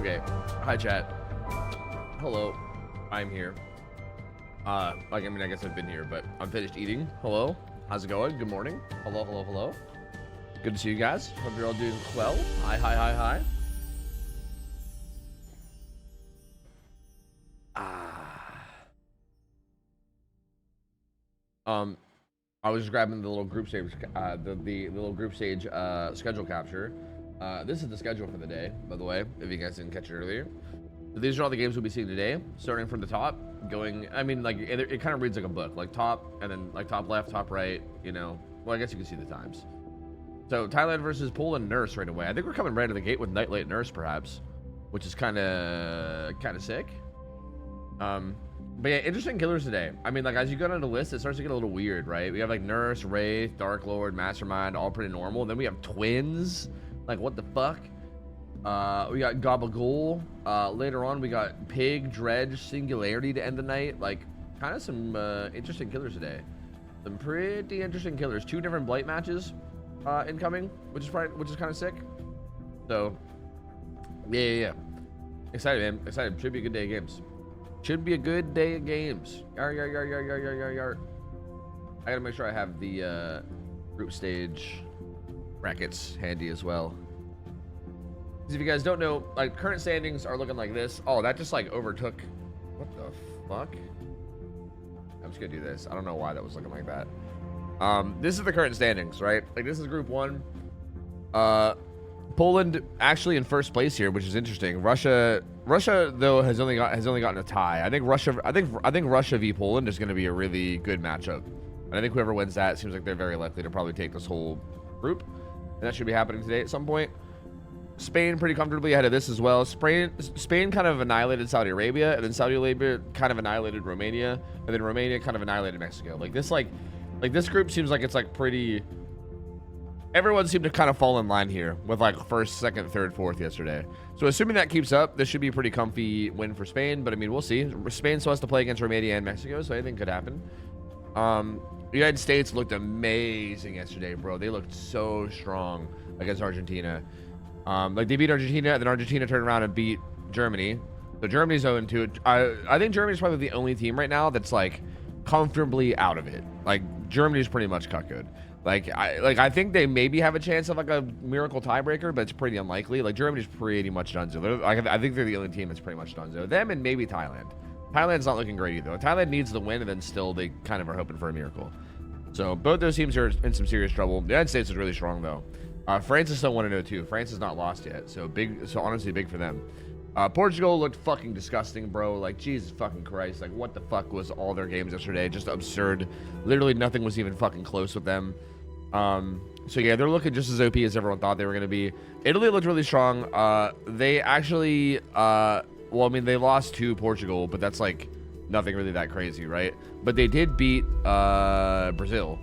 Okay. Hi, chat. Hello. I'm here. I guess I've been here, but I'm finished eating. Hello. How's it going? Good morning. Hello, hello, hello. Good to see you guys. Hope you're all doing well. Hi, hi, hi, hi. I was grabbing the little group stage, the little group stage schedule capture. This is the schedule for the day, by the way, if you guys didn't catch it earlier. So these are all the games we'll be seeing today, starting from the top, going, I mean, like, it kind of reads like a book, like top, and then like top left, top right, you know. Well, I guess you can see the times. So Thailand versus Poland Nurse right away. I think we're coming right to the gate with Night Late Nurse, perhaps, which is kind of sick. But yeah, interesting killers today. I mean, like, as you go down the list, it starts to get a little weird, right? We have like Nurse, Wraith, Dark Lord, Mastermind, all pretty normal. Then we have twins. Like, what the fuck? We got Gabagool. Later on, we got Pig, Dredge, Singularity to end the night. Like, kind of some interesting killers today. Some pretty interesting killers. 2 different Blight matches incoming, which is kind of sick. So, yeah. Excited, man. Excited. Should be a good day of games. Should be a good day of games. Yar. I gotta make sure I have the group stage brackets handy as well. If you guys don't know, like, current standings are looking like this. Oh, that just like overtook. What the fuck? I'm just gonna do this. I don't know why that was looking like that. This is the current standings, right? Like, this is group 1. Poland actually in first place here, which is interesting. Russia though has only gotten a tie. I think Russia v Poland is going to be a really good matchup, and I think whoever wins that seems like they're very likely to probably take this whole group, and that should be happening today at some point. Spain pretty comfortably ahead of this as well. Spain kind of annihilated Saudi Arabia, and then Saudi Arabia kind of annihilated Romania, and then Romania kind of annihilated Mexico. Like this group seems like it's like pretty. Everyone seemed to kind of fall in line here with like first, second, third, fourth yesterday. So assuming that keeps up, this should be a pretty comfy win for Spain. But I mean, we'll see. Spain still has to play against Romania and Mexico, so anything could happen. The United States looked amazing yesterday, bro. They looked so strong against Argentina. Like, they beat Argentina, and then Argentina turned around and beat Germany. So Germany's 0-2. I think Germany's probably the only team right now that's like comfortably out of it. Like, Germany's pretty much cut good. I think they maybe have a chance of like a miracle tiebreaker, but it's pretty unlikely. Like, Germany's pretty much done. So I think they're the only team that's pretty much done. So them and maybe Thailand. Thailand's not looking great either. Thailand needs the win, and then still they kind of are hoping for a miracle. So both those teams are in some serious trouble. The United States is really strong though. France is still 1-0 too. France has not lost yet. So big. So honestly, big for them. Portugal looked fucking disgusting, bro. Like, Jesus fucking Christ. Like, what the fuck was all their games yesterday? Just absurd. Literally nothing was even fucking close with them. So yeah, they're looking just as OP as everyone thought they were going to be. Italy looked really strong. They actually, well, I mean, they lost to Portugal, but that's like nothing really that crazy, right? But they did beat Brazil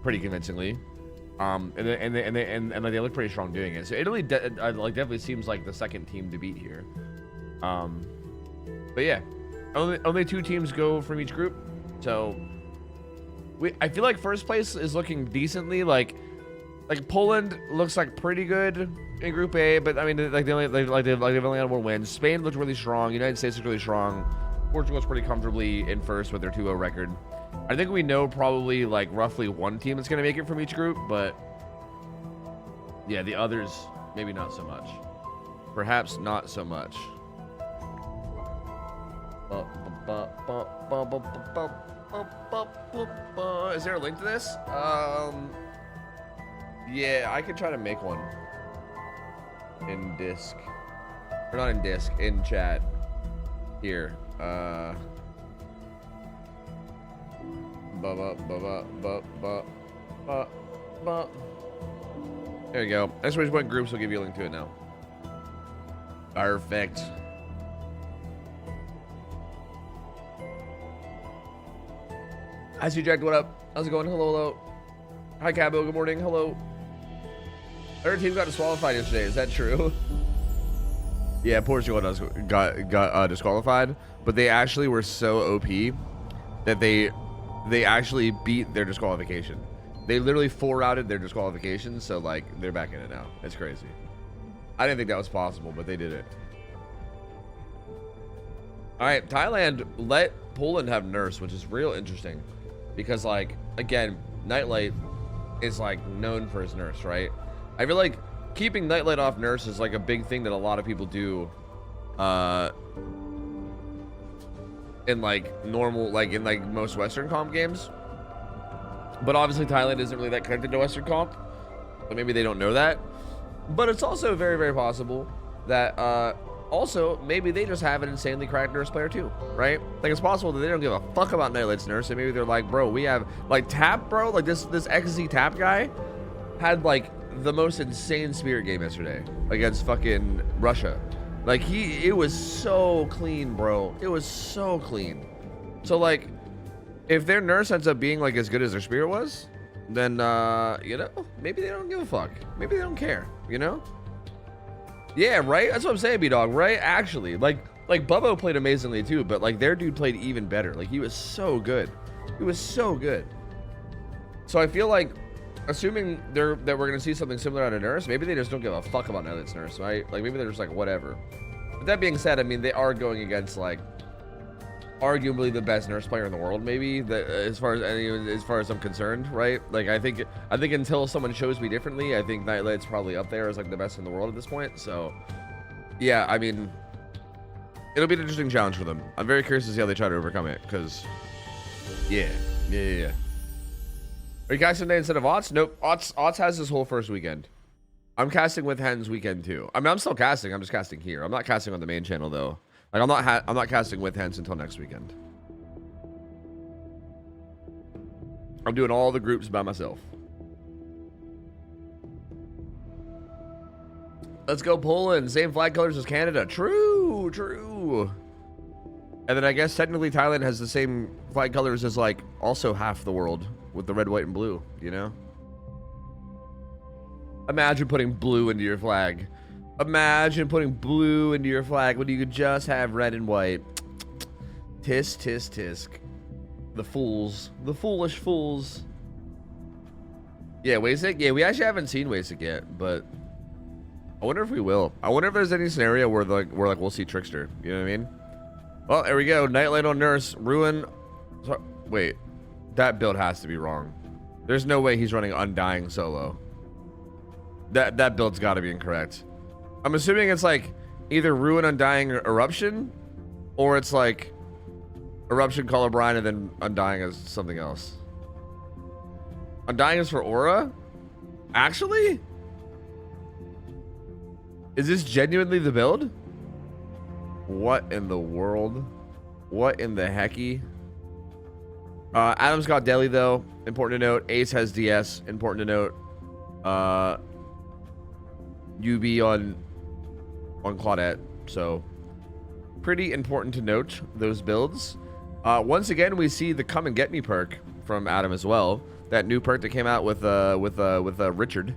pretty convincingly. And they look pretty strong doing it. So Italy definitely seems like the second team to beat here. But yeah, only 2 teams go from each group. So I feel like first place is looking decently. Like Poland looks like pretty good in Group A, but I mean, they've only had 1 win. Spain looked really strong. United States looked really strong. Portugal's pretty comfortably in first with their 2-0 record. I think we know probably like roughly 1 team that's gonna make it from each group, but yeah, the others maybe not so much. Perhaps not so much. Is there a link to this? Yeah, I could try to make one in disc, or not in disc, in chat here. There you go. That's what groups will give you a link to it now. Perfect. Hi, C-Jack, what up? How's it going? Hello. Hi, Cabo, good morning. Hello. Our team got disqualified yesterday. Is that true? Yeah, Portugal got disqualified, but they actually were so OP that they actually beat their disqualification. They literally 4-routed their disqualification, so like they're back in it now. It's crazy. I didn't think that was possible, but they did it. All right, Thailand let Poland have nurse, which is real interesting because, like, again, Nightlight is like known for his nurse, right? I feel like keeping Nightlight off nurse is like a big thing that a lot of people do in like normal, like in like most Western comp games. But obviously Thailand isn't really that connected to Western comp, so maybe they don't know that. But it's also very, very possible that also maybe they just have an insanely cracked nurse player too, right? Like it's possible that they don't give a fuck about Nightlight's nurse, and maybe they're like, bro, we have like Tap, bro, like this XZ Tap guy had like the most insane spirit game yesterday against fucking Russia. Like it was so clean, bro. It was so clean. So like, if their nurse ends up being like as good as their spirit was, then you know, maybe they don't give a fuck. Maybe they don't care, you know? Yeah, right? That's what I'm saying, B-Dog, right? Actually, like Bubbo played amazingly too, but like their dude played even better. Like he was so good. He was so good. So I feel like, assuming that we're gonna see something similar out of nurse, maybe they just don't give a fuck about Nightlight's nurse, right? Like maybe they're just like whatever. But that being said, I mean they are going against like arguably the best nurse player in the world, maybe, that as far as I'm concerned, right? Like I think until someone shows me differently, I think Nightlight's probably up there as like the best in the world at this point. So yeah, I mean, it'll be an interesting challenge for them. I'm very curious to see how they try to overcome it, because yeah. Are you casting today instead of Ots? Nope. Ots has this whole first weekend. I'm casting with Hens weekend too. I mean, I'm still casting. I'm just casting here. I'm not casting on the main channel though. Like I'm not casting with Hens until next weekend. I'm doing all the groups by myself. Let's go Poland. Same flag colors as Canada. True. And then I guess technically Thailand has the same flag colors as like also half the world with the red, white, and blue, you know? Imagine putting blue into your flag. Imagine putting blue into your flag when you could just have red and white. Tisk, tisk, tisk. The fools. The foolish fools. Yeah, Wasik? Yeah, we actually haven't seen Wasik yet, but I wonder if we will. I wonder if there's any scenario where we'll see Trickster. You know what I mean? Well, there we go. Nightlight on Nurse. Ruin. Wait. That build has to be wrong. There's no way he's running Undying solo. That build's got to be incorrect. I'm assuming it's like either Ruin, Undying, or Eruption, or it's like Eruption, Colorblind, and then Undying is something else. Undying is for Aura? Actually? Is this genuinely the build? What in the world? What in the hecky? Adam's got Deli though. Important to note. Ace has DS. Important to note. UB on Claudette. So pretty important to note those builds. Once again, we see the Come and Get Me perk from Adam as well. That new perk that came out with Richard.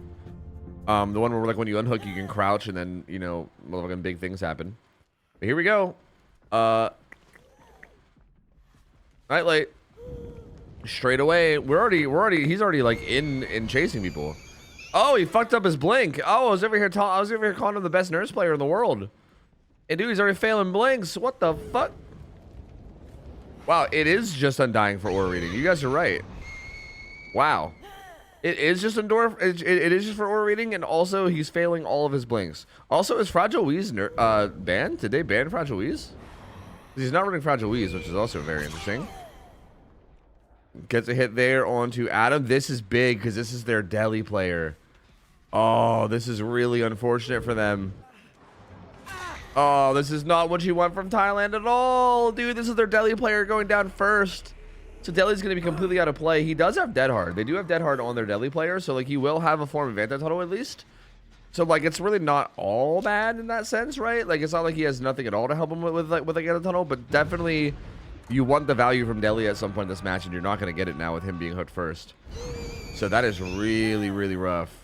The one where like when you unhook, you can crouch and then, you know, motherfucking big things happen. But here we go. Nightlight. Straight away. He's already like in chasing people. Oh, he fucked up his blink. Oh, I was over here calling him the best nurse player in the world. And dude, he's already failing blinks. What the fuck? Wow, it is just Undying for aura reading. You guys are right. Wow. It is just it is just for aura reading, and also he's failing all of his blinks. Also, is Fragile Wheeze banned? Did they ban Fragile Wheeze? He's not running Fragile Wheeze, which is also very interesting. Gets a hit there onto Adam. This is big because this is their Deli player. Oh, this is really unfortunate for them. Oh, this is not what you want from Thailand at all. Dude, this is their Deli player going down first. So Deli's going to be completely out of play. He does have Dead Hard. They do have Dead Hard on their Deli player, so like he will have a form of anti-tunnel at least. So like it's really not all bad in that sense, right? Like it's not like he has nothing at all to help him with like anti-tunnel, but definitely you want the value from Deli at some point in this match, and you're not going to get it now with him being hooked first. So that is really, really rough.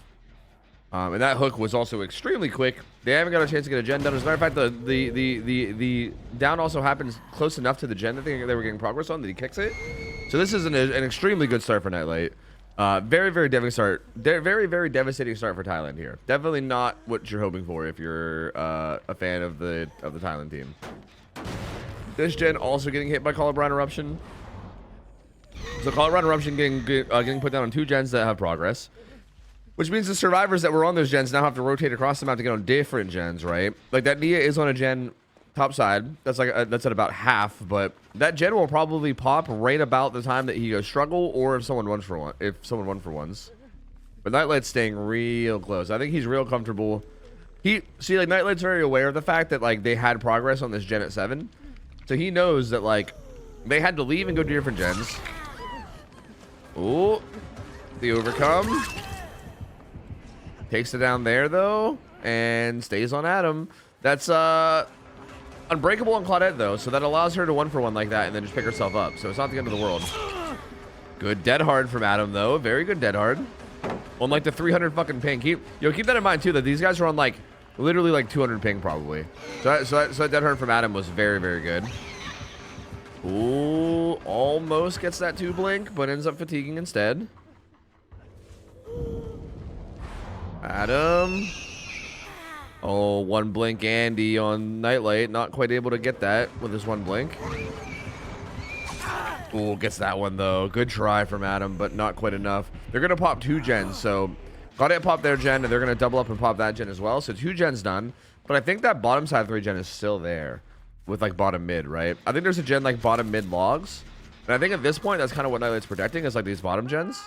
And that hook was also extremely quick. They haven't got a chance to get a gen done. As a matter of fact, the down also happens close enough to the gen that they were getting progress on that he kicks it. So this is an extremely good start for Nightlight. Very, very devastating start. Very, very devastating start for Thailand here. Definitely not what you're hoping for if you're a fan of the Thailand team. This gen also getting hit by Colorado Eruption. So Colorado Eruption getting put down on 2 gens that have progress. Which means the survivors that were on those gens now have to rotate across the map to get on different gens, right? Like that Nia is on a gen top side. That's like that's at about half, but that gen will probably pop right about the time that he goes struggle, or if someone won for one. If someone won for ones. But Nightlight's staying real close. I think he's real comfortable. Like Nightlight's very aware of the fact that like they had progress on this gen at 7, so he knows that like they had to leave and go to different gens. Oh, the overcome. Takes it down there, though, and stays on Adam. That's unbreakable on Claudette, though, so that allows her to 1-for-1 like that and then just pick herself up. So it's not the end of the world. Good dead hard from Adam, though. Very good dead hard. On, like, the 300 fucking ping. Keep that in mind, too, that these guys are on, like, literally, like, 200 ping, probably. So that dead hard from Adam was very, very good. Ooh, almost gets that 2 blink, but ends up fatiguing instead. Adam. Oh, 1 blink Andy on Nightlight. Not quite able to get that with his 1 blink. Oh, gets that one, though. Good try from Adam, but not quite enough. They're going to pop 2 gens, so Claudette popped their gen, and they're going to double up and pop that gen as well. So 2 gens done, but I think that bottom side 3 gen is still there with, like, bottom mid, right? I think there's a gen, like, bottom mid logs, and I think at this point, that's kind of what Nightlight's protecting is, like, these bottom gens.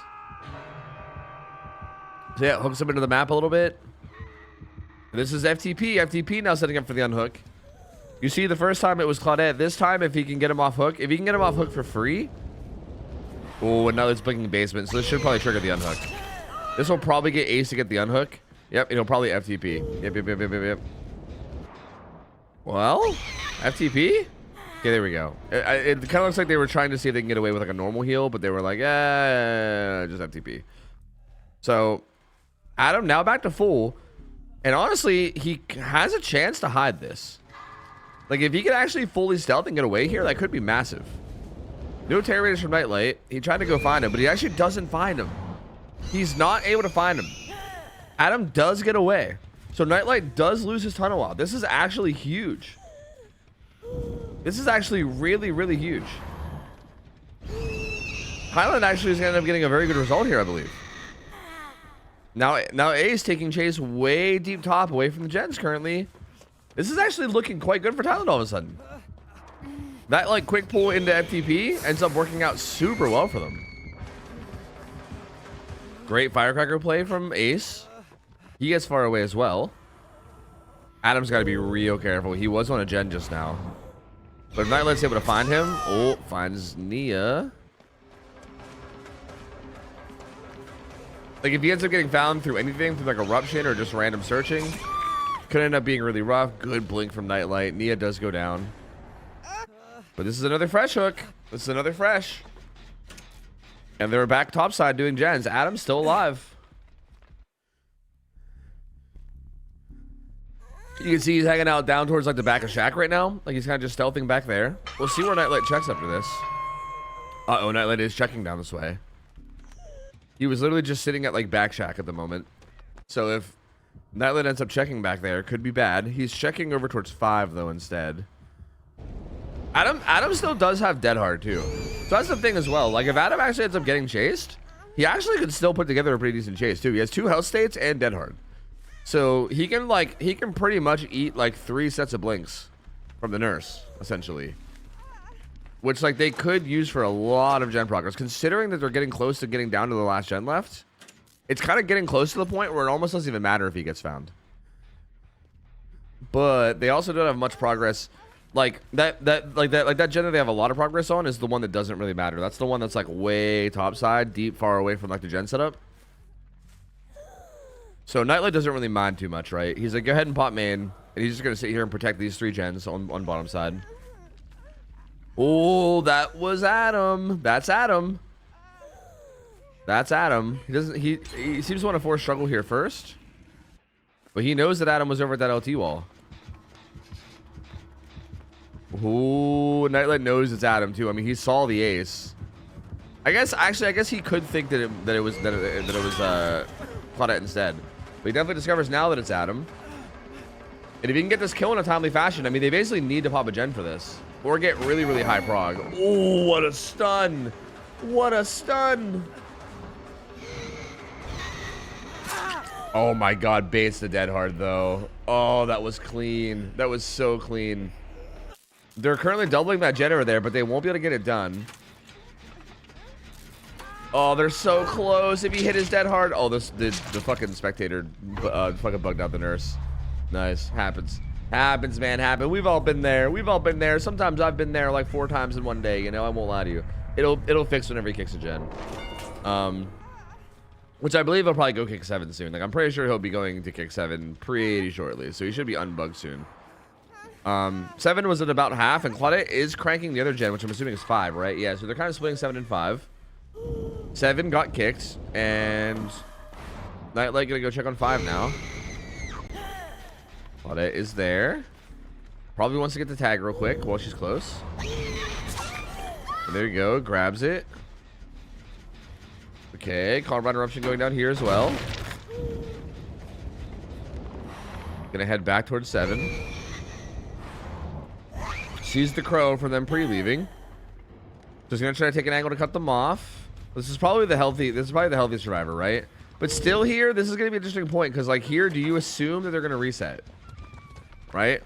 So yeah, hooks him into the map a little bit. This is FTP. FTP now setting up for the unhook. You see, the first time it was Claudette. This time, if he can get him off hook, for free. Oh, and now it's blinking basement. So this should probably trigger the unhook. This will probably get Ace to get the unhook. Yep, it'll probably FTP. Yep. Well, FTP? Okay, there we go. It kind of looks like they were trying to see if they can get away with like a normal heal, but they were like, just FTP. So Adam now back to full, and honestly, he has a chance to hide this. Like, if he could actually fully stealth and get away here, that could be massive. No terrorators from Nightlight. He tried to go find him, but he actually doesn't find him. He's not able to find him. Adam does get away. So Nightlight does lose his tunnel out. This is actually huge. This is actually really, really huge. Highland actually is going to end up getting a very good result here, I believe. Now Ace taking chase way deep top away from the gens currently. This is actually looking quite good for Thailand all of a sudden. That like quick pull into FTP ends up working out super well for them. Great firecracker play from Ace. He gets far away as well. Adam's got to be real careful. He was on a gen just now. But if Nightlight's able to find him, oh, finds Nia. Like, if he ends up getting found through anything, through like eruption or just random searching, could end up being really rough. Good blink from Nightlight. Nia does go down. But this is another fresh hook. This is another fresh. And they're back topside doing gens. Adam's still alive. You can see he's hanging out down towards like the back of Shack right now. Like he's kind of just stealthing back there. We'll see where Nightlight checks after this. Uh-oh, Nightlight is checking down this way. He was literally just sitting at like back Shack at the moment. So if Nightlight ends up checking back there, could be bad. He's checking over towards 5 though instead. Adam still does have dead hard too. So that's the thing as well. Like if Adam actually ends up getting chased, he actually could still put together a pretty decent chase too. He has 2 health states and dead hard. So he can pretty much eat like 3 sets of blinks from the nurse, essentially. Which like they could use for a lot of gen progress, considering that they're getting close to getting down to the last gen left. It's kind of getting close to the point where it almost doesn't even matter if he gets found. But they also don't have much progress. Like that gen that they have a lot of progress on is the one that doesn't really matter. That's the one that's like way topside, deep, far away from like the gen setup. So Nightlight doesn't really mind too much, right? He's like, go ahead and pop main, and he's just gonna sit here and protect these 3 gens on bottom side. Oh, that was Adam. That's Adam. That's Adam. He seems to want to force struggle here first, but he knows that Adam was over at that LT wall. Ooh, Nightlight knows it's Adam too. I mean, he saw the ace. I guess he could think that it was Claudette instead. But he definitely discovers now that it's Adam. And if he can get this kill in a timely fashion, I mean, they basically need to pop a gen for this. Or get really, really high prog. Oh, what a stun. What a stun. Oh my god, baits the dead hard though. Oh, that was clean. That was so clean. They're currently doubling that gen over there, but they won't be able to get it done. Oh, they're so close. If he hit his dead hard. Oh, the fucking spectator fucking bugged out the nurse. Nice. Happens. Happens, man. Happen. We've all been there. We've all been there. Sometimes I've been there like 4 times in one day. You know, I won't lie to you. It'll fix whenever he kicks a gen. Which I believe he'll probably go kick 7 soon. Like, I'm pretty sure he'll be going to kick 7 pretty shortly. So he should be unbugged soon. 7 was at about half, and Claudette is cranking the other gen, which I'm assuming is 5, right? Yeah, so they're kind of splitting 7 and 5. 7 got kicked, and Nightlight gonna go check on 5 now. Claudette is there. Probably wants to get the tag real quick while she's close. And there you go, grabs it. Okay, Columbine Eruption going down here as well. Gonna head back towards 7. Sees the crow from them pre-leaving. Just gonna try to take an angle to cut them off. This is probably the healthy survivor, right? But still here, this is gonna be an interesting point, because like here, do you assume that they're gonna reset? Right?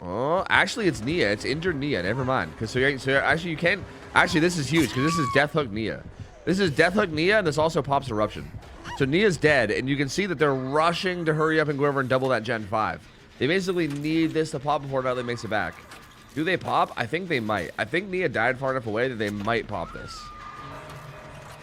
Oh, actually it's Nia. It's injured Nia. Never mind. Because so actually you can't. Actually, this is huge because this is Death Hook Nia. This is Death Hook Nia, and this also pops Eruption. So Nia's dead, and you can see that they're rushing to hurry up and go over and double that Gen 5. They basically need this to pop before Nightlight makes it back. Do they pop? I think they might. I think Nia died far enough away that they might pop this.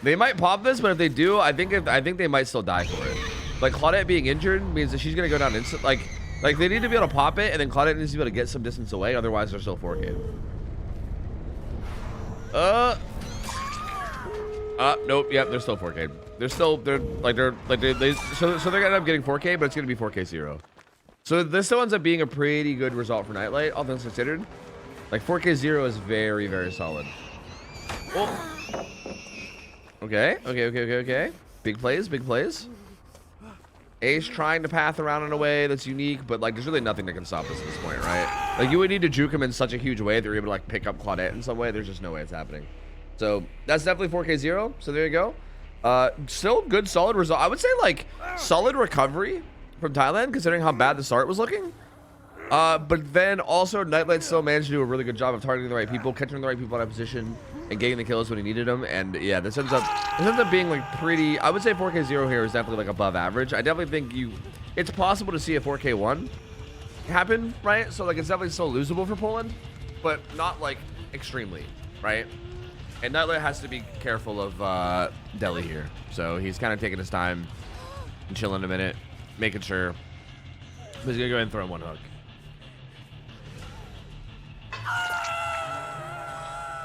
They might pop this, but if they do, I think they might still die for it. Like Claudette being injured means that she's gonna go down instant. Like they need to be able to pop it, and then Claudette needs to be able to get some distance away. Otherwise, they're still 4K'd. Nope. Yep, they're still 4K. So they're gonna end up getting 4K, but it's gonna be 4K 0. So this still ends up being a pretty good result for Nightlight, all things considered. Like 4K 0 is very, very solid. Oh. Okay. Big plays. Ace trying to path around in a way that's unique, but like there's really nothing that can stop us at this point, right? Like you would need to juke him in such a huge way that you're able to like pick up Claudette in some way. There's just no way it's happening. So that's definitely 4K 0. So there you go. Still good, solid result. I would say like solid recovery from Thailand, considering how bad the start was looking. But then also Nightlight still managed to do a really good job of targeting the right people, catching the right people out of position, and getting the kills when he needed them. And yeah, this ends up being like pretty. I would say 4K 0 here is definitely like above average. I definitely think it's possible to see a 4K 1 happen, right? So like it's definitely still losable for Poland, but not like extremely, right? And Nightlight has to be careful of Delhi here. So he's kind of taking his time and chilling a minute, making sure. He's gonna go ahead and throw him one hook.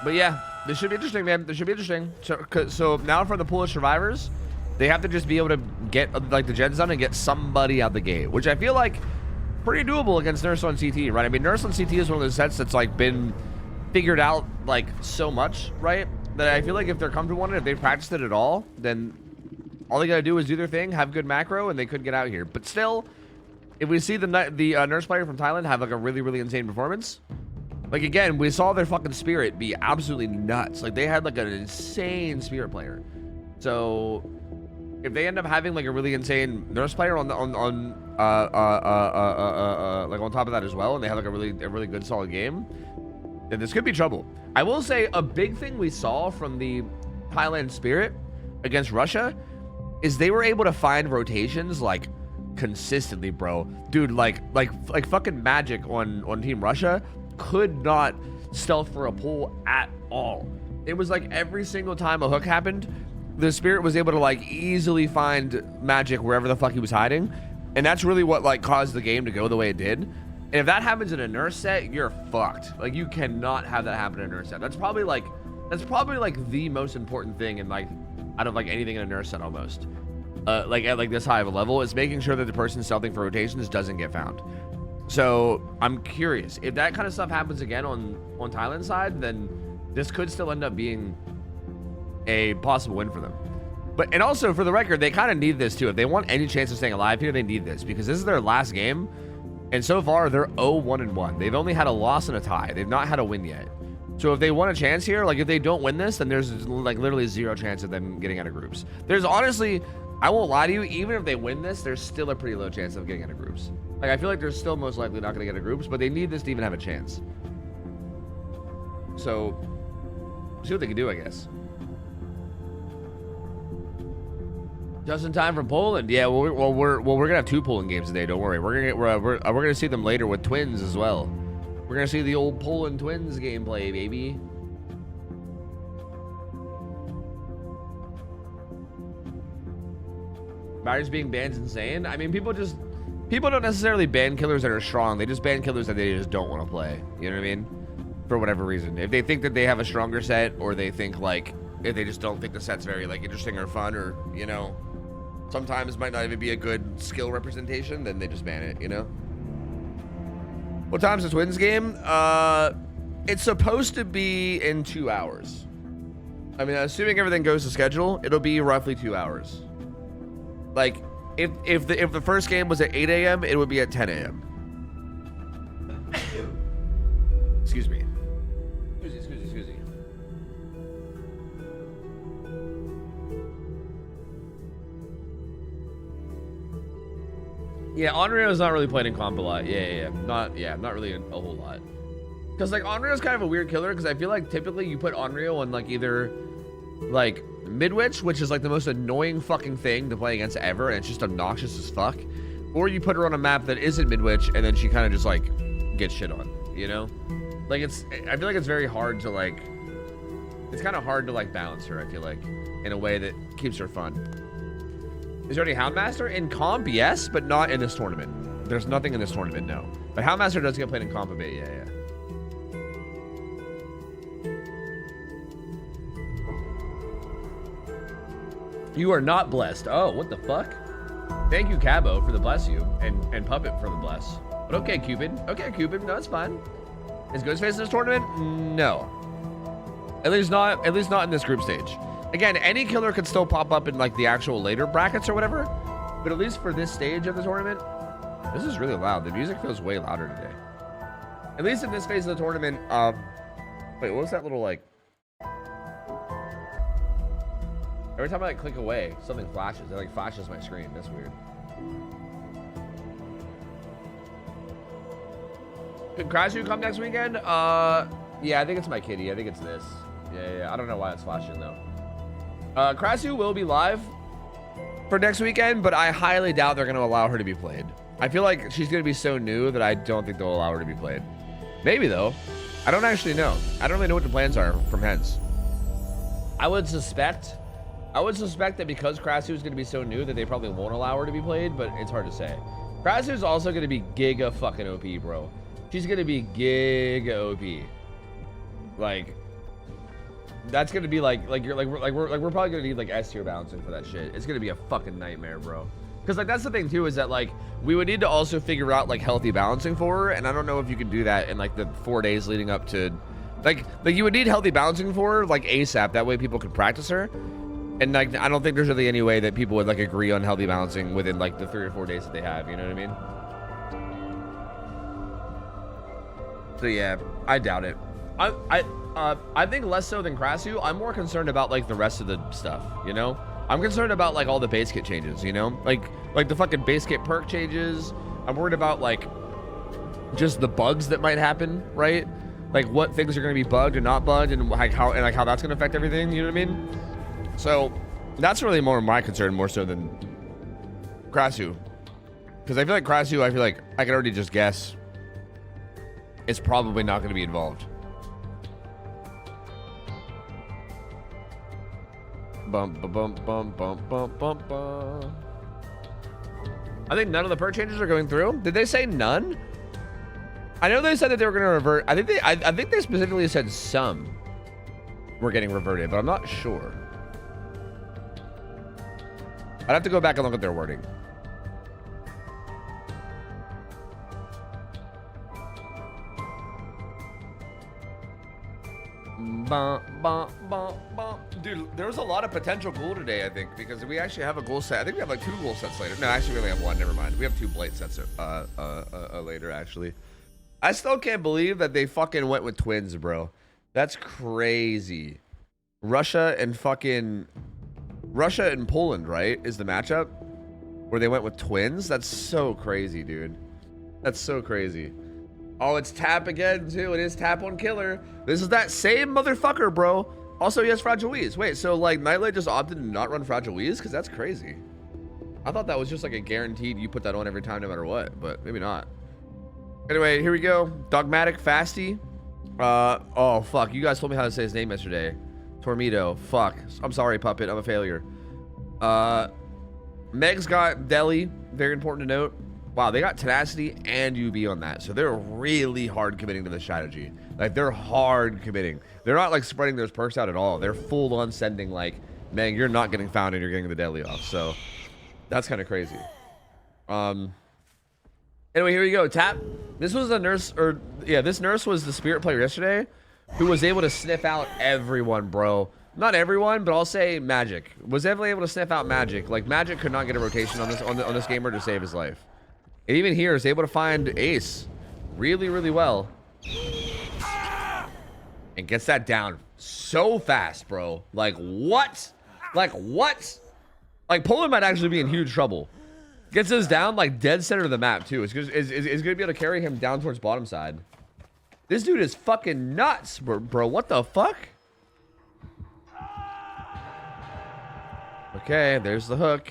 But yeah, this should be interesting, man. This should be interesting. So now for the pool of survivors, they have to just be able to get like the gens done and get somebody out the gate, which I feel like pretty doable against Nurse on CT, right? I mean, Nurse on CT is one of those sets that's like been figured out like so much, right? That I feel like if they're comfortable on it, if they've practiced it at all, then all they gotta do is do their thing, have good macro, and they could get out here. But still, if we see the Nurse player from Thailand have like a really, really insane performance, like again, we saw their fucking spirit be absolutely nuts. Like they had like an insane spirit player. So if they end up having like a really insane Nurse player on like on top of that as well, and they have like a really good solid game, then this could be trouble. I will say a big thing we saw from the Thailand spirit against Russia is they were able to find rotations like consistently, bro. Dude, like fucking magic on Team Russia could not stealth for a pull at all. It was like every single time a hook happened, the spirit was able to like easily find magic wherever the fuck he was hiding, and that's really what like caused the game to go the way it did. And if that happens in a Nurse set, you're fucked. Like you cannot have that happen in a Nurse set. That's probably like the most important thing in like out of like anything in a Nurse set almost. Like at like this high of a level is making sure that the person stealthing for rotations doesn't get found. So I'm curious if that kind of stuff happens again on Thailand's side, then this could still end up being a possible win for them. And also for the record, they kind of need this too. If they want any chance of staying alive here, they need this because this is their last game. And so far, they're 0-1-1. They've only had a loss and a tie. They've not had a win yet. So if they want a chance here, like if they don't win this, then there's like literally zero chance of them getting out of groups. There's honestly, I won't lie to you, even if they win this, there's still a pretty low chance of getting out of groups. Like I feel like they're still most likely not going to get out of groups, but they need this to even have a chance. So, see what they can do, I guess. Just in time from Poland, yeah. Well, we're gonna have 2 Poland games today. Don't worry. We're gonna see them later with twins as well. We're gonna see the old Poland twins gameplay, baby. Batteries being banned is insane. I mean, people don't necessarily ban killers that are strong. They just ban killers that they just don't want to play. You know what I mean? For whatever reason, if they think that they have a stronger set, or they think like if they just don't think the set's very like interesting or fun, or you know, sometimes might not even be a good skill representation, then they just ban it. You know? What time's the Twins game? It's supposed to be in 2 hours. I mean, assuming everything goes to schedule, it'll be roughly 2 hours. Like, if the first game was at 8 a.m., it would be at 10 a.m. Excuse me. Excuse me. Yeah, Onryo's not really playing in comp a lot. Yeah. Not really a whole lot. Because, like, Onryo's kind of a weird killer, because I feel like typically you put Onryo on, like, either, like, Midwich, which is, like, the most annoying fucking thing to play against ever, and it's just obnoxious as fuck. Or you put her on a map that isn't Midwich, and then she kind of just, like, gets shit on, you know? Like, I feel like it's very hard to, like, it's kind of hard to, like, balance her, I feel like, in a way that keeps her fun. Is there any Houndmaster? In comp, yes, but not in this tournament. There's nothing in this tournament, no. But Houndmaster does get played in comp a bit, yeah. You are not blessed. Oh, what the fuck? Thank you, Cabo, for the bless you, and Puppet for the bless. But okay, Cupid. Okay, Cupid. No, it's fine. Is Ghostface in this tournament? No. At least not in this group stage. Again, any killer could still pop up in like the actual later brackets or whatever. But at least for this stage of the tournament, this is really loud. The music feels way louder today. At least in this phase of the tournament, wait, what was that little like? Every time I like click away, something flashes. It like flashes my screen. That's weird. Could Krashu come next weekend? Yeah, I think it's my kitty. I think it's this. Yeah. I don't know why it's flashing though. Krashu will be live for next weekend, but I highly doubt they're going to allow her to be played. I feel like she's going to be so new that I don't think they'll allow her to be played. Maybe though. I don't actually know. I don't really know what the plans are from hence. I would suspect that because Krashu is going to be so new that they probably won't allow her to be played, but it's hard to say. Krashu is also going to be giga fucking OP, bro. She's going to be giga OP. Like, that's going to be like we're probably going to need like S tier balancing for that shit. It's going to be a fucking nightmare, bro. Because like that's the thing too, is that like we would need to also figure out like healthy balancing for her, and I don't know if you can do that in like the 4 days leading up to like you would need healthy balancing for her like ASAP. That way people can practice her. And like, I don't think there's really any way that people would like agree on healthy balancing within like the 3 or 4 days that they have. You know what I mean? So yeah, I doubt it. I think less so than Krashu. I'm more concerned about like the rest of the stuff. You know, I'm concerned about like all the base kit changes. You know, like the fucking base kit perk changes. I'm worried about like just the bugs that might happen, right? Like what things are going to be bugged and not bugged, and like how that's going to affect everything. You know what I mean? So that's really more my concern, more so than Krashu. Because I feel like Krashu, I feel like I can already just guess it's probably not going to be involved. Bum, bum, bum, bum, bum, bum, bum, bum. I think none of the perk changes are going through. Did they say none? I know they said that they were going to revert. I think they specifically said some were getting reverted, but I'm not sure. I'd have to go back and look at their wording. Bum, bum, bum, bum. Dude, there was a lot of potential goal today, I think, because we actually have a goal set. I think we have like 2 goal sets later. No, actually, we only have 1. Never mind. We have 2 blade sets later, actually. I still can't believe that they fucking went with twins, bro. That's crazy. Russia and Poland, right, is the matchup where they went with twins. That's so crazy, dude. That's so crazy. Oh, it's tap again too. It is tap on killer. This is that same motherfucker, bro. Also, he has Fragile Wheeze. Wait, so like Nightlight just opted to not run Fragile Wheeze? Because that's crazy. I thought that was just like a guaranteed you put that on every time no matter what, but maybe not. Anyway, here we go. Dogmatic Fasty. Oh fuck, you guys told me how to say his name yesterday. Tormido. Fuck. I'm sorry, Puppet. I'm a failure. Meg's got Deli. Very important to note. Wow, they got Tenacity and UB on that. So they're really hard committing to the strategy. Like, they're hard committing. They're not, like, spreading those perks out at all. They're full on sending, like, Meg, you're not getting found and you're getting the Deadly off. So that's kind of crazy. Anyway, here we go. Tap. This was a nurse, or, yeah, this nurse was the Spirit player yesterday who was able to sniff out everyone, bro. Not everyone, but I'll say Magic. Was definitely able to sniff out Magic. Like, Magic could not get a rotation on this gamer to save his life. And even here is able to find Ace really, really well. And gets that down so fast, bro. Like, what? Like, what? Like, Poland might actually be in huge trouble. Gets us down, like, dead center of the map, too. It's going to be able to carry him down towards bottom side. This dude is fucking nuts, bro. What the fuck? Okay, there's the hook.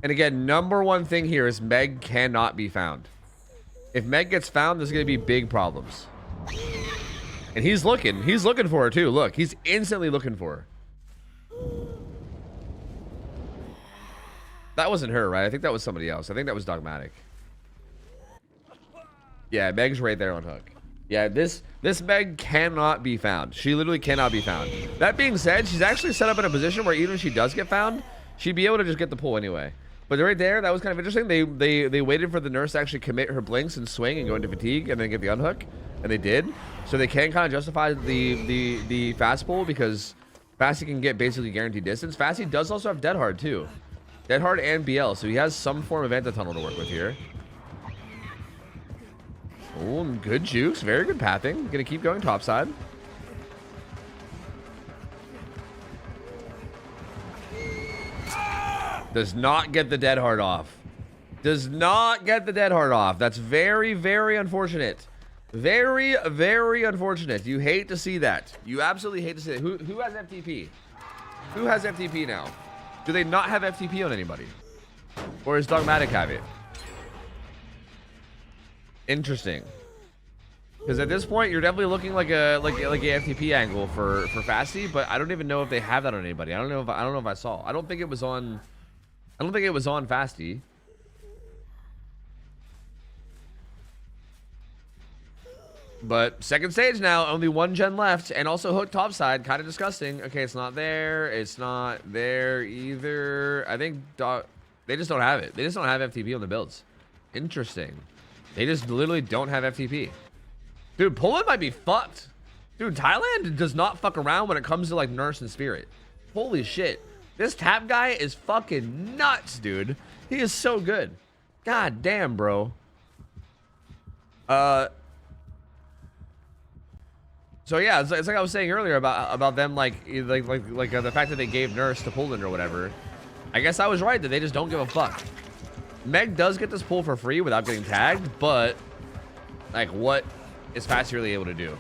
And again, number one thing here is Meg cannot be found. If Meg gets found, there's going to be big problems. And he's looking for her too. Look, he's instantly looking for her. That wasn't her, right? I think that was somebody else. I think that was Dogmatic. Yeah, Meg's right there on hook. Yeah, this Meg cannot be found. She literally cannot be found. That being said, she's actually set up in a position where even if she does get found, she'd be able to just get the pull anyway. But right there, that was kind of interesting. They waited for the nurse to actually commit her blinks and swing and go into fatigue and then get the unhook, and they did. So they can kind of justify the fast pull because Fasty can get basically guaranteed distance. Fasty does also have Dead Hard too, Dead Hard and BL, so he has some form of anti-tunnel to work with here. Oh, good jukes, very good pathing. Gonna keep going topside. Does not get the Dead Hard off. Does not get the Dead Hard off. That's very, very unfortunate. Very, very unfortunate. You hate to see that. You absolutely hate to see it. Who has FTP? Who has FTP now? Do they not have FTP on anybody? Or does Dogmatic have it? Interesting. Because at this point, you're definitely looking like a FTP angle for Fasty, but I don't even know if they have that on anybody. I don't know if I saw. I don't think it was on Fasty. But second stage now, only 1 gen left, and also hook topside, kind of disgusting. Okay, it's not there. It's not there either. I think they just don't have it. They just don't have FTP on the builds. Interesting. They just literally don't have FTP. Dude, Poland might be fucked. Dude, Thailand does not fuck around when it comes to like Nurse and Spirit. Holy shit. This tap guy is fucking nuts, dude. He is so good. God damn, bro. So yeah, it's like I was saying earlier about them like the fact that they gave Nurse to Poland or whatever. I guess I was right that they just don't give a fuck. Meg does get this pull for free without getting tagged, but like what is Fasty really able to do?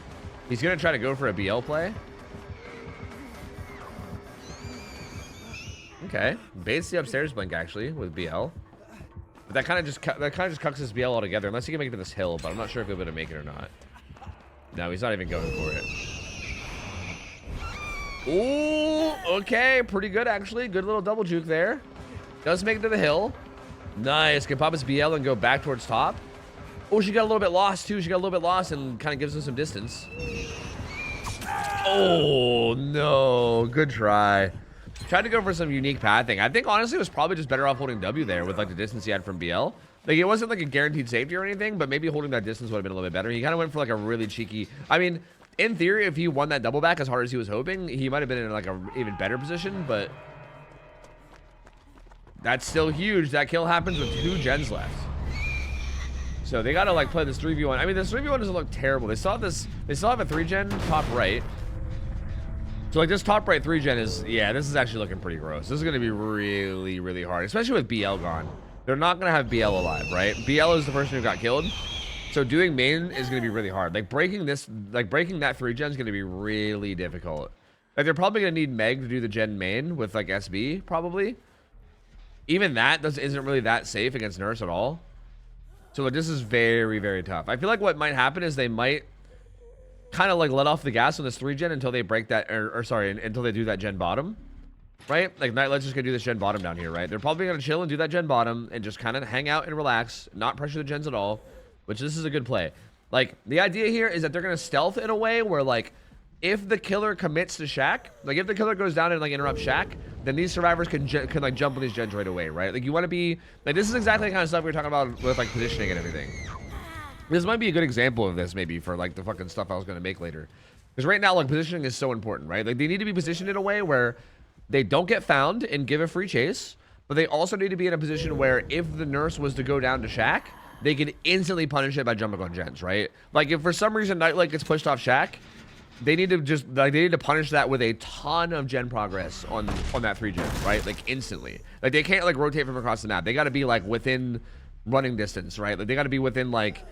He's gonna try to go for a BL play. Okay, baits the upstairs blink actually with BL. But that kind of just cucks his BL altogether unless he can make it to this hill, but I'm not sure if he'll be able to make it or not. No, he's not even going for it. Ooh, okay, pretty good actually. Good little double juke there. Does make it to the hill. Nice. Can pop his BL and go back towards top. Oh, she got a little bit lost too. She got a little bit lost and kind of gives him some distance. Oh no, good try. Tried to go for some unique pathing. I think honestly it was probably just better off holding W there with like the distance he had from BL. Like it wasn't like a guaranteed safety or anything, but maybe holding that distance would have been a little bit better. He kind of went for like a really cheeky. I mean, in theory, if he won that double back as hard as he was hoping, he might have been in like a even better position, but that's still huge. That kill happens with 2 gens left. So they gotta like play this 3v1. I mean, this 3v1 doesn't look terrible. They still have a 3-gen top right. So like this top right 3-gen is, yeah, this is actually looking pretty gross. This is gonna be really, really hard, especially with BL gone. They're not gonna have BL alive, right? BL is the person who got killed. So doing main is gonna be really hard. Like breaking that 3-gen is gonna be really difficult. Like they're probably gonna need Meg to do the gen main with like SB, probably. Even that isn't really that safe against Nurse at all. So like, this is very, very tough. I feel like what might happen is they might kind of like let off the gas on this 3-gen until they break that, or sorry, until they do that gen bottom, right? Like Nightlight's just gonna do this gen bottom down here, right? They're probably gonna chill and do that gen bottom and just kind of hang out and relax, not pressure the gens at all, which this is a good play. Like the idea here is that they're gonna stealth in a way where like, if the killer commits to Shack, like if the killer goes down and like interrupts Shack, then these survivors can like jump on these gens right away, right? Like you want to be like, this is exactly the kind of stuff we were talking about with like positioning and everything. This might be a good example of this maybe for like the fucking stuff I was gonna make later, because right now like positioning is so important, right? Like they need to be positioned in a way where they don't get found and give a free chase, but they also need to be in a position where if the Nurse was to go down to Shack, they can instantly punish it by jumping on gens, right? Like if for some reason Nightlight gets pushed off Shack, they need to just like they need to punish that with a ton of gen progress on that 3-gen, right? Like instantly. Like they can't like rotate from across the map. They got to be like within running distance, right? Like they got to be within like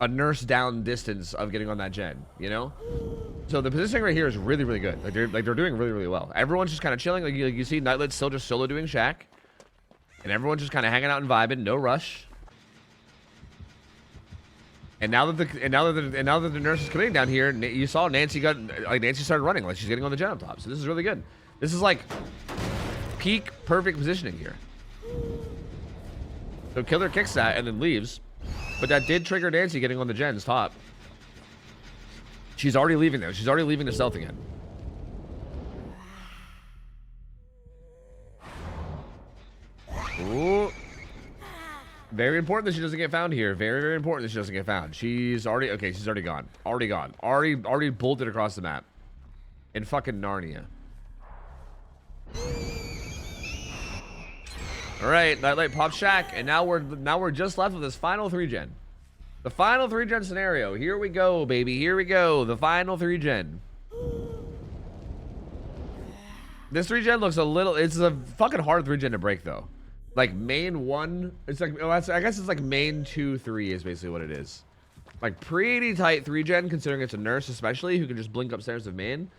a Nurse down distance of getting on that gen, you know? So the positioning right here is really, really good. Like they're doing really, really well. Everyone's just kind of chilling. Like you see Nightlight's still just solo doing Shack, and everyone's just kind of hanging out and vibing, no rush. And now that the Nurse is committing down here, you saw Nancy started running, like she's getting on the gen up top. So this is really good. This is like peak perfect positioning here. So Killer kicks that and then leaves, but that did trigger Nancy getting on the gens top. She's already leaving though. She's already leaving the stealth again. Ooh. Very important that she doesn't get found here. Very, very important that she doesn't get found. She's already, okay, she's already gone. Already gone. Already bolted across the map. In fucking Narnia. Alright, Nightlight pops Shack, and now we're just left with this final 3-gen. The final 3-gen scenario. Here we go, baby. Here we go. The final 3-gen. This 3-gen looks a little, it's a fucking hard 3-gen to break though. Like main 1, it's like, oh, I guess it's like main 2, 3 is basically what it is. Like pretty tight 3-gen considering it's a Nurse especially who can just blink upstairs of main.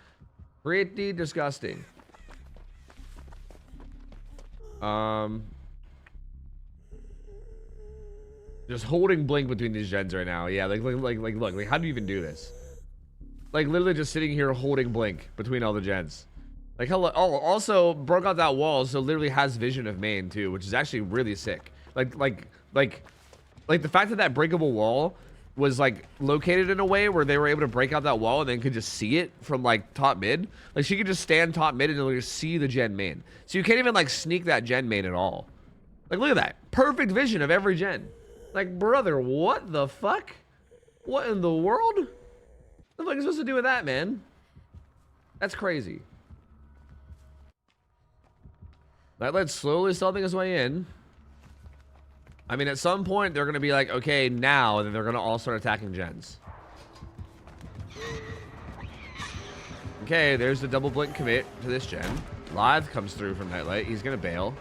Pretty disgusting. Just holding blink between these gens right now. Yeah, look, how do you even do this? Like literally just sitting here holding blink between all the gens. Like, hello. Oh, also broke out that wall, so literally has vision of main too, which is actually really sick. Like the fact that that breakable wall was like located in a way where they were able to break out that wall and then could just see it from like top mid. Like she could just stand top mid and just see the gen main. So you can't even like sneak that gen main at all. Like look at that, perfect vision of every gen. Like brother, what the fuck? What in the world? What the fuck are you supposed to do with that, man? That's crazy. Nightlight's slowly stealthing his way in. I mean, at some point, they're going to be like, okay, now, then they're going to all start attacking gens. Okay, there's the double blink commit to this gen. Lithe comes through from Nightlight. He's going to bail.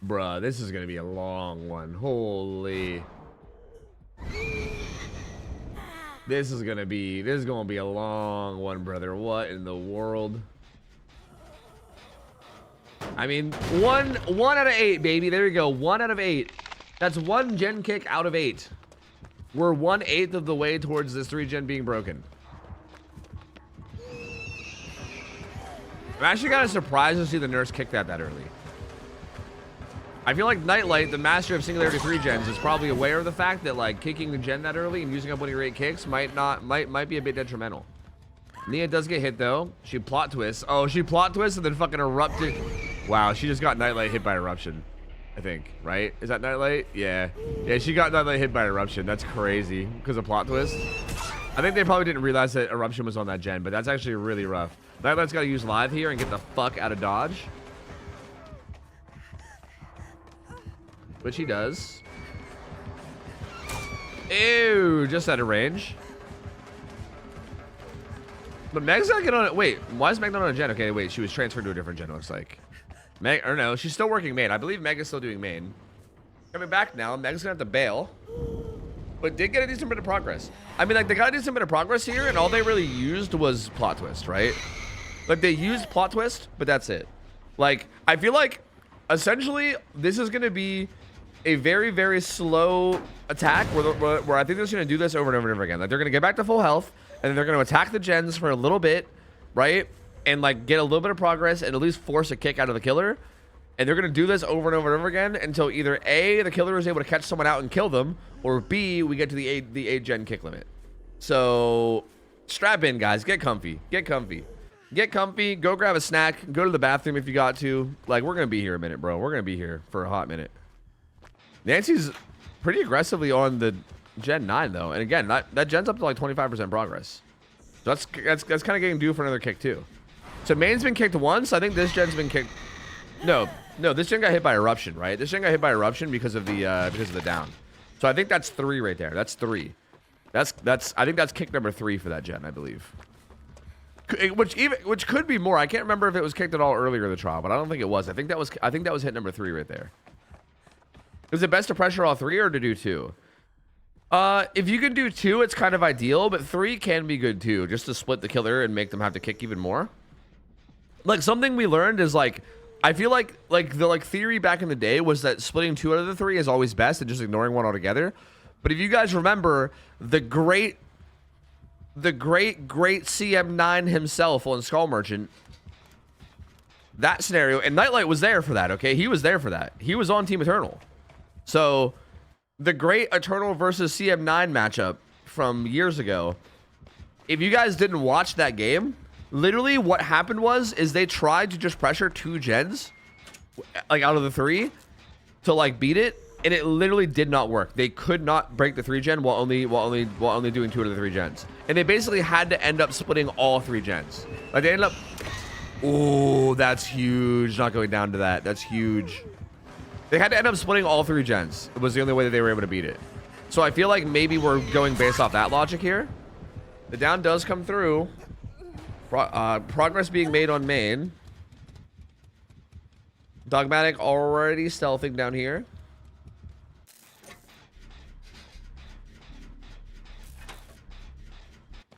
Bruh, this is going to be a long one. Holy... This is gonna be a long one, brother. What in the world? I mean, one out of 8, baby. There you go. 1 out of 8. That's 1 gen kick out of 8. We're 1/8 of the way towards this 3-gen being broken. I'm actually kind of surprised to see the Nurse kick that early. I feel like Nightlight, the master of singularity 3-gens, is probably aware of the fact that like kicking the gen that early and using up one of your 8 kicks might be a bit detrimental. Nia does get hit though. She plot twists. Oh, she plot twists and then fucking erupted. Wow, she just got Nightlight hit by eruption. I think, right? Is that Nightlight? Yeah. Yeah, she got Nightlight hit by Eruption. That's crazy because of plot twist. I think they probably didn't realize that Eruption was on that gen, but that's actually really rough. Nightlight's got to use live here and get the fuck out of dodge. Which he does. Ew, just out of range. But Meg's gotta get on it. Wait, why is Meg not on a gen? Okay, wait, she was transferred to a different gen, looks like. Meg, or no, she's still working main. I believe Meg is still doing main. Coming back now, Meg's gonna have to bail. But did get a decent bit of progress. I mean, like, they got a decent bit of progress here, and all they really used was plot twist, right? Like, they used plot twist, but that's it. Like, I feel like, essentially, this is gonna be a very, very slow attack where I think they're just gonna do this over and over and over again. Like, they're gonna get back to full health, and then they're gonna attack the gens for a little bit, right? And like get a little bit of progress and at least force a kick out of the killer. And they're gonna do this over and over and over again until either A, the killer is able to catch someone out and kill them, or B, we get to the 8 gen kick limit. So strap in, guys. Get comfy. Get comfy. Get comfy. Go grab a snack. Go to the bathroom if you got to. Like, we're gonna be here a minute, bro. We're gonna be here for a hot minute. Nancy's pretty aggressively on the Gen 9 though, and again, that gen's up to like 25% progress. So that's kind of getting due for another kick too. So main's been kicked once. I think this gen's been kicked. No, this gen got hit by Eruption, right? This gen got hit by Eruption because of the down. So I think that's 3 right there. That's 3. I think that's kick number 3 for that gen, I believe. Which could be more. I can't remember if it was kicked at all earlier in the trial, but I don't think it was. I think that was hit number 3 right there. Is it best to pressure all 3 or to do 2? If you can do 2, it's kind of ideal, but 3 can be good too, just to split the killer and make them have to kick even more. Like, something we learned is like, I feel like the theory back in the day was that splitting 2 out of the 3 is always best and just ignoring 1 altogether. But if you guys remember, the great CM9 himself on Skull Merchant, that scenario, and Nightlight was there for that, okay? He was there for that. He was on Team Eternal. So the great Eternal versus CM9 matchup from years ago, if you guys didn't watch that game, literally what happened is they tried to just pressure 2 gens, like out of the 3, to like beat it, and it literally did not work. They could not break the 3 gen while only doing 2 out of the 3 gens, and they basically had to end up splitting all 3 gens. Like they ended up, oh, that's huge. Not going down to that. That's huge. They had to end up splitting all 3 gens. It was the only way that they were able to beat it. So I feel like maybe we're going based off that logic here. The down does come through. Progress being made on main. Dogmatic already stealthing down here.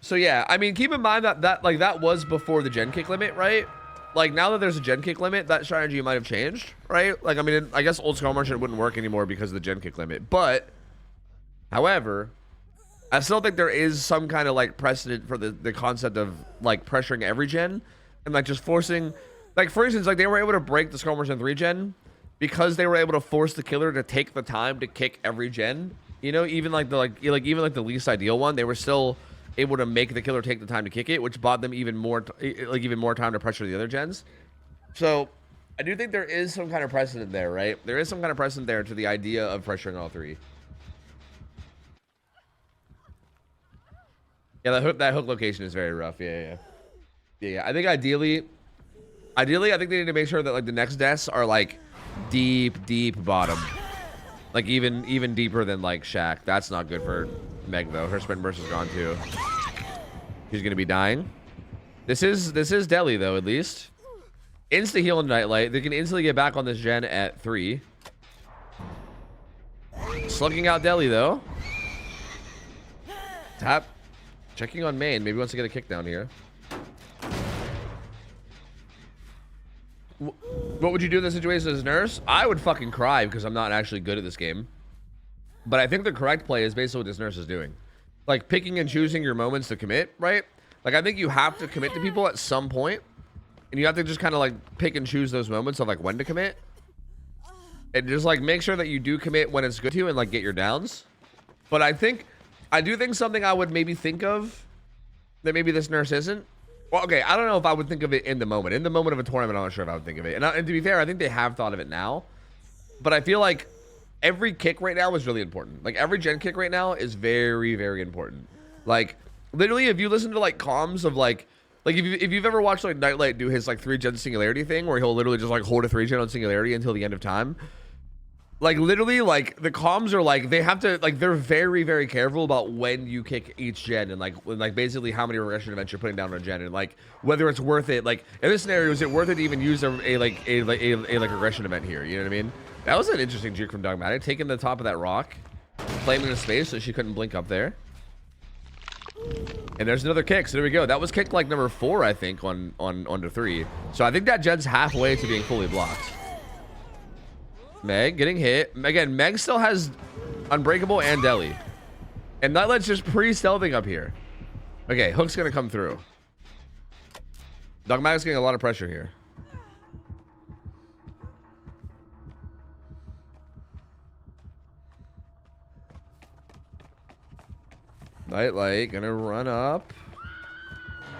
So yeah, I mean, keep in mind that was before the gen kick limit, right? Like, now that there's a gen kick limit, that strategy might have changed, right? Like, I mean, I guess old Skull Merchant wouldn't work anymore because of the gen kick limit. But, however, I still think there is some kind of, like, precedent for the concept of, like, pressuring every gen. And, like, just forcing... Like, for instance, like, they were able to break the Skull Merchant 3 gen because they were able to force the killer to take the time to kick every gen. You know, even, like, the least ideal one, they were still able to make the killer take the time to kick it, which bought them even more time to pressure the other gens. So I do think there is some kind of precedent there, right? There is some kind of precedent there to the idea of pressuring all 3. Yeah, that hook location is very rough. Yeah. I think ideally, I think they need to make sure that like the next deaths are like deep bottom, like even deeper than like Shaq. That's not good for Meg though. Her sprint burst is gone too. She's gonna be dying. This is Deli though, at least. Insta heal and Nightlight. They can instantly get back on this gen at 3. Slugging out Deli though. Tap. Checking on main. Maybe wants to get a kick down here. What would you do in this situation as a nurse? I would fucking cry because I'm not actually good at this game. But I think the correct play is basically what this nurse is doing. Like picking and choosing your moments to commit, right? Like I think you have to commit to people at some point, and you have to just kind of like pick and choose those moments of like when to commit. And just like make sure that you do commit when it's good to and like get your downs. But I do think something I would maybe think of that maybe this nurse isn't. Well, okay, I don't know if I would think of it in the moment. In the moment of a tournament, I'm not sure if I would think of it. And to be fair, I think they have thought of it now. but I feel like every kick right now is really important. Like every gen kick right now is very, very important. Like literally, if you listen to like comms of like if you've ever watched like Nightlight do his like 3-gen singularity thing, where he'll literally just like hold a 3-gen on singularity until the end of time. Like literally, like the comms are like they have to like they're very, very careful about when you kick each gen and like basically how many regression events you're putting down on a gen and like whether it's worth it. Like in this scenario, is it worth it to even use a regression event here? You know what I mean? That was an interesting juke from Dogmatic, taking the top of that rock, claiming the space so she couldn't blink up there. And there's another kick. So there we go. That was kick like number 4, I think, on to 3. So I think that gen's halfway to being fully blocked. Meg getting hit. Again, Meg still has Unbreakable and Deli. And Nightlight's just pre-stealthing up here. Okay, Hook's gonna come through. Dogmatic's getting a lot of pressure here. Nightlight gonna run up.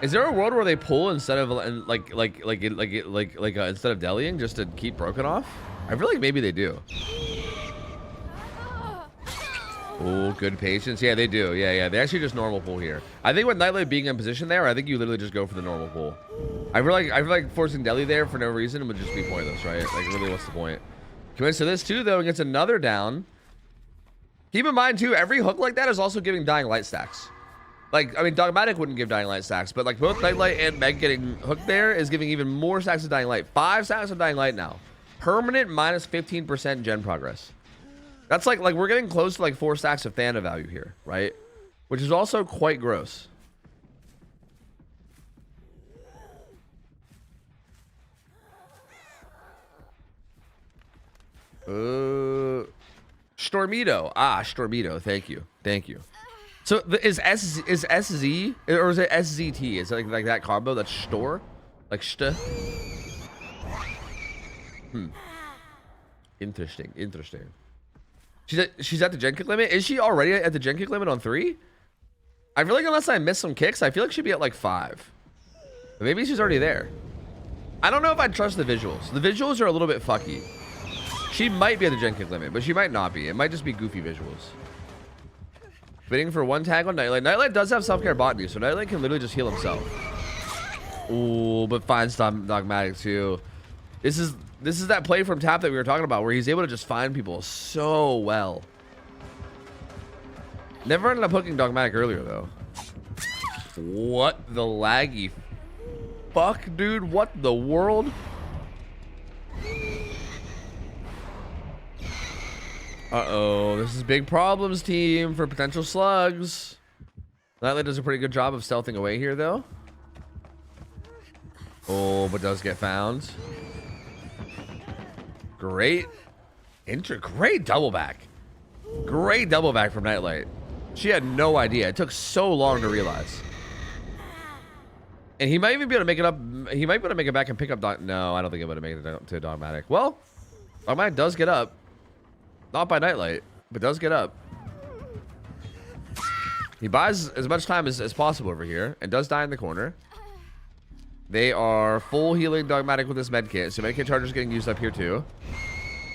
Is there a world where they pull instead of instead of deliing just to keep Broken off? I feel like maybe they do. Oh, good patience. Yeah, they do. Yeah. They actually just normal pull here. I think with Nightlight being in position there, I think you literally just go for the normal pull. I feel like forcing Deli there for no reason would just be pointless, right? Like, really, what's the point? Commits to this too, though, and gets another down. Keep in mind too, every hook like that is also giving Dying Light stacks. Like, I mean, Dogmatic wouldn't give Dying Light stacks, but like both Nightlight and Meg getting hooked there is giving even more stacks of Dying Light. 5 stacks of Dying Light now. Permanent minus 15% gen progress. That's like we're getting close to like 4 stacks of Thana value here, right? Which is also quite gross. Stormito. Ah, Stormito. Thank you. So is SZ or is it SZT? Is it like that combo? That's Stor? Like St? Interesting. She's at the gen kick limit. Is she already at the gen kick limit on 3? I feel like unless I miss some kicks, I feel like she'd be at like 5. But maybe she's already there. I don't know if I trust the visuals. The visuals are a little bit fucky. She might be at the gen kick limit, but she might not be. It might just be goofy visuals. Bidding for 1 tag on Nightlight. Nightlight does have self-care botany, so Nightlight can literally just heal himself. Ooh, but finds Dogmatic too. This is that play from Tap that we were talking about, where he's able to just find people so well. Never ended up hooking Dogmatic earlier though. What the laggy fuck, dude? What the world? Uh-oh, this is big problems, team, for potential slugs. Nightlight does a pretty good job of stealthing away here, though. Oh, but does get found. Great double back. Great double back from Nightlight. She had no idea. It took so long to realize. And he might even be able to make it up. He might be able to make it back and pick up No, I don't think he'll be able to make it up to Dogmatic. Well, Dogmatic does get up. Not by Nightlight, but does get up. He buys as much time as possible over here and does die in the corner. They are full healing Dogmatic with this medkit, so medkit charger's getting used up here too.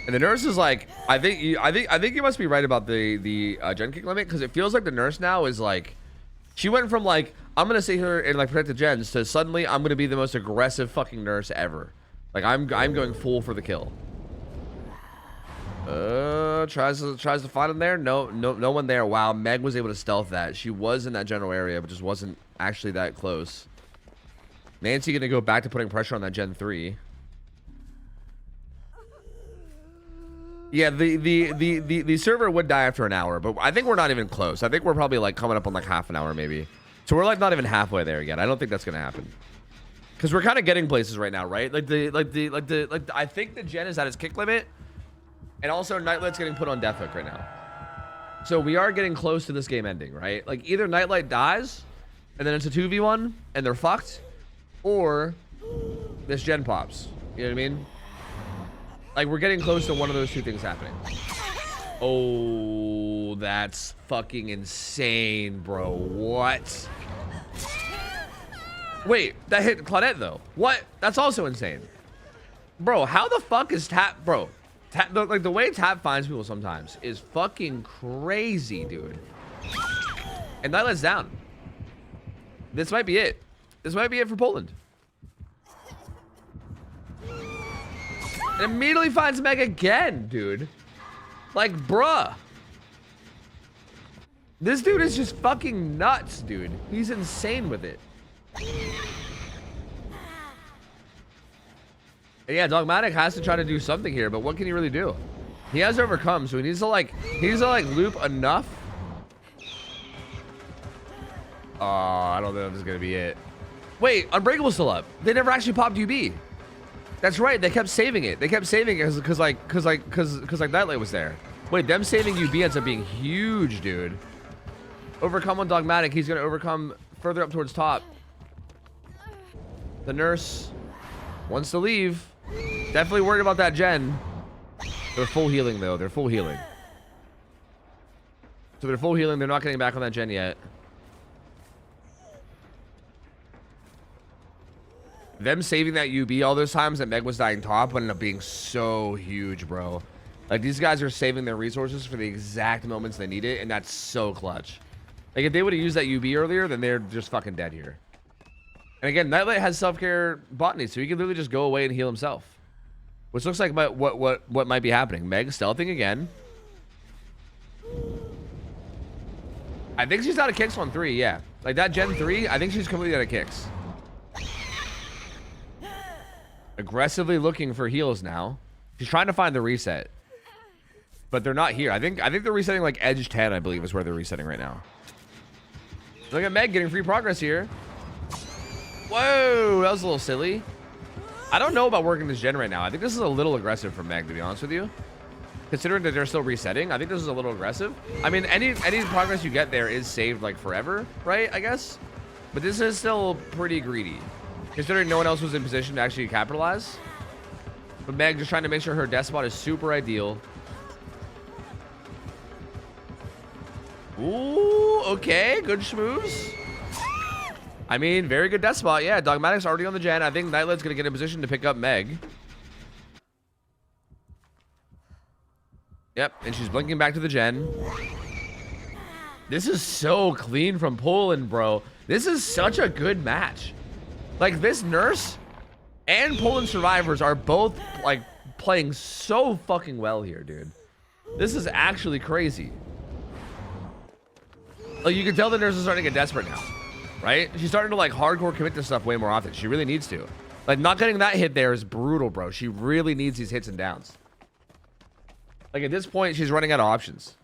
And the nurse is like, I think you must be right about the gen kick limit, because it feels like the nurse now is like, she went from like, I'm gonna sit here and like protect the gens to suddenly I'm gonna be the most aggressive fucking nurse ever. Like I'm going full for the kill. Tries to find him there. No one there. Wow, Meg was able to stealth that. She was in that general area, but just wasn't actually that close. Nancy gonna go back to putting pressure on that Gen 3. Yeah, the server would die after an hour, but I think we're not even close. I think we're probably like coming up on like half an hour maybe. So we're like not even halfway there yet. I don't think that's gonna happen. Because we're kind of getting places right now, right? I think the Gen is at its kick limit. And also, Nightlight's getting put on Death Hook right now. So we are getting close to this game ending, right? Like, either Nightlight dies, and then it's a 2v1, and they're fucked, or this Gen pops. You know what I mean? Like, we're getting close to one of those two things happening. Oh, that's fucking insane, bro. What? Wait, that hit Claudette, though. What? That's also insane. Bro, how the fuck is Tap... Bro... Like the way Tap finds people sometimes is fucking crazy, dude. And Nightlight's down. This might be it. This might be it for Poland. And immediately finds Meg again, dude. Like, bruh. This dude is just fucking nuts, dude. He's insane with it. And yeah, Dogmatic has to try to do something here, but what can he really do? He has overcome, so he needs to like loop enough. Oh, I don't know if this is gonna be it. Wait, Unbreakable's still up. They never actually popped UB. That's right. They kept saving it. They kept saving it because Nightlight was there. Wait, them saving UB ends up being huge, dude. Overcome on Dogmatic. He's gonna overcome further up towards top. The nurse wants to leave. Definitely worried about that gen. They're full healing though. They're full healing. So they're full healing. They're not getting back on that gen yet. Them saving that UB all those times that Meg was dying top ended up being so huge, bro. Like, these guys are saving their resources for the exact moments they need it, and that's so clutch. Like, if they would have used that UB earlier, then they're just fucking dead here. And again, Nightlight has self-care botany, so he can literally just go away and heal himself. Which looks like what might be happening. Meg stealthing again. I think she's out of kicks on 3, yeah. Like, that Gen 3, I think she's completely out of kicks. Aggressively looking for heals now. She's trying to find the reset. But they're not here. I think they're resetting like edge 10, I believe, is where they're resetting right now. Look at Meg getting free progress here. Whoa, that was a little silly. I don't know about working this gen right now. I think this is a little aggressive for Meg, to be honest with you. Considering that they're still resetting, I think this is a little aggressive. I mean, any progress you get there is saved like forever, right? I guess. But this is still pretty greedy. Considering no one else was in position to actually capitalize. But Meg just trying to make sure her death spot is super ideal. Ooh, okay. Good schmooze. I mean, very good death spot. Yeah, Dogmatic's already on the gen. I think Nightlight's going to get in position to pick up Meg. Yep, and she's blinking back to the gen. This is so clean from Poland, bro. This is such a good match. Like, this nurse and Poland survivors are both, like, playing so fucking well here, dude. This is actually crazy. Like, you can tell the nurse is starting to get desperate now, right? She's starting to, like, hardcore commit to stuff way more often. She really needs to. Like, not getting that hit there is brutal, bro. She really needs these hits and downs. Like, at this point, she's running out of options.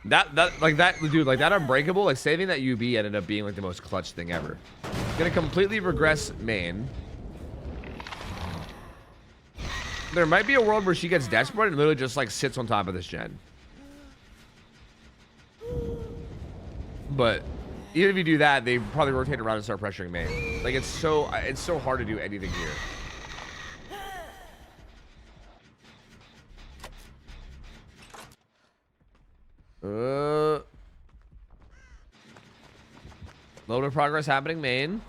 That Unbreakable, like, saving that UB ended up being, like, the most clutch thing ever. Gonna completely regress main. There might be a world where she gets desperate and literally just, like, sits on top of this gen. But even if you do that, they probably rotate around and start pressuring main. Like, it's so hard to do anything here. Load of progress happening main.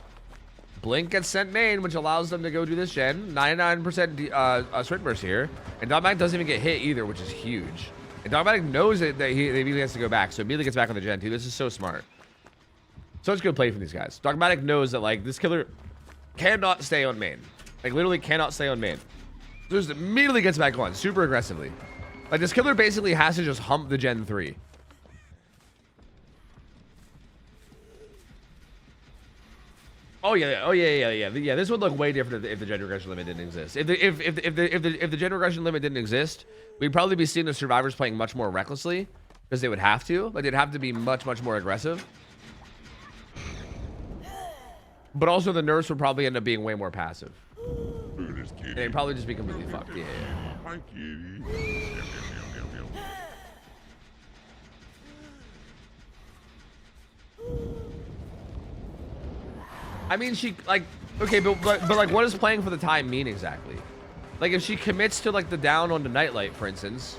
Blink gets sent main, which allows them to go do this gen. 99% sprint burst here. And Dogmatic doesn't even get hit either, which is huge. And Dogmatic knows that he immediately has to go back, so immediately gets back on the gen too. This is so smart. Such good play from these guys. Dogmatic knows that, like, this killer cannot stay on main. Like, literally cannot stay on main. So just immediately gets back on, super aggressively. Like, this killer basically has to just hump the gen 3. Oh yeah. This would look way different if the gen regression limit didn't exist. If the gen regression limit didn't exist, we'd probably be seeing the survivors playing much more recklessly because they would have to. Like, they'd have to be much more aggressive. But also the nurse would probably end up being way more passive. And they'd probably just be completely fucked. Yeah. Hi, kitty. I mean, she, like, okay, but like, what does playing for the time mean exactly? Like, if she commits to, like, the down on the Nightlight, for instance,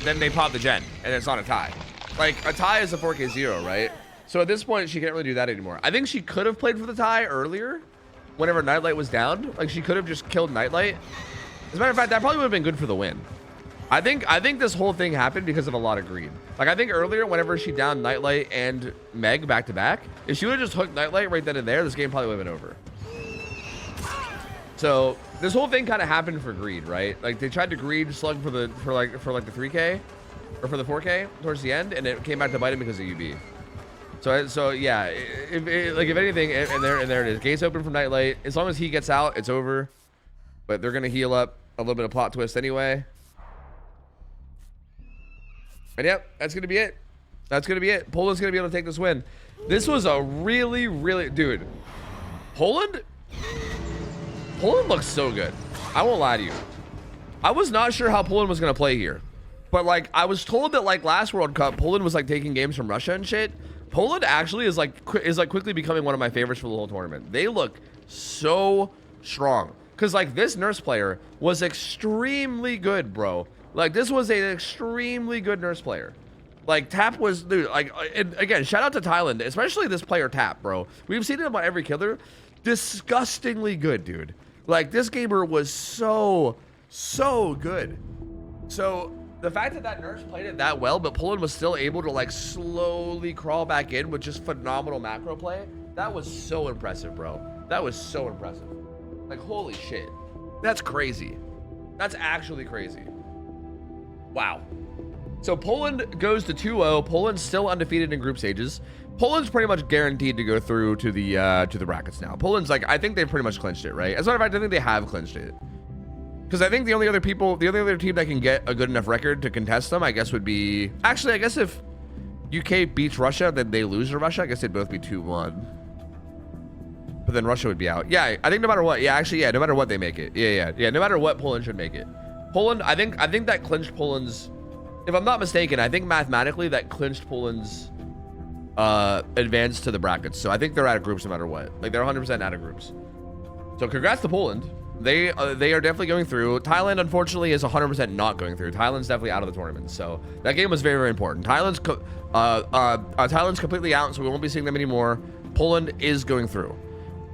then they pop the gen, and it's not a tie. Like, a tie is a 4K0, right? So at this point, she can't really do that anymore. I think she could have played for the tie earlier, whenever Nightlight was down. Like, she could have just killed Nightlight As a matter of fact, that probably would have been good for the win. I think this whole thing happened because of a lot of greed. Like, I think earlier, whenever she downed Nightlight and Meg back to back, if she would have just hooked Nightlight right then and there, this game probably would have been over. So this whole thing kind of happened for greed, right? Like, they tried to greed slug for the 3K or for the 4K towards the end, and it came back to bite him because of UB. So yeah, if anything, and there it is. Gates open from Nightlight. As long as he gets out, it's over. But they're gonna heal up a little bit of plot twist anyway. And yep, that's gonna be it. That's gonna be it. Poland's gonna be able to take this win. This was a really, dude. Poland looks so good. I won't lie to you. I was not sure how Poland was gonna play here, but like I was told that like last World Cup, Poland was like taking games from Russia and shit. Poland actually is like quickly becoming one of my favorites for the whole tournament. They look so strong. Cause like this nurse player was extremely good, bro. Like this was an extremely good nurse player. Like Tap was, dude. Like, and again, shout out to Thailand, especially this player Tap, bro. We've seen him on every killer. Disgustingly good, dude. Like this gamer was so good. So the fact that that nurse played it that well, but Poland was still able to like slowly crawl back in with just phenomenal macro play. That was so impressive, bro. That was so impressive. Like, holy shit. That's crazy. That's actually crazy. Wow. So Poland goes to 2-0. Poland's still undefeated in group stages. Poland's pretty much guaranteed to go through to the brackets now. Poland's like, I think they've pretty much clinched it, right? As a matter of fact, I think they have clinched it. Because I think the only other team that can get a good enough record to contest them, I guess, would be... Actually, I guess if UK beats Russia, then they lose to Russia. I guess they'd both be 2-1. But then Russia would be out. Yeah, I think no matter what. Yeah, actually, yeah, no matter what they make it. Yeah. No matter what, Poland should make it. Poland, I think that clinched Poland's... If I'm not mistaken, I think mathematically that clinched Poland's advance to the brackets. So I think they're out of groups no matter what. Like, they're 100% out of groups. So congrats to Poland. They are definitely going through. Thailand, unfortunately, is 100% not going through. Thailand's definitely out of the tournament. So that game was very, very important. Thailand's completely out, so we won't be seeing them anymore. Poland is going through.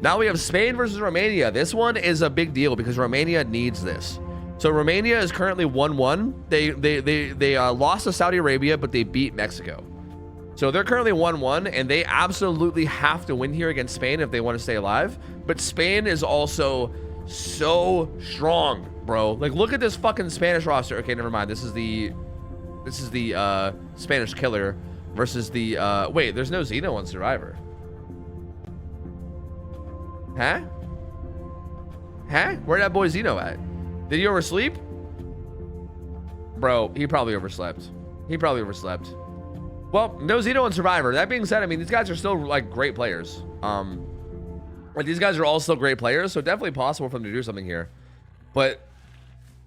Now we have Spain versus Romania. This one is a big deal because Romania needs this. So Romania is currently 1-1. They lost to Saudi Arabia, but they beat Mexico. So they're currently 1-1, and they absolutely have to win here against Spain if they want to stay alive. But Spain is also so strong, bro. Like, look at this fucking Spanish roster. Okay, never mind. This is the Spanish killer versus the wait, there's no Xeno on Survivor. Huh? Where'd that boy Xeno at? Did he oversleep? Bro, he probably overslept. Well, no Xeno on Survivor. That being said, I mean, these guys are still like great players. Like, these guys are all still great players, so definitely possible for them to do something here. But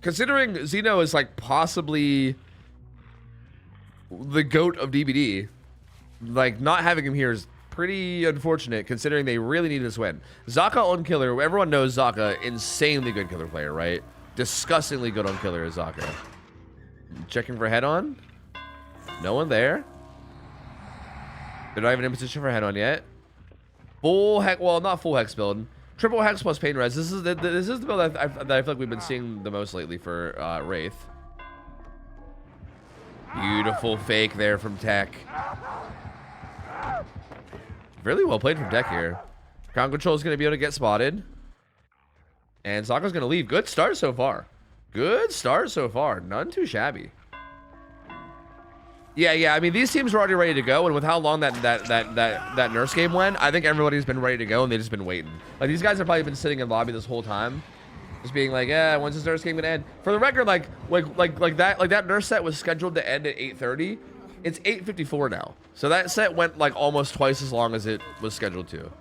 considering Xeno is like possibly the GOAT of DBD, like not having him here is pretty unfortunate considering they really need this win. Zaka on killer. Everyone knows Zaka, insanely good killer player, right? Disgustingly good on killer is Zaka. Checking for head on. No one there. They're not even in position for head on yet. Full hex, well, not full hex build. Triple hex plus pain res. This is the build that I feel like we've been seeing the most lately for Wraith. Beautiful fake there from Tech. Really well played from Tech here. Ground control is going to be able to get spotted. And Zaka's going to leave. Good start so far. None too shabby. Yeah. I mean, these teams are already ready to go, and with how long that nurse game went, I think everybody's been ready to go, and they've just been waiting. Like, these guys have probably been sitting in lobby this whole time, just being like, yeah, when's this nurse game gonna end? For the record, like that nurse set was scheduled to end at 8:30. It's 8:54 now, so that set went like almost twice as long as it was scheduled to.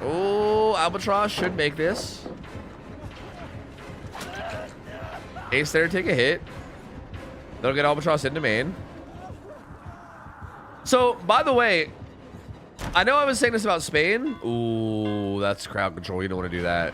Oh, Albatross should make this. Ace there, take a hit. They'll get Albatross into main. So, by the way, I know I was saying this about Spain. Ooh, that's crowd control. You don't want to do that.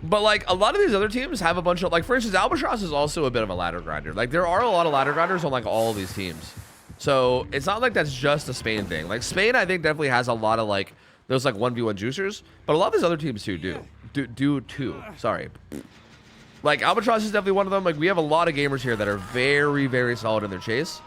But, like, a lot of these other teams have a bunch of, like, for instance, Albatross is also a bit of a ladder grinder. Like, there are a lot of ladder grinders on, like, all of these teams. So, it's not like that's just a Spain thing. Like, Spain, I think, definitely has a lot of, like, those, like, 1v1 juicers. But a lot of these other teams, too, do. do two. Sorry. Like, Albatross is definitely one of them. Like, we have a lot of gamers here that are very, very solid in their chase.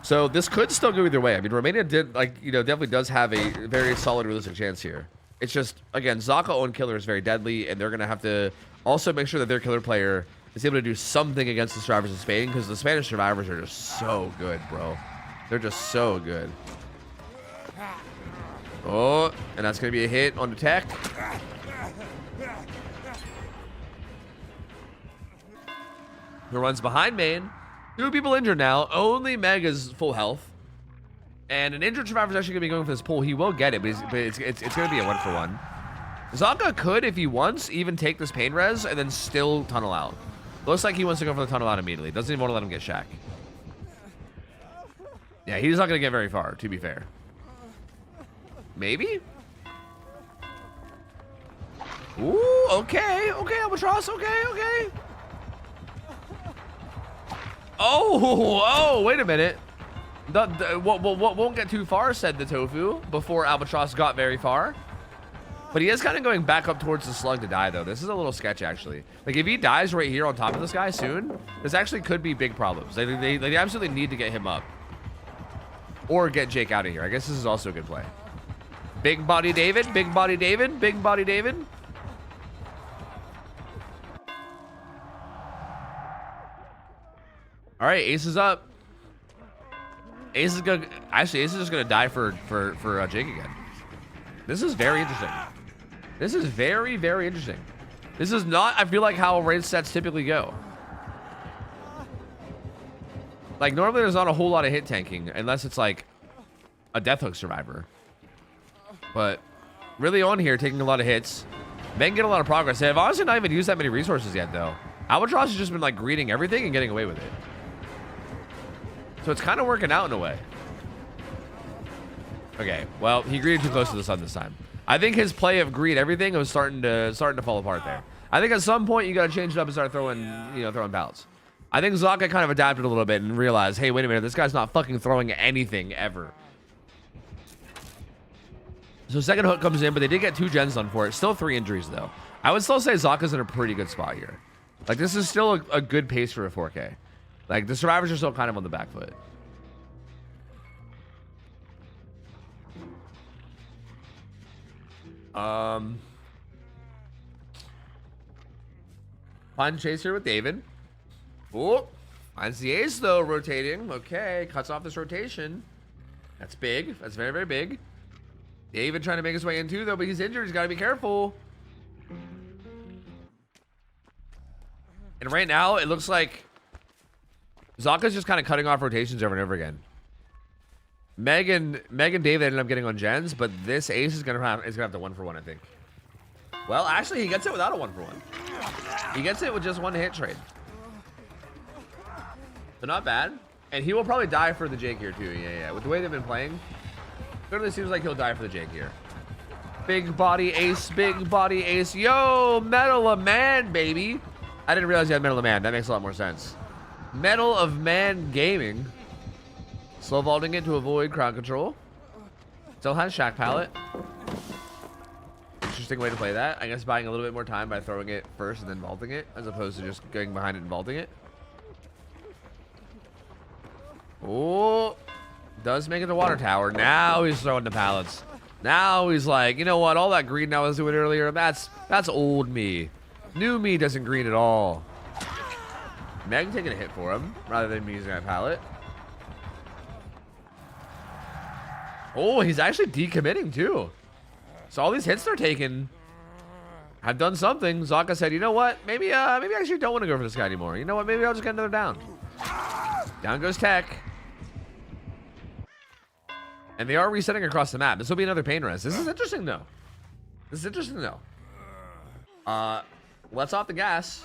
So this could still go either way. I mean, Romania definitely does have a very solid realistic chance here. It's just, again, Zaka own killer is very deadly, and they're going to have to also make sure that their killer player is able to do something against the survivors in Spain, because the Spanish survivors are just so good, bro. They're just so good. Oh, and that's going to be a hit on the tech. Who runs behind main? 2 people injured now. Only Meg is full health. And an injured survivor is actually going to be going for this pull. He will get it, but it's going to be a 1-for-1. Zaka could, if he wants, even take this pain res and then still tunnel out. Looks like he wants to go for the tunnel out immediately. Doesn't even want to let him get Shack. Yeah, he's not going to get very far, to be fair. Maybe? Ooh, okay. Okay, Albatross. Okay. Oh, wait a minute. What won't get too far, said the Tofu, before Albatross got very far. But he is kind of going back up towards the slug to die, though. This is a little sketch, actually. Like, if he dies right here on top of this guy soon, this actually could be big problems. They absolutely need to get him up. Or get Jake out of here. I guess this is also a good play. Big body David. Big body David. Big body David. All right, Ace is up. Ace is gonna Ace is just gonna die for Jake again. This is very interesting. This is very, very interesting. This is not, I feel like, how raid sets typically go. Like, normally there's not a whole lot of hit tanking unless it's like a death hook survivor. But really on here, taking a lot of hits. Men get a lot of progress. They have honestly not even used that many resources yet, though. Albatross has just been like greeting everything and getting away with it. So it's kind of working out in a way. Okay, well, he greeted too close to the sun this time. I think his play of greed everything was starting to fall apart there. I think at some point you got to change it up and start throwing pallets. I think Zaka kind of adapted a little bit and realized, hey, wait a minute, this guy's not fucking throwing anything ever. So second hook comes in, but they did get 2 gens done for it. Still 3 injuries though. I would still say Zaka's in a pretty good spot here. Like, this is still a good pace for a 4K. Like, the survivors are still kind of on the back foot. Fun chase here with David. Oh, finds the ace though, rotating. Okay, cuts off this rotation. That's big. That's very, very big. David trying to make his way in too though, but he's injured. He's got to be careful. And right now, it looks like Zaka's just kind of cutting off rotations over and over again. Meg and David ended up getting on gens, but this ace is gonna have the 1-for-1, I think. Well, actually, he gets it without a 1-for-1. He gets it with just 1 hit trade. So not bad. And he will probably die for the Jake here too. Yeah. With the way they've been playing, certainly seems like he'll die for the Jake here. Big body ace, big body ace. Yo, Medal of Man, baby. I didn't realize you had Medal of Man. That makes a lot more sense. Medal of Man Gaming. Slow vaulting it to avoid crowd control. Still has Shack Pallet. Interesting way to play that. I guess buying a little bit more time by throwing it first and then vaulting it, as opposed to just going behind it and vaulting it. Oh, does make it the water tower. Now he's throwing the pallets. Now he's like, you know what? All that green I was doing earlier, that's old me. New me doesn't green at all. Meg taking a hit for him rather than me using that pallet. Oh, he's actually decommitting too. So all these hits they're taking have done something. Zaka said, you know what? Maybe I actually don't want to go for this guy anymore. You know what? Maybe I'll just get another down. Down goes Tech. And they are resetting across the map. This will be another pain res. This is interesting though. Let's off the gas.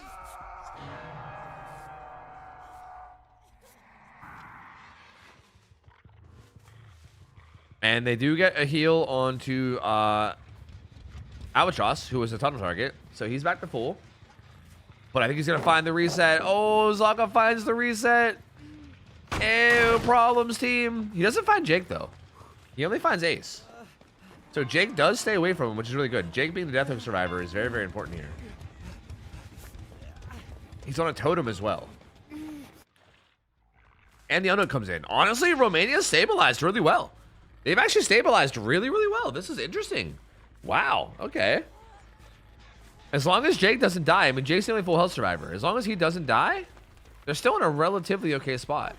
And they do get a heal onto Albatross, who was a tunnel target. So he's back to full. But I think he's going to find the reset. Oh, Zaka finds the reset. Ew, problems, team. He doesn't find Jake, though. He only finds Ace. So Jake does stay away from him, which is really good. Jake being the Death Hook survivor is very, very important here. He's on a totem as well. And the unhook comes in. Honestly, Romania stabilized really well. They've actually stabilized really, really well. This is interesting. Wow. Okay. As long as Jake doesn't die. I mean, Jake's the only full health survivor. As long as he doesn't die, they're still in a relatively okay spot.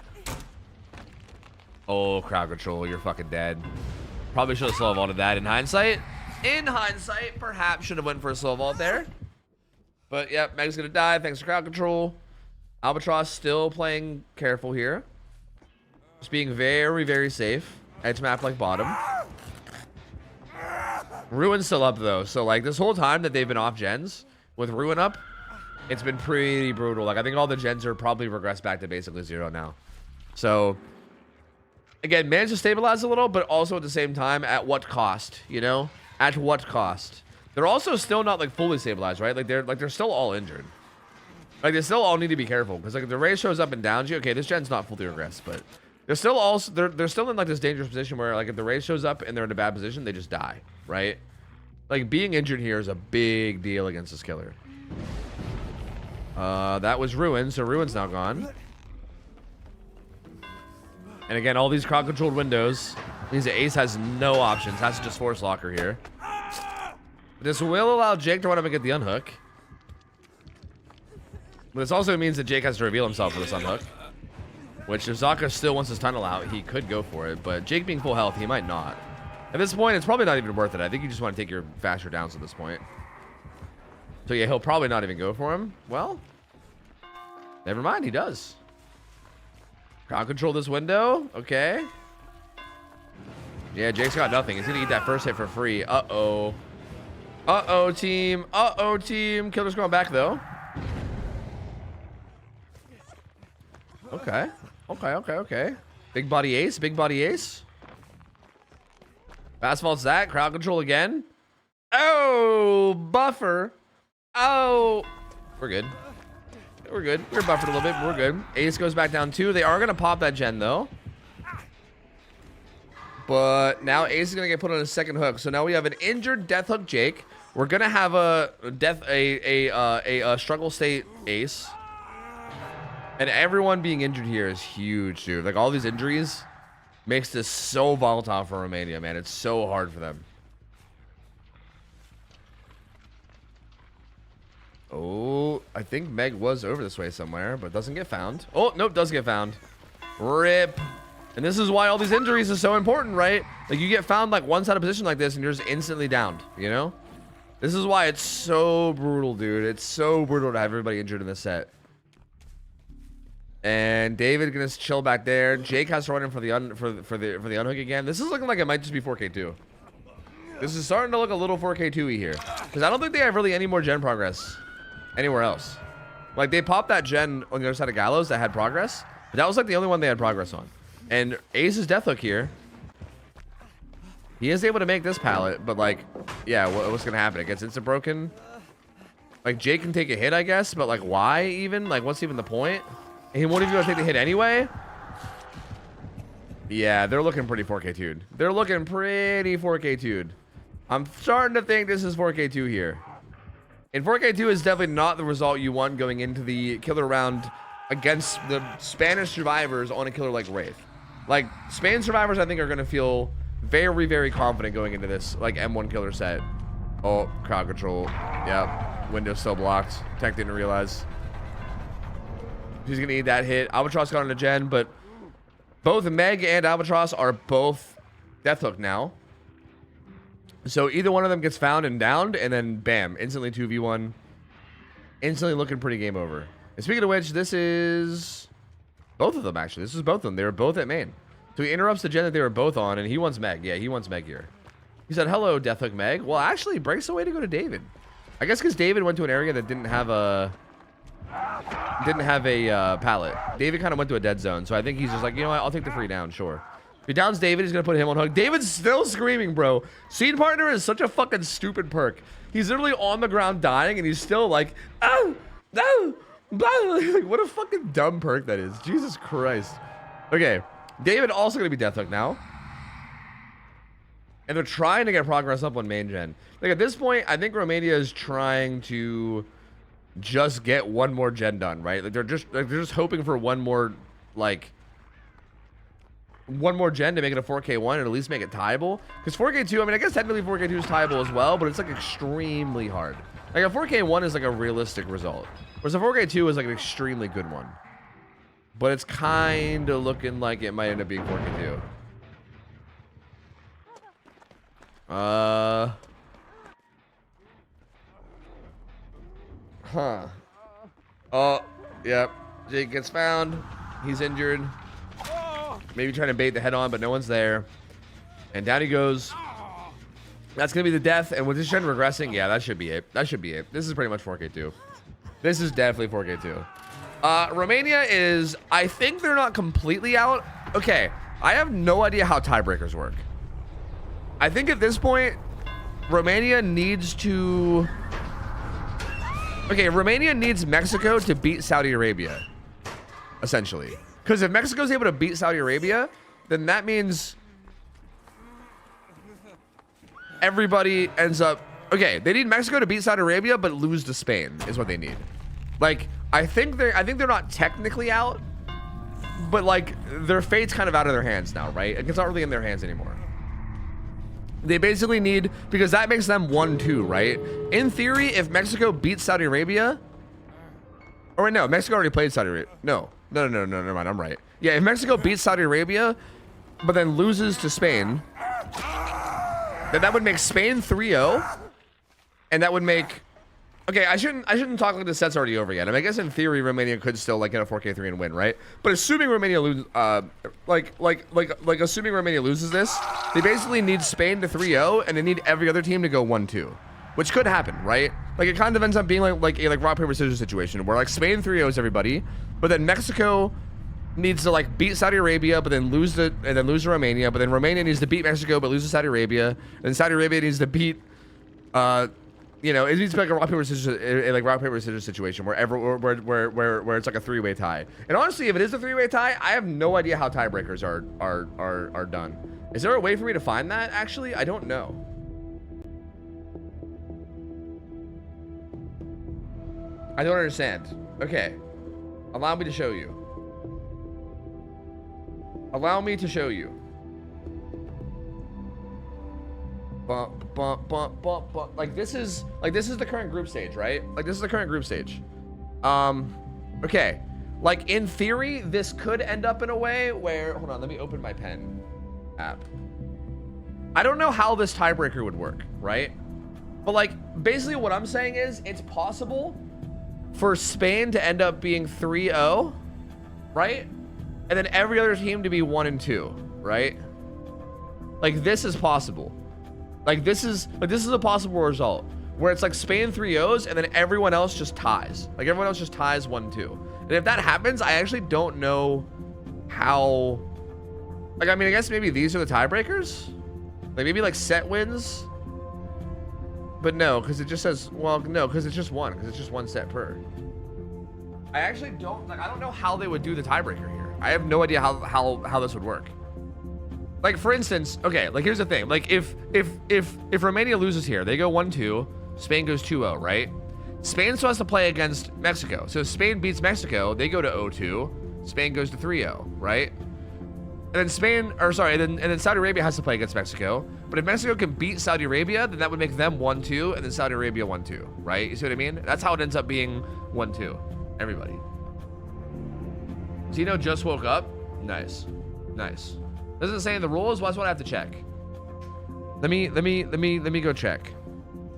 Oh, crowd control. You're fucking dead. Probably should have slow vaulted that in hindsight. In hindsight, perhaps should have went for a slow vault there. But, yep, Meg's going to die. Thanks for crowd control. Albatross still playing careful here. Just being very, very safe. Edge map like bottom. Ruin's still up, though. So, like, this whole time that they've been off gens, with Ruin up, it's been pretty brutal. Like, I think all the gens are probably regressed back to basically 0 now. So, again, managed to stabilize a little, but also at the same time, at what cost, you know? At what cost? They're also still not, like, fully stabilized, right? Like, they're still all injured. Like, they still all need to be careful. Because, like, if the race shows up and downs you, okay, this gen's not fully regressed, but they're still also, they're still in, like, this dangerous position where, like, if the race shows up and they're in a bad position, they just die, right? Like, being injured here is a big deal against this killer. That was Ruin, so Ruin's now gone. And again, all these crowd-controlled windows means that Ace has no options. Has to just force locker here. This will allow Jake to run up and get the unhook. But this also means that Jake has to reveal himself for this unhook. Which, if Zaka still wants his tunnel out, he could go for it. But Jake being full health, he might not. At this point, it's probably not even worth it. I think you just want to take your faster downs at this point. So yeah, he'll probably not even go for him. Well, never mind, he does. Crowd control this window. Okay. Yeah, Jake's got nothing. He's going to eat that first hit for free. Uh-oh. Uh-oh, team. Uh-oh, team. Killer's going back, though. Okay. Okay. Big body ace. Big body ace. Fast faults that. Crowd control again. Oh, buffer. Oh. We're good. We're good. We're buffered a little bit, but we're good. Ace goes back down 2. They are going to pop that gen, though. But now Ace is going to get put on a second hook. So now we have an injured Death Hook Jake. We're going to have a struggle state Ace. And everyone being injured here is huge, dude. Like, all these injuries makes this so volatile for Romania, man. It's so hard for them. Oh, I think Meg was over this way somewhere, but doesn't get found. Oh, nope, does get found. RIP. And this is why all these injuries are so important, right? Like, you get found, like, once out of position like this, and you're just instantly downed, you know? This is why it's so brutal, dude. It's so brutal to have everybody injured in this set. And David gonna chill back there. Jake has to run in for the unhook again. This is looking like it might just be 4K2. This is starting to look a little 4K2-y here. Because I don't think they have really any more gen progress anywhere else. Like, they popped that gen on the other side of Gallows that had progress. But that was, like, the only one they had progress on. And Ace's Death Hook here. He is able to make this pallet, but, like, yeah, what's going to happen? It gets instant broken. Like, Jake can take a hit, I guess, but, like, why even? Like, what's even the point? And he won't even be able to take the hit anyway? Yeah, they're looking pretty 4K2'd. They're looking pretty 4K2'd. I'm starting to think this is 4K2 here. And 4K2 is definitely not the result you want going into the killer round against the Spanish survivors on a killer like Wraith. Like, Spain survivors, I think, are going to feel very, very confident going into this, like, M1 killer set. Oh, crowd control. Yep. Window's still blocked. Tech didn't realize. He's going to need that hit. Albatross got on a gen, but both Meg and Albatross are both Death Hook now. So either one of them gets found and downed, and then bam, instantly 2v1. Instantly looking pretty game over. And speaking of which, this is both of them, actually. This is both of them. They were both at main. So he interrupts the gen that they were both on, and he wants Meg. Yeah, he wants Meg here. He said, hello, Death Hook Meg. Well, actually, he breaks away to go to David. I guess because David went to an area that didn't have a pallet. David kind of went to a dead zone. So I think he's just like, you know what? I'll take the free down, sure. If he downs David, he's going to put him on hook. David's still screaming, bro. Scene partner is such a fucking stupid perk. He's literally on the ground dying, and he's still like, oh, no. Like, what a fucking dumb perk that is. Jesus Christ. Okay. David also going to be Death Hook now. And they're trying to get progress up on main gen. Like at this point, I think Romania is trying to just get one more gen done, right? Like they're just hoping for one more gen to make it a 4K1 and at least make it tieable. Because 4K2, I mean, I guess technically 4K2 is tieable as well, but it's like extremely hard. Like a 4K1 is like a realistic result, whereas a 4K2 is like an extremely good one. But it's kind of looking like it might end up being 4K2. Huh. Oh, yep. Jake gets found. He's injured. Maybe trying to bait the head on, but no one's there. And down he goes. That's going to be the death. And with this gen regressing, yeah, that should be it. That should be it. This is pretty much 4K2. This is definitely 4K2. Romania is, I think they're not completely out. Okay, I have no idea how tiebreakers work. I think at this point, Romania needs to... Okay, Romania needs Mexico to beat Saudi Arabia, essentially. Because if Mexico's able to beat Saudi Arabia, then that means everybody ends up... Okay, they need Mexico to beat Saudi Arabia, but lose to Spain is what they need. Like, I think they're not technically out, but like their fate's kind of out of their hands now, right? Like, it's not really in their hands anymore. They basically need, because that makes them 1-2, right? In theory, if Mexico beats Saudi Arabia, or wait, no, Mexico already played Saudi Arabia. No, never mind, I'm right. Yeah, if Mexico beats Saudi Arabia, but then loses to Spain, then that would make Spain 3-0, and that would make... Okay, I shouldn't talk like the set's already over yet. I mean, I guess in theory Romania could still like get a 4K3 and win, right? But assuming Romania loses, assuming Romania loses this, they basically need Spain to 3-0, and they need every other team to go 1-2, which could happen, right? Like it kind of ends up being like a rock paper scissors situation where like Spain 3-0s everybody, but then Mexico needs to like beat Saudi Arabia, but then lose to Romania, but then Romania needs to beat Mexico, but lose to Saudi Arabia, and then Saudi Arabia needs to beat. You know, it needs to be like a rock paper scissors situation where it's like a three-way tie. And honestly, if it is a three-way tie, I have no idea how tiebreakers are done. Is there a way for me to find that? Actually, I don't know. I don't understand. Okay, allow me to show you. Allow me to show you. Like this is the current group stage, right? Like this is the current group stage. Okay, like in theory this could end up in a way where, hold on, let me open my pen app. I don't know how this tiebreaker would work, right? But like basically what I'm saying is it's possible for Spain to end up being 3-0, right? And then every other team to be 1-2, right? Like this is possible. Like this is a possible result where it's like Spain 3-0s and then everyone else just ties. Like everyone else just ties 1-2. And if that happens, I actually don't know how. Like I mean, I guess maybe these are the tiebreakers. Like maybe like Sept wins. But no, because it just says, well, no, because it's just one, because it's just one set per. I actually don't, like, I don't know how they would do the tiebreaker here. I have no idea how this would work. Like for instance, okay, like here's the thing. Like if Romania loses here, they go 1-2, Spain goes 2-0, right? Spain still has to play against Mexico. So if Spain beats Mexico, they go to 0-2, Spain goes to 3-0, right? And then Saudi Arabia has to play against Mexico. But if Mexico can beat Saudi Arabia, then that would make them 1-2, and then Saudi Arabia 1-2, right? You see what I mean? That's how it ends up being 1-2. Everybody. Zeno just woke up. Nice. Nice. Doesn't say in the rules, well, that's what I have to check. Let me go check.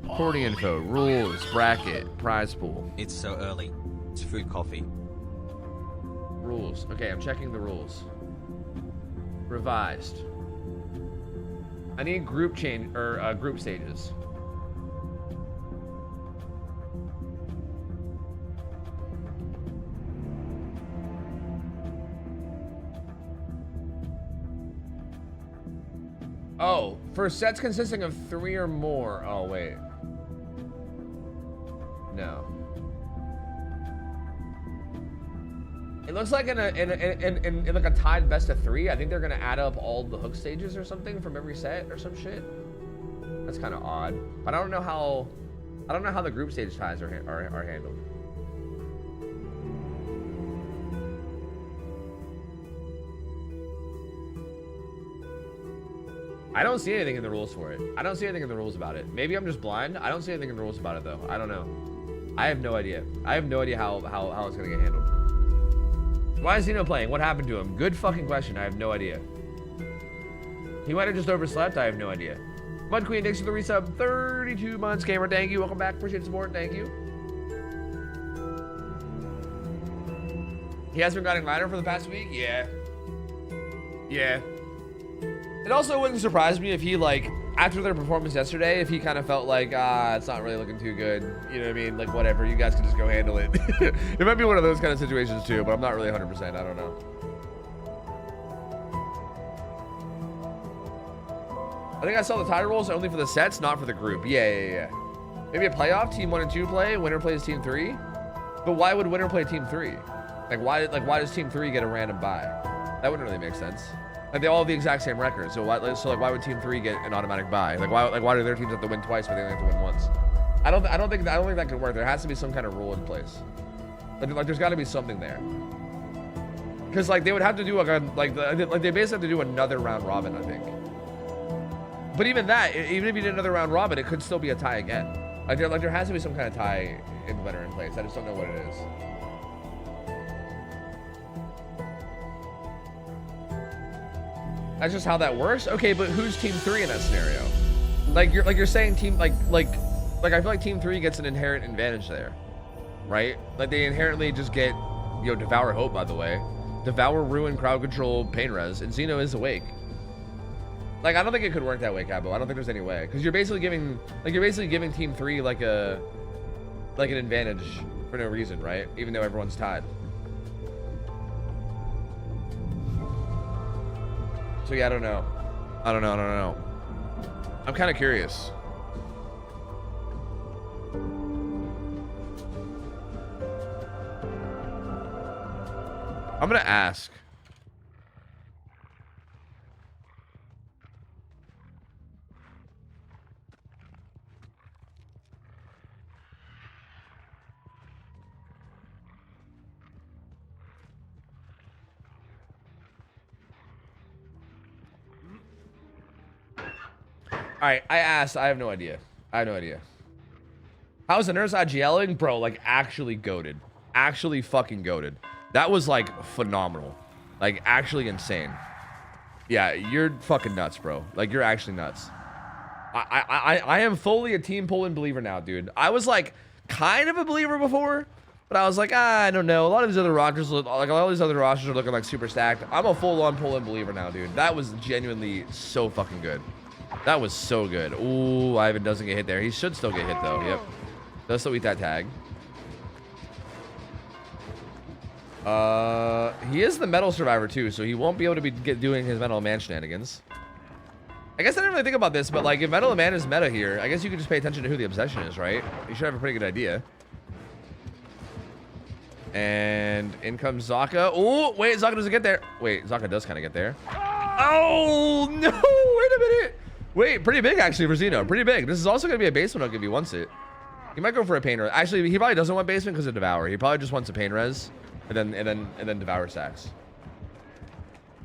Recording info, rules, bracket, prize pool. It's so early. It's food coffee. Rules. Okay, I'm checking the rules. Revised. I need group change or group stages. Oh, for sets consisting of 3 or more. Oh, wait. No. It looks like in like a tied best of 3, I think they're gonna add up all the hook stages or something from every set or some shit. That's kind of odd. But I don't know how the group stage ties are handled. I don't see anything in the rules for it. I don't see anything in the rules about it. Maybe I'm just blind. I don't see anything in the rules about it though. I don't know. I have no idea. I have no idea how it's gonna get handled. Why is Zeno playing? What happened to him? Good fucking question. I have no idea. He might have just overslept. I have no idea. Mud Queen, thanks for the resub. 32 months, gamer. Thank you. Welcome back. Appreciate the support. Thank you. He has been grinding ladder for the past week? Yeah. Yeah. It also wouldn't surprise me if he, like, after their performance yesterday, if he kind of felt like, it's not really looking too good. You know what I mean? Like, whatever. You guys can just go handle it. It might be one of those kind of situations, too, but I'm not really 100%. I don't know. I think I saw the title rules only for the sets, not for the group. Yeah. Maybe a playoff, team 1 and 2 play, winner plays team 3. But why would winner play team 3? Like, why does team 3 get a random bye? That wouldn't really make sense. Like, they all have the exact same record. So why would team 3 get an automatic bye? Like why do their teams have to win twice but they only have to win once? I don't think that could work. There has to be some kind of rule in place. Like there's got to be something there. Because like they would have to do like they basically have to do another round robin, I think. But even that, even if you did another round robin, it could still be a tie again. Like there has to be some kind of tie in winner in place. I just don't know what it is. That's just how that works. Okay, but who's team 3 in that scenario? Like you're saying team like I feel like team 3 gets an inherent advantage there, right? Like they inherently just get, you know, Devour Hope, by the way, Devour, Ruin, Crowd Control, Pain Res, and Xeno is awake. Like I don't think it could work that way, Cabo. I don't think there's any way, because you're basically giving team 3 like an advantage for no reason, right? Even though everyone's tied. So yeah, I don't know. I'm kind of curious. I'm gonna ask. All right, I asked. I have no idea. How's the nurse IGLing? Bro, like actually goated. Actually fucking goated. That was like phenomenal. Like actually insane. Yeah, you're fucking nuts, bro. Like you're actually nuts. I am fully a Team Poland believer now, dude. I was like kind of a believer before, but I was like, I don't know. A lot of these other rosters look like are looking like super stacked. I'm a full-on Poland believer now, dude. That was genuinely so fucking good. That was so good. Ooh, Ivan doesn't get hit there. He should still get hit though. Yep. Does still eat that tag. He is the metal survivor too, so he won't be able to be doing his metal man shenanigans. I guess I didn't really think about this, but like if metal man is meta here, I guess you could just pay attention to who the obsession is, right? You should have a pretty good idea. And in comes Zaka. Oh, wait, Zaka doesn't get there. Wait, Zaka does kind of get there. Oh no! Wait a minute. Wait, pretty big actually for Xeno. Pretty big. This is also gonna be a basement hook if he wants it. He might go for a pain res. Actually, he probably doesn't want basement because of Devour. He probably just wants a pain res, and then Devour stacks.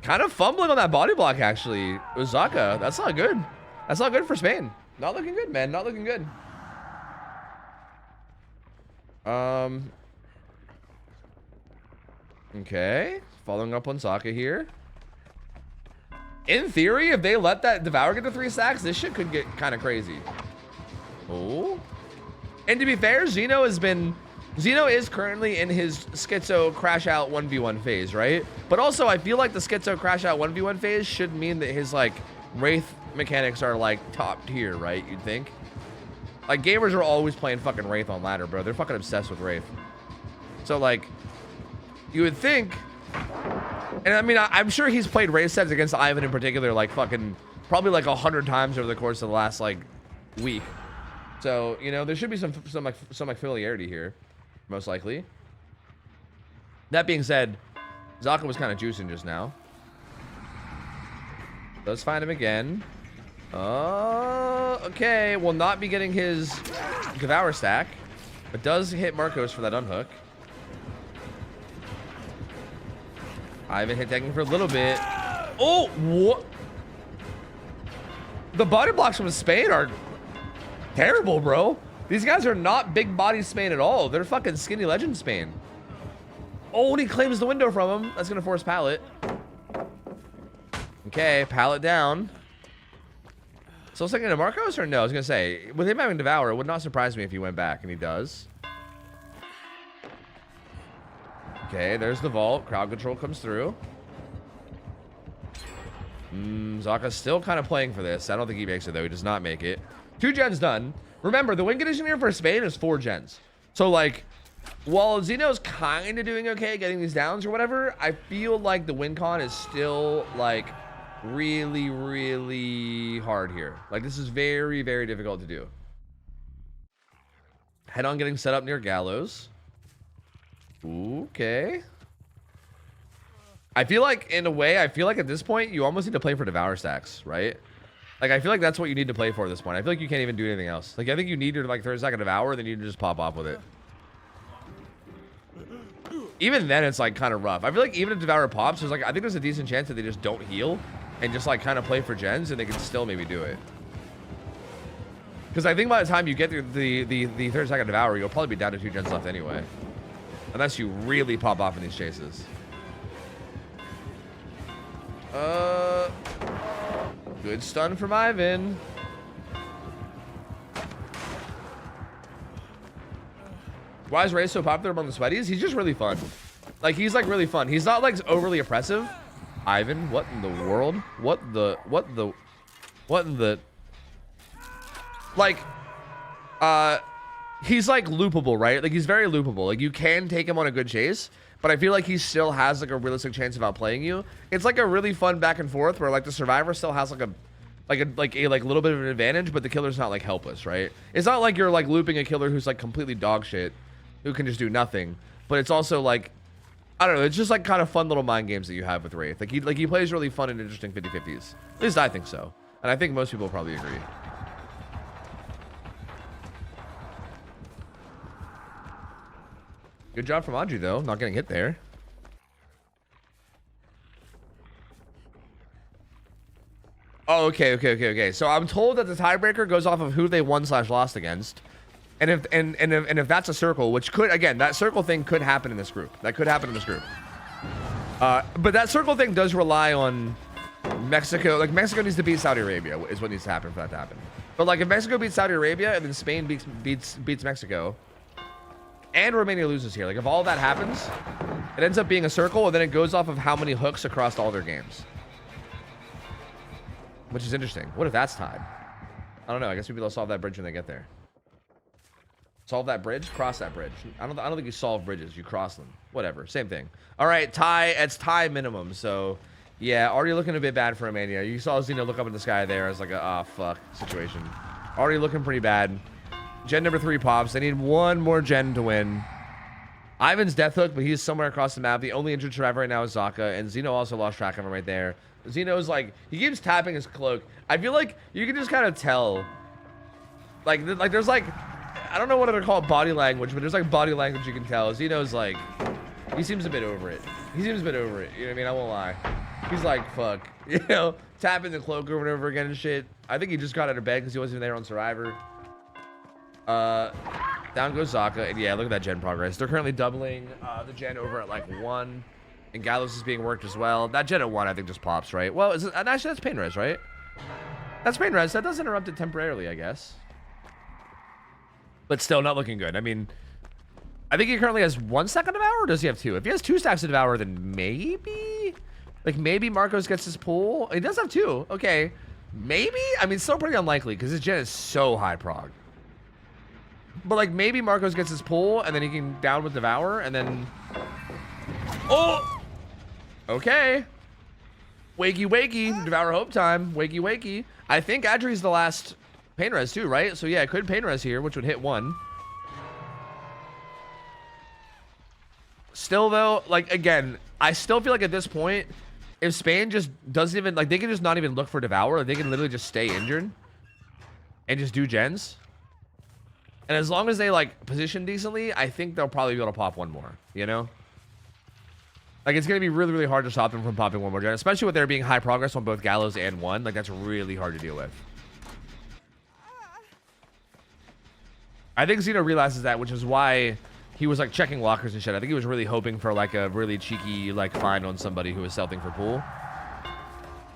Kind of fumbling on that body block actually. With Zaka. That's not good. That's not good for Spain. Not looking good, man. Not looking good. Okay. Following up on Zaka here. In theory, if they let that Devour get to 3 stacks, this shit could get kind of crazy. Oh. And to be fair, Xeno is currently in his Schizo crash out 1v1 phase, right? But also, I feel like the Schizo crash out 1v1 phase should mean that his, like, Wraith mechanics are, like, top tier, right? You'd think? Like, gamers are always playing fucking Wraith on ladder, bro. They're fucking obsessed with Wraith. So, like, you would think... And I mean, I'm sure he's played race sets against Ivan in particular, like fucking probably like 100 times over the course of the last like week. So, you know, there should be some familiarity here, most likely. That being said, Zaka was kind of juicing just now. Does find him again. Okay. Will not be getting his Devour stack, but does hit Marcos for that unhook. Ivan hit tagging for a little bit. Oh, what? The body blocks from Spain are terrible, bro. These guys are not big body Spain at all. They're fucking skinny legend Spain. Oh, and he claims the window from him. That's gonna force pallet. Okay, pallet down. Still sticking to Marcos or no? I was gonna say, with him having Devour, it would not surprise me if he went back, and he does. Okay, there's the vault. Crowd control comes through. Zaka's still kind of playing for this. I don't think he makes it, though. He does not make it. 2 gens done. Remember, the win condition here for Spain is 4 gens. So, like, while Zeno's kind of doing okay getting these downs or whatever, I feel like the win con is still, like, really, really hard here. Like, this is very, very difficult to do. Head on getting set up near Gallows. Okay. I feel like, in a way, I feel like at this point, you almost need to play for Devour stacks, right? Like, I feel like that's what you need to play for at this point. I feel like you can't even do anything else. Like, I think you need to, like, 30-second Devour, then you just pop off with it. Even then, it's, like, kind of rough. I feel like even if Devour pops, there's, like, I think there's a decent chance that they just don't heal and just, like, kind of play for gens, and they can still maybe do it. Because I think by the time you get through the 30-second Devour, you'll probably be down to 2 gens left anyway. Unless you really pop off in these chases. Good stun from Ivan. Why is Ray so popular among the sweaties? He's just really fun. Like, he's like really fun. He's not like overly oppressive. Ivan, what in the world? What in the like, he's like loopable, right? Like, he's very loopable. Like, you can take him on a good chase, but I feel like he still has like a realistic chance of outplaying you. It's like a really fun back and forth where like the survivor still has like a little bit of an advantage, but the killer's not like helpless, right? It's not like you're like looping a killer who's like completely dog shit, who can just do nothing. But it's also like, I don't know, it's just like kind of fun little mind games that you have with Wraith. Like he plays really fun and interesting 50-50s. At least I think so. And I think most people probably agree. Good job from Audrey, though, not getting hit there. Oh, okay. So I'm told that the tiebreaker goes off of who they won/lost against, and if that's a circle, which could, again, that circle thing could happen in this group. That could happen in this group. But that circle thing does rely on Mexico. Like, Mexico needs to beat Saudi Arabia is what needs to happen for that to happen. But like, if Mexico beats Saudi Arabia and then Spain beats Mexico, and Romania loses here, like if all that happens, it ends up being a circle, and then it goes off of how many hooks across all their games. Which is interesting. What if that's tied? I don't know. I guess maybe they'll solve that bridge when they get there. Solve that bridge, cross that bridge. I don't think you solve bridges. You cross them. Whatever. Same thing. All right, tie. It's tie minimum. So, yeah, already looking a bit bad for Romania. You saw Xeno look up in the sky there as like a, ah, fuck situation. Already looking pretty bad. Gen number 3 pops. They need one more gen to win. Ivan's death hook, but he's somewhere across the map. The only injured survivor right now is Zaka, and Xeno also lost track of him right there. Xeno's like, he keeps tapping his cloak. I feel like you can just kind of tell. Like there's like, I don't know what to call it, body language, but there's like body language you can tell. Xeno's like, he seems a bit over it. You know what I mean? I won't lie. He's like, fuck. You know, tapping the cloak over and over again and shit. I think he just got out of bed because he wasn't there on Survivor. Down goes Zaka, and yeah, look at that gen progress. They're currently doubling the gen over at like 1, and Gallows is being worked as well. That gen at 1, I think, just pops, right? Well, is it, actually, that's pain res, right? That's pain res. That does interrupt it temporarily, I guess. But still, not looking good. I mean, I think he currently has 1 second of Devour, or does he have 2? If he has 2 stacks of Devour, then maybe, like maybe Marcos gets his pull. He does have 2. Okay, maybe. I mean, still pretty unlikely because his gen is so high prog. But like maybe Marcos gets his pull and then he can down with Devour and then, oh, okay. Wakey, Devour hope time. Wakey. I think Adri's the last pain res too, right? So yeah, it could pain res here, which would hit 1. Still though, like again, I still feel like at this point, if Spain just doesn't even like, they can just not even look for Devour. Like, they can literally just stay injured and just do gens. And as long as they like position decently, I think they'll probably be able to pop one more. You know, like it's gonna be really, really hard to stop them from popping one more gen, especially with there being high progress on both Gallows and one. Like that's really hard to deal with. I think Xeno realizes that, which is why he was like checking lockers and shit. I think he was really hoping for like a really cheeky like find on somebody who was selling for pool,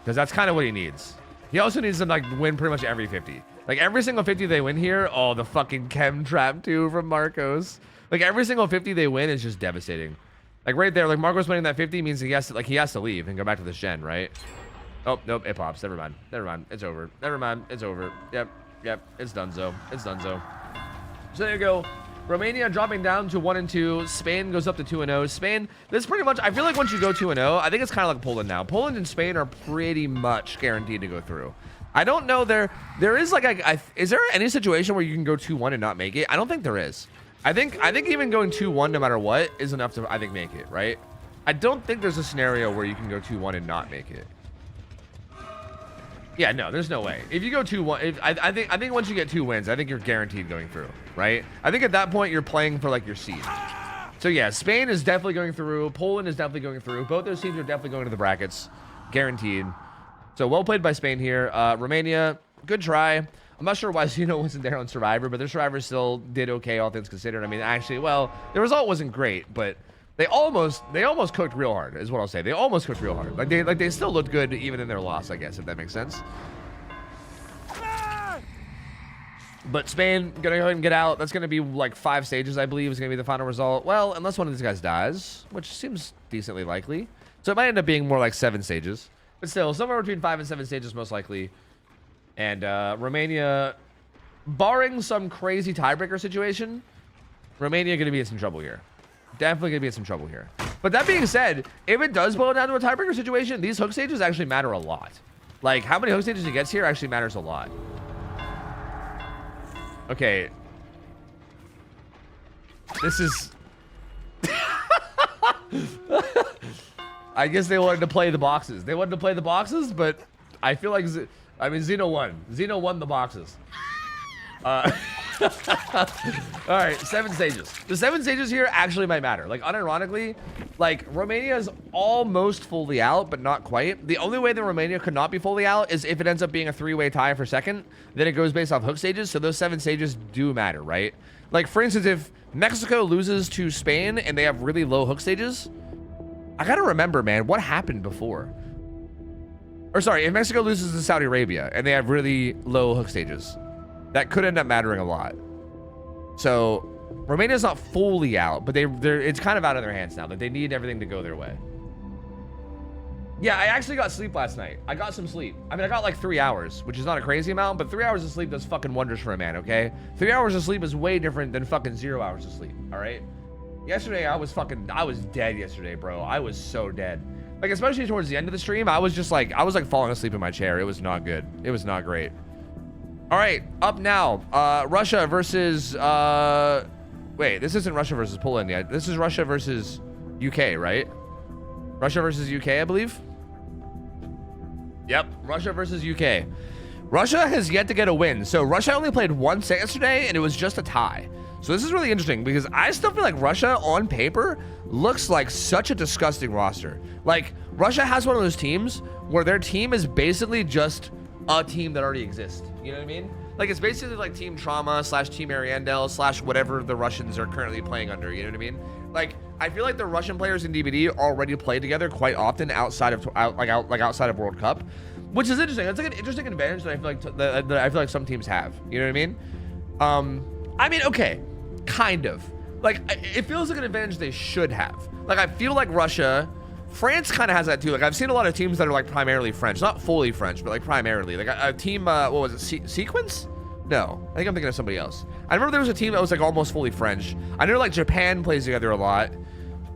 because that's kind of what he needs. He also needs to like win pretty much every 50. Like every single 50 they win here, oh, the fucking chem trap too from Marcos. Like every single 50 they win is just devastating. Like right there, like Marcos winning that 50 means he has to leave and go back to this gen, right? Oh nope, it pops. Never mind. It's over. Never mind. It's over. Yep. It's donezo. So there you go. Romania dropping down to 1 and 2. Spain goes up to 2 and 0. Spain, this pretty much, I feel like once you go 2 and 0, I think it's kind of like Poland now. Poland and Spain are pretty much guaranteed to go through. I don't know, there is like is there any situation where you can go 2-1 and not make it? I don't think there is. I think even going 2-1 no matter what is enough to, I think, make it, right? I don't think there's a scenario where you can go 2-1 and not make it. Yeah, no, there's no way. If you go 2-1, I think once you get 2 wins, I think you're guaranteed going through, right? I think at that point you're playing for like your seed. So yeah, Spain is definitely going through. Poland is definitely going through. Both those teams are definitely going to the brackets, guaranteed. So well played by Spain here. Romania, good try. I'm not sure why Xeno wasn't there on Survivor, but their Survivor still did okay, all things considered. I mean, actually, well, the result wasn't great, but they almost cooked real hard, is what I'll say. They almost cooked real hard. Like they still looked good even in their loss, I guess, if that makes sense. But Spain gonna go ahead and get out. That's gonna be like 5 stages, I believe, is gonna be the final result. Well, unless one of these guys dies, which seems decently likely. So it might end up being more like 7 stages. But still, somewhere between 5 and 7 stages most likely. And Romania, barring some crazy tiebreaker situation, Romania gonna be in some trouble here. Definitely gonna be in some trouble here. But that being said, if it does boil down to a tiebreaker situation, these hook stages actually matter a lot. Like, how many hook stages he gets here actually matters a lot. Okay. This is... I guess they wanted to play the boxes. They wanted to play the boxes, but I feel like... I mean, Xeno won. Xeno won the boxes. All right, 7 stages. The 7 stages here actually might matter. Like, unironically, like, Romania is almost fully out, but not quite. The only way that Romania could not be fully out is if it ends up being a 3-way tie for second. Then it goes based off hook stages, so those 7 stages do matter, right? Like, for instance, if Mexico loses to Spain and they have really low hook stages, I gotta remember, man, what happened before? Or sorry, if Mexico loses to Saudi Arabia and they have really low hook stages, that could end up mattering a lot. So Romania's not fully out, but it's kind of out of their hands now. That they need everything to go their way. Yeah, I actually got sleep last night. I got some sleep. I mean, I got like 3 hours, which is not a crazy amount, but 3 hours of sleep does fucking wonders for a man, okay? 3 hours of sleep is way different than fucking 0 hours of sleep, all right? Yesterday, I was dead yesterday, bro. I was so dead. Like, especially towards the end of the stream, I was falling asleep in my chair. It was not good. It was not great. All right, up now, Russia versus, wait, this isn't Russia versus Poland yet. This is Russia versus UK, right? Russia versus UK, I believe. Yep, Russia versus UK. Russia has yet to get a win. So Russia only played once yesterday, and it was just a tie. So this is really interesting because I still feel like Russia, on paper, looks like such a disgusting roster. Like, Russia has one of those teams where their team is basically just a team that already exists. You know what I mean? Like, it's basically like Team Trauma / Team Ariandel / whatever the Russians are currently playing under. You know what I mean? Like, I feel like the Russian players in DBD already play together quite often outside of outside of World Cup, which is interesting. That's like an interesting advantage that I feel like some teams have. You know what I mean? I mean, okay, kind of. Like, it feels like an advantage they should have. Like, I feel like Russia, France kind of has that too. Like, I've seen a lot of teams that are like primarily French, not fully French, but like primarily. Like a team, what was it? Sequence? No, I think I'm thinking of somebody else. I remember there was a team that was like almost fully French. I know like Japan plays together a lot.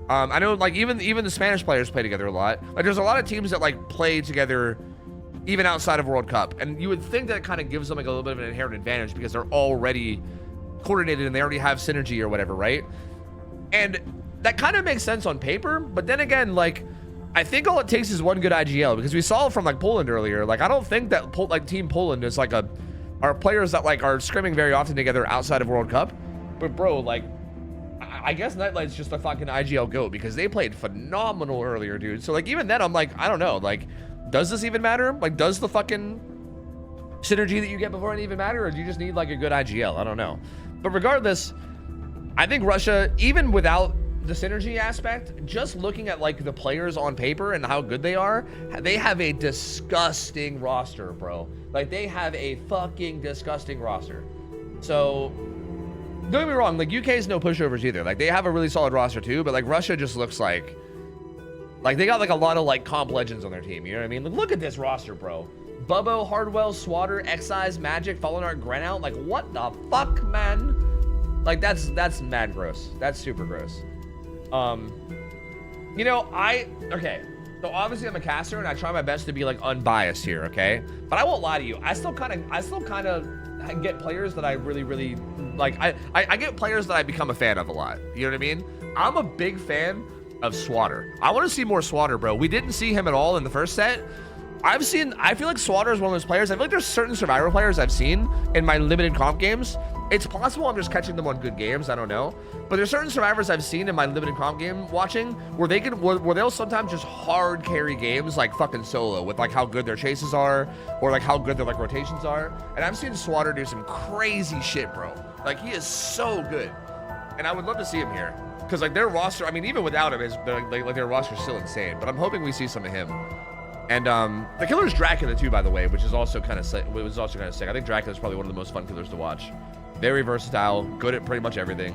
I know like even the Spanish players play together a lot. Like, there's a lot of teams that like play together even outside of World Cup, and you would think that kind of gives them like a little bit of an inherent advantage because they're already coordinated and they already have synergy or whatever, right? And that kind of makes sense on paper, but then again, like, I think all it takes is one good IGL, because we saw from like Poland earlier. Like, I don't think that like Team Poland is like are players that like are scrimming very often together outside of World Cup. But bro, like, I guess Nightlight's just a fucking IGL GOAT because they played phenomenal earlier, dude. So like even then, I'm like, I don't know, like, does this even matter? Like, does the fucking synergy that you get before it even matter, or do you just need like a good IGL? I don't know. But regardless, I think Russia, even without the synergy aspect, just looking at like the players on paper and how good they are, they have a disgusting roster, bro. Like, they have a fucking disgusting roster. So don't get me wrong, like, UK is no pushovers either. Like, they have a really solid roster too, but like Russia just looks like they got like a lot of like comp legends on their team. You know what I mean? Like, look at this roster, bro. Bubbo, Hardwell, Swatter, Excise, Magic, Fallen Art, Grenout. Like, what the fuck, man? Like, that's mad gross. That's super gross. You know, okay, so obviously I'm a caster and I try my best to be like unbiased here, okay? But I won't lie to you, I still kind of get players that I really like. I get players that I become a fan of a lot. You know what I mean? I'm a big fan of Swatter. I want to see more Swatter, bro. We didn't see him at all in the first set. I feel like Swatter is one of those players. I feel like there's certain Survivor players I've seen in my limited comp games. It's possible I'm just catching them on good games, I don't know. But there's certain Survivors I've seen in my limited comp game watching where they'll sometimes just hard carry games like fucking solo with like how good their chases are or like how good their like rotations are. And I've seen Swatter do some crazy shit, bro. Like, he is so good. And I would love to see him here. Because like their roster, I mean, even without him, their roster's still insane. But I'm hoping we see some of him. And the killer's Dracula too, by the way, which is also kind of sick. I think Dracula's probably one of the most fun killers to watch. Very versatile, good at pretty much everything.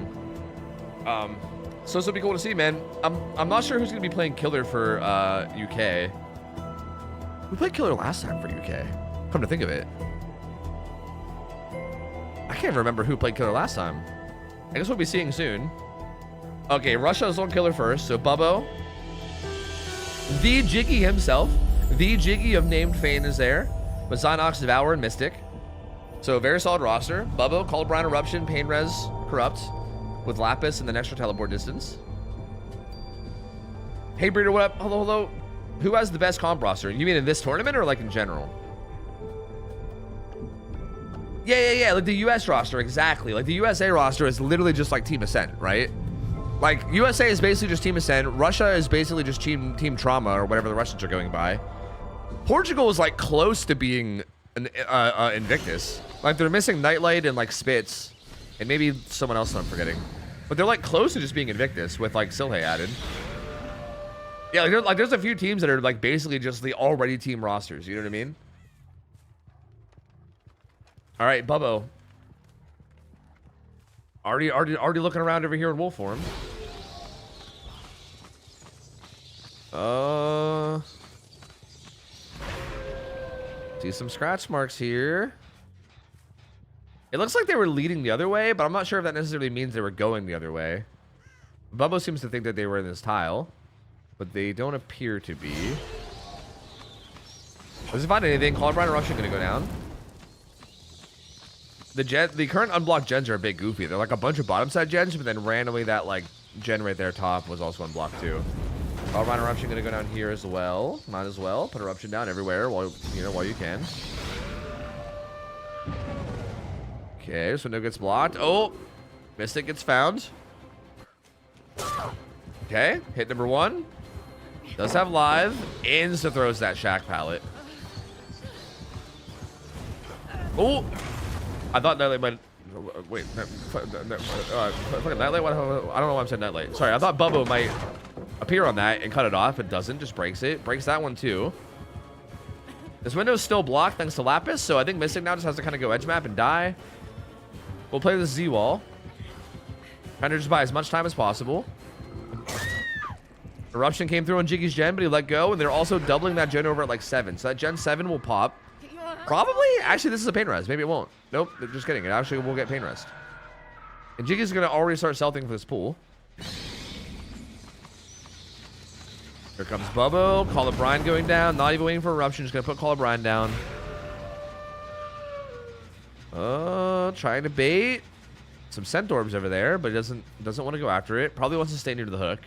So this will be cool to see, man. I'm not sure who's gonna be playing killer for UK. We played killer last time for UK. Come to think of it, I can't remember who played killer last time. I guess we'll be seeing soon. Okay, Russia's on killer first. So Bubbo, the Jiggy himself. The Jiggy of named Fane is there, with Zynox, Devour, and Mystic. So a very solid roster. Bubbo, Colbrine, Eruption, Pain Res, Corrupt, with Lapis and the extra teleport distance. Hey Breeder, what up? Hello. Who has the best comp roster? You mean in this tournament or like in general? Yeah. Like the US roster, exactly. Like the USA roster is literally just like Team Ascent, right? Like USA is basically just Team Ascent. Russia is basically just Team Trauma or whatever the Russians are going by. Portugal is like close to being an Invictus. Like they're missing Nightlight and like Spitz and maybe someone else I'm forgetting, but they're like close to just being Invictus with like Silhe added. Yeah, like there's a few teams that are like basically just the already team rosters. You know what I mean? All right, Bubbo. Already looking around over here in wolf form. See some scratch marks here. It looks like they were leading the other way, but I'm not sure if that necessarily means they were going the other way. Bubbo seems to think that they were in this tile, but they don't appear to be. Doesn't find anything. Colbrine Eruption gonna go down. The current unblocked gens are a bit goofy. They're like a bunch of bottom side gens, but then randomly that like gen right there top was also unblocked too. Colbrine Eruption gonna go down here as well. Might as well put Eruption down everywhere while you can. Okay, this window gets blocked. Oh, Mystic gets found. Okay, hit number 1. Does have live. Insta throws that Shack pallet. Oh, I thought Nightlight might. Wait, fucking Nightlight. I don't know why I'm saying Nightlight. Sorry, I thought Bubbo might appear on that and cut it off. It doesn't. Just breaks it. Breaks that one too. This window is still blocked thanks to Lapis, so I think Mystic now just has to kind of go edge map and die. We'll play this Z wall. Trying to just buy as much time as possible. Eruption came through on Jiggy's gen, but he let go, and they're also doubling that gen over at like 7. So that gen 7 will pop. Probably. Actually, this is a pain rest. Maybe it won't. Nope. Just kidding. It actually will get pain rest. And Jiggy's gonna already start selling for this pool. Here comes Bubbo. Colbrine going down. Not even waiting for Eruption. Just gonna put Colbrine down. Trying to bait. some scent orbs over there, but he doesn't want to go after it. Probably wants to stay near to the hook.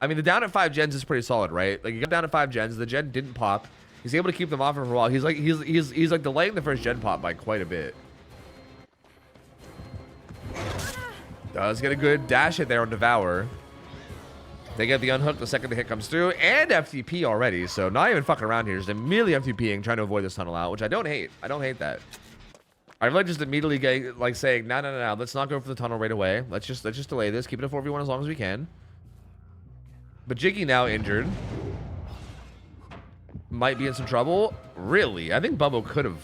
I mean, the down at 5 gens is pretty solid, right? Like, you got down at 5 gens. The gen didn't pop. He's able to keep them off for a while. He's like delaying the first gen pop by quite a bit. Does get a good dash hit there on Devour. They get the unhook the second the hit comes through, and FTP already. So not even fucking around here. Just immediately FTPing, trying to avoid this tunnel out, which I don't hate. I don't hate that. I really just immediately getting like saying, no, let's not go for the tunnel right away. Let's just delay this. Keep it a 4v1 as long as we can. But Jiggy now injured. Might be in some trouble. Really? I think Bubbo could have.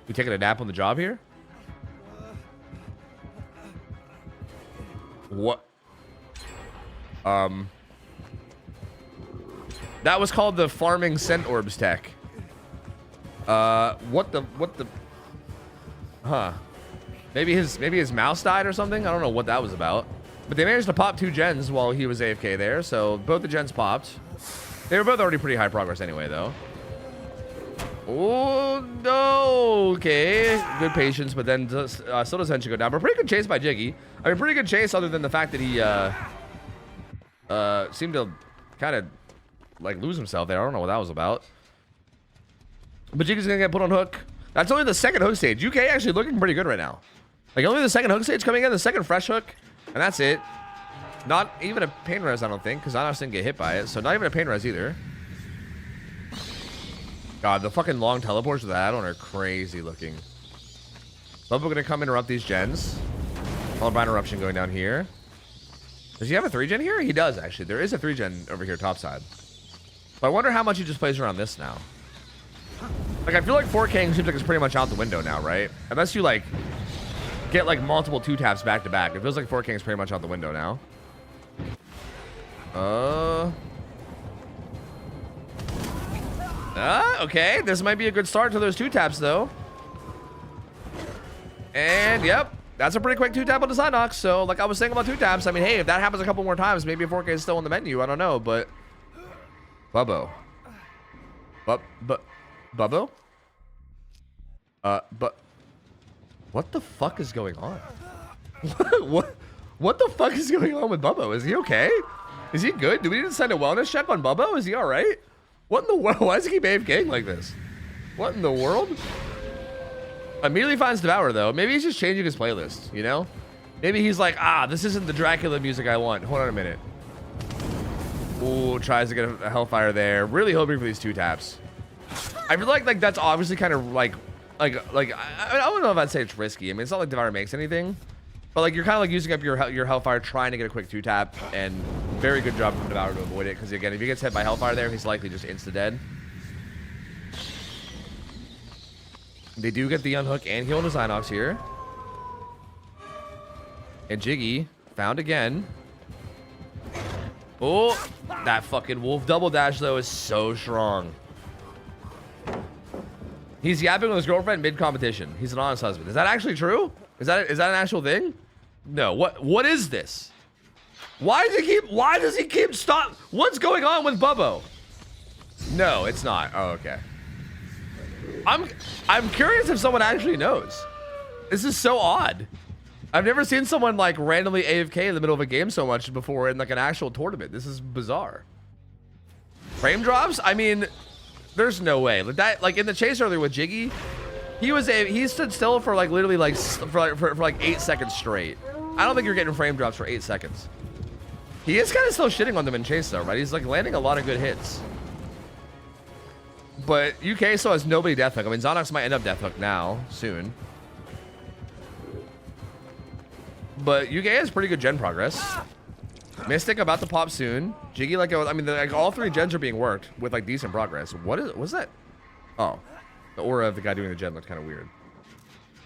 We taking a nap on the job here? What? That was called the farming scent orbs tech. What the? Huh? Maybe his mouse died or something. I don't know what that was about. But they managed to pop 2 gens while he was AFK there, so both the gens popped. They were both already pretty high progress anyway, though. Oh no! Okay, good patience, but then still does Henshin go down. But pretty good chase by Jiggy. I mean, pretty good chase other than the fact that he seemed to kind of like lose himself there. I don't know what that was about. But Jiggy's gonna get put on hook. That's only the second hook stage. UK actually looking pretty good right now. Like only the second hook stage coming in, the second fresh hook, and that's it. Not even a pain res, I don't think, because Anos didn't get hit by it. So not even a pain res either. God, the fucking long teleports with that add-on are crazy looking. Bubba gonna come interrupt these gens. Followed by interruption going down here. Does he have a 3-gen here? He does, actually. There is a 3-gen over here topside. But I wonder how much he just plays around this now. Like, I feel like 4King seems like it's pretty much out the window now, right? Unless you, like, get, like, multiple 2-taps back-to-back. It feels like 4King is pretty much out the window now. Okay. This might be a good start to those 2-taps, though. And, yep. That's a pretty quick 2-tap on the side knock. So, like I was saying about 2-taps, I mean, hey, if that happens a couple more times, maybe a 4K is still on the menu. I don't know, but... Bubbo. Bubbo? But... What the fuck is going on? What the fuck is going on with Bubbo? Is he okay? Is he good? Do we need to send a wellness check on Bubbo? Is he alright? What in the world? Why does he keep AFKing like this? What in the world? Immediately finds Devour, though. Maybe he's just changing his playlist, you know? Maybe he's like, this isn't the Dracula music I want. Hold on a minute. Ooh, tries to get a Hellfire there. Really hoping for these 2-taps. I feel like that's obviously kind of like I don't know if I'd say it's risky. I mean, it's not like Devour makes anything. But like you're kind of like using up your Hellfire trying to get a quick 2-tap, and very good job from Devour to avoid it, because again, if he gets hit by Hellfire there, he's likely just insta-dead. They do get the unhook and heal to Zynox here. And Jiggy found again. Oh, that fucking wolf double dash though is so strong. He's yapping with his girlfriend mid-competition. He's an honest husband. Is that actually true? Is that an actual thing? No. What is this? Why does he keep stop? What's going on with Bubbo? No, it's not. Oh, okay. I'm curious if someone actually knows. This is so odd. I've never seen someone like randomly AFK in the middle of a game so much before in like an actual tournament. This is bizarre. Frame drops? I mean, there's no way. Like in the chase earlier with Jiggy, he stood still for like literally like for like 8 seconds straight. I don't think you're getting frame drops for 8 seconds. He is kind of still shitting on them in chase though, right? He's like landing a lot of good hits. But UK still has nobody death hook. I mean, Zonox might end up death hook now, soon. But UK has pretty good gen progress. Mystic about to pop soon. Jiggy, like, I mean, like all 3 gens are being worked with like decent progress. What's that? Oh, the aura of the guy doing the gen looked kind of weird.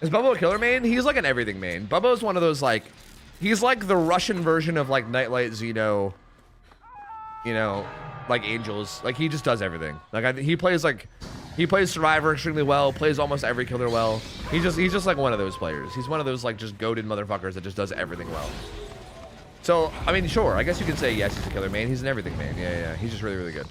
Is Bubbo a killer main? He's like an everything main. Bubbo's one of those like, he's like the Russian version of like Nightlight Xeno, you know, like Angels. Like he just does everything. Like he plays Survivor extremely well, plays almost every killer well. He's just like one of those players. He's one of those like just goated motherfuckers that just does everything well. So, I mean, sure, I guess you can say yes, he's a killer main. He's an everything main. Yeah. He's just really, really good.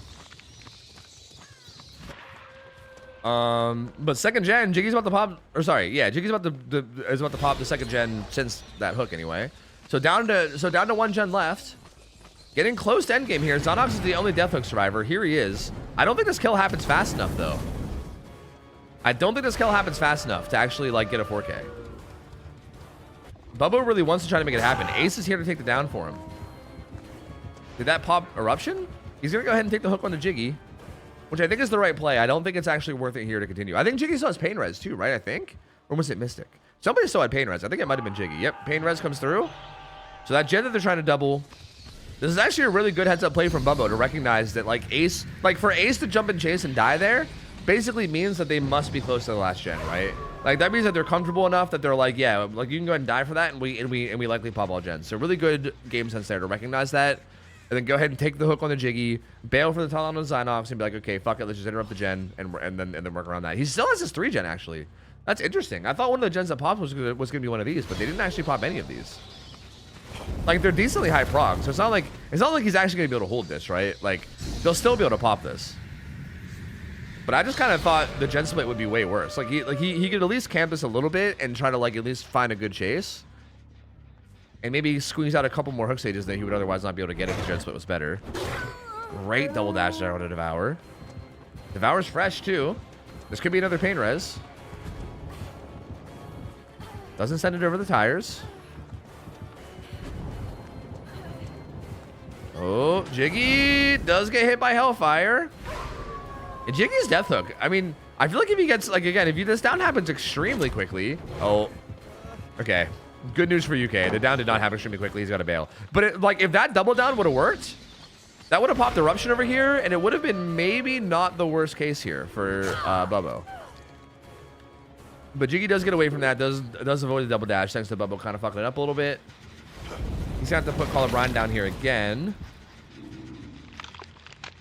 But second gen, Jiggy's about to pop, or sorry, yeah, Jiggy's about to pop the second gen since that hook anyway. So down to one gen left. Getting close to endgame here. Zonox is the only death hook survivor. Here he is. I don't think this kill happens fast enough though. I don't think this kill happens fast enough to actually like get a 4K. Bubba really wants to try to make it happen. Ace is here to take the down for him. Did that pop eruption? He's gonna go ahead and take the hook on the Jiggy, which I think is the right play. I don't think it's actually worth it here to continue. I think Jiggy still has pain res too, right? I think, or was it Mystic? Somebody still had pain res. I think it might have been Jiggy. Yep, pain res comes through. So that gen that they're trying to double. This is actually a really good heads up play from Bubbo to recognize that like Ace, like for Ace to jump and chase and die there, basically means that they must be close to the last gen, right? Like that means that they're comfortable enough that they're like, yeah, like you can go ahead and die for that, and we likely pop all gens. So really good game sense there to recognize that, and then go ahead and take the hook on the Jiggy, bail for the Talon on Zynox, and be like, okay, fuck it, let's just interrupt the gen and then work around that. He still has his 3 gen actually. That's interesting. I thought one of the gens that popped was gonna be one of these, but they didn't actually pop any of these. Like they're decently high prog, so it's not like he's actually gonna be able to hold this, right? Like they'll still be able to pop this. But I just kind of thought the gen split would be way worse. Like he could at least camp this a little bit and try to like at least find a good chase, and maybe squeeze out a couple more hook stages that he would otherwise not be able to get if the gen split was better. Great double dash there on a Devour. Devour's fresh too. This could be another pain res. Doesn't send it over the tires. Oh, Jiggy does get hit by Hellfire. And Jiggy's death hook. I mean, I feel like if he gets, like, again, if this down happens extremely quickly. Oh, okay. Good news for UK. The down did not happen extremely quickly. He's got to bail. But, like, if that double down would have worked, that would have popped Eruption over here, and it would have been maybe not the worst case here for Bubbo. But Jiggy does get away from that, does avoid the double dash, thanks to Bubbo kind of fucking it up a little bit. He's going to have to put Call of Brian down here again.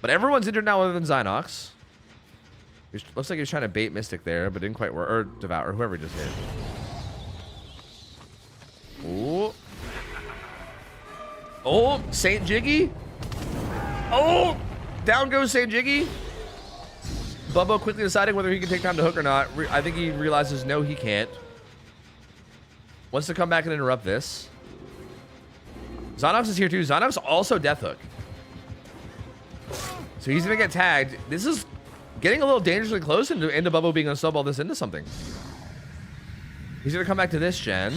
But everyone's injured now other than Zynox. Looks like he was trying to bait Mystic there, but didn't quite work. Or Devour, whoever just hit. Ooh. Oh, Saint Jiggy. Oh, down goes Saint Jiggy. Bubbo quickly deciding whether he can take time to hook or not. I think he realizes no, he can't. Wants to come back and interrupt this. Zonox is here too. Zonox also death hook. So he's going to get tagged. This is getting a little dangerously close into Bubbo being able to sub all this into something. He's going to come back to this gen.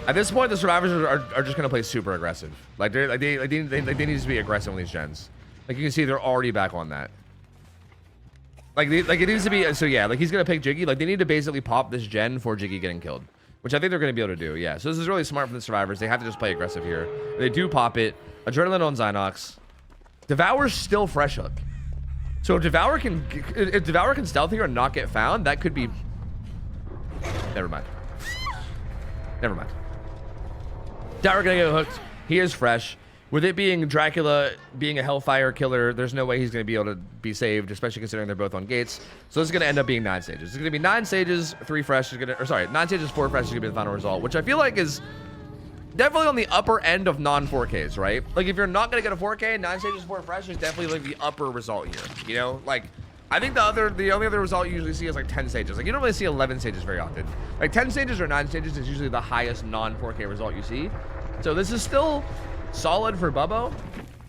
At this point, the survivors are just going to play super aggressive. Like they need to be aggressive on these gens. Like you can see, they're already back on that. Like it needs to be, so yeah, like he's going to pick Jiggy. Like they need to basically pop this gen for Jiggy getting killed, which I think they're going to be able to do. Yeah, so this is really smart from the survivors. They have to just play aggressive here. They do pop it. Adrenaline on Zynox. Devour's still fresh hook. So if Devour can stealth here and not get found, that could be... Never mind. Never mind. Devour gonna get hooked. He is fresh. With it being Dracula, being a Hellfire killer, there's no way he's gonna be able to be saved, especially considering they're both on gates. So this is gonna end up being 9 stages. It's gonna be 9 stages, 3 fresh is gonna... Or sorry, 9 stages, 4 fresh is gonna be the final result, which I feel like is... definitely on the upper end of non-4Ks, right? Like, if you're not going to get a 4K, 9 stages, 4 fresh is definitely, like, the upper result here, you know? Like, I think the only other result you usually see is, like, 10 stages. Like, you don't really see 11 stages very often. Like, 10 stages or 9 stages is usually the highest non-4K result you see. So this is still solid for Bubbo,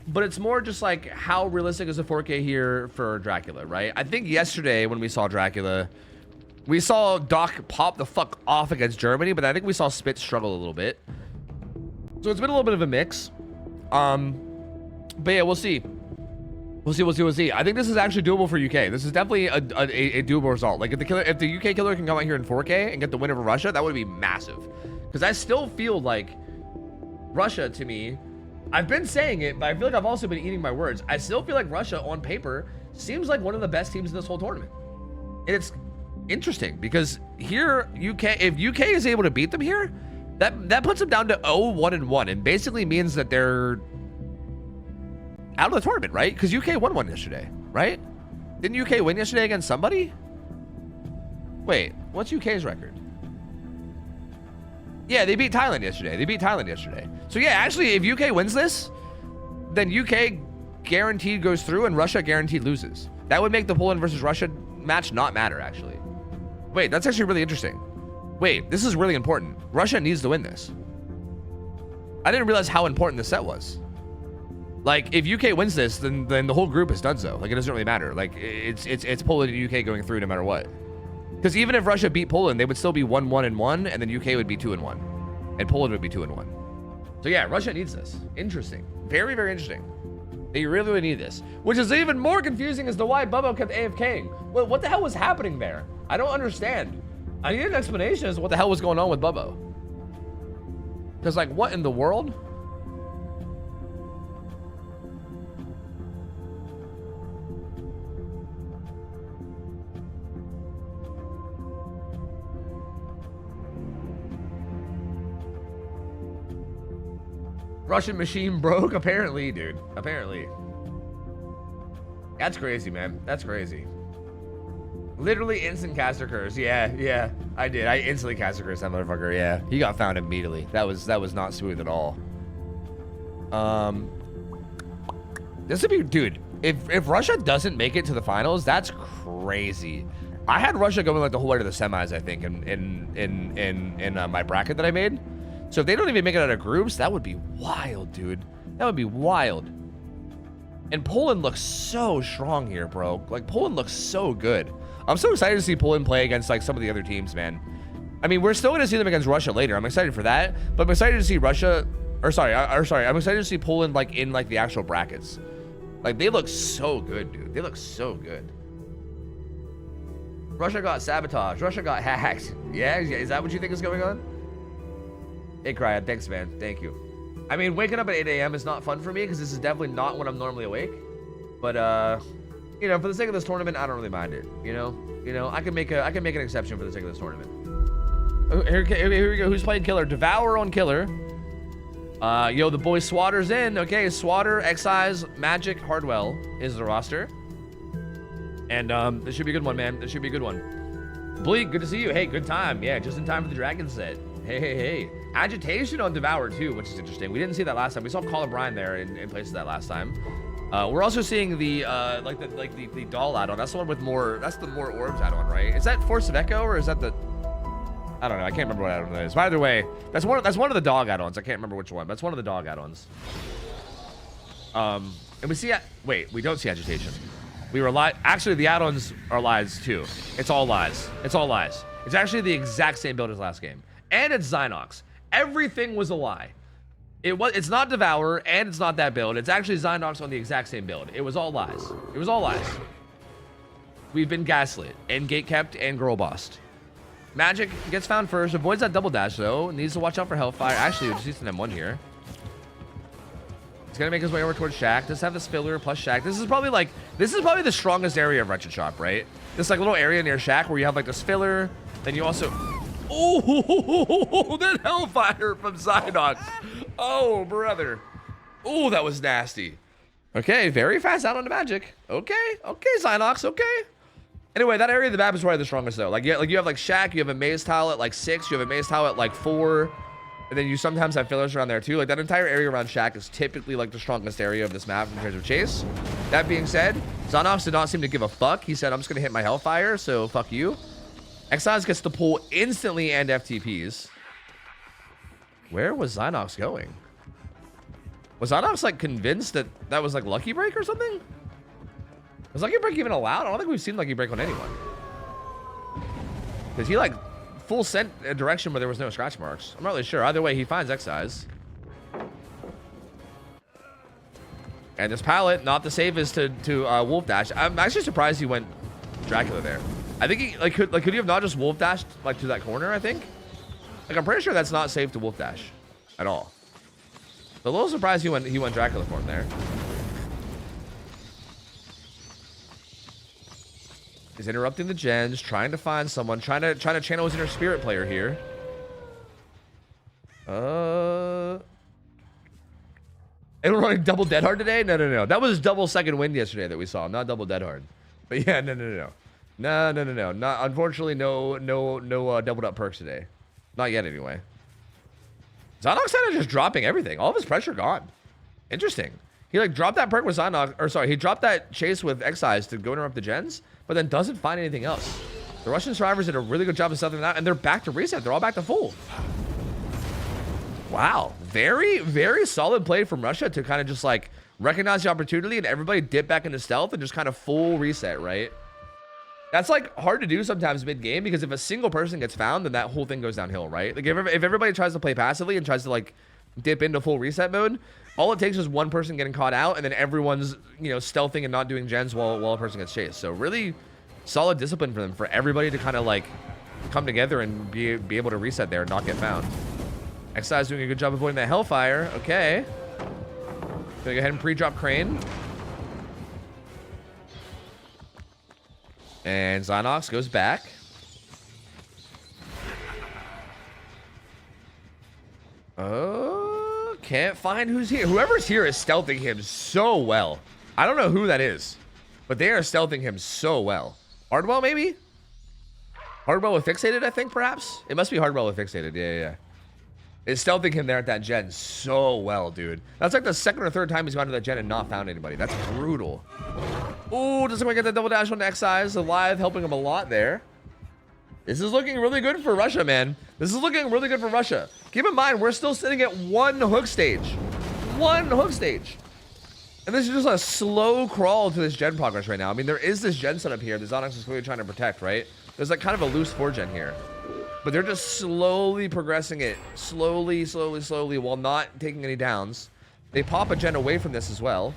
but it's more just, like, how realistic is a 4K here for Dracula, right? I think yesterday when we saw Dracula, we saw Doc pop the fuck off against Germany, but I think we saw Spitz struggle a little bit. So it's been a little bit of a mix. But yeah, we'll see. We'll see. I think this is actually doable for UK. This is definitely a doable result. Like if the UK killer can come out here in 4K and get the win over Russia, that would be massive. Because I still feel like Russia, to me, I've been saying it, but I feel like I've also been eating my words. I still feel like Russia, on paper, seems like one of the best teams in this whole tournament. And it's interesting because here, if UK is able to beat them here, that puts them down to 0-1-1, and basically means that they're out of the tournament, right? Because UK won one yesterday, right? Didn't UK win yesterday against somebody? Wait, what's UK's record? Yeah, they beat Thailand yesterday. So yeah, actually, if UK wins this, then UK guaranteed goes through and Russia guaranteed loses. That would make the Poland versus Russia match not matter, actually? Wait, that's actually really interesting. Wait, this is really important. Russia needs to win this. I didn't realize how important this set was. Like, if UK wins this, then the whole group is done so. Like, it doesn't really matter. Like, it's Poland and UK going through no matter what. Because even if Russia beat Poland, they would still be 1-1-1, and then UK would be 2-1, and Poland would be 2-1. So yeah, Russia needs this. Interesting. Very, very interesting. They really, really need this. Which is even more confusing as to why Bubbo kept AFKing. Well, what the hell was happening there? I don't understand. I need an explanation as to what the hell was going on with Bubbo. Because, like, what in the world? Russian machine broke? Apparently, dude. Apparently. That's crazy, man. That's crazy. Literally instant caster curse. Yeah, I did. I instantly caster curse that motherfucker. Yeah, he got found immediately. That was not smooth at all. This would be, dude. If Russia doesn't make it to the finals, that's crazy. I had Russia going like the whole way to the semis, I think, in my bracket that I made. So if they don't even make it out of groups, that would be wild, dude. That would be wild. And Poland looks so strong here, bro. Like, Poland looks so good. I'm so excited to see Poland play against, like, some of the other teams, man. I mean, we're still going to see them against Russia later. I'm excited for that. But I'm excited to see Russia... I'm excited to see Poland, like, in, like, the actual brackets. Like, they look so good, dude. They look so good. Russia got sabotaged. Russia got hacked. Yeah? Is that what you think is going on? Hey, Cryon. Thanks, man. Thank you. I mean, waking up at 8 a.m. is not fun for me because this is definitely not when I'm normally awake. But, you know, for the sake of this tournament, I don't really mind it. You know, I can make an exception for the sake of this tournament. Here we go. Who's playing Killer? Devour on Killer. Yo, the boy Swatter's in. Okay, Swatter, Excise, Magic, Hardwell is the roster. And this should be a good one, man. This should be a good one. Bleak, good to see you. Hey, good time. Yeah, just in time for the Dragon set. Hey. Agitation on Devour too, which is interesting. We didn't see that last time. We saw Call of Brian there in place of that last time. We're also seeing the the doll add-on. That's the one with more. That's the more orbs add-on, right? Is that Force of Echo or is that the? I don't know. I can't remember what add-on that is. But either way, that's one of the dog add-ons. I can't remember which one, but it's one of the dog add-ons. And we see. Wait, we don't see Agitation. We were actually, the add-ons are lies too. It's all lies. It's all lies. It's actually the exact same build as last game, and it's Zynox. Everything was a lie. It's not Devour, and it's not that build. It's actually Zynox on the exact same build. It was all lies. It was all lies. We've been gaslit, and gatekept, and girl bossed. Magic gets found first. Avoids that double dash, though. Needs to watch out for Hellfire. Actually, we just used an M1 here. He's gonna make his way over towards Shack. Does have the Spiller plus Shack. This is probably the strongest area of Wretched Shop, right? This like little area near Shack where you have like the Spiller. Then you also... Oh, that Hellfire from Zynox. Oh, brother. Oh, that was nasty. Okay, very fast out on the Magic. Okay, Zynox, okay. Anyway, that area of the map is probably the strongest, though. Like you have like Shack, you have a Maze Tile at like 6, you have a Maze Tile at like 4, and then you sometimes have fillers around there, too. Like, that entire area around Shack is typically like the strongest area of this map in terms of chase. That being said, Zynox did not seem to give a fuck. He said, I'm just going to hit my Hellfire, so fuck you. Excise gets the pull instantly and FTPs. Where was Zynox going? Was Zynox like convinced that that was like Lucky Break or something? Was Lucky Break even allowed? I don't think we've seen Lucky Break on anyone. Because he like full sent a direction where there was no scratch marks. I'm not really sure. Either way, he finds Excise. And this pallet, not the safest to Wolf Dash. I'm actually surprised he went Dracula there. I think he could he have not just Wolf Dashed like to that corner, I think? Like, I'm pretty sure that's not safe to Wolf Dash at all. So a little surprised he went Dracula for him there. He's interrupting the gens, trying to find someone, trying to channel his inner spirit player here. It'll run double Dead Hard today? No. That was double second wind yesterday that we saw, not double Dead Hard. But yeah, no. No. Not, unfortunately, no doubled up perks today. Not yet, anyway. Zynox kind of just dropping everything. All of his pressure gone. Interesting. He like dropped that perk with Zynox, or sorry, he dropped that chase with Excise to go interrupt the gens, but then doesn't find anything else. The Russian survivors did a really good job of stealthing that, and they're back to reset. They're all back to full. Wow, very, very solid play from Russia to kind of just like recognize the opportunity and everybody dip back into stealth and just kind of full reset, right? That's like hard to do sometimes mid-game because if a single person gets found, then that whole thing goes downhill, right? Like if everybody tries to play passively and tries to like dip into full reset mode, all it takes is one person getting caught out and then everyone's, you know, stealthing and not doing gens while a person gets chased. So really solid discipline for them, for everybody to kind of like come together and be able to reset there and not get found. Excise doing a good job avoiding that Hellfire. Okay. Gonna go ahead and pre-drop Crane. And Zynox goes back. Oh, can't find who's here. Whoever's here is stealthing him so well. I don't know who that is, but they are stealthing him so well. Hardwell, maybe? Hardwell with Fixated, I think, perhaps? It must be Hardwell with Fixated. Yeah. It's stealthing him there at that gen so well, dude. That's like the second or third time he's gone to that gen and not found anybody. That's brutal. Ooh, doesn't quite get the double dash on Excise. Alive, helping him a lot there. This is looking really good for Russia, man. This is looking really good for Russia. Keep in mind, we're still sitting at one hook stage. One hook stage. And this is just a slow crawl to this gen progress right now. I mean, there is this gen setup here that Zynox is clearly trying to protect, right? There's like kind of a loose 4-gen here. But they're just slowly progressing it. Slowly, while not taking any downs. They pop a gen away from this as well.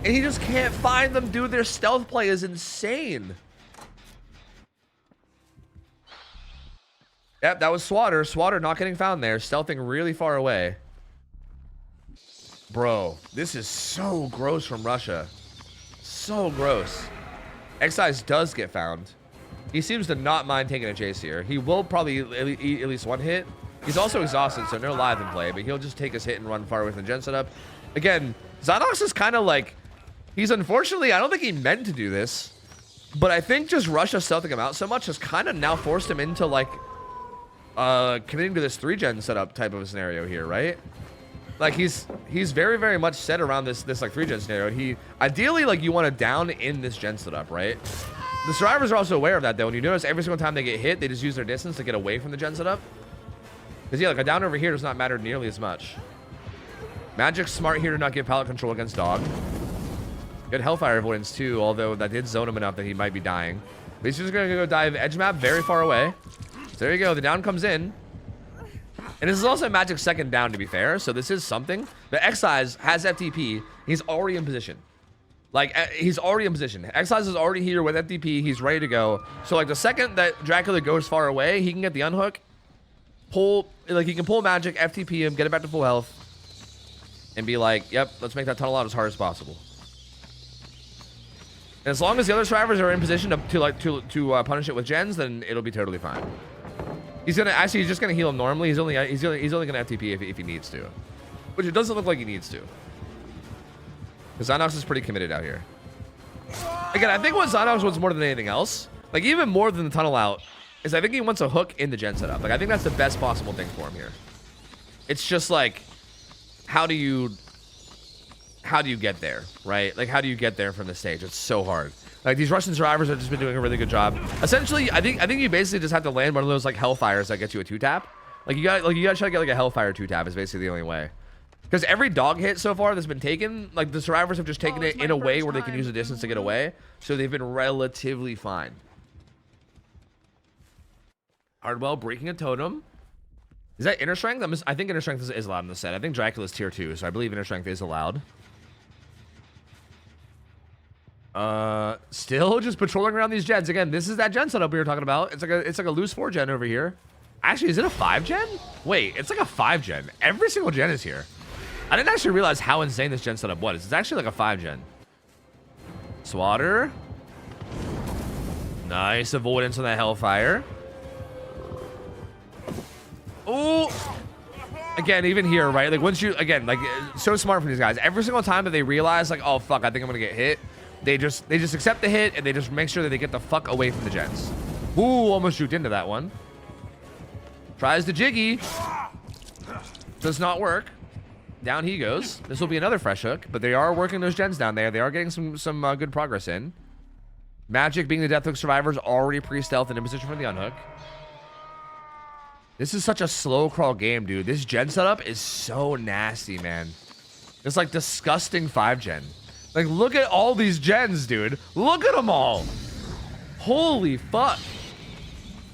And he just can't find them, dude. Their stealth play is insane. Yep, that was Swatter. Swatter not getting found there. Stealthing really far away. Bro, this is so gross from Russia. So gross. Excise does get found. He seems to not mind taking a chase here. He will probably eat at least one hit. He's also exhausted, so no live in play, but he'll just take his hit and run far away from the gen setup. Again, Zynox is kind of like, he's unfortunately, I don't think he meant to do this, but I think just Russia stealthing him out so much has kind of now forced him into like committing to this 3-gen setup type of a scenario here, right? Like he's very, very much set around this like 3-gen scenario. He ideally, like, you want to down in this gen setup, right? The survivors are also aware of that though, and you notice every single time they get hit, they just use their distance to get away from the gen setup. Because yeah, like a down over here does not matter nearly as much. Magic's smart here to not give pallet control against Dog. Good Hellfire avoidance too, although that did zone him enough that he might be dying. But he's just gonna go dive edge map very far away. So there you go, the down comes in. And this is also Magic's second down, to be fair, so this is something. The Excise has FTP. He's already in position. Like, he's already in position. Excise is already here with FTP. He's ready to go. So, like, the second that Dracula goes far away, he can get the unhook. Pull, like, he can pull Magic, FTP him, get it back to full health. And be like, yep, let's make that tunnel out as hard as possible. And as long as the other survivors are in position to punish it with gens, then it'll be totally fine. He's gonna, actually, he's just gonna heal him normally. He's only gonna FTP if he needs to. Which it doesn't look like he needs to. Because Zynox is pretty committed out here. Again, I think what Zynox wants more than anything else, like even more than the tunnel out, is I think he wants a hook in the gen setup. Like I think that's the best possible thing for him here. It's just like, how do you get there, right? Like how do you get there from the stage? It's so hard. Like these Russian survivors have just been doing a really good job. Essentially, I think you basically just have to land one of those like Hellfires that gets you a 2-tap. Like you gotta try to get like a Hellfire 2-tap is basically the only way. Because every dog hit so far that's been taken, like the survivors have just taken it in a way where they can use the distance to get away. So they've been relatively fine. Hardwell breaking a totem. Is that inner strength? I think inner strength is allowed in the set. I think Dracula's tier 2, so I believe inner strength is allowed. Still just patrolling around these gens. Again, this is that gen setup we were talking about. It's like a loose 4-gen over here. Actually, is it a 5-gen? Wait, it's like a 5-gen. Every single gen is here. I didn't actually realize how insane this gen setup was. It's actually like a 5-gen. Swatter. Nice avoidance on that Hellfire. Oh, again, even here, right? Like once you, again, like so smart from these guys. Every single time that they realize, like, oh fuck, I think I'm gonna get hit, they just accept the hit and they just make sure that they get the fuck away from the gens. Ooh, almost juked into that one. Tries the jiggy. Does not work. Down he goes. This will be another fresh hook, but they are working those gens down there. They are getting some good progress in. Magic, being the death hook survivors, already pre-stealth and in position for the unhook. This is such a slow crawl game, dude. This gen setup is so nasty, man. It's like disgusting 5 gen. Like, look at all these gens, dude. Look at them all. Holy fuck.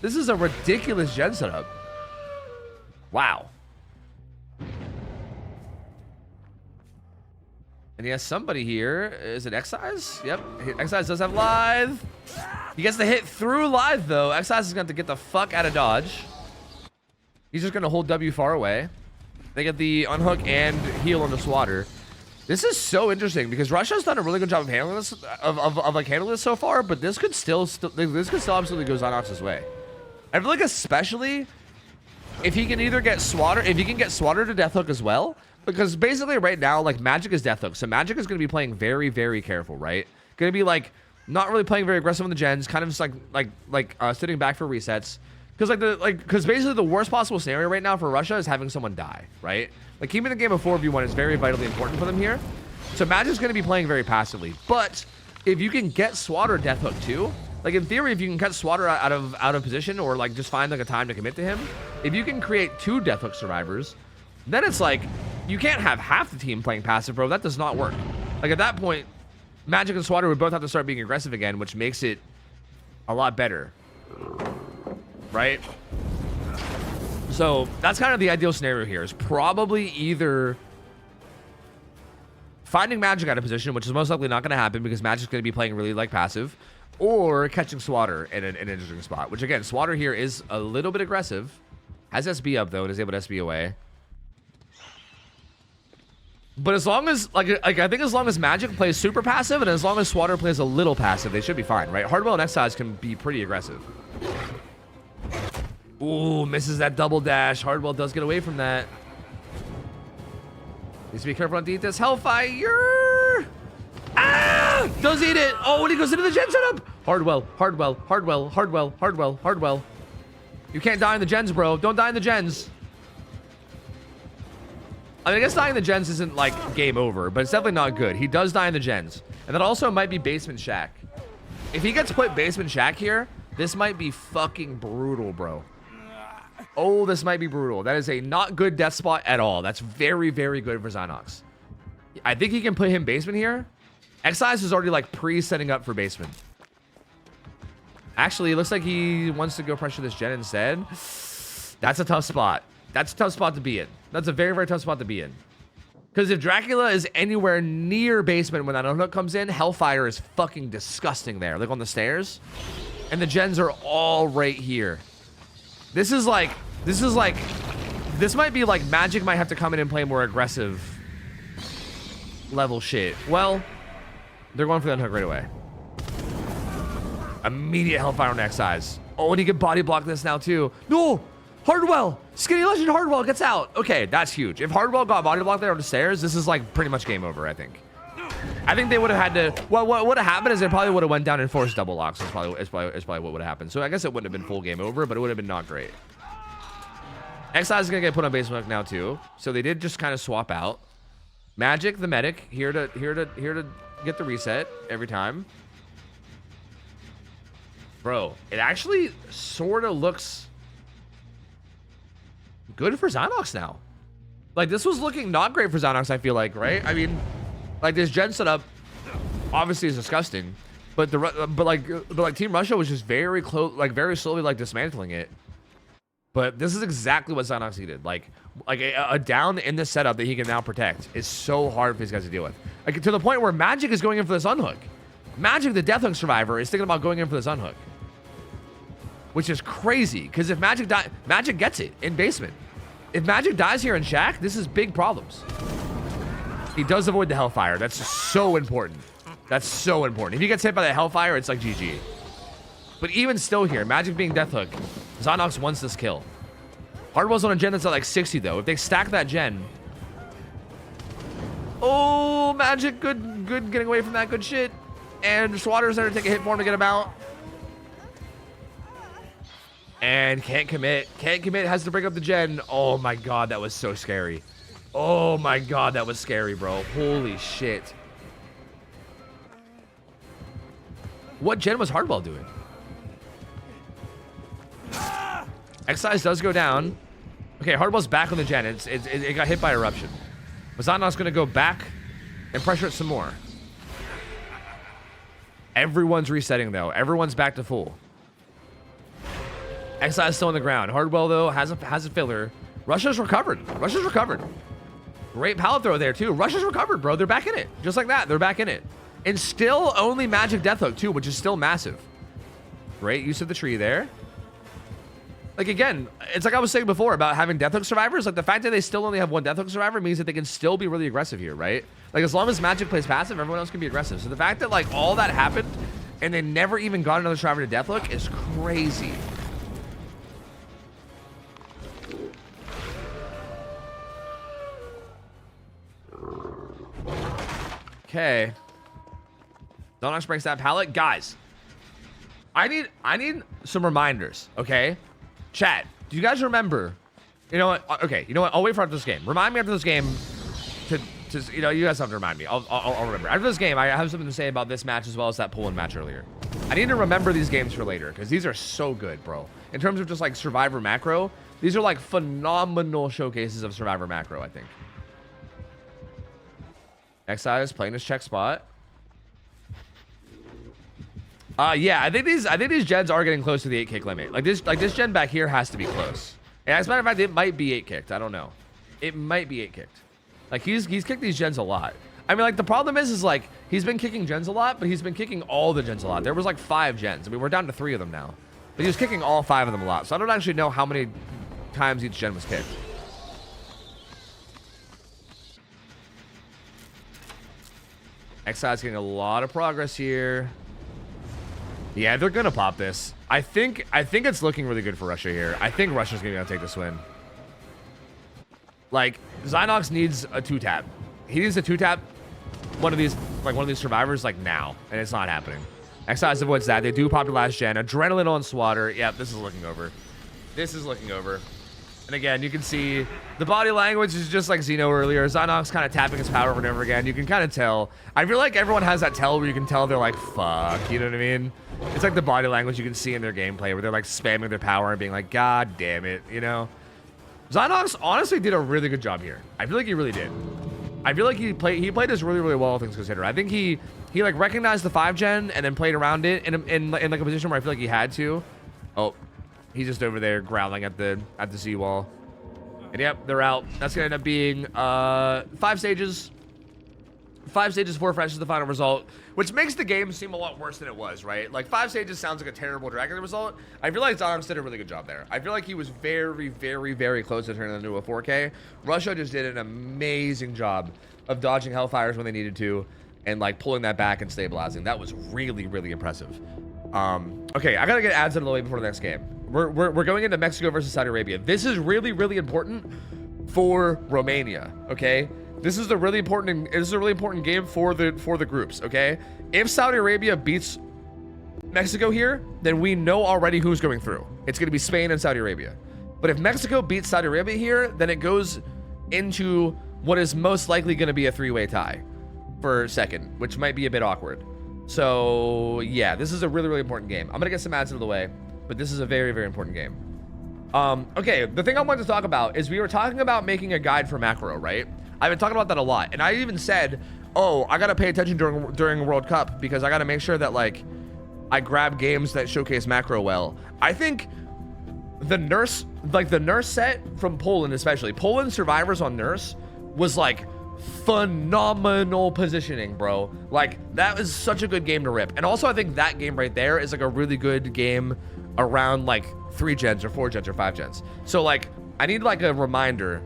This is a ridiculous gen setup. Wow. And yes, somebody here. Is it Excise? Yep. Excise does have Lithe. He gets the hit through Lithe, though. Excise is going to get the fuck out of dodge. He's just going to hold W far away. They get the unhook and heal on the swatter. This is so interesting because Russia's done a really good job of handling this, like handling this so far, but this could still absolutely go Xynox's way. I feel like especially if he can either get Swatter, if he can get Swatter to Death Hook as well, because basically right now, like, Magic is Death Hook, so Magic is going to be playing very, very careful, right? Going to be like not really playing very aggressive on the gens, kind of just like sitting back for resets, because basically the worst possible scenario right now for Russia is having someone die, right? Like, keeping the game of 4v1 is very vitally important for them here. So Magic's going to be playing very passively, but if you can get Swatter Death Hook too, like, in theory, if you can cut Swatter out of position, or like just find like a time to commit to him, if you can create 2 Death Hook survivors, then it's like you can't have half the team playing passive, bro. That does not work. Like, at that point, Magic and Swatter would both have to start being aggressive again, which makes it a lot better, right? So that's kind of the ideal scenario here. Is probably either finding Magic out of position, which is most likely not going to happen because Magic's going to be playing really like passive, or catching Swatter in an interesting spot, which again, Swatter here is a little bit aggressive. Has SB up though and is able to SB away. But as long as, like I think as long as Magic plays super passive and as long as Swatter plays a little passive, they should be fine, right? Hardwell and Excise can be pretty aggressive. Ooh, misses that double dash. Hardwell does get away from that. Needs to be careful on to eat this Hellfire. Ah! Does eat it. Oh, and he goes into the gen setup. Hardwell. You can't die in the gens, bro. Don't die in the gens. I mean, I guess dying in the gens isn't like game over, but it's definitely not good. He does die in the gens. And that also might be Basement Shack. If he gets put Basement Shack here, this might be fucking brutal, bro. Oh, this might be brutal. That is a not good death spot at all. That's very, very good for Xynox. I think he can put him basement here. Excise is already like pre-setting up for basement. Actually, it looks like he wants to go pressure this gen instead. That's a tough spot. That's a tough spot to be in. That's a very, very tough spot to be in. Because if Dracula is anywhere near basement when that unhook comes in, Hellfire is fucking disgusting there. Like on the stairs. And the gens are all right here. This might be like Magic might have to come in and play more aggressive level shit. Well, they're going for the unhook right away. Immediate Hellfire on Excise. Oh, and he can body block this now too. No! Hardwell! Skinny Legend Hardwell gets out. Okay, that's huge. If Hardwell got body blocked there on the stairs, this is like pretty much game over, I think. I think they would have had to. Well, what would have happened is they probably would have went down and forced double locks. It's probably what would have happened. So I guess it wouldn't have been full game over, but it would have been not great. Excise is gonna get put on basement now too. So they did just kind of swap out. Magic, the medic, here to get the reset every time. Bro, it actually sort of looks good for Xynox now. Like, this was looking not great for Xynox, I feel like, right? I mean, like, this gen setup obviously is disgusting, but Team Russia was just very close, like very slowly like dismantling it. But this is exactly what Xynox needed. Like a down in this setup that he can now protect is so hard for these guys to deal with. Like, to the point where Magic is going in for this unhook. Magic, the Death Hook survivor, is thinking about going in for this unhook, which is crazy. Because if Magic gets it in basement. If Magic dies here in Shack, this is big problems. He does avoid the Hellfire. That's so important. That's so important. If he gets hit by the Hellfire, it's like GG. But even still here, Magic being Death Hook, Xynox wants this kill. Hardwell's on a gen that's at like 60 though. If they stack that gen. Oh, Magic, good getting away from that, good shit. And Swatter's there to take a hit for him to get him out. And can't commit. Can't commit, has to break up the gen. Oh my god, that was so scary. Oh my god, that was scary, bro. Holy shit. What gen was Hardwell doing? Excise does go down. Okay, Hardwell's back on the gen. It got hit by Eruption. But Zanok's gonna go back and pressure it some more. Everyone's resetting though. Everyone's back to full. Excise still on the ground. Hardwell though has a filler. Russia's recovered. Russia's recovered. Great pallet throw there too. Russia's recovered, bro. They're back in it. Just like that. They're back in it. And still only magic death hook too, which is still massive. Great use of the tree there. Like again, it's like I was saying before about having death hook survivors. Like the fact that they still only have one death hook survivor means that they can still be really aggressive here, right? Like as long as magic plays passive, everyone else can be aggressive. So the fact that like all that happened and they never even got another survivor to death hook is crazy. Okay. Zonox breaks that pallet. Guys, I need some reminders, okay? Chat, do you guys remember? You know what? Okay, you know what? I'll wait for after this game. Remind me after this game to you know, you guys have to remind me. I'll remember. After this game, I have something to say about this match as well as that Poland match earlier. I need to remember these games for later because these are so good, bro. In terms of just like Survivor macro, these are like phenomenal showcases of Survivor macro, I think. Excise playing his check spot. Yeah, I think these gens are getting close to the 8 kick limit. Like this gen back here has to be close. And as a matter of fact, it might be 8 kicked. I don't know. It might be 8 kicked. Like he's kicked these gens a lot. I mean, like the problem is like he's been kicking gens a lot, but he's been kicking all the gens a lot. There was like 5 gens. I mean, we're down to 3 of them now. But he was kicking all 5 of them a lot. So I don't actually know how many times each gen was kicked. Excise getting a lot of progress here. Yeah, they're gonna pop this. I think it's looking really good for Russia here. I think Russia's gonna take this win. Like Zynox needs a 2-tap. He needs a 2-tap one of these survivors like now, and it's not happening. Excise avoids that. They do pop the last gen. Adrenaline on Swatter. Yep, this is looking over. This is looking over. And again, you can see the body language is just like Xeno earlier. Zynox kind of tapping his power over and over again. You can kind of tell. I feel like everyone has that tell where you can tell they're like, fuck, you know what I mean? It's like the body language you can see in their gameplay where they're like spamming their power and being like, God damn it, you know? Zynox honestly did a really good job here. I feel like he really did. I feel like he played this really, really well, things considered. I think he like recognized the 5 gen and then played around it in like a position where I feel like he had to. Oh. He's just over there growling at the seawall. And yep, they're out. That's gonna end up being 5 stages. 5 stages, 4 fresh is the final result, which makes the game seem a lot worse than it was, right? Like 5 stages sounds like a terrible Dragon result. I feel like Zonox did a really good job there. I feel like he was very, very, very close to turning into a 4K. Russia just did an amazing job of dodging Hellfires when they needed to and like pulling that back and stabilizing. That was really, really impressive. Okay, I gotta get ads out of the way before the next game. We're going into Mexico versus Saudi Arabia. This is really, really important for Romania, okay? This is a really important game for the groups, okay? If Saudi Arabia beats Mexico here, then we know already who's going through. It's going to be Spain and Saudi Arabia. But if Mexico beats Saudi Arabia here, then it goes into what is most likely going to be a 3-way tie for second, which might be a bit awkward. So yeah, this is a really, really important game. I'm gonna get some ads out of the way, but this is a very, very important game. Okay, the thing I wanted to talk about is we were talking about making a guide for macro, right? I've been talking about that a lot, and I even said, oh, I gotta pay attention during World Cup because I gotta make sure that like I grab games that showcase macro well. I think the nurse set from Poland, especially Poland survivors on nurse, was like phenomenal positioning, bro. Like that was such a good game to rip. And also I think that game right there is like a really good game around like 3 gens or 4 gens or 5 gens. So like I need like a reminder.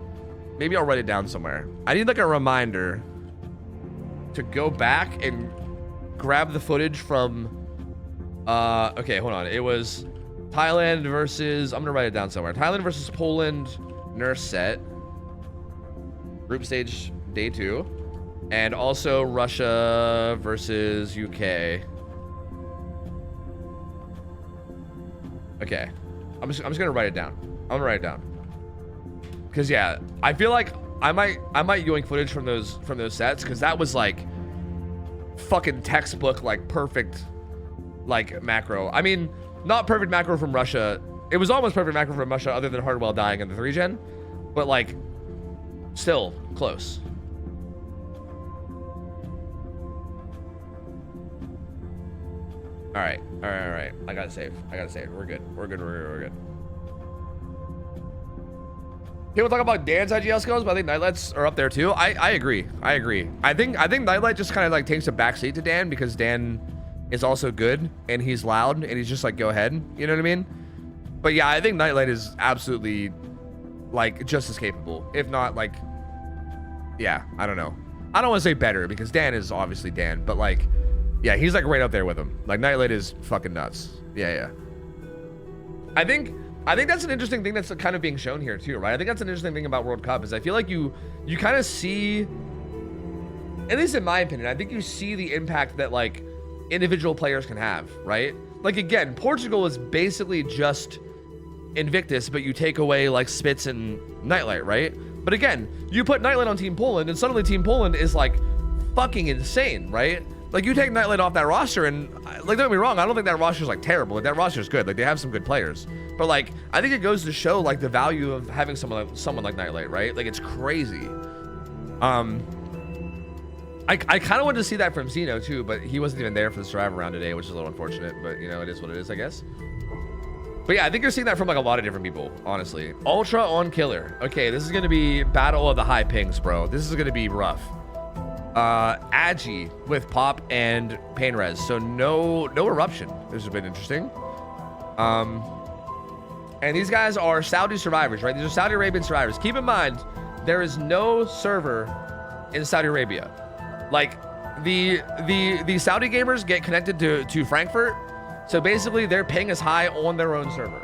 Maybe I'll write it down somewhere. I need like a reminder to go back and grab the footage from okay, hold on. It was Thailand versus, I'm gonna write it down somewhere. Thailand versus Poland nurse set. Group stage day 2, and also Russia versus UK. Okay, I'm just gonna write it down. I'm gonna write it down because yeah, I feel like I might yoink footage from those sets, because that was like fucking textbook, like perfect, like macro. I mean, not perfect macro from Russia. It was almost perfect macro from Russia, other than Hardwell dying in the 3-gen, but like still close. All right. I gotta save. We're good. We're good. People talk about Dan's IGL skills, but I think Nightlight's are up there too. I agree. I think Nightlight just kind of like takes a backseat to Dan, because Dan is also good and he's loud and he's just like, go ahead. You know what I mean? But yeah, I think Nightlight is absolutely like just as capable, if not like, yeah, I don't know. I don't want to say better, because Dan is obviously Dan, but like, yeah, he's like right up there with him. Like Nightlight is fucking nuts. Yeah. I think that's an interesting thing that's kind of being shown here too, right? I think that's an interesting thing about World Cup, is I feel like you kind of see, at least in my opinion, I think you see the impact that like individual players can have, right? Like again, Portugal is basically just Invictus, but you take away like Spitz and Nightlight, right? But again, you put Nightlight on Team Poland and suddenly Team Poland is like fucking insane, right? Like you take Nightlight off that roster and like, don't get me wrong, I don't think that roster's like terrible. Like that roster's good. Like they have some good players. But like, I think it goes to show like the value of having someone like Nightlight, right? Like it's crazy. I kind of wanted to see that from Zeno too, but he wasn't even there for the survivor round today, which is a little unfortunate, but you know, it is what it is, I guess. But yeah, I think you're seeing that from like a lot of different people, honestly. Ultra on Killer. Okay, this is going to be battle of the high pings, bro. This is going to be rough. Agi with Pop and Pain Res. So no eruption. This has been interesting. And these guys are Saudi survivors, right? These are Saudi Arabian survivors. Keep in mind, there is no server in Saudi Arabia. Like the Saudi gamers get connected to Frankfurt. So basically their ping is high on their own server.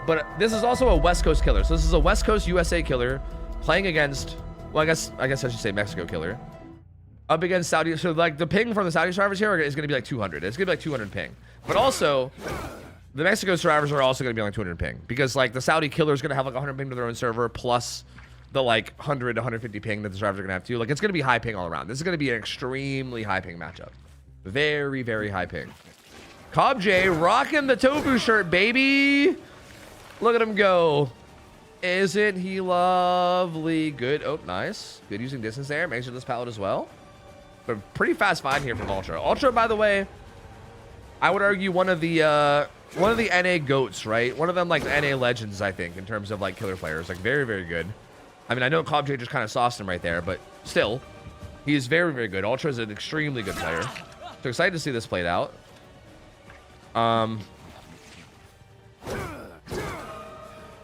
But this is also a West Coast killer. So this is a West Coast USA killer playing against, well, I guess I should say Mexico killer. Up against Saudi. So like the ping from the Saudi survivors here is going to be like 200. It's going to be like 200 ping. But also the Mexico survivors are also going to be like 200 ping, because like the Saudi killer is going to have like 100 ping to their own server, plus the like 100 to 150 ping that the survivors are going to have too. Like it's going to be high ping all around. This is going to be an extremely high ping matchup. Very, very high ping. Cobb J rocking the tofu shirt, baby. Look at him go. Isn't he lovely? Good. Oh, nice. Good using distance there. Makes sure this pallet as well. But pretty fast find here from Ultra. Ultra, by the way, I would argue one of the NA goats, right? One of them like NA legends, I think, in terms of like killer players. Like very, very good. I mean, I know Cobb J just kind of sauced him right there, but still, he is very, very good. Ultra is an extremely good player. So excited to see this played out.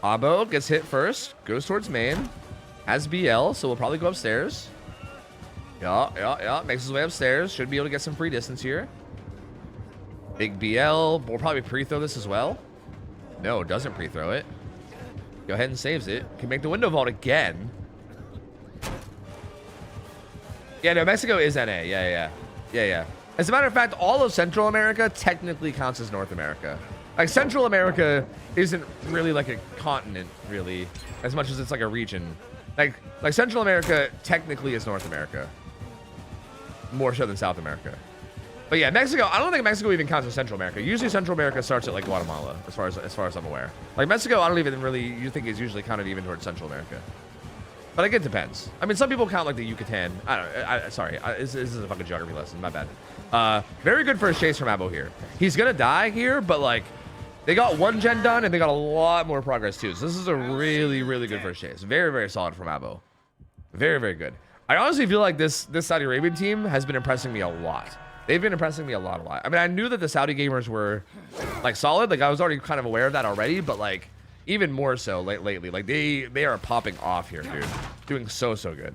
Abo gets hit first, goes towards main, has BL, so we'll probably go upstairs. Yeah, makes his way upstairs. Should be able to get some free distance here. Big BL, we'll probably pre-throw this as well. No, doesn't pre-throw it. Go ahead and saves it. Can make the window vault again. Yeah, no, Mexico is NA. Yeah. As a matter of fact, all of Central America technically counts as North America. Like Central America isn't really like a continent, really, as much as it's like a region. Like Central America technically is North America, more so than South America. But yeah, Mexico. I don't think Mexico even counts as Central America. Usually Central America starts at like Guatemala, as far as I'm aware. Like Mexico, I don't even really. You think is usually counted even towards Central America. But like it depends. I mean, some people count like the Yucatan. I don't know. Sorry, this is a fucking geography lesson. My bad. Very good first chase from Abo here. He's gonna die here, but like they got one gen done and they got a lot more progress too. So this is a really, really good first chase. Very, very solid from Abo. Very, very good. I honestly feel like this Saudi Arabian team has been impressing me a lot. They've been impressing me a lot. I mean, I knew that the Saudi gamers were like solid. Like I was already kind of aware of that already, but like even more so lately. Like they are popping off here, dude. Doing so good.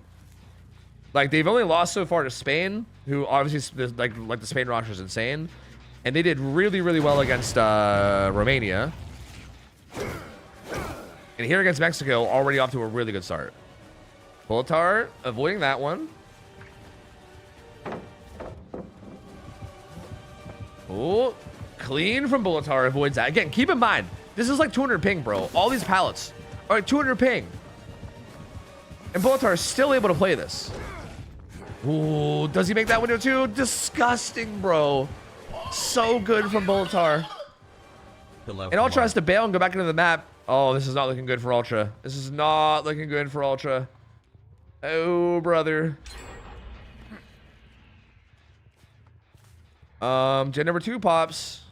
Like they've only lost so far to Spain, who obviously like the Spain roster is insane, and they did really, really well against Romania. And here against Mexico, already off to a really good start. Bolitar avoiding that one. Oh, clean from Bolitar, avoids that. Again, keep in mind, this is like 200 ping, bro. All these pallets are like 200 ping. And Bolitar is still able to play this. Ooh, does he make that window too? Disgusting, bro. So good from Bolitar. And Ultra has to bail and go back into the map. Oh, this is not looking good for Ultra. This is not looking good for Ultra. Oh, brother. Gen number 2 pops.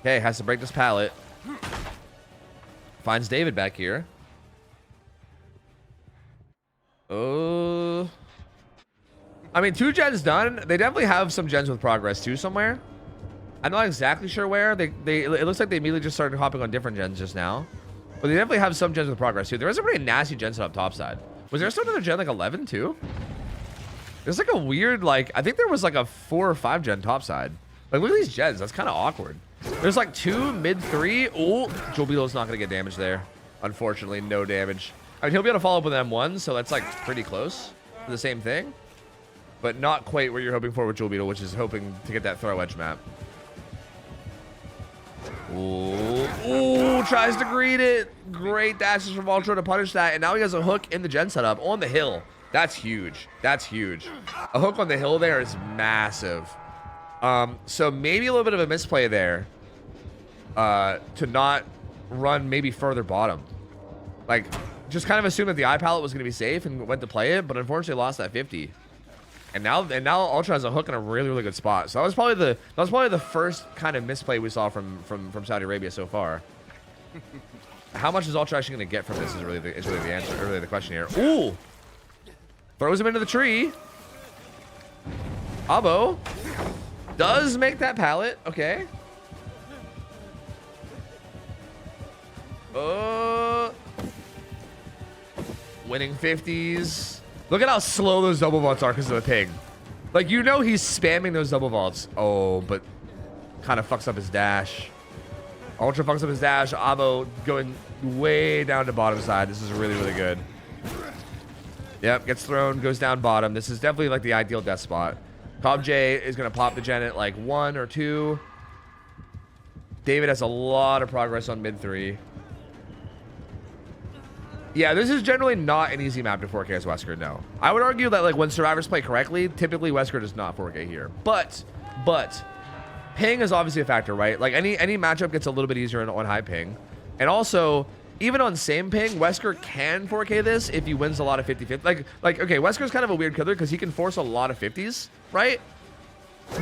Okay, has to break this pallet. Finds David back here. Oh. I mean, 2 gens done. They definitely have some gens with progress too somewhere. I'm not exactly sure where. It looks like they immediately just started hopping on different gens just now. But they definitely have some gens with progress too. There is a pretty nasty gen set up top side. Was there still another gen like 11 too? There's like a weird, like, I think there was like a 4 or 5 gen top side. Like, look at these gens. That's kind of awkward. There's like 2, mid 3. Oh, Joel Beetle's not going to get damage there. Unfortunately, no damage. I mean, he'll be able to follow up with M1, so that's like pretty close to the same thing. But not quite what you're hoping for with Joel Beetle, which is hoping to get that throw edge map. Ooh, tries to greet it. Great dashes from Ultra to punish that. And now he has a hook in the gen setup on the hill. That's huge. That's huge. A hook on the hill there is massive. So maybe a little bit of a misplay there. To not run maybe further bottom. Like, just kind of assume that the eye palette was going to be safe and went to play it, but unfortunately lost that 50. And now Ultra has a hook in a really, really good spot. So that was probably the first kind of misplay we saw from Saudi Arabia so far. How much is Ultra actually going to get from this is really the answer, really the question here. Ooh, throws him into the tree. Abo does make that pallet. Okay. Winning 50s. Look at how slow those double vaults are because of the ping. Like, you know he's spamming those double vaults. Oh, but kind of fucks up his dash. Ultra fucks up his dash. Abo going way down to bottom side. This is really, really good. Yep, gets thrown, goes down bottom. This is definitely like the ideal death spot. Cobb J is going to pop the gen at like 1 or 2. David has a lot of progress on mid 3. Yeah, this is generally not an easy map to 4K as Wesker, no. I would argue that like when survivors play correctly, typically Wesker does not 4K here. But ping is obviously a factor, right? Like any matchup gets a little bit easier on high ping. And also, even on same ping, Wesker can 4K this if he wins a lot of 50-50. Like okay, Wesker's kind of a weird killer because he can force a lot of 50s, right?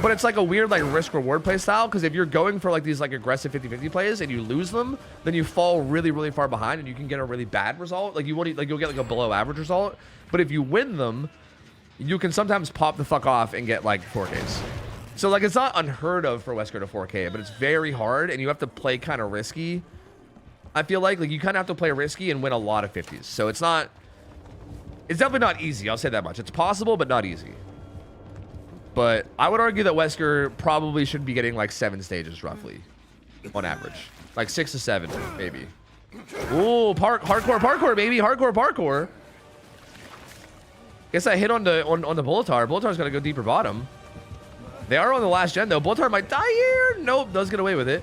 But it's like a weird like risk-reward play style because if you're going for like these like aggressive 50-50 plays and you lose them, then you fall really, really far behind and you can get a really bad result. Like you'll get like a below average result. But if you win them, you can sometimes pop the fuck off and get like 4Ks. So like it's not unheard of for Wesker to 4K, but it's very hard and you have to play kind of risky. I feel like you kind of have to play risky and win a lot of 50s. So it's definitely not easy. I'll say that much. It's possible, but not easy. But I would argue that Wesker probably should be getting like 7 stages roughly on average. Like 6 to 7, maybe. Ooh, hardcore parkour, baby. Hardcore parkour. Guess I hit on the Bolitar. Bolitar's gonna go deeper bottom. They are on the last gen though. Bolitar might die here. Nope, does get away with it.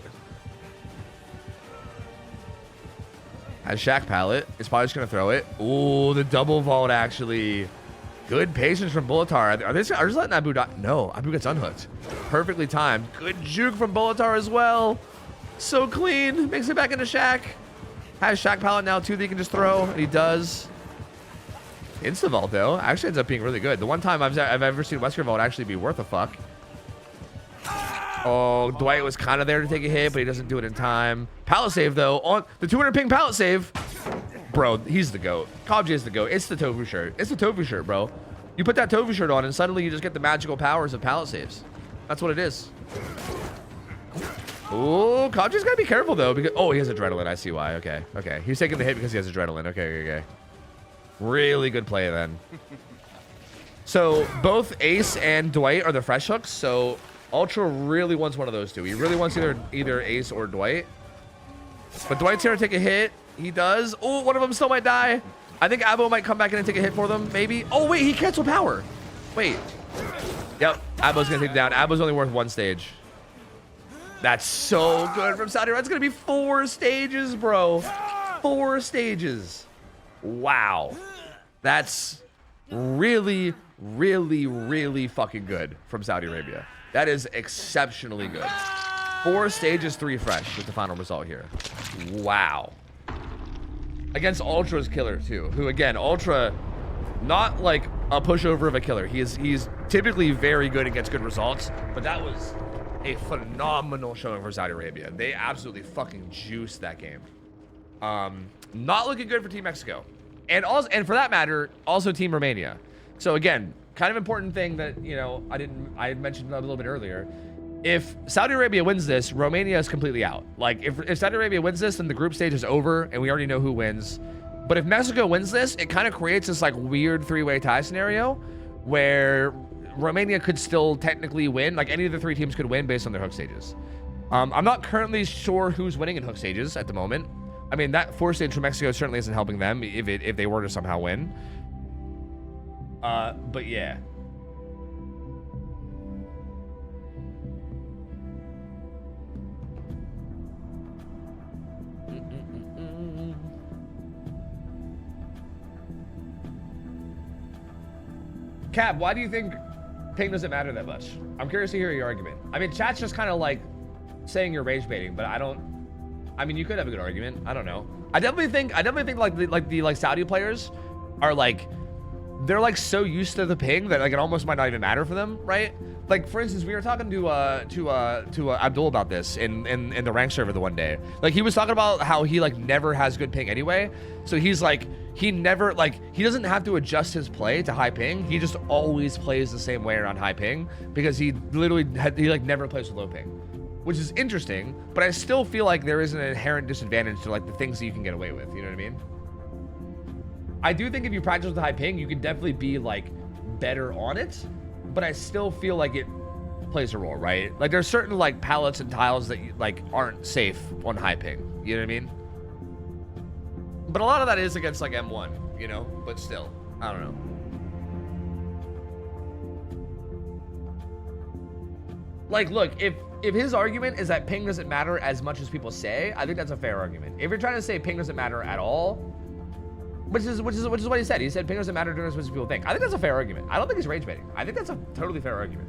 Has Shack pallet. Is probably just gonna throw it. Ooh, the double vault actually. Good patience from Bolitar. Are they just letting Abu die? No, Abu gets unhooked. Perfectly timed. Good juke from Bolitar as well. So clean. Makes it back into Shack. Has Shack pallet now too that he can just throw. And he does. Insta vault though actually ends up being really good. The one time I've ever seen Wesker vault actually be worth a fuck. Oh, Dwight was kind of there to take a hit, but he doesn't do it in time. Pallet save though. On the 200 ping pallet save. Bro, he's the GOAT. Cobb J is the GOAT. It's the tofu shirt. It's the tofu shirt, bro. You put that tofu shirt on and suddenly you just get the magical powers of pallet saves. That's what it is. Oh, Cobb J's gotta be careful though because he has adrenaline. I see why. Okay. He's taking the hit because he has adrenaline. Okay. Really good play then. So both Ace and Dwight are the fresh hooks. So Ultra really wants one of those two. He really wants either Ace or Dwight. But Dwight's here to take a hit. He does. Oh, one of them still might die. I think Abo might come back in and take a hit for them, maybe. Oh, wait, he canceled power. Wait. Yep, Abo's going to take it down. Abo's only worth 1 stage. That's so good from Saudi. That's going to be 4 stages, bro. 4 stages. Wow. That's really, really, really fucking good from Saudi Arabia. That is exceptionally good. 4 stages, 3 fresh with the final result here. Wow. Against Ultra's killer too, who again, Ultra, not like a pushover of a killer. He's typically very good and gets good results, but that was a phenomenal showing for Saudi Arabia. They absolutely fucking juiced that game. Not looking good for Team Mexico. And also, and for that matter, also Team Romania. So again, kind of important thing that, you know, I had mentioned a little bit earlier. If Saudi Arabia wins this, Romania is completely out. Like, if Saudi Arabia wins this, then the group stage is over, and we already know who wins. But if Mexico wins this, it kind of creates this, like, weird 3-way tie scenario where Romania could still technically win. Like, any of the 3 teams could win based on their hook stages. I'm not currently sure who's winning in hook stages at the moment. I mean, that 4 stage for Mexico certainly isn't helping them if they were to somehow win. But yeah. Cab, why do you think ping doesn't matter that much? I'm curious to hear your argument. I mean, chat's just kind of like saying you're rage baiting, but I mean, you could have a good argument. I don't know. I definitely think like the Saudi players are like, they're like so used to the ping that like it almost might not even matter for them, right? Like, for instance, we were talking to Abdul about this in the rank server the one day. Like, he was talking about how he like never has good ping anyway. So he's like, he never, like, he doesn't have to adjust his play to high ping. He just always plays the same way around high ping because he literally he like never plays with low ping, which is interesting. But I still feel like there is an inherent disadvantage to like the things that you can get away with. You know what I mean? I do think if you practice with high ping, you can definitely be like better on it. But I still feel like it plays a role, right? Like, there's certain like palettes and tiles that like aren't safe on high ping. You know what I mean? But a lot of that is against like M1, you know? But still, I don't know. Like, look, if his argument is that ping doesn't matter as much as people say, I think that's a fair argument. If you're trying to say ping doesn't matter at all, which is what he said. He said ping doesn't matter as much as people think. I think that's a fair argument. I don't think he's rage baiting. I think that's a totally fair argument.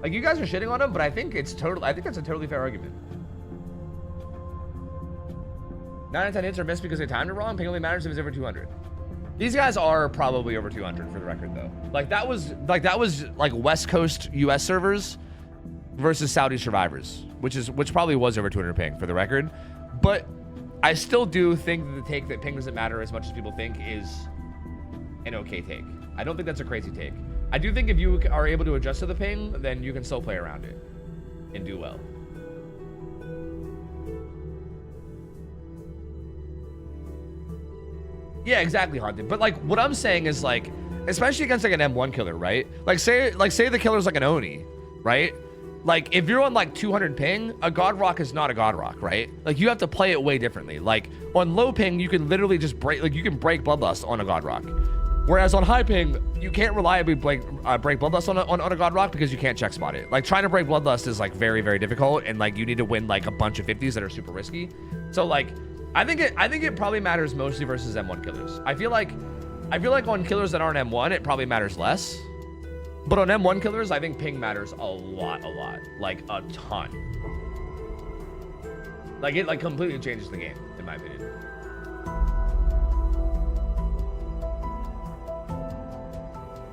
Like, you guys are shitting on him, but I think that's a totally fair argument. 9 out of 10 hits are missed because they timed it wrong. Ping only matters if it's over 200. These guys are probably over 200 for the record, though. That was West Coast US servers versus Saudi survivors, which probably was over 200 ping for the record. But I still do think that the take that ping doesn't matter as much as people think is an okay take. I don't think that's a crazy take. I do think if you are able to adjust to the ping, then you can still play around it and do well. Yeah, exactly, Haunted. But like, what I'm saying is like, especially against like an M1 killer, right? Like say the killer's like an Oni, right? Like, if you're on like 200 ping, a God Rock is not a God Rock, right? Like, you have to play it way differently. Like, on low ping, you can literally just break, like, you can break Bloodlust on a God Rock. Whereas on high ping, you can't reliably break Bloodlust on a God Rock because you can't check spot it. Like, trying to break Bloodlust is like very, very difficult, and like you need to win like a bunch of 50s that are super risky. So like, I think it probably matters mostly versus M1 killers. I feel like on killers that aren't M1, it probably matters less. But on M1 killers, I think ping matters a lot. Like, a ton. Like, it, like, completely changes the game, in my opinion.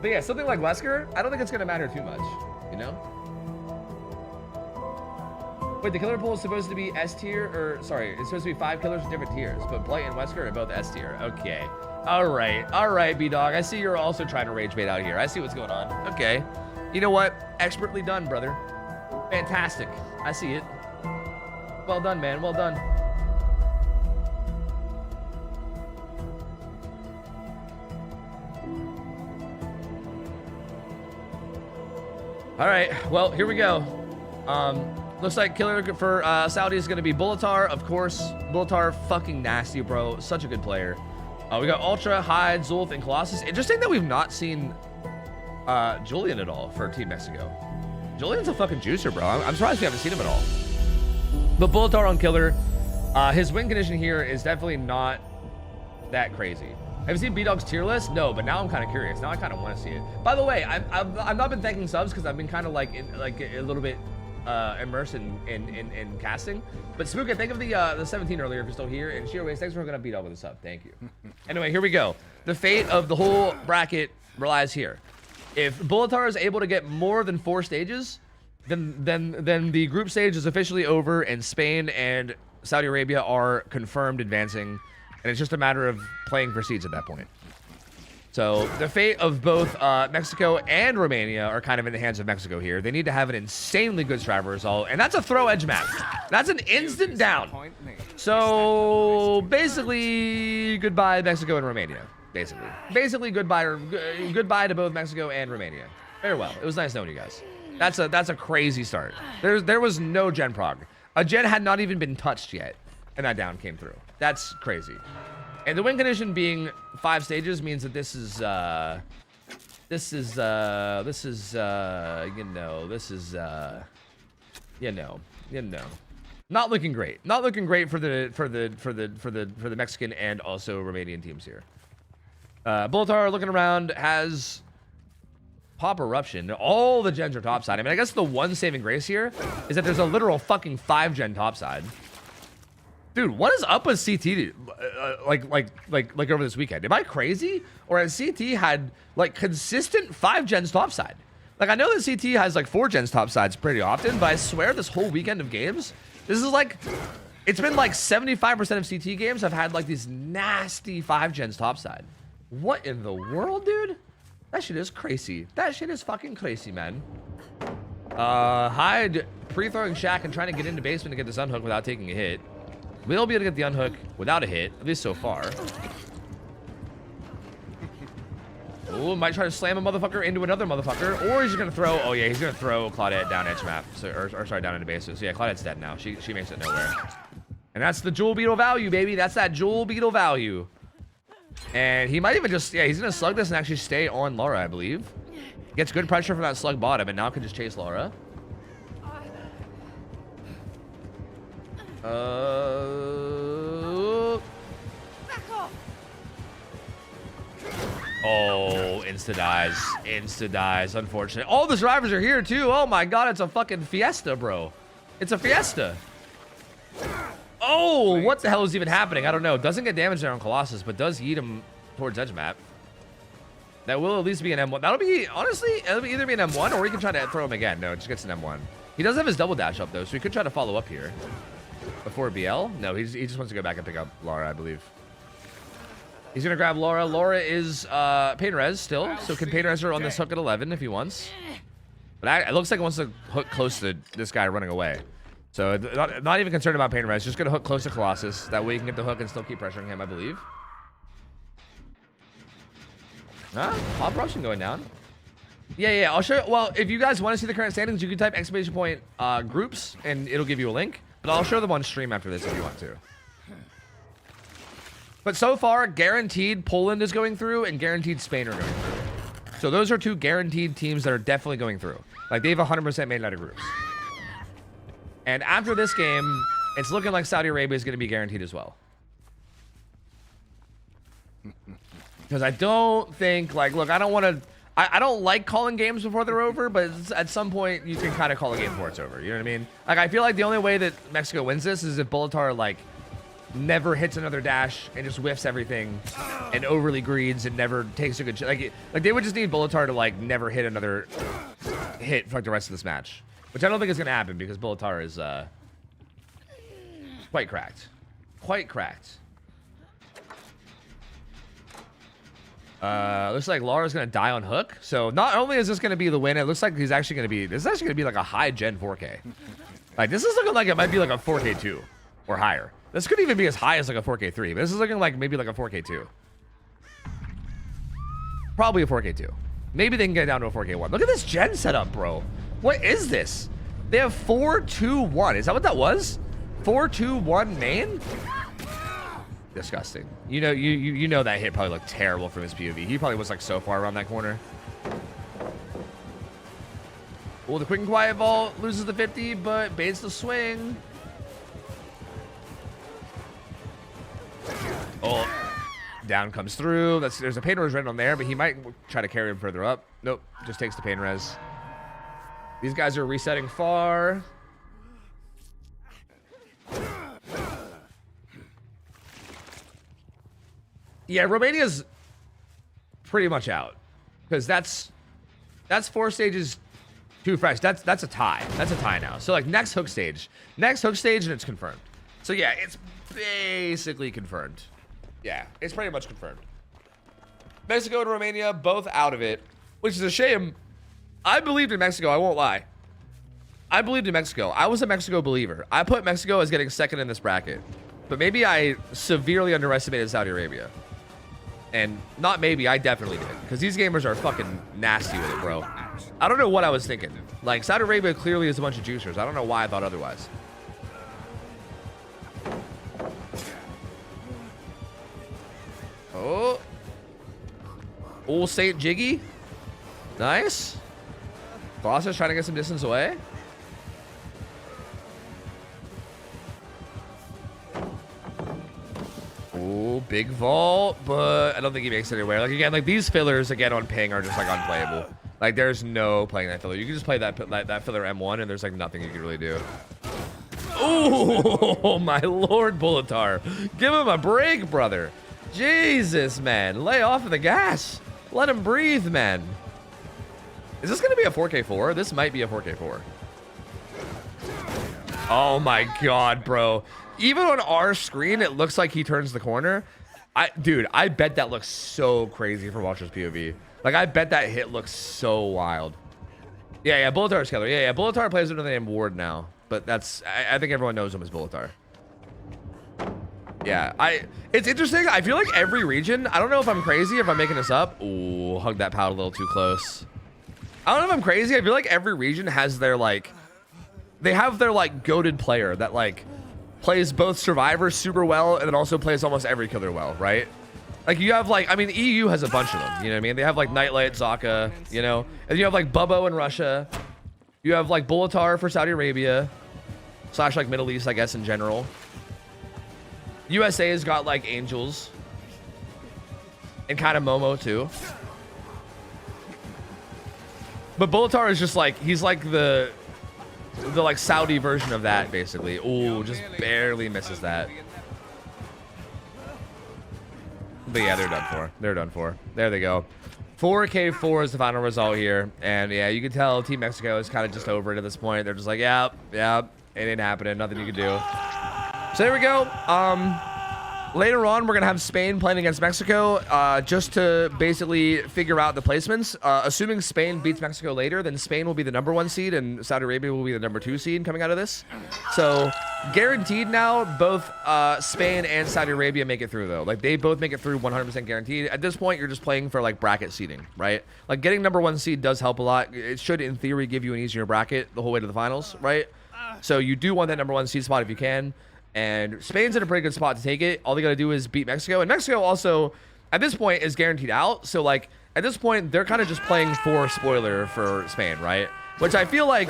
But yeah, something like Wesker, I don't think it's going to matter too much, you know? Wait, the killer pool is supposed to be S tier, or, sorry, it's supposed to be 5 killers with different tiers, but Blight and Wesker are both S tier. Okay. All right, B-Dog. I see you're also trying to rage bait out here. I see what's going on. Okay. You know what? Expertly done, brother. Fantastic. I see it. Well done, man. Well done. All right. Well, here we go. Looks like killer for Saudi is going to be Bullatar, of course. Bullatar, fucking nasty, bro. Such a good player. We got Ultra, Hyde, Zulf, and Colossus. Interesting that we've not seen Julian at all for Team Mexico. Julian's a fucking juicer, bro. I'm surprised we haven't seen him at all. But Bullatar on killer. His win condition here is definitely not That crazy. Have you seen B-Dog's tier list? No, but now I'm kind of curious. Now I kind of want to see it. By the way, I've not been thanking subs because I've been kind of like a little bit immersed in casting. But Spook, I think of the 17 earlier if you're still here. And Shearways, thanks for hooking up B-Dog with a sub. Thank you. Anyway, here we go. The fate of the whole bracket relies here. If Bullatar is able to get more than 4 stages, then the group stage is officially over, and Spain and Saudi Arabia are confirmed advancing. And it's just a matter of playing for seeds at that point. So the fate of both Mexico and Romania are kind of in the hands of Mexico here. They need to have an insanely good striver result, and that's a throw edge map. That's an instant down. So basically, goodbye Mexico and Romania. Basically goodbye to both Mexico and Romania. Farewell. It was nice knowing you guys. That's a crazy start. There was no gen prog. A gen had not even been touched yet, and that down came through. That's crazy. And the win condition being 5 stages means that this is not looking great. Not looking great for the Mexican and also Romanian teams here. Bullatar looking around has Pop Eruption. All the gens are topside. I mean, I guess the one saving grace here is that there's a literal fucking 5 gen topside. Dude, what is up with CT like over this weekend? Am I crazy? Or has CT had like consistent 5 gens topside? Like I know that CT has like 4 gens topsides pretty often, but I swear this whole weekend of games, this is like, it's been like 75% of CT games have had like these nasty 5 gens topside. What in the world, dude? That shit is crazy. That shit is fucking crazy, man. Hyde pre-throwing Shaq and trying to get into basement to get this unhook without taking a hit. We'll be able to get the unhook without a hit, at least so far. Oh, might try to slam a motherfucker into another motherfucker, or he's gonna throw. Oh yeah, he's gonna throw Claudette down edge map, so, or sorry, down into bases. So yeah, Claudette's dead now. She makes it nowhere, and that's the Jewel Beetle value, baby. That's that Jewel Beetle value. And he might even just he's gonna slug this and actually stay on Laura, I believe. Gets good pressure from that slug bottom, and now can just chase Laura. Oh, insta dies, unfortunate. All the drivers are here too. Oh my god, it's a fucking fiesta, bro. It's a fiesta. Oh, what the hell is even happening? I don't know. Doesn't get damage there on Colossus, but does yeet him towards edge map. That will at least be an M1. That'll be, honestly, it'll either be an M1 or he can try to throw him again. No, it just gets an M1. He does have his double dash up though, so he could try to follow up here. Before BL? No, he just wants to go back and pick up Laura, I believe. He's going to grab Laura. Laura is Pain Res still, so can Pain Res her on this hook at 11 if he wants. But it looks like he wants to hook close to this guy running away. So not even concerned about Pain Res, just going to hook close to Colossus. That way he can get the hook and still keep pressuring him, I believe. Pop Eruption going down. Yeah, I'll show you. Well, if you guys want to see the current standings, you can type exclamation point groups and it'll give you a link. But I'll show them on stream after this if you want to. But so far, guaranteed Poland is going through and guaranteed Spain are going through. So those are 2 guaranteed teams that are definitely going through. Like they've 100% made it out of groups. And after this game, it's looking like Saudi Arabia is going to be guaranteed as well. Because I don't think, like, look, I don't want to... I don't like calling games before they're over, but at some point, you can kind of call a game before it's over. You know what I mean? Like, I feel like the only way that Mexico wins this is if Bullatar, like, never hits another dash and just whiffs everything and overly greeds and never takes a good... Like, they would just need Bullatar to, like, never hit another hit for like, the rest of this match. Which I don't think is going to happen because Bullatar is quite cracked. Quite cracked. Looks like Laura's gonna die on hook. So not only is this gonna be the win, it looks like he's actually gonna be. This is actually gonna be like a high gen 4K. Like this is looking like it might be like a 4K2 or higher. This could even be as high as like a 4K3. But this is looking like maybe like a 4K2. Probably a 4K2. Maybe they can get down to a 4K1. Look at this gen setup, bro. What is this? They have 4-2-1. Is that what that was? 4-2-1 main? Disgusting. You know that hit probably looked terrible from his POV. He probably was like so far around that corner. Well, the quick and quiet vault loses the 50, but baits the swing. Oh, Down comes through. There's a pain res right on there, but he might try to carry him further up. Nope, just takes the pain res. These guys are resetting far. Yeah, Romania's pretty much out because that's 4 stages too fresh. That's a tie. That's a tie now. So like next hook stage, and it's confirmed. So yeah, it's basically confirmed. Yeah, it's pretty much confirmed. Mexico and Romania both out of it, which is a shame. I believed in Mexico. I won't lie. I believed in Mexico. I was a Mexico believer. I put Mexico as getting second in this bracket, but maybe I severely underestimated Saudi Arabia. And not maybe, I definitely did. Because these gamers are fucking nasty with it, bro. I don't know what I was thinking. Like, Saudi Arabia clearly is a bunch of juicers. I don't know why I thought otherwise. Oh. Old Saint Jiggy. Nice. Colossus trying to get some distance away. Ooh, big vault, but I don't think he makes it anywhere. Like, again, like, these fillers, again, on ping are just, like, unplayable. Like, there's no playing that filler. You can just play that filler M1, and there's, like, nothing you can really do. Oh, my lord, Bullatar. Give him a break, brother. Jesus, man. Lay off of the gas. Let him breathe, man. Is this going to be a 4K4? This might be a 4K4. Oh, my God, bro. Even on our screen, it looks like he turns the corner. Dude, I bet that looks so crazy from Watcher's POV. Like, I bet that hit looks so wild. Yeah, Bullatar's killer. Yeah, Bullatar plays under the name Ward now. But that's, I think everyone knows him as Bullatar. Yeah, it's interesting. I feel like every region, I don't know if I'm crazy, if I'm making this up. Ooh, hug that pout a little too close. I don't know if I'm crazy. I feel like every region has their, like, they have their, like, goated player that, like, plays both survivors super well and then also plays almost every killer well, right? Like, you have, like, I mean, EU has a bunch of them, you know what I mean? They have, like, Nightlight, Zaka, you know? And you have, like, Bubbo in Russia. You have, like, Bullatar for Saudi Arabia. / like, Middle East, I guess, in general. USA has got, like, Angels. And kind of Momo, too. But Bullatar is just, like, he's, like, the like Saudi version of that, basically. Ooh, just barely misses that. But yeah, they're done for. They're done for. There they go. 4K4 is the final result here. And yeah, you can tell Team Mexico is kind of just over it at this point. They're just like, yeah, it ain't happening. Nothing you can do. So there we go. Later on, we're going to have Spain playing against Mexico just to basically figure out the placements. Assuming Spain beats Mexico later, then Spain will be the #1 seed and Saudi Arabia will be the #2 seed coming out of this. So guaranteed now, both Spain and Saudi Arabia make it through, though. Like, they both make it through 100% guaranteed. At this point, you're just playing for, like, bracket seeding, right? Like, getting #1 seed does help a lot. It should, in theory, give you an easier bracket the whole way to the finals, right? So you do want that #1 seed spot if you can. And Spain's in a pretty good spot to take it. All they got to do is beat Mexico. And Mexico also, at this point, is guaranteed out. So, like, at this point, they're kind of just playing for spoiler for Spain, right? Which I feel like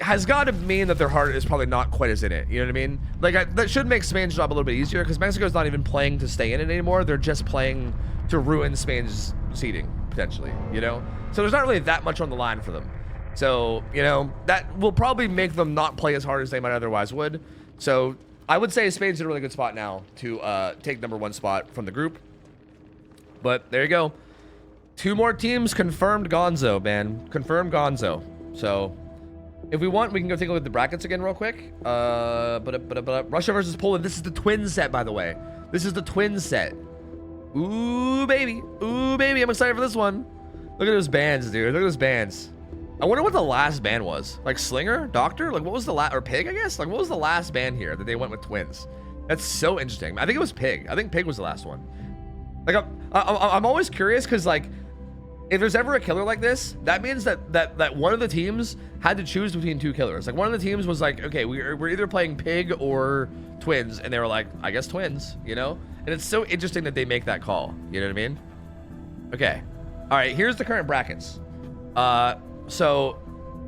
has got to mean that their heart is probably not quite as in it. You know what I mean? Like, that should make Spain's job a little bit easier because Mexico's not even playing to stay in it anymore. They're just playing to ruin Spain's seeding, potentially, you know? So there's not really that much on the line for them. So, you know, that will probably make them not play as hard as they might otherwise would. So I would say Spain's in a really good spot now to take #1 spot from the group. But there you go. 2 more teams confirmed Gonzo, man. Confirmed Gonzo. So if we want, we can go take a look at the brackets again real quick. Russia versus Poland. This is the twin set, by the way. This is the twin set. Ooh, baby. Ooh, baby. I'm excited for this one. Look at those bands, dude. Look at those bands. I wonder what the last band was. Like Slinger? Doctor? Like, what was the last... Or Pig, I guess? Like, what was the last band here that they went with twins? That's so interesting. I think it was Pig. I think Pig was the last one. Like, I'm always curious because, like, if there's ever a killer like this, that means that one of the teams had to choose between 2 killers. Like, one of the teams was like, okay, we're either playing Pig or twins. And they were like, I guess twins, you know? And it's so interesting that they make that call. You know what I mean? Okay. All right, here's the current brackets. So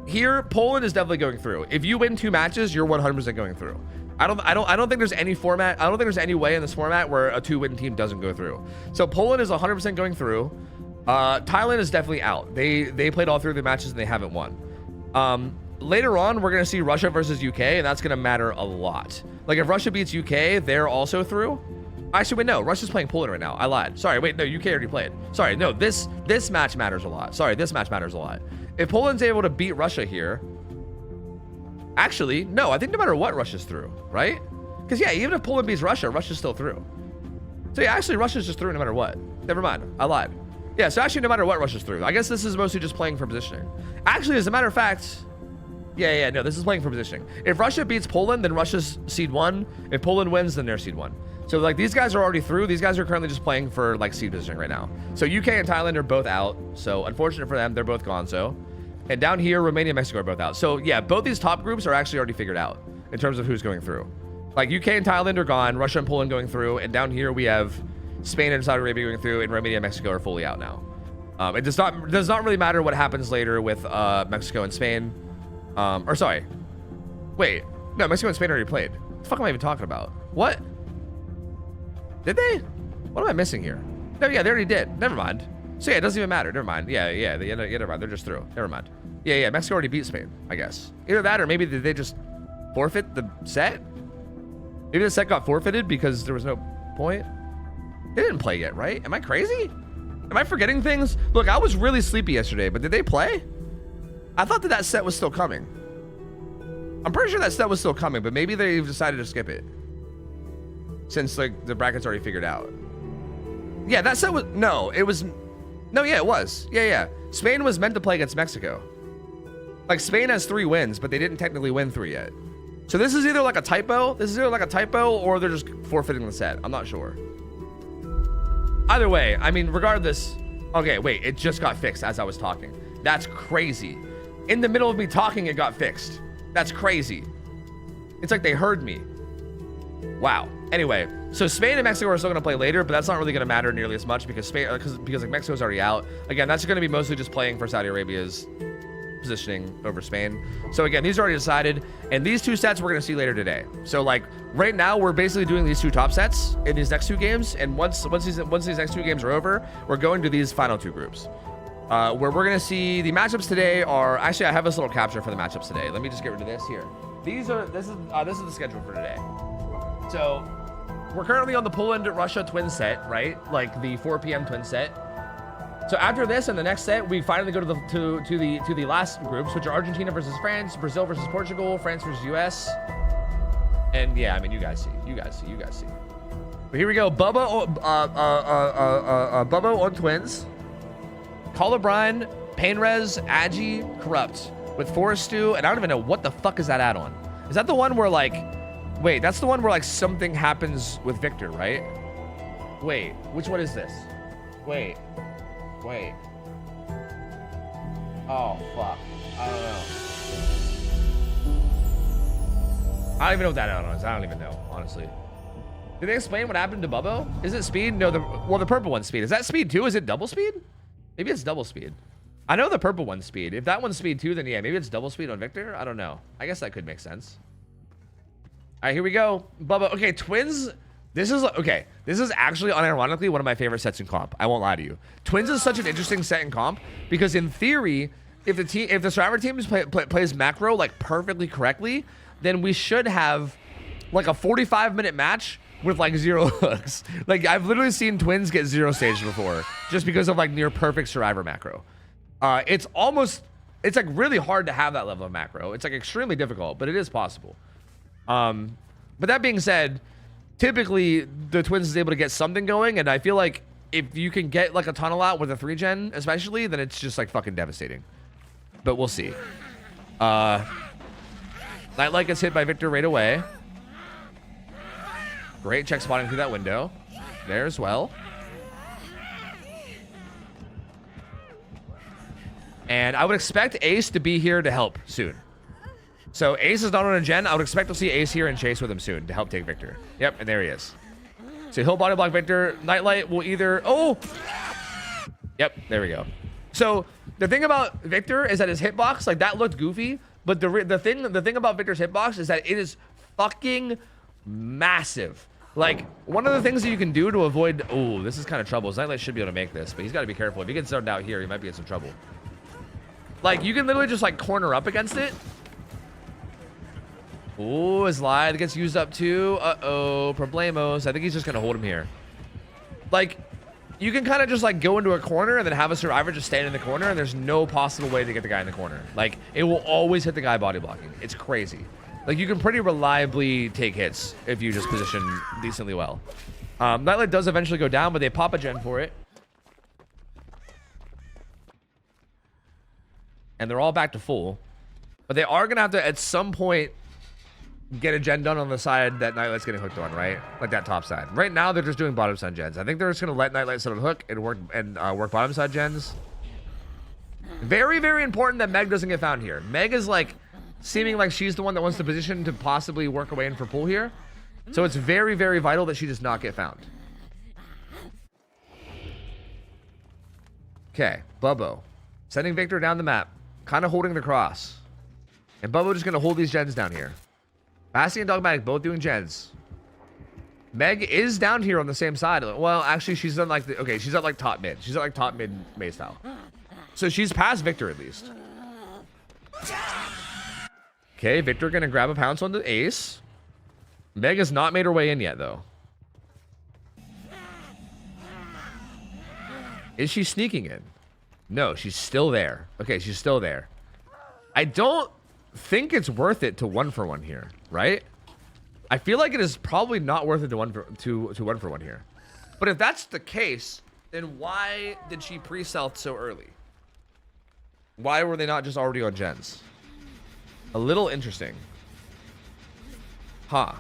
here, Poland is definitely going through. If you win 2 matches, you're 100% going through. I don't think there's any format. I don't think there's any way in this format where a 2-win team doesn't go through. So Poland is 100% going through. Thailand is definitely out. They played all 3 of the matches and they haven't won. Later on, we're gonna see Russia versus UK, and that's gonna matter a lot. Like if Russia beats UK, they're also through. Actually, wait, no. Russia's playing Poland right now. I lied. Sorry, wait, no. UK already played. Sorry, no. This match matters a lot. Sorry, this match matters a lot. If Poland's able to beat Russia here. Actually, no, I think no matter what, Russia's through, right? Because, yeah, even if Poland beats Russia, Russia's still through. So, yeah, actually, Russia's just through no matter what. Never mind. I lied. Yeah, so actually, no matter what, Russia's through. I guess this is mostly just playing for positioning. Actually, as a matter of fact, yeah, no, this is playing for positioning. If Russia beats Poland, then Russia's seed 1. If Poland wins, then they're seed 1. So, like, these guys are already through. These guys are currently just playing for, like, seed positioning right now. So, UK and Thailand are both out. So, unfortunate for them, they're both gone, so. And down here, Romania and Mexico are both out. So, yeah, both these top groups are actually already figured out in terms of who's going through. Like, UK and Thailand are gone, Russia and Poland going through, and down here we have Spain and Saudi Arabia going through, and Romania and Mexico are fully out now. It does not really matter what happens later with Mexico and Spain. Or, sorry. Wait. No, Mexico and Spain already played. What the fuck am I even talking about? What? Did they? What am I missing here? No, yeah, they already did. Never mind. So, yeah, it doesn't even matter. Never mind. Yeah, never mind. They're just through. Never mind. Yeah, Mexico already beat Spain, I guess. Either that or maybe did they just forfeit the set? Maybe the set got forfeited because there was no point? They didn't play yet, right? Am I crazy? Am I forgetting things? Look, I was really sleepy yesterday, but did they play? I thought that set was still coming. I'm pretty sure that set was still coming, but maybe they decided to skip it. Since, like, the bracket's already figured out. Yeah, that set was... No, it was... No, yeah, it was. Yeah. Spain was meant to play against Mexico. Like, Spain has 3 wins, but they didn't technically win 3 yet. So this is either like a typo. Or they're just forfeiting the set. I'm not sure. Either way, I mean, regardless... Okay, wait, it just got fixed as I was talking. That's crazy. In the middle of me talking, it got fixed. That's crazy. It's like they heard me. Wow. Anyway, so Spain and Mexico are still going to play later, but that's not really going to matter nearly as much because because like Mexico's already out. Again, that's going to be mostly just playing for Saudi Arabia's positioning over Spain. So again, these are already decided, and these 2 sets we're going to see later today. So like right now, we're basically doing these 2 top sets in these next 2 games, and once these next 2 games are over, we're going to these final 2 groups. Where we're going to see the matchups today are... Actually, I have this little capture for the matchups today. Let me just get rid of this here. This is the schedule for today. So we're currently on the Poland-Russia twin set, right? Like the 4 p.m. twin set. So after this and the next set, we finally go to the last groups, which are Argentina versus France, Brazil versus Portugal, France versus US. And yeah, I mean, you guys see. But here we go. Bubba on twins. Colubrine, Painrez, Agi, Corrupt with Forest Stew, and I don't even know what the fuck is that add-on. Is that the one where like, wait, that's the one where like something happens with Victor, right? Wait, which one is this? Wait. Oh fuck, I don't know. I don't even know what that add-on is. I don't even know, honestly. Did they explain what happened to Bubbo? Is it speed? No, the purple one's speed. Is that speed too? Is it double speed? Maybe it's double speed. I know the purple one's speed. If that one's speed too, then yeah, maybe it's double speed on Victor. I don't know. I guess that could make sense. All right, here we go. Bubba. Okay, twins. This is actually unironically one of my favorite sets in comp. I won't lie to you. Twins is such an interesting set in comp because in theory, if the Survivor team plays macro like perfectly correctly, then we should have like a 45-minute match with like 0 hooks. Like I've literally seen twins get 0 stage before just because of like near perfect Survivor macro. It's like really hard to have that level of macro. It's like extremely difficult, but it is possible. But that being said, typically the twins is able to get something going, and I feel like if you can get like a tunnel out with a 3-gen especially, then it's just like fucking devastating. But we'll see. Nightlight gets hit by Victor right away. Great check spotting through that window. There as well. And I would expect Ace to be here to help soon. So Ace is not on a gen. I would expect to see Ace here and chase with him soon to help take Victor. Yep, and there he is. So he'll body block Victor. Nightlight will either... Oh! Yep, there we go. So the thing about Victor is that his hitbox, like that looked goofy, but the thing about Victor's hitbox is that it is fucking massive. Like, one of the things that you can do to avoid... Oh, this is kind of trouble. Nightlight should be able to make this, but he's got to be careful. If he gets zoned out here, he might be in some trouble. Like, you can literally just, like, corner up against it. Oh, his Lithe gets used up too. Uh-oh, problemos. I think he's just going to hold him here. Like, you can kind of just, like, go into a corner and then have a survivor just stand in the corner, and there's no possible way to get the guy in the corner. Like, it will always hit the guy body blocking. It's crazy. Like, you can pretty reliably take hits if you just position decently well. Nightlight does eventually go down, but they pop a gen for it. And they're all back to full. But they are going to have to, at some point, get a gen done on the side that Nightlight's getting hooked on, right? Like that top side. Right now, they're just doing bottom side gens. I think they're just going to let Nightlight sit on hook and work bottom side gens. Very, very important that Meg doesn't get found here. Meg is like seeming like she's the one that wants the position to possibly work her way in for pull here. So it's very, very vital that she does not get found. Okay, Bubbo. Sending Victor down the map. Kind of holding the cross. And Bubbo just going to hold these gens down here. Bassi and Dogmatic both doing gens. Meg is down here on the same side. Well, actually, she's on like the... Okay, she's at like top mid. She's at like top mid May style. So she's past Victor at least. Okay, Victor going to grab a pounce on the ace. Meg has not made her way in yet, though. Is she sneaking in? No, she's still there. Okay, she's still there. I don't think it's worth it to 1-for-1 here, right? I feel like it is probably not worth it to 1-for-1 here. But if that's the case, then why did she pre-stealth so early? Why were they not just already on gens? A little interesting. Huh.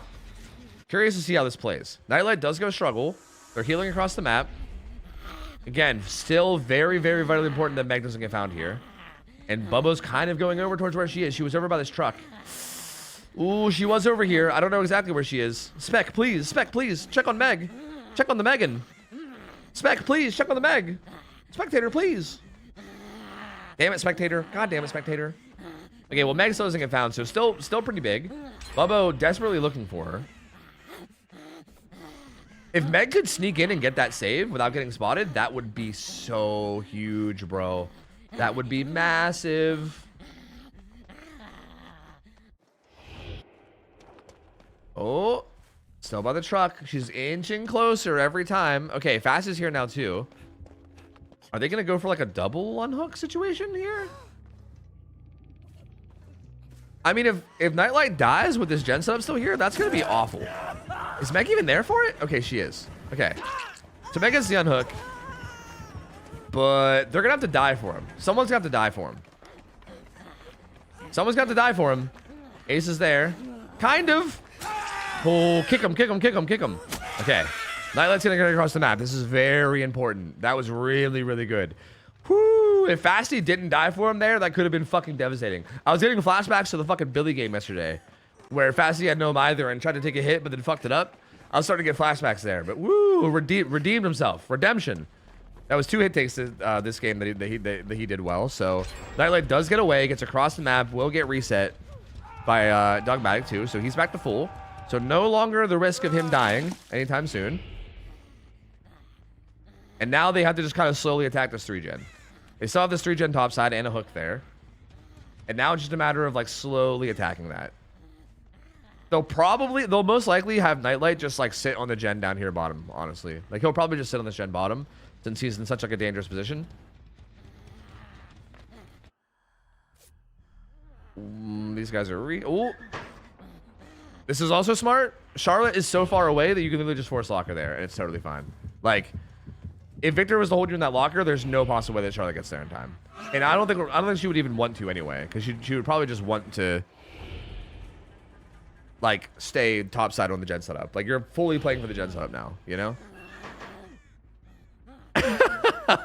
Curious to see how this plays. Nightlight does go struggle. They're healing across the map. Again, still very, very vitally important that Meg doesn't get found here. And Bubbo's kind of going over towards where she is. She was over by this truck. Ooh, she was over here. I don't know exactly where she is. Spec, please. Spec, please. Check on Meg. Check on the Megan. Spec, please. Check on the Meg. Spectator, please. Damn it, Spectator. God damn it, Spectator. Okay, well, Meg still doesn't get found, so still pretty big. Bubbo desperately looking for her. If Meg could sneak in and get that save without getting spotted, that would be so huge, bro. That would be massive. Oh, still by the truck. She's inching closer every time. Okay, Fast is here now, too. Are they going to go for like a double unhook situation here? I mean, if Nightlight dies with this gen setup still here, that's going to be awful. Is Meg even there for it? Okay, she is. Okay. So Meg gets the unhook. But they're going to have to die for him. Someone's going to have to die for him. Someone's going to have to die for him. Ace is there. Kind of. Oh, kick him, kick him, kick him, kick him. Okay. Nightlight's going to get across the map. This is very important. That was really, really good. Whoo. If Fasty didn't die for him there, that could have been fucking devastating. I was getting flashbacks to the fucking Billy game yesterday, where Fasty had no either and tried to take a hit, but then fucked it up. I was starting to get flashbacks there. But woo, redeemed himself. Redemption. That was 2 hit takes this game that he did well. So Nightlight does get away, gets across the map, will get reset by Dogmatic too. So he's back to full. So no longer the risk of him dying anytime soon. And now they have to just kind of slowly attack this 3-gen. They still have this 3-gen top side and a hook there. And now it's just a matter of like slowly attacking that. They'll most likely have Nightlight just like sit on the gen down here bottom, honestly. Like he'll probably just sit on this gen bottom since he's in such like a dangerous position. These guys are oh. This is also smart. Charlotte is so far away that you can literally just force locker there and it's totally fine. Like if Victor was to hold you in that locker, there's no possible way that Charlotte gets there in time. And I don't think she would even want to anyway, because she would probably just want to like stay topside on the gen setup. Like you're fully playing for the gen setup now, you know?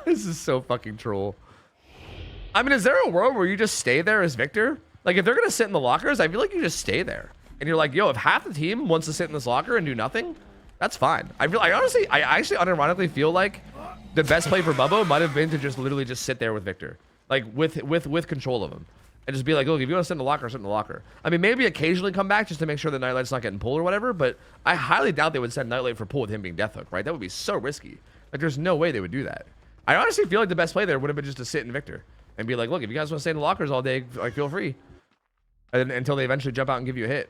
This is so fucking troll. I mean, is there a world where you just stay there as Victor? Like if they're gonna sit in the lockers, I feel like you just stay there. And you're like, yo, if half the team wants to sit in this locker and do nothing, that's fine. I actually unironically feel like the best play for Bubbo might have been to just literally just sit there with Victor, like with control of him. And just be like, look, if you want to sit in the locker, sit in the locker. I mean, maybe occasionally come back just to make sure that Nightlight's not getting pulled or whatever, but I highly doubt they would send Nightlight for pull with him being Deathhook, right? That would be so risky. Like, there's no way they would do that. I honestly feel like the best play there would have been just to sit in Victor and be like, look, if you guys want to stay in the lockers all day, like, feel free. And until they eventually jump out and give you a hit.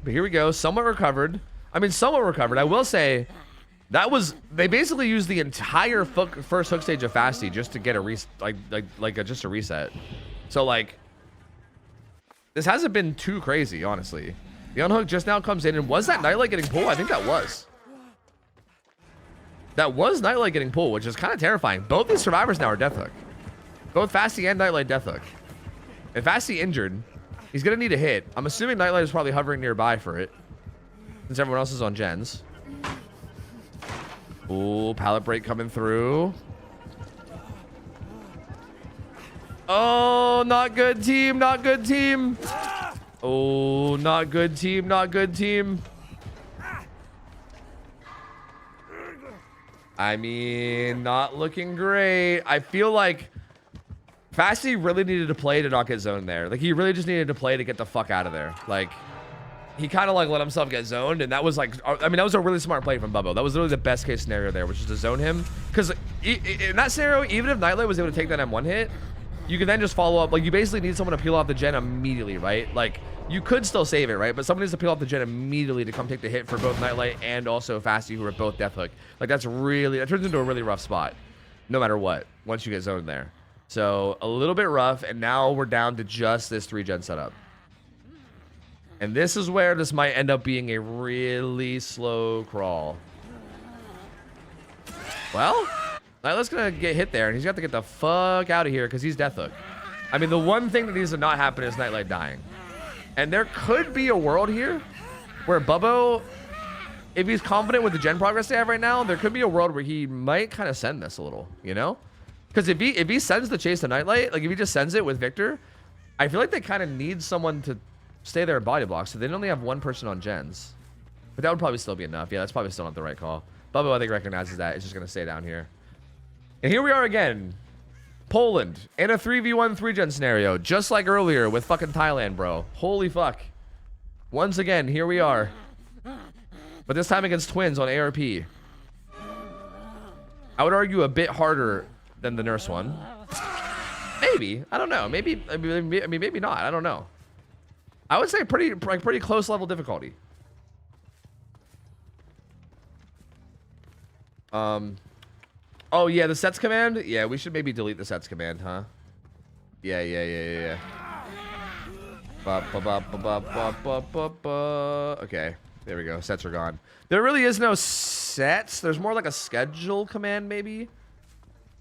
But here we go. Somewhat recovered. I mean, somewhat recovered. I will say... That was, they basically used the entire first hook stage of Fasty just to get a just a reset. So like, this hasn't been too crazy, honestly. The unhook just now comes in, and was that Nightlight getting pulled? I think that was. That was Nightlight getting pulled, which is kind of terrifying. Both these survivors now are Deathhook. Both Fasty and Nightlight Deathhook. And Fasty injured, he's gonna need a hit. I'm assuming Nightlight is probably hovering nearby for it, since everyone else is on gens. Ooh, pallet break coming through. Oh, not good team, not good team. Oh, not good team, not good team. I mean, not looking great. I feel like Fasty really needed to play to not get zoned there. Like, he really just needed to play to get the fuck out of there. Like... He kind of like let himself get zoned, and that was like, I mean, that was a really smart play from Bubbo. That was literally the best case scenario there, which is to zone him. Because in that scenario, even if Nightlight was able to take that M1 hit, you can then just follow up. Like, you basically need someone to peel off the gen immediately, right? Like, you could still save it, right? But someone needs to peel off the gen immediately to come take the hit for both Nightlight and also Fasty, who are both Deathhook. Like, that turns into a really rough spot, no matter what, once you get zoned there. So, a little bit rough, and now we're down to just this 3-gen setup. And this is where this might end up being a really slow crawl. Well, Nightlight's gonna get hit there, and he's got to get the fuck out of here because he's Deathhook. I mean, the one thing that needs to not happen is Nightlight dying. And there could be a world here where Bubbo, if he's confident with the gen progress they have right now, there could be a world where he might kind of send this a little, you know? Because if he sends the chase to Nightlight, like if he just sends it with Victor, I feel like they kind of need someone to stay there in body block, so they only have one person on gens. But that would probably still be enough. Yeah, that's probably still not the right call. Bubbo, I think, recognizes that. It's just going to stay down here. And here we are again. Poland in a 3v1 3-gen scenario, just like earlier with fucking Thailand, bro. Holy fuck. Once again, here we are. But this time against twins on ARP. I would argue a bit harder than the nurse one. Maybe. I don't know. Maybe, I mean, maybe not. I don't know. I would say pretty close level difficulty. Oh yeah, the sets command. Yeah, we should maybe delete the sets command, huh? Yeah. Okay, there we go. Sets are gone. There really is no sets. There's more like a schedule command, maybe.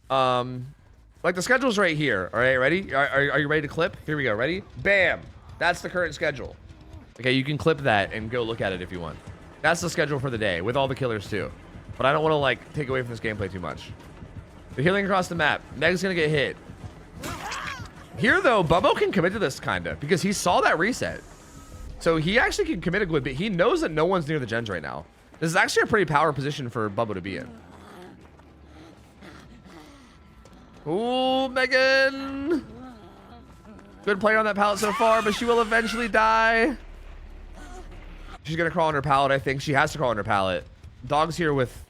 Like the schedule's right here. All right, ready? Are you ready to clip? Here we go. Ready? Bam. That's the current schedule. Okay, you can clip that and go look at it if you want. That's the schedule for the day, with all the killers too. But I don't want to like take away from this gameplay too much. The healing across the map. Meg's gonna get hit. Here though, Bubbo can commit to this kinda, because he saw that reset. So he actually can commit a good bit. He knows that no one's near the gens right now. This is actually a pretty power position for Bubbo to be in. Ooh, Megan! Good play on that pallet so far, but she will eventually die. She's gonna crawl on her pallet, I think. She has to crawl on her pallet. Dog's here with...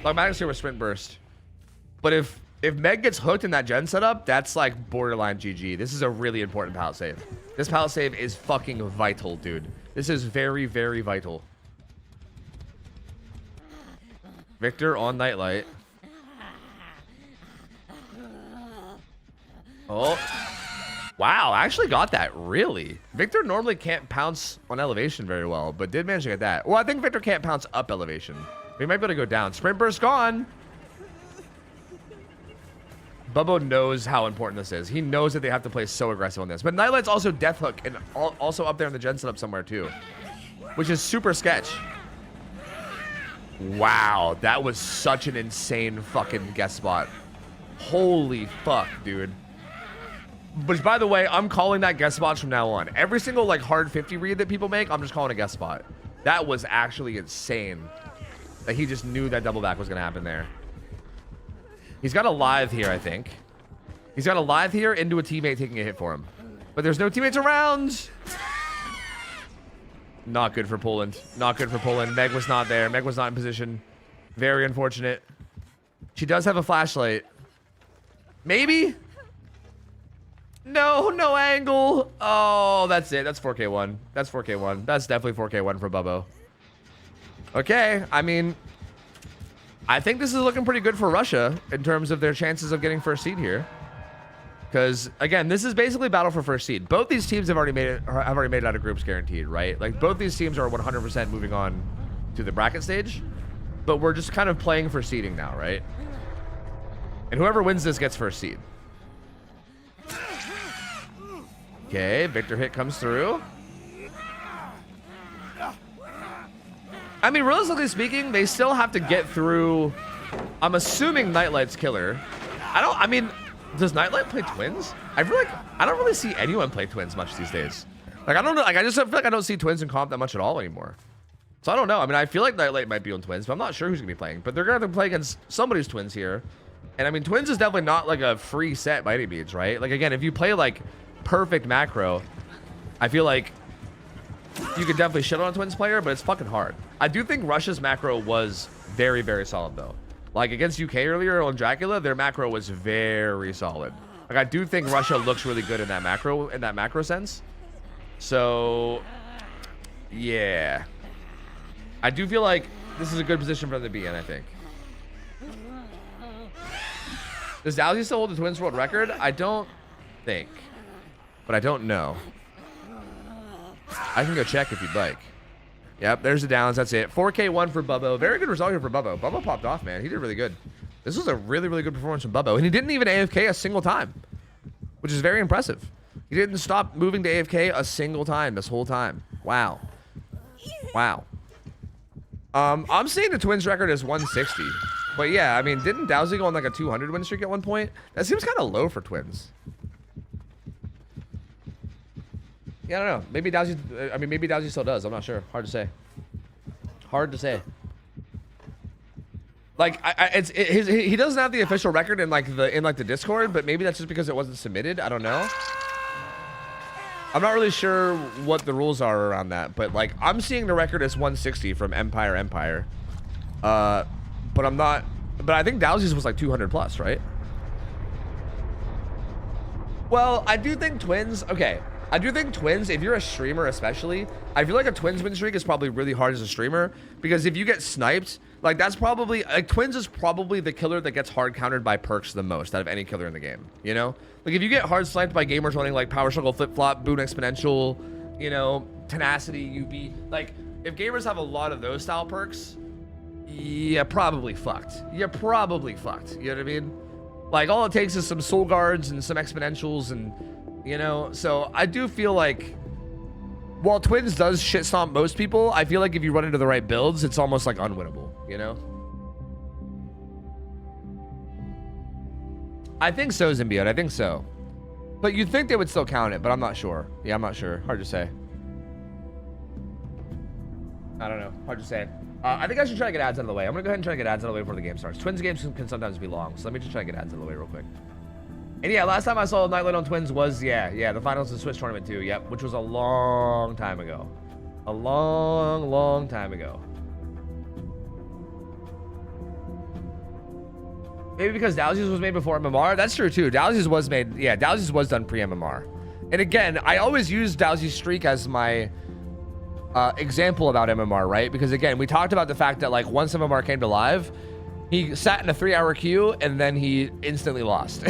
Dogmatic's here with Sprint Burst. But if Meg gets hooked in that gen setup, that's like borderline GG. This is a really important pallet save. This pallet save is fucking vital, dude. This is very, very vital. Victor on Nightlight. Oh. Wow, I actually got that, really. Victor normally can't pounce on elevation very well, but did manage to get that. Well, I think Victor can't pounce up elevation. We might be able to go down. Sprint burst gone. Bubbo knows how important this is. He knows that they have to play so aggressive on this. But Nightlight's also Deathhook and also up there in the gen setup somewhere too, which is super sketch. Wow, that was such an insane fucking guest spot. Holy fuck, dude. But by the way, I'm calling that guest spots from now on. Every single like hard 50 read that people make, I'm just calling a guest spot. That was actually insane. That he just knew that double back was gonna happen there. He's got a live here, I think. He's got a live here into a teammate taking a hit for him. But there's no teammates around. Not good for Poland. Not good for Poland. Meg was not there. Meg was not in position. Very unfortunate. She does have a flashlight. Maybe? No, no angle. Oh, that's it. That's 4K1. That's 4K1. That's definitely 4K1 for Bubbo. Okay, I mean, I think this is looking pretty good for Russia in terms of their chances of getting first seed here. Because again, this is basically battle for first seed. Both these teams have already made it out of groups guaranteed, right? Like both these teams are 100% moving on to the bracket stage, but we're just kind of playing for seeding now, right? And whoever wins this gets first seed. Okay, Victor hit comes through. I mean, realistically speaking, they still have to get through. I'm assuming Nightlight's killer. I mean, does Nightlight play twins? I feel like I don't really see anyone play twins much these days. Like, I don't know. Like, I just feel like I don't see twins in comp that much at all anymore. So I don't know. I mean, I feel like Nightlight might be on twins, but I'm not sure who's gonna be playing. But they're gonna have to play against somebody's twins here. And I mean, twins is definitely not like a free set by any means, right? Like, again, if you play like perfect macro, I feel like you could definitely shit on a twins player, but it's fucking hard. I do think Russia's macro was very, very solid though. Like against UK earlier on Dracula, their macro was very solid. Like I do think Russia looks really good in that macro sense. So yeah, I do feel like this is a good position for them to be in. I think. Does Dowsey still hold the Twins world record? I don't think, but I don't know. I can go check if you'd like. Yep, there's the downs. That's it. 4K1 for Bubbo. Very good result here for Bubbo. Bubbo popped off, man. He did really good. This was a really, really good performance from Bubbo. And he didn't even AFK a single time, which is very impressive. He didn't stop moving to AFK a single time this whole time. Wow. Wow. I'm seeing the Twins record as 160. But yeah, I mean, didn't Dowsey go on like a 200 win streak at one point? That seems kind of low for Twins. Yeah, I don't know. Maybe Dowsey. I mean, maybe Dowsey still does. I'm not sure. Hard to say. Hard to say. Like, he doesn't have the official record in the Discord, but maybe that's just because it wasn't submitted. I don't know. I'm not really sure what the rules are around that, but like, I'm seeing the record as 160 from Empire. But I'm not. But I think Dowsey's was like 200 plus, right? Well, I do think Twins. Okay. I do think Twins, if you're a streamer especially, I feel like a Twins win streak is probably really hard as a streamer, because if you get sniped, like that's probably, like Twins is probably the killer that gets hard countered by perks the most out of any killer in the game, you know? Like if you get hard sniped by gamers running like Power Struggle, Flip Flop, Boon Exponential, you know, Tenacity, UB, like if gamers have a lot of those style perks, you're probably fucked. You're probably fucked, you know what I mean? Like all it takes is some Soul Guards and some Exponentials and, you know, so I do feel like while Twins does shit stomp most people, I feel like if you run into the right builds, it's almost like unwinnable, you know? I think so, Symbiote. I think so. But you'd think they would still count it, but I'm not sure. Yeah, I'm not sure. Hard to say. I don't know. Hard to say. I think I should try to get ads out of the way. I'm going to go ahead and try to get ads out of the way before the game starts. Twins games can sometimes be long, so let me just try to get ads out of the way real quick. And yeah, last time I saw Nightlight on Twins was, yeah, the finals of the Swiss tournament too. Yep, which was a long time ago. A long, long time ago. Maybe because Dowsey's was made before MMR? That's true too. Dowsey's was made, yeah, Dowsey's was done pre-MMR. And again, I always use Dowsey's streak as my example about MMR, right? Because again, we talked about the fact that like once MMR came to live, he sat in a 3-hour queue and then he instantly lost.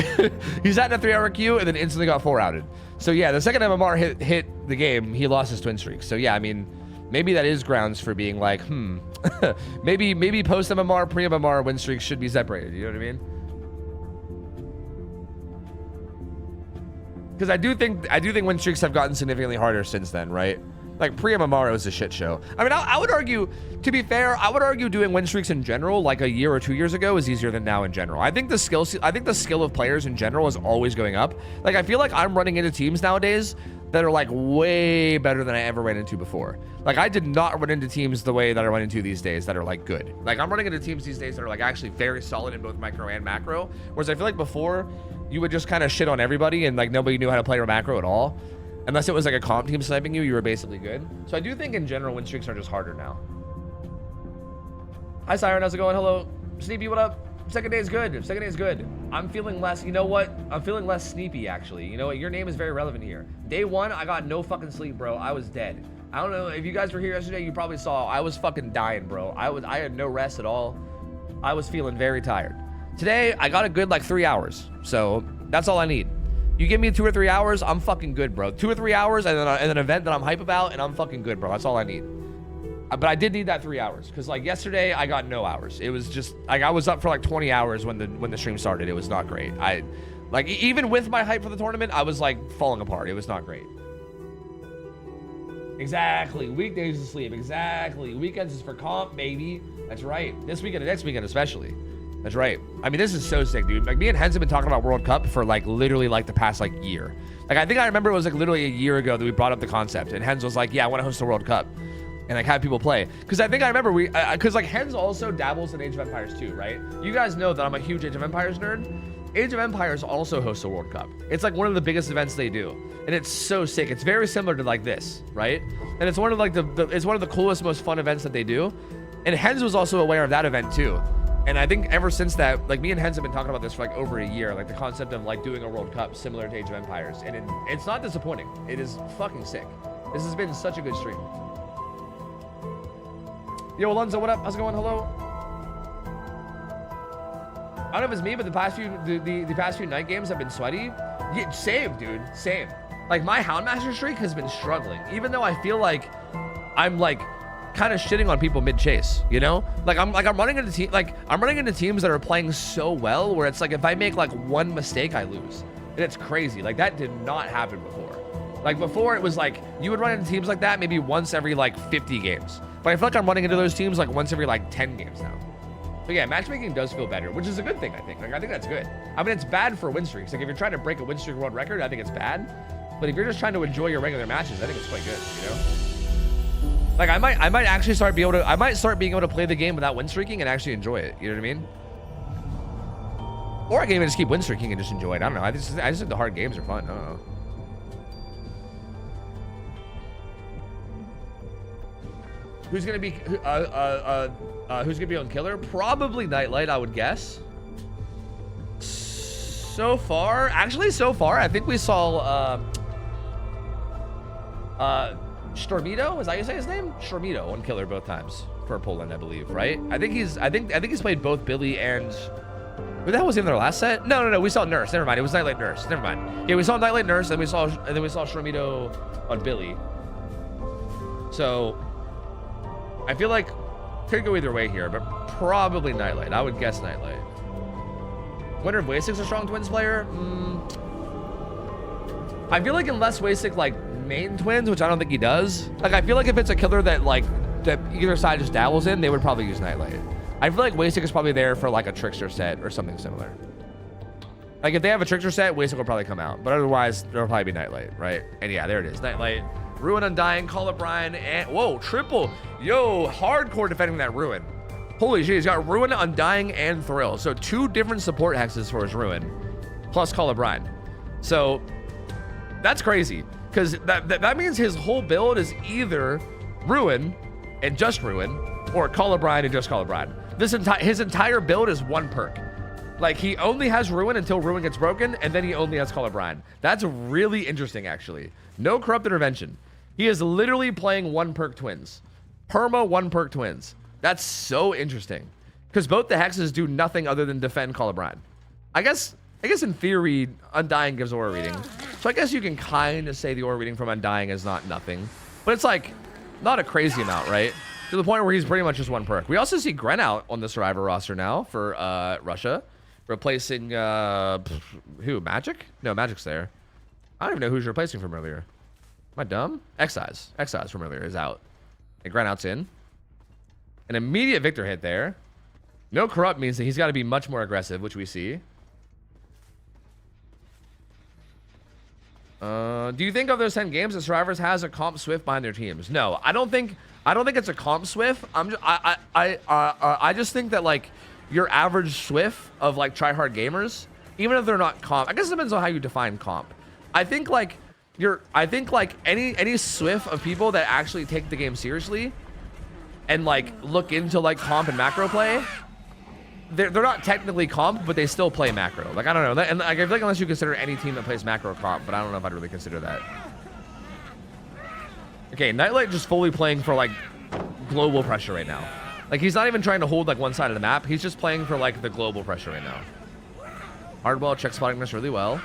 He sat in a 3-hour queue and then instantly got 4-outed. So yeah, the second MMR hit the game, he lost his twin streak. So yeah, I mean, maybe that is grounds for being like, maybe post MMR, pre MMR win streaks should be separated. You know what I mean? Because I do think win streaks have gotten significantly harder since then, right? Like pre-MMR was a shit show. I mean, I would argue, to be fair, I would argue doing win streaks in general, like a year or 2 years ago, is easier than now in general. I think the skill of players in general is always going up. Like I feel like I'm running into teams nowadays that are like way better than I ever ran into before. Like I did not run into teams the way that I run into these days that are like good. Like I'm running into teams these days that are like actually very solid in both micro and macro. Whereas I feel like before, you would just kind of shit on everybody and like nobody knew how to play your macro at all. Unless it was like a comp team sniping you, you were basically good. So I do think in general win streaks are just harder now. Hi Siren, how's it going? Hello. Sneepy, what up? Second day is good. Second day is good. I'm feeling less, you know what? I'm feeling less Sneepy actually. You know what? Your name is very relevant here. Day one, I got no fucking sleep, bro. I was dead. I don't know if you guys were here yesterday, you probably saw I was fucking dying, bro. I had no rest at all. I was feeling very tired. Today, I got a good like 3 hours. So that's all I need. You give me 2 or 3 hours, I'm fucking good, bro. 2 or 3 hours and then an event that I'm hype about and I'm fucking good, bro. That's all I need. But I did need that 3 hours because like yesterday I got no hours. It was just like I was up for like 20 hours when the stream started. It was not great. I like even with my hype for the tournament, I was like falling apart. It was not great. Exactly. Weekdays to sleep. Exactly. Weekends is for comp, baby. That's right. This weekend and next weekend especially. That's right. I mean, this is so sick, dude. Like me and Hens have been talking about World Cup for like literally like the past like year. Like I think I remember it was like literally a year ago that we brought up the concept and Hens was like, yeah, I want to host a World Cup. And like have people play, because I think I remember because like Hens also dabbles in Age of Empires too, right? You guys know that I'm a huge Age of Empires nerd. Age of Empires also hosts a World Cup. It's like one of the biggest events they do, and it's so sick. It's very similar to like this, right? And it's one of like it's one of the coolest, most fun events that they do. And Hens was also aware of that event too. And I think ever since that, like me and Hens have been talking about this for like over a year, like the concept of like doing a World Cup similar to Age of Empires, and it's not disappointing. It is fucking sick. This has been such a good stream. Yo, Alonzo, what up? How's it going? Hello. I don't know if it's me, but the past few night games have been sweaty. Yeah, same, dude. Same. Like my Houndmaster streak has been struggling, even though I feel like I'm like kind of shitting on people mid chase. You know, like I'm running into teams that are playing so well, where it's like if I make like one mistake, I lose, and it's crazy. Like that did not happen before. Like before, it was like you would run into teams like that maybe once every like 50 games. But I feel like I'm running into those teams like once every like 10 games now. But yeah, matchmaking does feel better, which is a good thing, I think. Like, I think that's good. I mean, it's bad for win streaks. Like, if you're trying to break a win streak world record, I think it's bad. But if you're just trying to enjoy your regular matches, I think it's quite good, you know? Like, I might actually start being able to play the game without win streaking and actually enjoy it. You know what I mean? Or I can even just keep win streaking and just enjoy it. I don't know. I just think the hard games are fun. I don't know. Who's gonna be on Killer? Probably Nightlight, I would guess. So far, I think we saw Stormito. Is that how you say his name? Stormito on Killer both times for Poland, I believe, right? I think he's played both Billy and who the hell was in their last set? No. We saw Nurse. Never mind. It was Nightlight Nurse. Never mind. Yeah, we saw Nightlight Nurse, and we saw Stormito on Billy. So I feel like could go either way here, but probably Nightlight. I would guess Nightlight. Wonder if Wasic's a strong twins player? I feel like unless Wasic like main twins, which I don't think he does. Like I feel like if it's a killer that like that either side just dabbles in, they would probably use Nightlight. I feel like Wasic is probably there for like a Trickster set or something similar. Like if they have a Trickster set, Wasic will probably come out, but otherwise there'll probably be Nightlight, right? And yeah, there it is, Nightlight. Ruin, Undying, Call Up Brian, and whoa, triple. Yo, hardcore defending that Ruin. Holy shit, he's got Ruin, Undying, and Thrill. So 2 different support hexes for his Ruin, plus Call Up Brian. So that's crazy, because that means his whole build is either Ruin and just Ruin, or Call Up Brian and just Call Up Brian. His entire build is 1 perk. Like he only has Ruin until Ruin gets broken, and then he only has Call Up Brian. That's really interesting, actually. No Corrupt Intervention. He is literally playing 1 perk twins. Perma 1 perk twins. That's so interesting. Because both the hexes do nothing other than defend Call Up Brian. I guess in theory, Undying gives aura reading. So I guess you can kind of say the aura reading from Undying is not nothing. But it's like, not a crazy amount, right? To the point where he's pretty much just 1 perk. We also see Gren out on the Survivor roster now for Russia. Replacing, who? Magic? No, Magic's there. I don't even know who's replacing from earlier. Am I dumb? Excise from earlier is out. And Granout's in. An immediate Victor hit there. No Corrupt means that he's got to be much more aggressive, which we see. Do you think of those 10 games that Survivors has a comp Swift behind their teams? No, I don't think it's a comp Swift. I just think that like your average Swift of like tryhard gamers even if they're not comp. I guess it depends on how you define comp. I think like any swift of people that actually take the game seriously and like look into like comp and macro play, they're not technically comp, but they still play macro. Like I don't know, and like, I feel like unless you consider any team that plays macro comp, but I don't know if I'd really consider that. Okay, Nightlight just fully playing for like global pressure right now. Like he's not even trying to hold like one side of the map. He's just playing for like the global pressure right now. Hardwell check spotting this really well.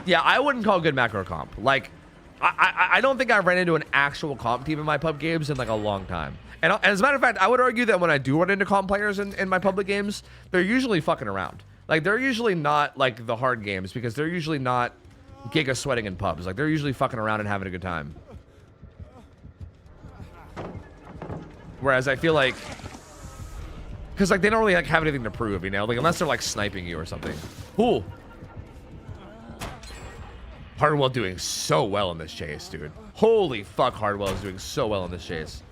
Yeah, I wouldn't call good macro comp. Like, I don't think I've ran into an actual comp team in my pub games in like a long time. And as a matter of fact, I would argue that when I do run into comp players in my public games, they're usually fucking around. Like, they're usually not like the hard games because they're usually not giga sweating in pubs. Like, they're usually fucking around and having a good time. Whereas I feel like, because like they don't really like have anything to prove, you know, like unless they're like sniping you or something. Ooh. Hardwell doing so well in this chase, dude. Holy fuck, Hardwell is doing so well in this chase.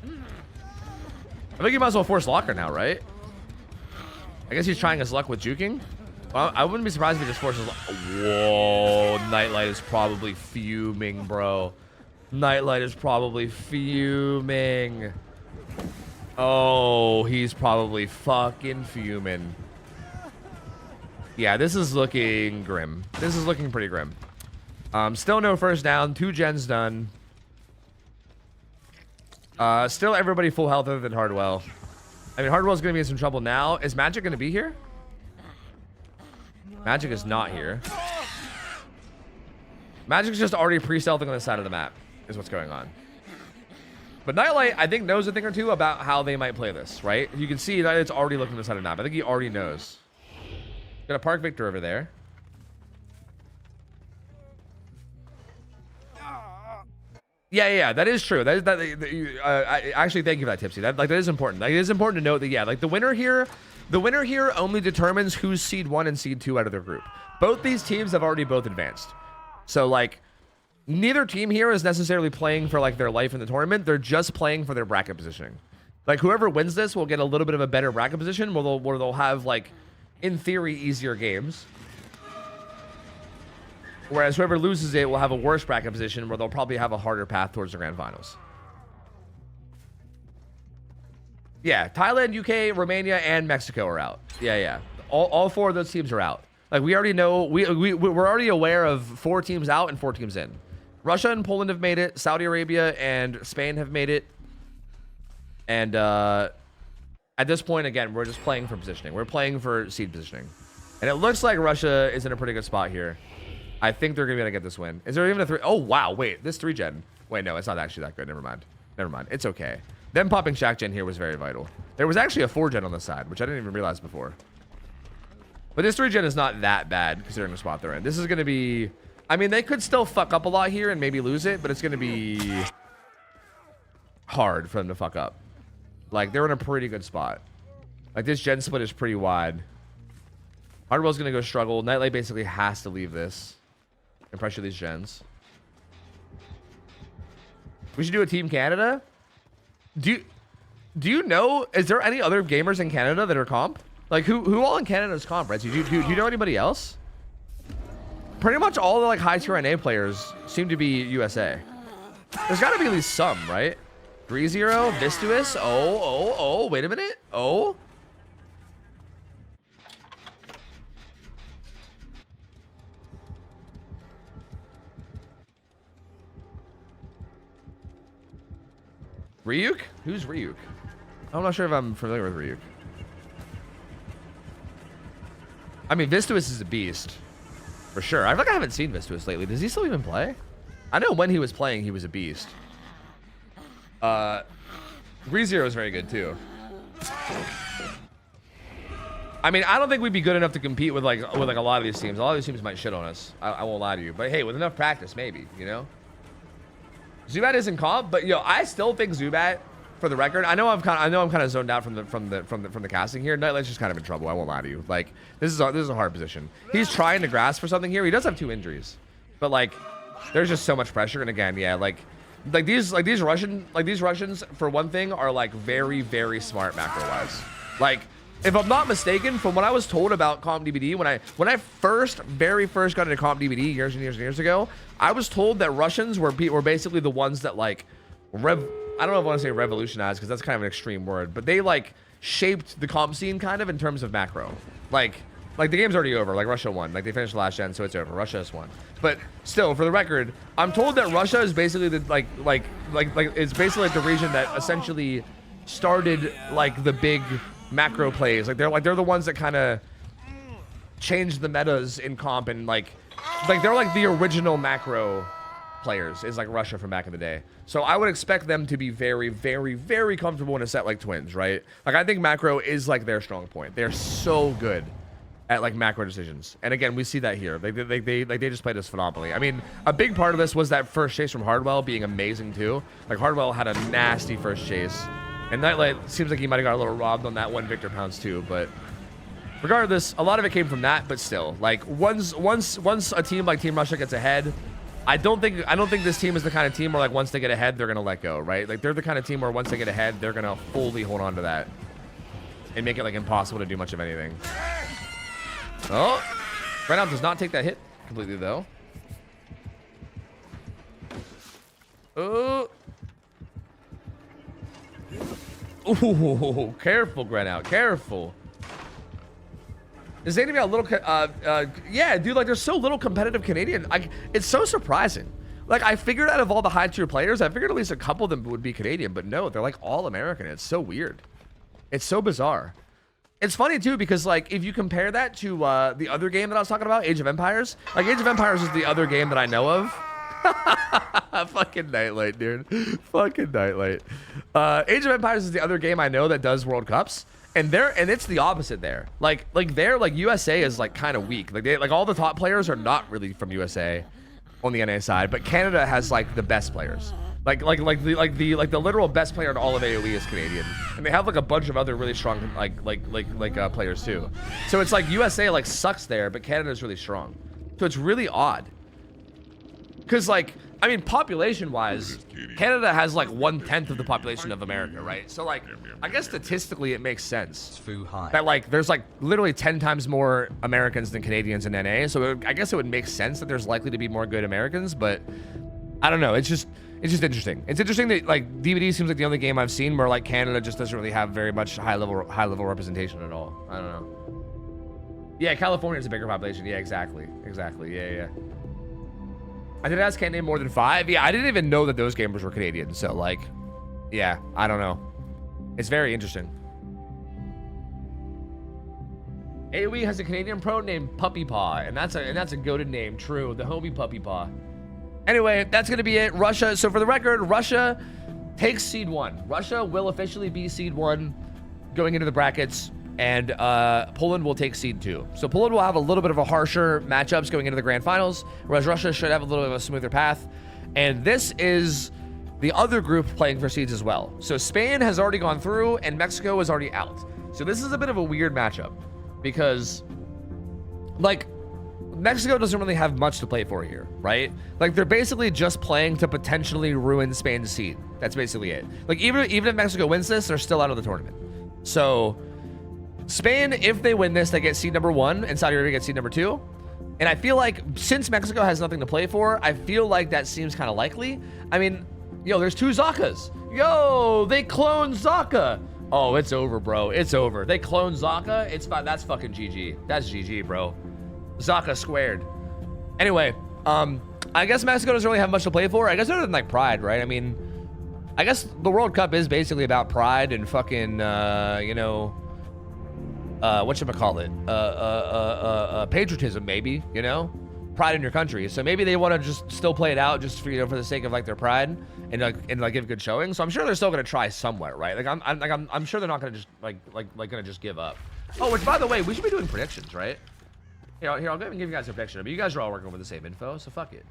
I think you might as well force locker now, right? I guess he's trying his luck with juking. Well, I wouldn't be surprised if he just forces. Whoa, Nightlight is probably fuming, bro. Nightlight is probably fuming. Oh, he's probably fucking fuming. Yeah, this is looking grim. This is looking pretty grim. Still no first down. 2 gens done. Still everybody full health other than Hardwell. I mean, Hardwell's going to be in some trouble now. Is Magic going to be here? Magic is not here. Magic's just already pre-stealthing on the side of the map, is what's going on. But Nightlight, I think, knows a thing or two about how they might play this, right? You can see that it's already looking at the side of the map. I think he already knows. Got a Park Victor over there. Yeah, that is true. I actually thank you for that, Tipsy. That is important. Like, it is important to note that, yeah, like the winner here only determines who's seed 1 and seed 2 out of their group. Both these teams have already both advanced. So like, neither team here is necessarily playing for like their life in the tournament. They're just playing for their bracket positioning. Like whoever wins this will get a little bit of a better bracket position where they'll have like, in theory, easier games. Whereas whoever loses it will have a worse bracket position where they'll probably have a harder path towards the grand finals. Yeah, Thailand, UK, Romania, and Mexico are out. Yeah. All 4 of those teams are out. Like, we already know, we're already aware of 4 teams out and 4 teams in. Russia and Poland have made it. Saudi Arabia and Spain have made it. And at this point, again, we're just playing for positioning. We're playing for seed positioning. And it looks like Russia is in a pretty good spot here. I think they're going to be able to get this win. Is there even a 3? Oh, wow. Wait, this 3-gen. Wait, no, it's not actually that good. Never mind. It's okay. Them popping Shack Gen here was very vital. There was actually a 4-gen on the side, which I didn't even realize before. But this 3-gen is not that bad considering the spot they're in. This is going to be... I mean, they could still fuck up a lot here and maybe lose it, but it's going to be hard for them to fuck up. Like, they're in a pretty good spot. Like, this gen split is pretty wide. Hardwell's going to go struggle. Nightlight basically has to leave this and pressure these gens. We should do a Team Canada. Do you know, is there any other gamers in Canada that are comp? Like, who all in Canada is comp, right? Do you know anybody else? Pretty much all the, like, high tier NA players seem to be USA. There's got to be at least some, right? 3-0, Vistuous. Oh, wait a minute. Oh. Ryuk? Who's Ryuk? I'm not sure if I'm familiar with Ryuk. I mean, Vistuous is a beast. For sure. I feel like I haven't seen Vistuous lately. Does he still even play? I know when he was playing, he was a beast. ReZero is very good, too. I mean, I don't think we'd be good enough to compete with like a lot of these teams. A lot of these teams might shit on us. I won't lie to you. But hey, with enough practice, maybe, you know? Zubat isn't comp, but yo, I still think Zubat, for the record, I know I'm kind of zoned out from the casting here. Nightlight's just kind of in trouble. I won't lie to you. Like, this is a hard position. He's trying to grasp for something here. He does have 2 injuries, but like, there's just so much pressure. And again, yeah, like, these Russians for one thing are like very, very smart macro wise. Like, if I'm not mistaken, from what I was told about comp DBD, when I very first got into comp DBD years and years and years ago, I was told that Russians were basically the ones that like I don't know if I want to say revolutionized because that's kind of an extreme word, but they like shaped the comp scene kind of in terms of macro. Like the game's already over. Like Russia won. Like they finished last gen, so it's over. Russia has won. But still, for the record, I'm told that Russia is basically the it's basically like the region that essentially started like the big macro plays. Like they're the ones that kind of changed the metas in comp, and like they're like the original macro players is like Russia from back in the day. So I would expect them to be very, very, very comfortable in a set like Twins, right? Like I think macro is like their strong point. They're so good at like macro decisions, and again we see that here. They just played us phenomenally. I mean, a big part of this was that first chase from Hardwell being amazing too. Like Hardwell had a nasty first chase. And Nightlight seems like he might have got a little robbed on that one Victor Pounds too, but regardless, a lot of it came from that. But still, like once a team like Team Russia gets ahead, I don't think this team is the kind of team where like once they get ahead they're gonna let go, right? Like they're the kind of team where once they get ahead they're gonna fully hold on to that and make it like impossible to do much of anything. Oh, Renault does not take that hit completely though. Oh. Ooh, careful, Grenout, careful. Is there gonna be a little, yeah, dude, like there's so little competitive Canadian. It's so surprising. Like I figured out of all the high tier players, I figured at least a couple of them would be Canadian, but no, they're like all American. It's so weird. It's so bizarre. It's funny too, because like if you compare that to the other game that I was talking about, Age of Empires, like Age of Empires is the other game that I know of. Fucking Nightlight, dude. Fucking Nightlight. Age of Empires is the other game I know that does World Cups, and it's the opposite there. Like USA is like kind of weak. Like all the top players are not really from USA on the NA side, but Canada has like the best players. Like the literal best player in all of AoE is Canadian, and they have like a bunch of other really strong players too. So it's like USA like sucks there, but Canada is really strong. So it's really odd. Because, like, I mean, population-wise, Canada has, like, 1/10 of the population of America, right? So, like, I guess statistically it makes sense that, like, there's, like, literally 10 times more Americans than Canadians in NA. So I guess it would make sense that there's likely to be more good Americans, but I don't know. It's just interesting. It's interesting that, like, DBD seems like the only game I've seen where, like, Canada just doesn't really have very much high-level representation at all. I don't know. Yeah, California's a bigger population. Yeah, exactly. Yeah. I did ask, can't name more than 5. Yeah, I didn't even know that those gamers were Canadian. So, like, yeah, I don't know. It's very interesting. AoE has a Canadian pro named Puppy Paw, and that's a goated name. True, the homie Puppy Paw. Anyway, that's gonna be it. Russia. So for the record, Russia takes seed 1. Russia will officially be seed 1 going into the brackets. And Poland will take seed 2. So Poland will have a little bit of a harsher matchups going into the grand finals, whereas Russia should have a little bit of a smoother path. And this is the other group playing for seeds as well. So Spain has already gone through and Mexico is already out. So this is a bit of a weird matchup because, like, Mexico doesn't really have much to play for here, right? Like, they're basically just playing to potentially ruin Spain's seed. That's basically it. Like, even if Mexico wins this, they're still out of the tournament. So Spain, if they win this, they get seed number 1, and Saudi Arabia gets seed number 2. And I feel like since Mexico has nothing to play for, I feel like that seems kind of likely. I mean, yo, there's 2 Zakas. Yo, they cloned Zaka. Oh, it's over, bro. It's over. They cloned Zaka. It's fine. That's fucking GG. That's GG, bro. Zaka squared. Anyway, I guess Mexico doesn't really have much to play for. I guess other than like pride, right? I mean, I guess the World Cup is basically about pride and fucking, you know, whatchamacallit, patriotism, maybe, you know, pride in your country. So maybe they want to just still play it out just for, you know, for the sake of like their pride and like give good showing. So I'm sure they're still gonna try somewhere, right? Like I'm sure they're not gonna just like gonna just give up. Oh, which by the way, we should be doing predictions, right? Here, I'll go ahead and give you guys a prediction. But you guys are all working with the same info, so fuck it.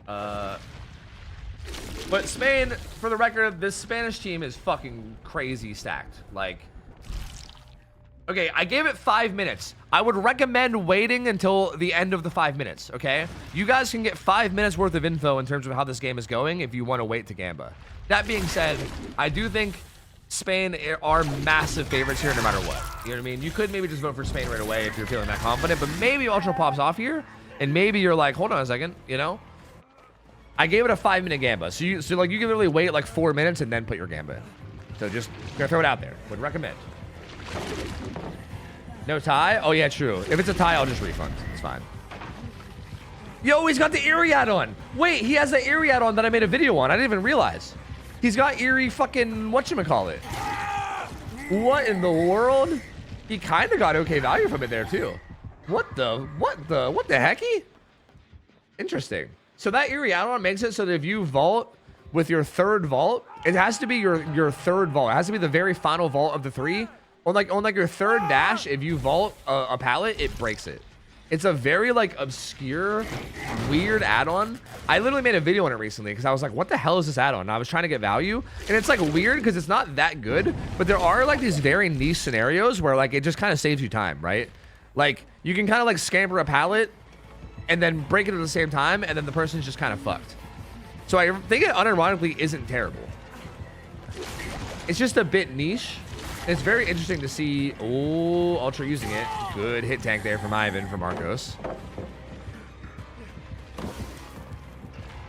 But Spain, for the record, this Spanish team is fucking crazy stacked. Like, Okay, I gave it 5 minutes. I would recommend waiting until the end of the 5 minutes, okay? You guys can get 5 minutes worth of info in terms of how this game is going if you want to wait to Gamba. That being said, I do think Spain are massive favorites here no matter what. You know what I mean? You could maybe just vote for Spain right away if you're feeling that confident, but maybe Ultra pops off here, and maybe you're like, hold on a second, you know? I gave it a 5-minute Gamba, so you can literally wait like 4 minutes and then put your Gamba in. So just gonna throw it out there. Would recommend. No tie? Oh yeah, true. If it's a tie, I'll just refund. It's fine. Yo, he's got the Eerie add-on. Wait, he has the Eerie add-on that I made a video on. I didn't even realize. He's got Eerie fucking whatchamacallit. What in the world? He kind of got okay value from it there too. What the hecky? Interesting. So that Eerie add-on makes it so that if you vault with your third vault, it has to be your third vault. It has to be the very final vault of the 3. On like your third dash, if you vault a pallet, it breaks it. It's a very like obscure, weird add-on. I literally made a video on it recently because I was like, what the hell is this add-on? And I was trying to get value, and it's like weird because it's not that good, but there are like these very niche scenarios where like it just kind of saves you time, right? Like you can kind of like scamper a pallet and then break it at the same time, and then the person's just kind of fucked. So I think it unironically isn't terrible. It's just a bit niche. It's very interesting to see. Oh, Ultra using it. Good hit tank there from Ivan for Marcos.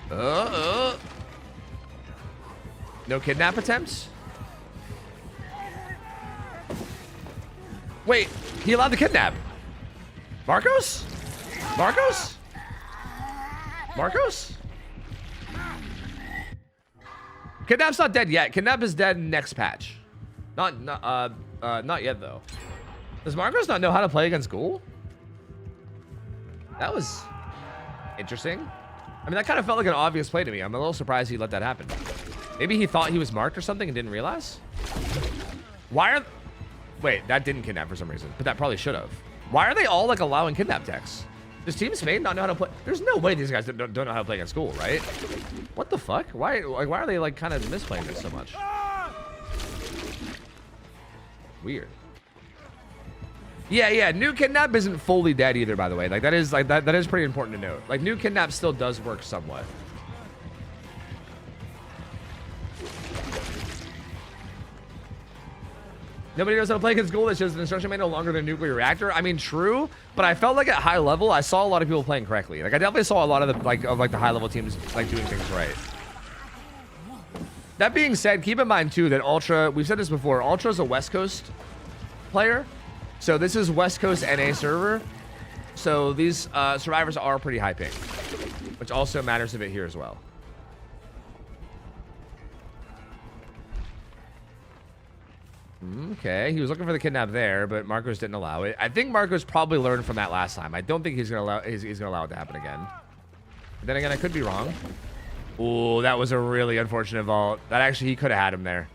No kidnap attempts? Wait, he allowed the kidnap. Marcos? Marcos? Marcos? Kidnap's not dead yet. Kidnap is dead next patch. Not yet though. Does Marcos not know how to play against Ghoul? That was interesting. I mean, that kind of felt like an obvious play to me. I'm a little surprised he let that happen. Maybe he thought he was marked or something and didn't realize. Wait, that didn't kidnap for some reason, but that probably should have. Why are they all like allowing kidnap techs? Does Team Spain not know how to play? There's no way these guys don't know how to play against Ghoul, right? What the fuck? Why are they like kind of misplaying this so much? Weird. Yeah, new kidnap isn't fully dead either, by the way. Like that is pretty important to note. Like new kidnap still does work somewhat. Nobody knows how to play against Ghoul. That shows an instruction manual longer than a nuclear reactor. I mean, true, but I felt like at high level, I saw a lot of people playing correctly. Like I definitely saw a lot of the the high level teams like doing things right. That being said, keep in mind too that Ultra, we've said this before, Ultra's a West Coast player. So this is West Coast NA server. So these survivors are pretty high ping, which also matters a bit here as well. Okay, he was looking for the kidnap there, but Marcos didn't allow it. I think Marcos probably learned from that last time. I don't think he's gonna allow it to happen again. But then again, I could be wrong. Ooh, that was a really unfortunate vault. That actually, he could have had him there.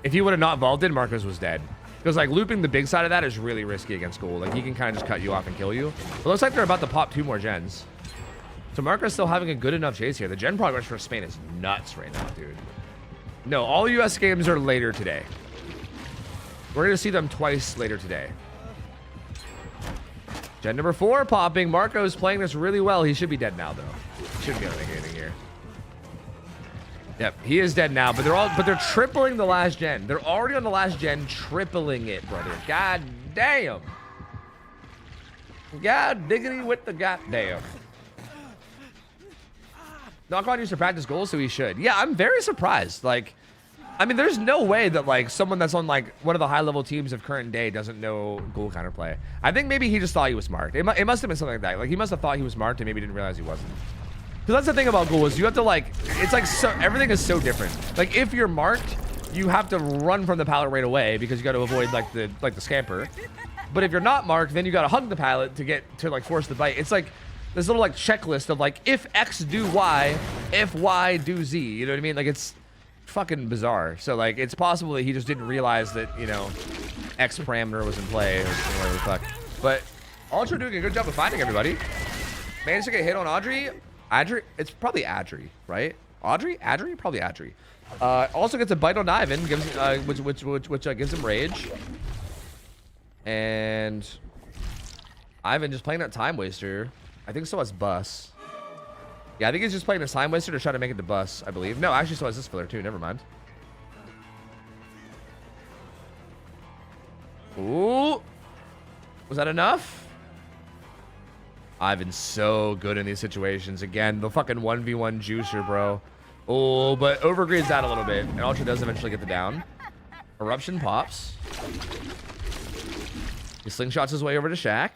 If he would have not vaulted, Marcos was dead. Because like looping the big side of that is really risky against Ghoul. Like he can kind of just cut you off and kill you. It looks like they're about to pop 2 more gens. So Marcos still having a good enough chase here. The gen progress for Spain is nuts right now, dude. No, all US games are later today. We're going to see them twice later today. Gen number 4 popping. Marco's playing this really well. He should be dead now, though. He shouldn't be able to make anything here. Yep, he is dead now, but they're tripling the last gen. They're already on the last gen, tripling it, brother. God damn. God diggity with the goddamn. Knock-on used to practice goals, so he should. Yeah, I'm very surprised. Like, I mean, there's no way that like someone that's on like one of the high-level teams of current day doesn't know goal counterplay. I think maybe he just thought he was marked. It must have been something like that. Like he must have thought he was marked and maybe didn't realize he wasn't. Because that's the thing about goal is you have to like, it's like so everything is so different. Like if you're marked, you have to run from the pallet right away because you got to avoid like the scamper. But if you're not marked, then you got to hug the pallet to get to like force the bite. It's like this little like checklist of like if X do Y, if Y do Z. You know what I mean? Like it's fucking bizarre. So like it's possible that he just didn't realize that, you know, X parameter was in play or whatever the fuck. But Ultra doing a good job of finding everybody. Managed to get hit on Audrey. It's probably Adri, right? Adri? Probably Adri. Also gets a bite on Ivan, gives which gives him rage. And Ivan just playing that time waster. I think so has bus. Yeah, I think he's just playing a time waster to try to make it to bus, I believe. No, actually so has this filler too. Never mind. Ooh. Was that enough? Ivan's so good in these situations. Again, the fucking 1v1 juicer, bro. Oh, but overgreens out a little bit. And Ultra does eventually get the down. Eruption pops. He slingshots his way over to Shaq.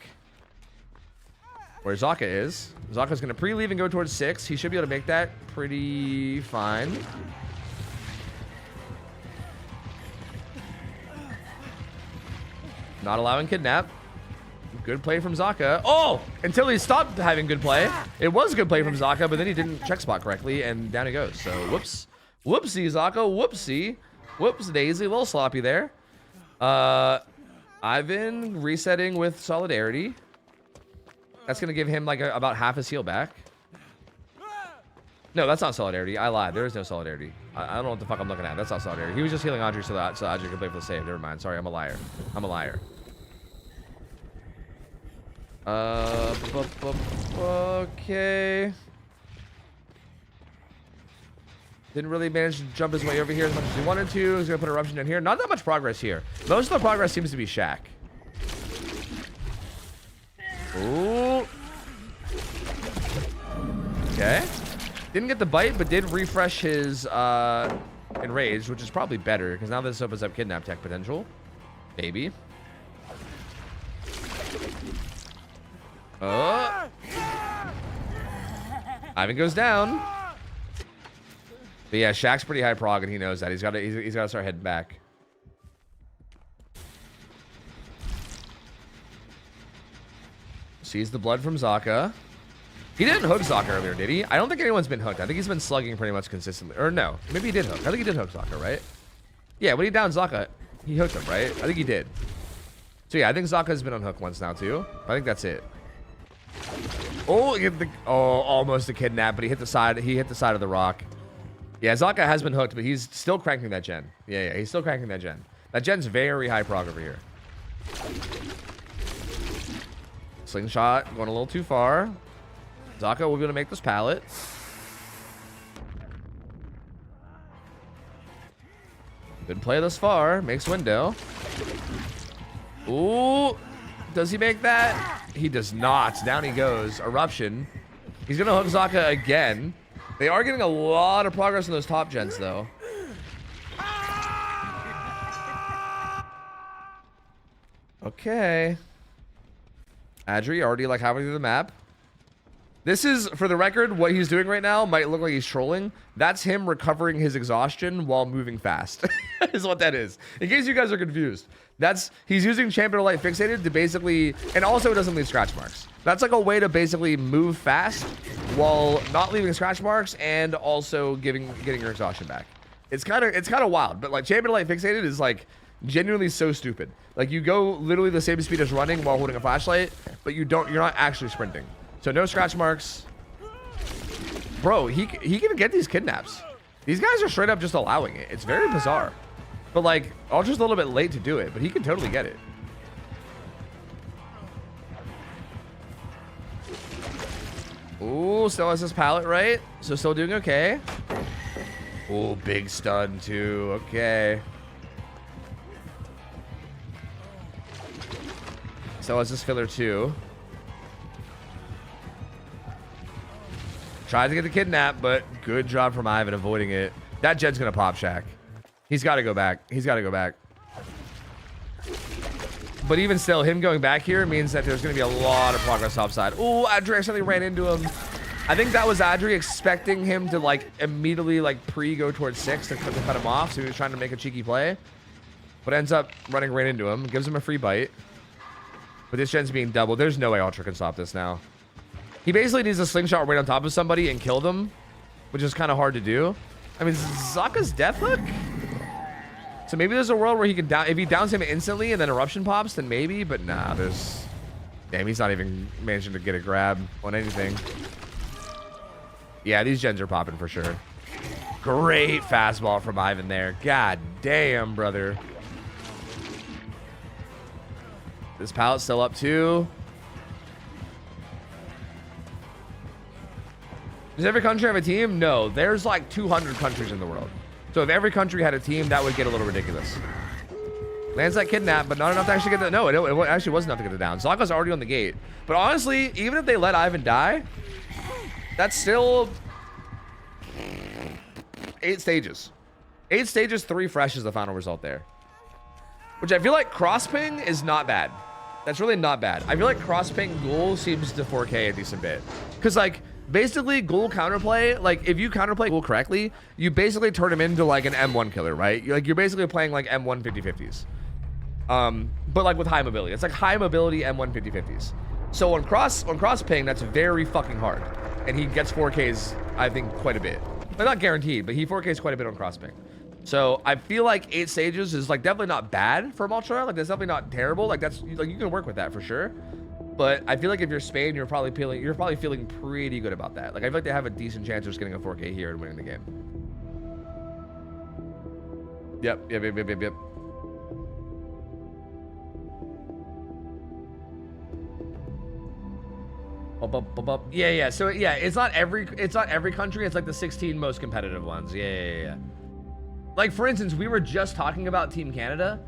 Where Zaka is. Zaka's going to pre-leave and go towards 6. He should be able to make that pretty fine. Not allowing kidnap. Good play from Zaka. Oh! Until he stopped having good play. It was a good play from Zaka, but then he didn't check spot correctly, and down he goes. So, whoops. Whoopsie, Zaka. Whoopsie. Whoops, Daisy. A little sloppy there. Ivan resetting with Solidarity. That's going to give him, like, about half his heal back. No, that's not Solidarity. I lied. There is no Solidarity. I don't know what the fuck I'm looking at. That's not Solidarity. He was just healing Audrey so Audrey could play for the save. Never mind. Sorry, I'm a liar. I'm a liar. Okay. Didn't really manage to jump his way over here as much as he wanted to. He's gonna put Eruption in here. Not that much progress here. Most of the progress seems to be Shaq. Ooh. Okay. Didn't get the bite, but did refresh his Enraged, which is probably better, because now this opens up Kidnap Tech potential. Maybe. Oh. Ivan goes down. But yeah, Shaq's pretty high prog, and he knows that. He's got to start heading back. Sees the blood from Zaka. He didn't hook Zaka earlier, did he? I don't think anyone's been hooked. I think he's been slugging pretty much consistently. Or no, maybe he did hook. I think he did hook Zaka, right? Yeah, when he downed Zaka, he hooked him, right? I think he did. So yeah, I think Zaka's been unhooked once now too. I think that's it. Oh, almost a kidnap, but he hit the side. He hit the side of the rock. Yeah, Zaka has been hooked, but he's still cranking that gen. Yeah, he's still cranking that gen. That gen's very high prog over here. Slingshot going a little too far. Zaka will be able to make this pallet. Good play thus far. Makes window. Ooh. Does he make that? He does not. Down he goes. Eruption. He's going to hook Zaka again. They are getting a lot of progress in those top gens, though. Okay. Adri already, like, halfway through the map. This is, for the record, what he's doing right now might look like he's trolling. That's him recovering his exhaustion while moving fast. Is what that is. In case you guys are confused. He's using Champion of Light Fixated to basically, and also it doesn't leave scratch marks. That's like a way to basically move fast while not leaving scratch marks and also getting your exhaustion back. It's kind of wild, but like Champion of Light Fixated is like genuinely so stupid. Like you go literally the same speed as running while holding a flashlight, but you're not actually sprinting. So no scratch marks. Bro, he can get these kidnaps. These guys are straight up just allowing it. It's very bizarre. But like, Ultra's a little bit late to do it, but he can totally get it. Ooh, still has his pallet right. So still doing okay. Ooh, big stun too. Okay. Still has this filler too. Tried to get the kidnap, but good job from Ivan avoiding it. That gen's gonna pop Shaq. He's got to go back. He's got to go back. But even still, him going back here means that there's going to be a lot of progress offside. Ooh, Adri accidentally ran into him. I think that was Adri expecting him to like immediately like go towards 6 to cut him off. So he was trying to make a cheeky play, but ends up running right into him. Gives him a free bite. But this gen's being doubled. There's no way Ultra can stop this now. He basically needs a slingshot right on top of somebody and kill them, which is kind of hard to do. I mean, Zaka's death hook? So maybe there's a world where he can down, if he downs him instantly and then Eruption pops, then maybe, but nah, there's, damn, he's not even managing to get a grab on anything. Yeah, these gens are popping for sure. Great fastball from Ivan there. God damn, brother. This pallet's still up too. Does every country have a team? No, there's like 200 countries in the world. So if every country had a team, that would get a little ridiculous. Lands that kidnap, but not enough to actually get the... No, it actually wasn't enough to get it down. Zaga's already on the gate. But honestly, even if they let Ivan die, that's still 8 stages. 8 stages, 3 fresh is the final result there. Which I feel like cross ping is not bad. That's really not bad. I feel like cross ping Ghoul seems to 4K a decent bit. Because like, basically Ghoul counterplay, like if you counterplay Ghoul correctly, you basically turn him into like an M1 killer, right? You're basically playing like M1 50-50s. But like with high mobility. It's like high mobility M1 50-50s. So on cross ping, that's very fucking hard. And he gets 4Ks, I think, quite a bit. But not guaranteed, but he 4Ks quite a bit on cross ping. So I feel like 8 stages is like definitely not bad for Ultra. Like that's definitely not terrible. Like that's like you can work with that for sure. But I feel like if you're Spain, you're probably feeling pretty good about that. Like I feel like they have a decent chance of just getting a 4K here and winning the game. Yep. Yeah. So yeah, it's not every country. It's like the 16 most competitive ones. Yeah. Like for instance, we were just talking about Team Canada,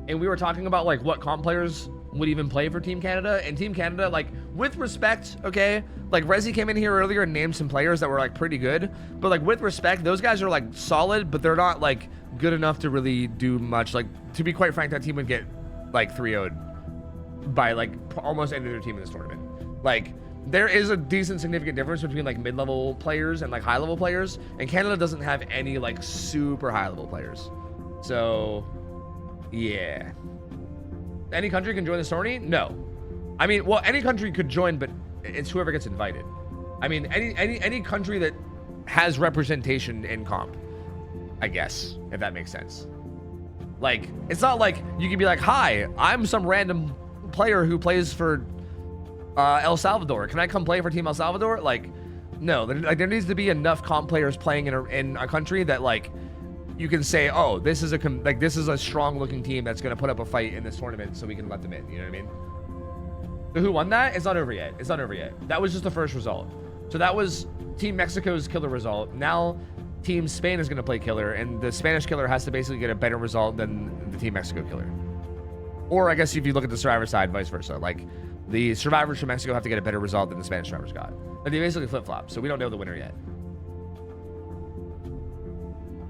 and we were talking about like what comp players would even play for Team Canada. And Team Canada, like with respect, okay, like Rezi came in here earlier and named some players that were like pretty good, but like with respect, those guys are like solid, but they're not like good enough to really do much. Like to be quite frank, that team would get like 3-0'd by like almost any other team in this tournament. Like there is a decent significant difference between like mid-level players and like high-level players, and Canada doesn't have any like super high-level players. So yeah. Any country can join this tourney? No. I mean, well, any country could join, but it's whoever gets invited. I mean, any country that has representation in comp, I guess, if that makes sense. Like, it's not like you can be like, hi, I'm some random player who plays for El Salvador. Can I come play for Team El Salvador? Like, no. There needs to be enough comp players playing in a country that like you can say, oh, this is a strong looking team that's gonna put up a fight in this tournament, so we can let them in. You know what I mean? So who won that? It's not over yet. That was just the first result. So that was Team Mexico's killer result. Now Team Spain is gonna play killer, and the Spanish killer has to basically get a better result than the Team Mexico killer. Or I guess if you look at the survivor side, vice versa. Like the survivors from Mexico have to get a better result than the Spanish survivors got. Like they basically flip-flop, so we don't know the winner yet.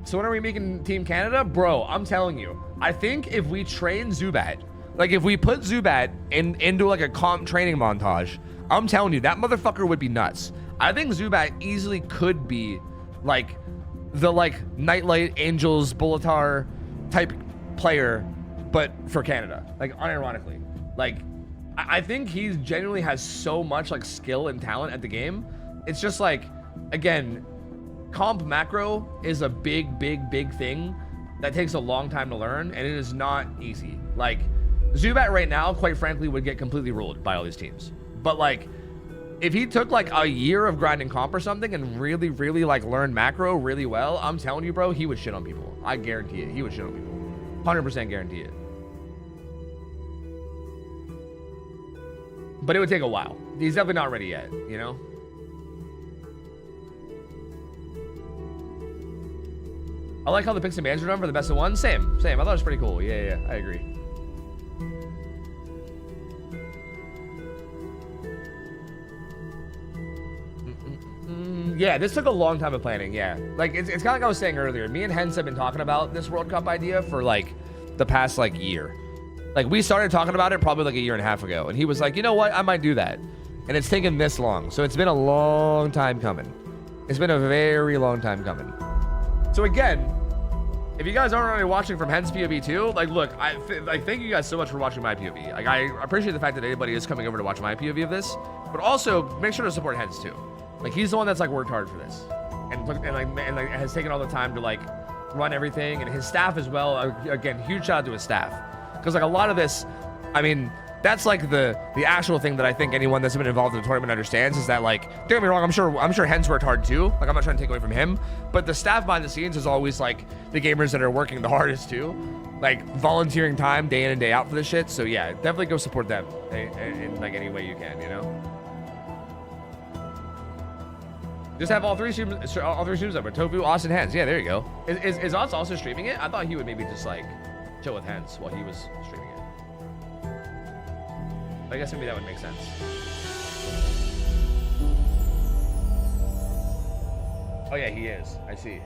So when are we making Team Canada? Bro, I'm telling you, I think if we train Zubat, like if we put Zubat into like a comp training montage, I'm telling you, that motherfucker would be nuts. I think Zubat easily could be like the like Nightlight, Angels, Bulletar type player, but for Canada, like unironically. Like I think he genuinely has so much like skill and talent at the game. It's just like, again, comp macro is a big thing that takes a long time to learn, and it is not easy. Like Zubat right now, quite frankly, would get completely ruled by all these teams. But like, if he took like a year of grinding comp or something and really like learn macro really well, I'm telling you, bro, he would shit on people. I guarantee it. He would shit on people. 100% guarantee it. But it would take a while. He's definitely not ready yet, you know? I like how the picks and bans are done for the best of one. Same. I thought it was pretty cool. Yeah, I agree. Yeah, this took a long time of planning, yeah. Like, it's kind of like I was saying earlier. Me and Hens have been talking about this World Cup idea for, like, the past, like, year. Like, we started talking about it probably, like, a year and a half ago. And he was like, you know what? I might do that. And it's taken this long. So it's been a long time coming. It's been a very long time coming. So, again, if you guys aren't already watching from Hens POV too, like, look, thank you guys so much for watching my POV. Like, I appreciate the fact that anybody is coming over to watch my POV of this. But also, make sure to support Hens too. Like, he's the one that's like worked hard for this, and has taken all the time to like run everything, and his staff as well. Again, huge shout out to his staff, because like a lot of this, I mean, That's like the actual thing that I think anyone that's been involved in the tournament understands is that, like, don't get me wrong, I'm sure Hens worked hard too. Like, I'm not trying to take away from him, but the staff behind the scenes is always like the gamers that are working the hardest too, like volunteering time day in and day out for this shit. So yeah, definitely go support them in like any way you can, you know. Just have all three streams up. Tofu, Austin, Hens. Yeah, there you go. Is Oz also streaming it? I thought he would maybe just like chill with Hens while he was streaming it. I guess maybe that would make sense. Oh yeah, he is. I see.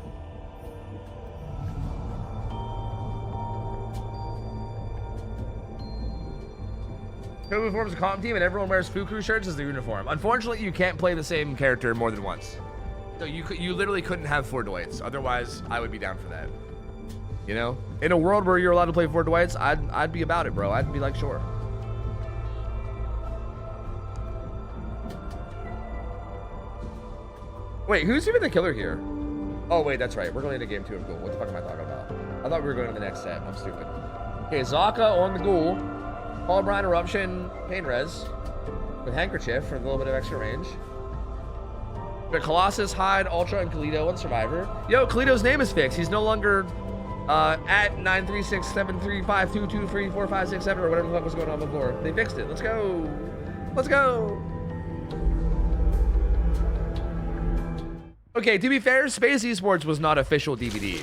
Tofu forms a comp team and everyone wears Fuku shirts as their uniform. Unfortunately, you can't play the same character more than once. So you literally couldn't have 4 Dwights. Otherwise, I would be down for that. You know? In a world where you're allowed to play 4 Dwights, I'd be about it, bro. I'd be like, sure. Wait, who's even the killer here? Oh, wait, that's right. We're going into game 2 of Ghoul. What the fuck am I talking about? I thought we were going to the next set. I'm stupid. Okay, Zaka on the Ghoul. Paul Bryan Eruption Pain Res. With Handkerchief for a little bit of extra range. The Colossus, Hyde, Ultra, and Kalito on Survivor. Yo, Kalito's name is fixed. He's no longer at 9367352234567 or whatever the fuck was going on before. They fixed it. Let's go. Let's go. Okay, to be fair, Space Esports was not official DVD.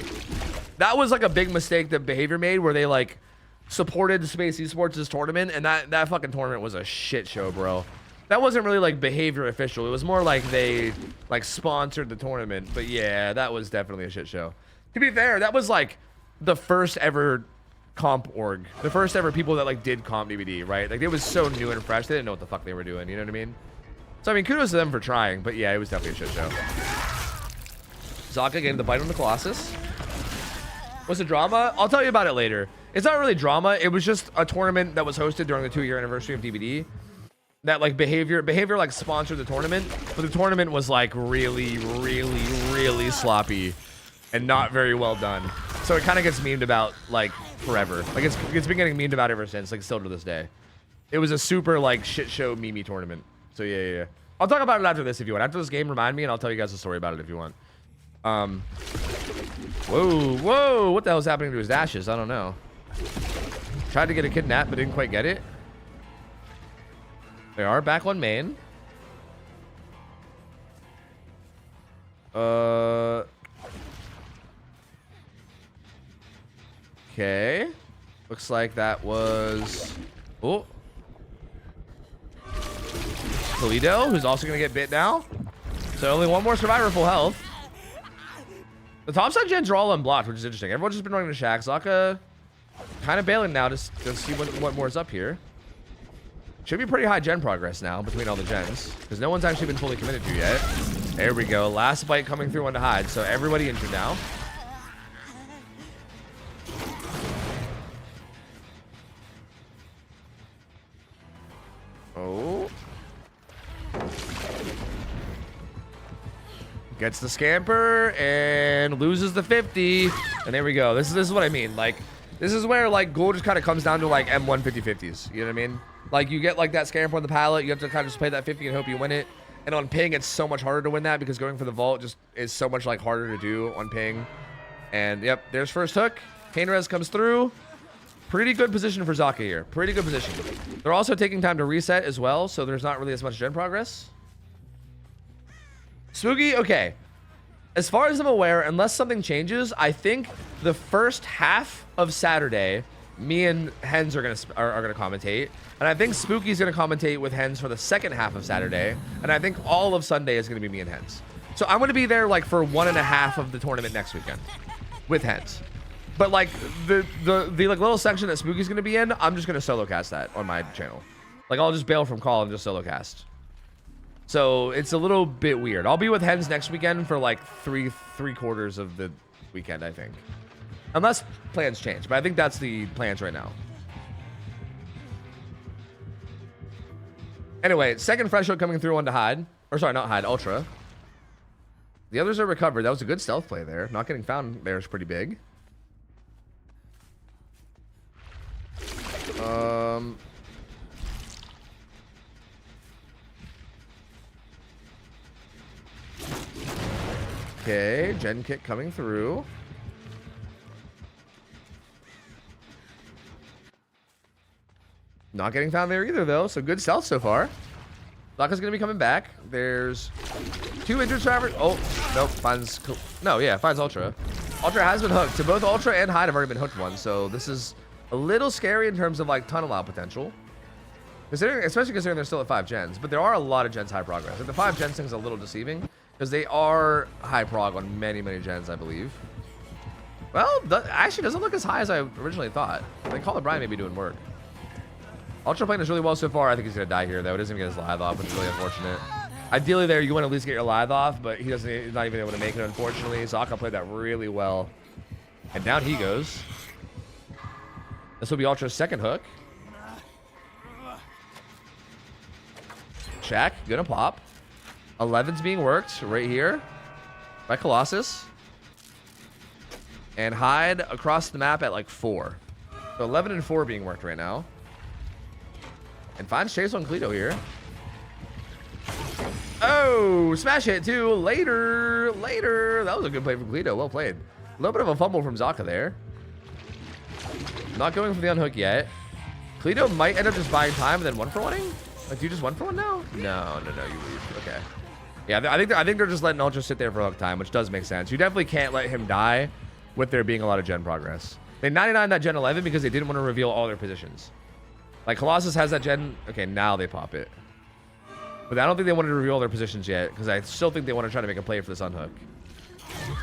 That was like a big mistake that Behavior made where they like supported Space Esports' tournament, and that fucking tournament was a shit show, bro. That wasn't really like Behavior official. It was more like they like sponsored the tournament. But yeah, that was definitely a shit show. To be fair, that was like the first ever comp org. The first ever people that like did comp DVD, right? Like it was so new and fresh. They didn't know what the fuck they were doing. You know what I mean? So I mean, kudos to them for trying. But yeah, it was definitely a shit show. Zaka getting the bite on the Colossus. What's the drama? I'll tell you about it later. It's not really drama. It was just a tournament that was hosted during the 2-year anniversary of DVD. That like Behavior like sponsored the tournament, but the tournament was like really sloppy and not very well done. So it kind of gets memed about like forever. Like it's been getting memed about ever since, like still to this day. It was a super like shit show meme tournament. So yeah. I'll talk about it after this if you want. After this game, remind me and I'll tell you guys a story about it if you want. Whoa, what the hell's happening to his dashes? I don't know. Tried to get a kidnap, but didn't quite get it. They are back on main. Okay. Looks like that was... Oh. Toledo, who's also going to get bit now. So only one more survivor full health. The top side gens are all unblocked, which is interesting. Everyone's just been running to Shack. Zaka kind of bailing now to see what more is up here. Should be pretty high gen progress now between all the gens, because no one's actually been fully committed to yet. There we go. Last bite coming through on to Hyde. So everybody injured now. Oh. Gets the scamper and loses the 50. And there we go. This is what I mean. Like, this is where like gold just kind of comes down to like M1 50-50s. You know what I mean? Like you get like that scamper on the pallet. You have to kind of just play that 50 and hope you win it. And on ping, it's so much harder to win that because going for the vault just is so much like harder to do on ping. And yep, there's first hook. Pain Res comes through. Pretty good position for Zaka here. Pretty good position. They're also taking time to reset as well, so there's not really as much gen progress. Spooky, okay. As far as I'm aware, unless something changes, I think the first half of Saturday, me and Hens are gonna commentate, and I think Spooky's gonna commentate with Hens for the second half of Saturday, and I think all of Sunday is gonna be me and Hens. So I'm gonna be there like for 1.5 of the tournament next weekend with Hens. But like the like little section that Spooky's gonna be in, I'm just gonna solo cast that on my channel. Like I'll just bail from call and just solo cast. So it's a little bit weird. I'll be with Hens next weekend for like three quarters of the weekend, I think. Unless plans change, but I think that's the plans right now. Anyway, second fresh hook coming through onto Hyde. Or sorry, not Hyde, Ultra. The others are recovered. That was a good stealth play there. Not getting found there is pretty big. Okay, gen kick coming through. Not getting found there either, though, so good stealth so far. Zaka's going to be coming back. There's 2 injured survivors. Oh, nope, finds... No, yeah, finds Ultra. Ultra has been hooked. So both Ultra and Hyde have already been hooked once, so this is a little scary in terms of, like, tunnel out potential. Especially considering they're still at 5 gens, but there are a lot of gens high progress. Like, the 5 gens thing is a little deceiving, because they are high prog on many, many gens, I believe. Well, actually doesn't look as high as I originally thought. I think Call of Brian may be doing work. Ultra playing this really well so far. I think he's going to die here, though. He doesn't even get his lithe off, which is really unfortunate. Ideally there, you want to at least get your lithe off, but he's not even able to make it, unfortunately. Zaka played that really well. And down he goes. This will be Ultra's second hook. Shaq, gonna pop. 11's being worked right here by Colossus. And Hyde across the map at like 4. So 11 and 4 being worked right now. And finds Chase on Cleto here. Oh, smash hit too. Later. That was a good play from Cleto. Well played. A little bit of a fumble from Zaka there. Not going for the unhook yet. Cleto might end up just buying time and then 1-for-1ing. Like, do you just 1-for-1 now? No, you leave. Okay. Yeah, I think they're just letting Ultra sit there for hook time, which does make sense. You definitely can't let him die with there being a lot of gen progress. They 99 that gen 11 because they didn't want to reveal all their positions. Like, Colossus has that gen... Okay, now they pop it. But I don't think they wanted to reveal their positions yet, because I still think they want to try to make a play for this unhook.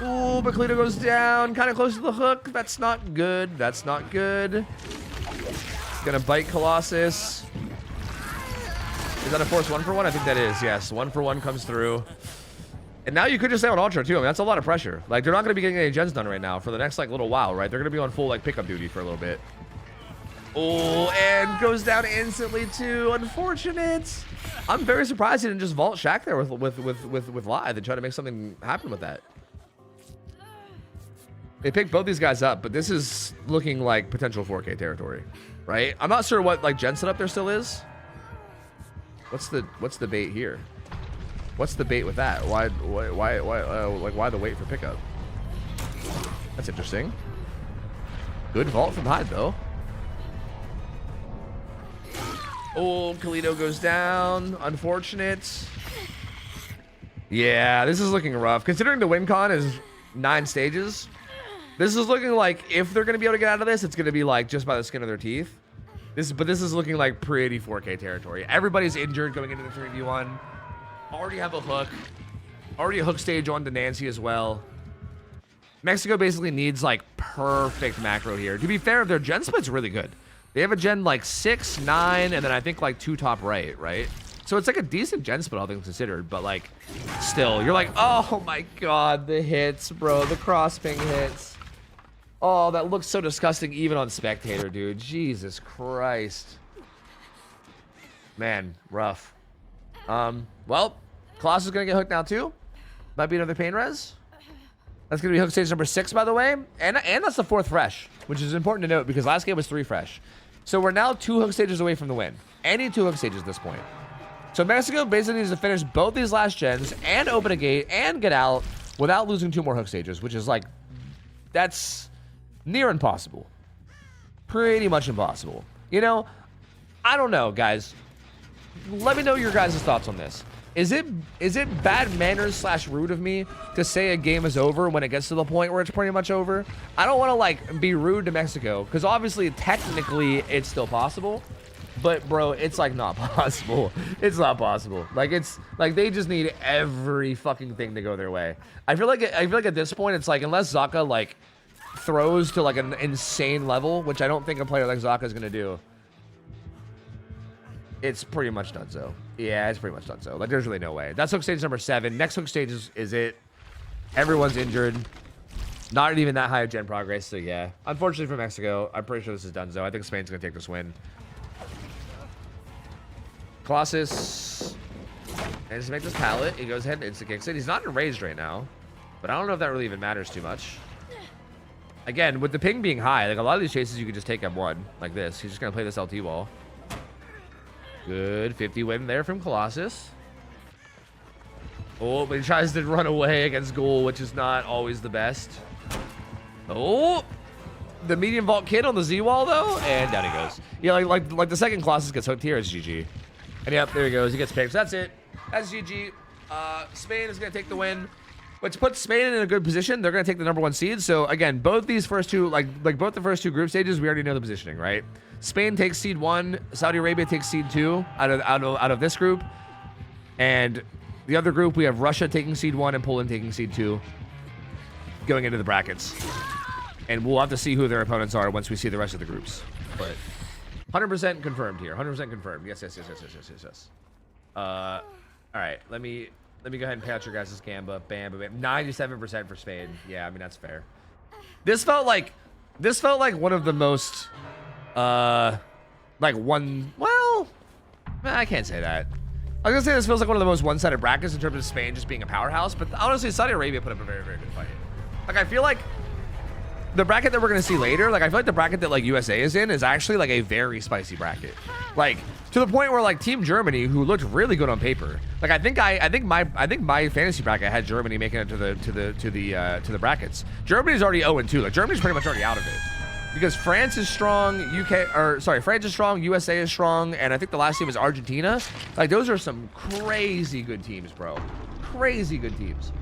Ooh, but Cleto goes down, kind of close to the hook. That's not good. That's not good. Gonna bite Colossus. Is that a force 1-for-1? I think that is, yes. 1-for-1 comes through. And now you could just stay on Ultra, too. I mean, that's a lot of pressure. Like, they're not going to be getting any gens done right now for the next, like, little while, right? They're going to be on full, like, pickup duty for a little bit. Oh, and goes down instantly, too. Unfortunate. I'm very surprised he didn't just vault Shaq there with Lithe and try to make something happen with that. They picked both these guys up, but this is looking like potential 4K territory, right? I'm not sure what, like, gen setup there still is. What's the bait here? What's the bait with that? Why the wait for pickup? That's interesting. Good vault from Hyde, though. Oh, Cleto goes down. Unfortunate. Yeah, this is looking rough. Considering the win con is 9 stages, this is looking like if they're going to be able to get out of this, it's going to be like just by the skin of their teeth. But this is looking like pretty 4K territory. Everybody's injured going into the 3v1. Already have a hook. Already a hook stage on to Nancy as well. Mexico basically needs like perfect macro here. To be fair, their gen split's really good. They have a gen like 6, 9, and then I think like 2 top right? So it's like a decent gen split, all things considered, but like still, you're like, oh my god, the hits, bro, the cross ping hits. Oh, that looks so disgusting even on spectator, dude. Jesus Christ. Man, rough. Well, Colossus is gonna get hooked now too. Might be another pain res. That's gonna be hook stage number 6, by the way. And that's the 4th fresh, which is important to note because last game was 3 fresh. So we're now 2 hook stages away from the win. Any 2 hook stages at this point. So Mexico basically needs to finish both these last gens and open a gate and get out without losing 2 more hook stages, which is like, that's near impossible. Pretty much impossible. You know, I don't know, guys. Let me know your guys' thoughts on this. Is it bad manners / rude of me to say a game is over when it gets to the point where it's pretty much over? I don't want to like be rude to Mexico because obviously technically it's still possible, but bro, it's like not possible. It's not possible. Like it's like they just need every fucking thing to go their way. I feel like at this point it's like unless Zaka like throws to like an insane level, which I don't think a player like Zaka is gonna do. It's pretty much done so. Yeah, it's pretty much done so. Like, there's really no way. That's hook stage number 7. Next hook stage is it. Everyone's injured. Not even that high of gen progress, so yeah. Unfortunately for Mexico, I'm pretty sure this is done so. I think Spain's going to take this win. Colossus. And just make this pallet. He goes ahead and insta-kicks it. He's not enraged right now. But I don't know if that really even matters too much. Again, with the ping being high, like a lot of these chases you could just take M1 like this. He's just going to play this LT wall. Good 50 win there from Colossus. Oh, but he tries to run away against goal, which is not always the best. Oh, the medium vault kid on the Z wall though, and down he goes. Yeah, like the second Colossus gets hooked here is GG. And yep, there he goes. He gets picked. So that's it. That's GG. Spain is gonna take the win, which puts Spain in a good position. They're gonna take the #1 seed. So again, both these first two, like both the first two group stages, we already know the positioning, right? Spain takes seed 1. Saudi Arabia takes seed 2 out of this group, and the other group we have Russia taking seed 1 and Poland taking seed 2, going into the brackets. And we'll have to see who their opponents are once we see the rest of the groups. But 100% confirmed here. 100% confirmed. Yes. All right, let me go ahead and pay out your guys' Gamba. Bam, bam, bam. 97% for Spain. Yeah, I mean that's fair. This felt like one of the most well, I can't say that. I was gonna say this feels like one of the most one-sided brackets in terms of Spain just being a powerhouse, but honestly, Saudi Arabia put up a very, very good fight. Like, I feel like the bracket that we're gonna see later, like I feel like the bracket that like USA is in is actually like a very spicy bracket. Like to the point where like Team Germany, who looked really good on paper, like I think my fantasy bracket had Germany making it to the brackets. Germany's already 0-2. Like Germany's pretty much already out of it. Because France is strong, France is strong, USA is strong, and I think the last team is Argentina. Like, those are some crazy good teams, bro. Crazy good teams.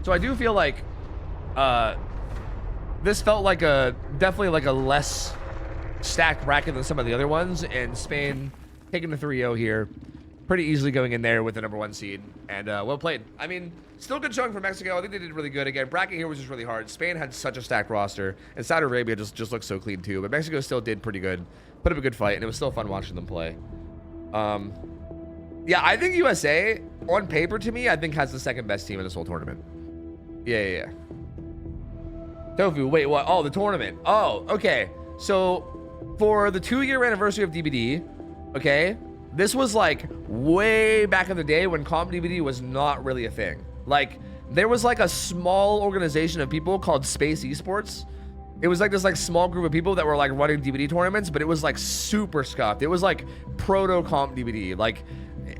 So I do feel like this felt like definitely like a less stacked bracket than some of the other ones, and Spain taking the 3-0 here. Pretty easily going in there with the #1 seed, and well played. I mean, still good showing for Mexico. I think they did really good. Again, bracket here was just really hard. Spain had such a stacked roster, and Saudi Arabia just looked so clean too. But Mexico still did pretty good. Put up a good fight, and it was still fun watching them play. Yeah, I think USA, on paper to me, I think has the second best team in this whole tournament. Yeah. Tofu, wait, what? Oh, the tournament. Oh, okay. So, for the 2-year anniversary of DBD, okay, this was like way back in the day when Comp DBD was not really a thing. Like, there was like a small organization of people called Space Esports. It was like this like small group of people that were like running DBD tournaments, but it was like super scuffed. It was like proto Comp DBD. Like,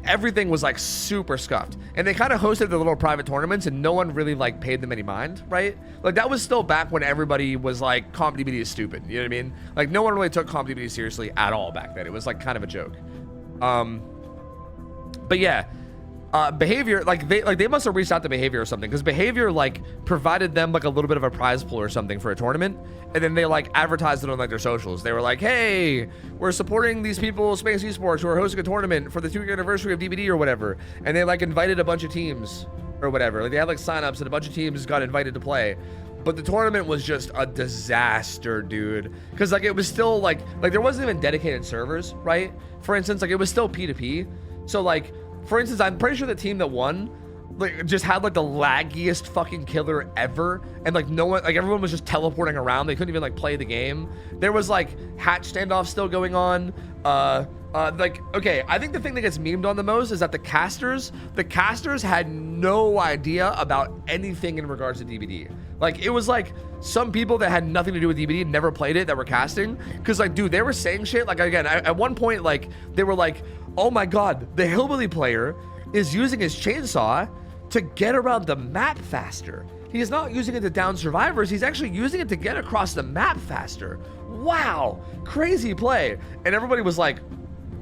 everything was like super scuffed, and they kind of hosted the little private tournaments, and no one really like paid them any mind, right? Like, that was still back when everybody was like, Comp DBD is stupid, you know what I mean? Like, no one really took Comp DBD seriously at all back then. It was like kind of a joke. But yeah, Behavior, they must have reached out to Behavior or something, because Behavior like provided them like a little bit of a prize pool or something for a tournament, and then they like advertised it on like their socials. They were like, hey, we're supporting these people, Space Esports, who are hosting a tournament for the 2-year anniversary of DBD or whatever, and they like invited a bunch of teams or whatever. Like, they had like signups, and a bunch of teams got invited to play. But the tournament was just a disaster, dude. Because like it was still like there wasn't even dedicated servers, right? For instance, like it was still P2P. So like, for instance, I'm pretty sure the team that won like just had like the laggiest fucking killer ever, and like no one, like everyone was just teleporting around. They couldn't even like play the game. There was like hatch standoff still going on. Like, okay, I think the thing that gets memed on the most is that the casters had no idea about anything in regards to DBD. Like, it was like some people that had nothing to do with DBD, never played it, that were casting. Cause like, dude, they were saying shit. Like, again, at one point, like, they were like, oh my God, the Hillbilly player is using his chainsaw to get around the map faster. He's not using it to down survivors. He's actually using it to get across the map faster. Wow, crazy play. And everybody was like,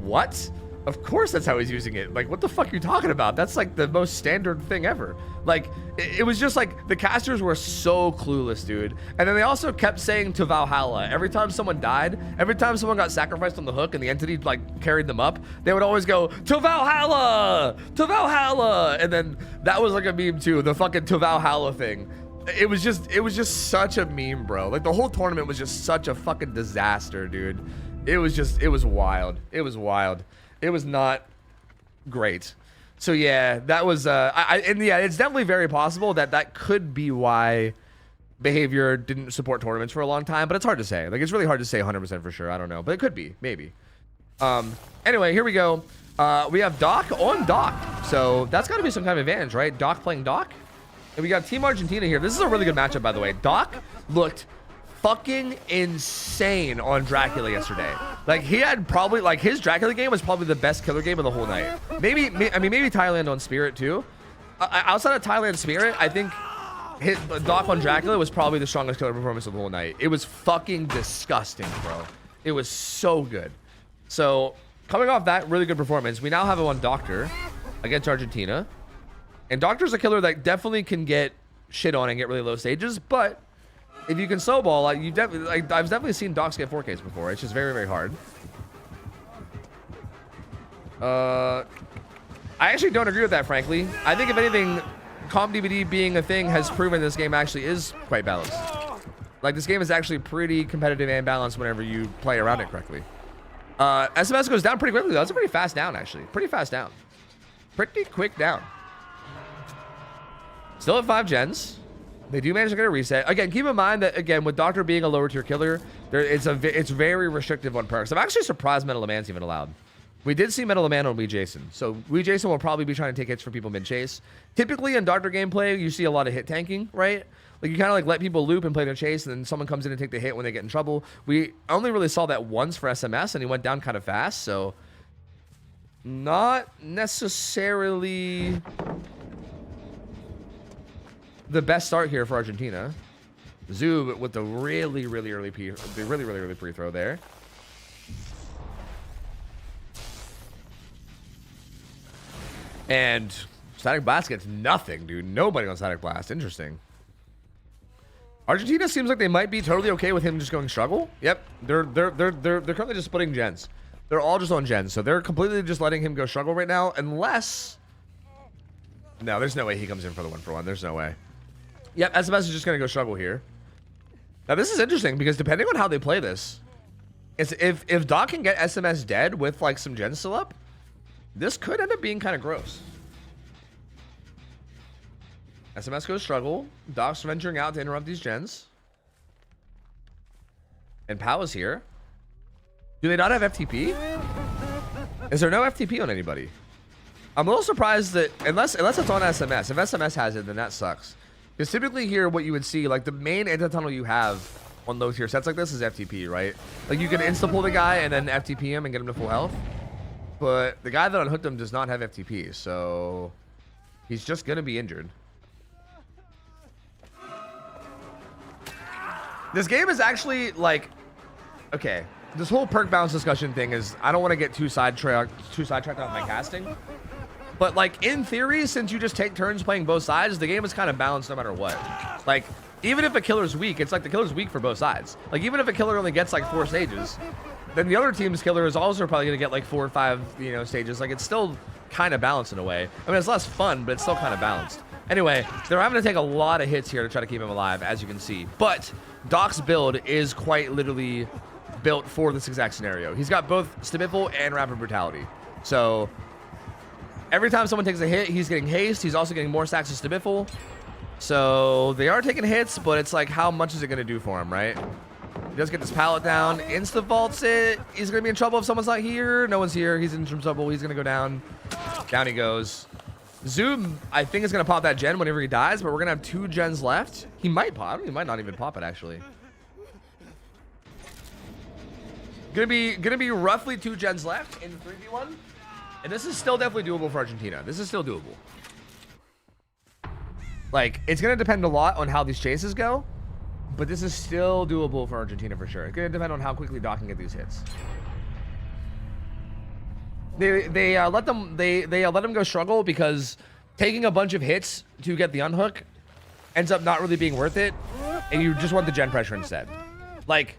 what? Of course that's how he's using it. Like, what the fuck are you talking about? That's like the most standard thing ever. Like, it was just like, the casters were so clueless, dude. And then they also kept saying to Valhalla. Every time someone died, every time someone got sacrificed on the hook and the entity like carried them up, they would always go, to Valhalla! To Valhalla! And then that was like a meme too, the fucking to Valhalla thing. It was just such a meme, bro. Like, the whole tournament was just such a fucking disaster, dude. It was wild. It was wild. It was not great. So yeah, that was and yeah, it's definitely very possible that could be why Behavior didn't support tournaments for a long time, but it's hard to say. Like, it's really hard to say 100% for sure. I don't know, but it could be, maybe. Anyway, here we go. We have Doc on Doc, so that's got to be some kind of advantage, right? Doc playing Doc, and we got Team Argentina here. This is a really good matchup, by the way. Doc looked fucking insane on Dracula yesterday. Like, he had probably, like, his Dracula game was probably the best killer game of the whole night. Maybe Thailand on Spirit too. outside of Thailand Spirit, I think Doc on Dracula was probably the strongest killer performance of the whole night. It was fucking disgusting, bro. It was so good. So coming off that really good performance, we now have him on Doctor against Argentina. And Doctor's a killer that definitely can get shit on and get really low stages, but if you can snowball, like I've definitely seen Docs get 4Ks before. It's just very, very hard. I actually don't agree with that, frankly. I think if anything, comp DVD being a thing has proven this game actually is quite balanced. Like, this game is actually pretty competitive and balanced whenever you play around it correctly. SMS goes down pretty quickly, though. It's a pretty fast down, actually. Pretty fast down. Pretty quick down. Still at 5 gens. They do manage to get a reset. Again, keep in mind that, again, with Doctor being a lower tier killer, it's very restrictive on perks. I'm actually surprised Metal Man's even allowed. We did see Metal Man on Wee Jason. So Wee Jason will probably be trying to take hits from people mid-chase. Typically in Doctor gameplay, you see a lot of hit tanking, right? Like, you kind of like let people loop and play their chase, and then someone comes in and take the hit when they get in trouble. We only really saw that once for SMS, and he went down kind of fast, so not necessarily the best start here for Argentina. Zoob with the really early pre-throw there. And Static Blast gets nothing, dude. Nobody on Static Blast. Interesting. Argentina seems like they might be totally okay with him just going struggle. Yep, they're currently just splitting gens. They're all just on gens, so they're completely just letting him go struggle right now, unless... No, there's no way he comes in for the 1-for-1. There's no way. Yep, SMS is just gonna go struggle here. Now this is interesting because depending on how they play this, it's if Doc can get SMS dead with like some gens still up, this could end up being kind of gross. SMS goes struggle. Doc's venturing out to interrupt these gens. And Pow is here. Do they not have FTP? Is there no FTP on anybody? I'm a little surprised that unless it's on SMS. If SMS has it, then that sucks. Because typically here, what you would see, like the main anti-tunnel you have on low tier sets like this is FTP, right? Like you can insta-pull the guy and then FTP him and get him to full health. But the guy that unhooked him does not have FTP, so he's just gonna be injured. This game is actually like, okay, this whole perk balance discussion thing is, I don't want to get too sidetracked on my casting. But like in theory, since you just take turns playing both sides, the game is kind of balanced no matter what. Like even if a killer's weak, it's like the killer's weak for both sides. Like even if a killer only gets like 4 stages, then the other team's killer is also probably gonna get like 4 or 5, you know, stages. Like it's still kind of balanced in a way. I mean, it's less fun, but it's still kind of balanced. Anyway, they're having to take a lot of hits here to try to keep him alive, as you can see. But Doc's build is quite literally built for this exact scenario. He's got both Stabiful and Rapid Brutality. So every time someone takes a hit, he's getting haste. He's also getting more stacks of Stabiful. So they are taking hits, but it's like, how much is it going to do for him, right? He does get this pallet down. Insta-vaults it. He's going to be in trouble if someone's not here. No one's here. He's in trouble. He's going to go down. Down he goes. Zoom, I think, is going to pop that gen whenever he dies, but we're going to have 2 gens left. He might pop. He might not even pop it, actually. Gonna be roughly 2 gens left in the 3v1. And this is still definitely doable for Argentina. This is still doable. Like, it's going to depend a lot on how these chases go, but this is still doable for Argentina for sure. It's going to depend on how quickly Doc can get these hits. They let them go struggle because taking a bunch of hits to get the unhook ends up not really being worth it, and you just want the gen pressure instead. Like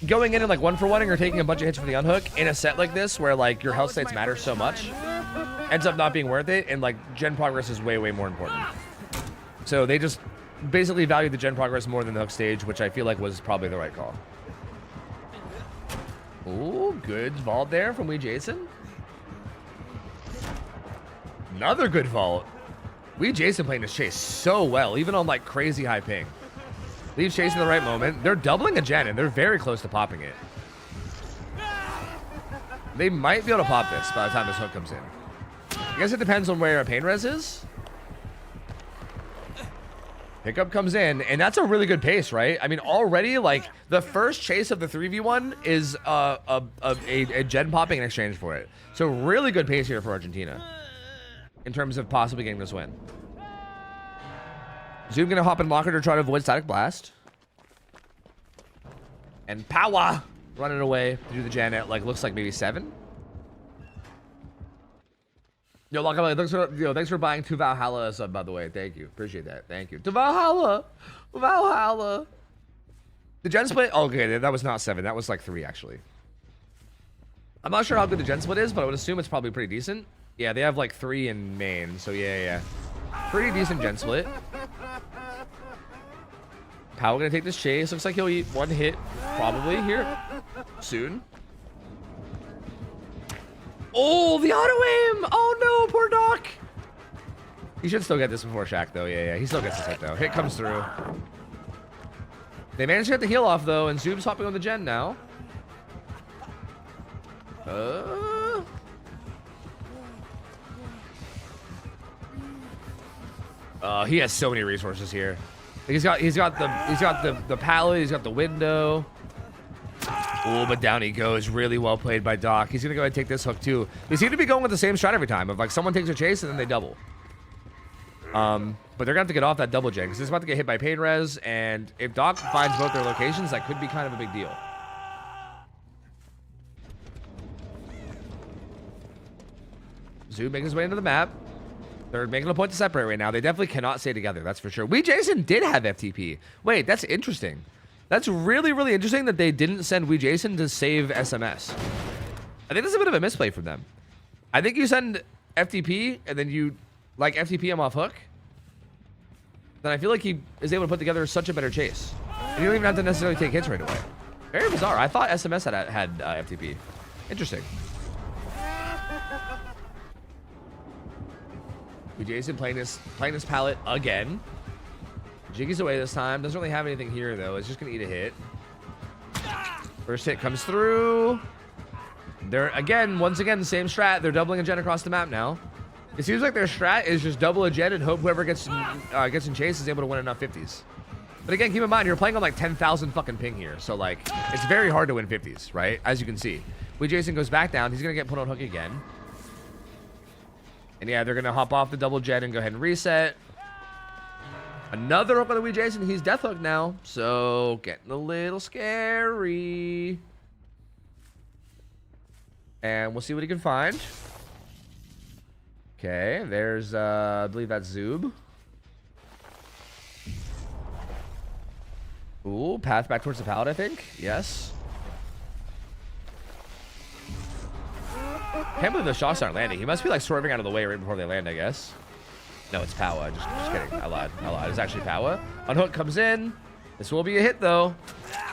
going in and like 1-for-1ing or taking a bunch of hits for the unhook in a set like this where like your health states matter so much ends up not being worth it, and like gen progress is way more important. So they just basically value the gen progress more than the hook stage, which I feel like was probably the right call. Ooh, good vault there from Wee Jason. Another good vault. Wee Jason playing this chase so well, even on like crazy high ping. Leaves chase in the right moment. They're doubling a gen and they're very close to popping it. They might be able to pop this by the time this hook comes in. I guess it depends on where a pain res is. Pickup comes in, and that's a really good pace, right? I mean, already, like, the first chase of the 3v1 is a gen popping in exchange for it. So really good pace here for Argentina. in terms of possibly getting this win. Zoom gonna hop in locker to try to avoid static blast. And Power running away to do the gen at, like, looks like maybe 7. Yo, Locker, thanks for buying 2 Valhalla sub, by the way. Thank you. Appreciate that. Thank you. To Valhalla. Valhalla. The gen split? Oh, okay, that was not 7. That was like 3, actually. I'm not sure how good the gen split is, but I would assume it's probably pretty decent. Yeah, they have like 3 in main, so yeah. Pretty decent gen split. Power gonna take this chase. Looks like he'll eat 1 hit probably here soon. Oh, the auto aim! Oh no, poor Doc. He should still get this before Shaq though. Yeah. He still gets this hit though. Hit comes through. They managed to get the heal off though, and Zoom's hopping on the gen now. He has so many resources here. He's got the pallet, he's got the window. Oh, but down he goes. Really well played by Doc. He's gonna go ahead and take this hook too. They seem to be going with the same strat every time of like someone takes a chase and then they double. But they're gonna have to get off that double gen because it's about to get hit by pain res, and if Doc finds both their locations, that could be kind of a big deal. Zoom making his way into the map. They're making a point to separate right now. They definitely cannot stay together, that's for sure. Jason did have FTP. Wait, that's interesting. That's really, really interesting that they didn't send Jason to save SMS. I think that's a bit of a misplay from them. I think you send FTP and then you like FTP him off hook. Then I feel like he is able to put together such a better chase. And you don't even have to necessarily take hits right away. Very bizarre. I thought SMS had FTP. Interesting. Jason playing this pallet again. Jiggy's away this time. Doesn't really have anything here though. It's just gonna eat a hit. First hit comes through. They're once again the same strat. They're doubling a gen across the map now. It seems like their strat is just double a gen and hope whoever gets in chase is able to win enough 50s. But again, keep in mind you're playing on like 10,000 fucking ping here, so like it's very hard to win 50s, right? As you can see, Jason goes back down. He's gonna get put on hook again. And yeah, they're gonna hop off the double jet and go ahead and reset. Another hook on the Jason. He's death hook now, so getting a little scary. And we'll see what he can find. Okay, there's I believe that's Zoob. Ooh, path back towards the pallet, I think. Yes. Can't believe the shots aren't landing. He must be like swerving out of the way right before they land, I guess. No, it's Powa. Just kidding. I lied. It's actually Powa. Unhook comes in. This will be a hit, though.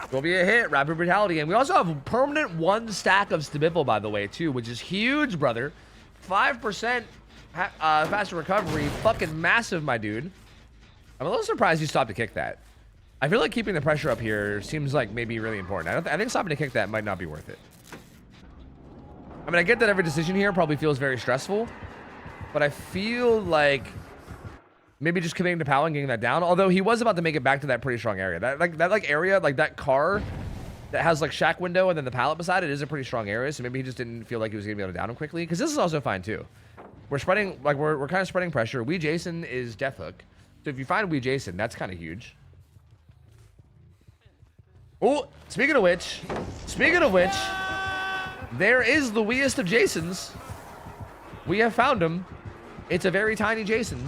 It will be a hit. Rapid Brutality. And we also have a permanent 1 stack of Stabiffle, by the way, too, which is huge, brother. 5% faster recovery. Fucking massive, my dude. I'm a little surprised you stopped to kick that. I feel like keeping the pressure up here seems like maybe really important. I think stopping to kick that might not be worth it. I mean, I get that every decision here probably feels very stressful, but I feel like maybe just committing to Powell and getting that down. Although he was about to make it back to that pretty strong area. That area, like that car that has like shack window and then the pallet beside it is a pretty strong area. So maybe he just didn't feel like he was gonna be able to down him quickly. Because this is also fine too. We're spreading, like we're kind of spreading pressure. Jason is death hook. So if you find Jason, that's kind of huge. Oh, speaking of which, there is the weest of Jasons. We have found him. It's a very tiny Jason.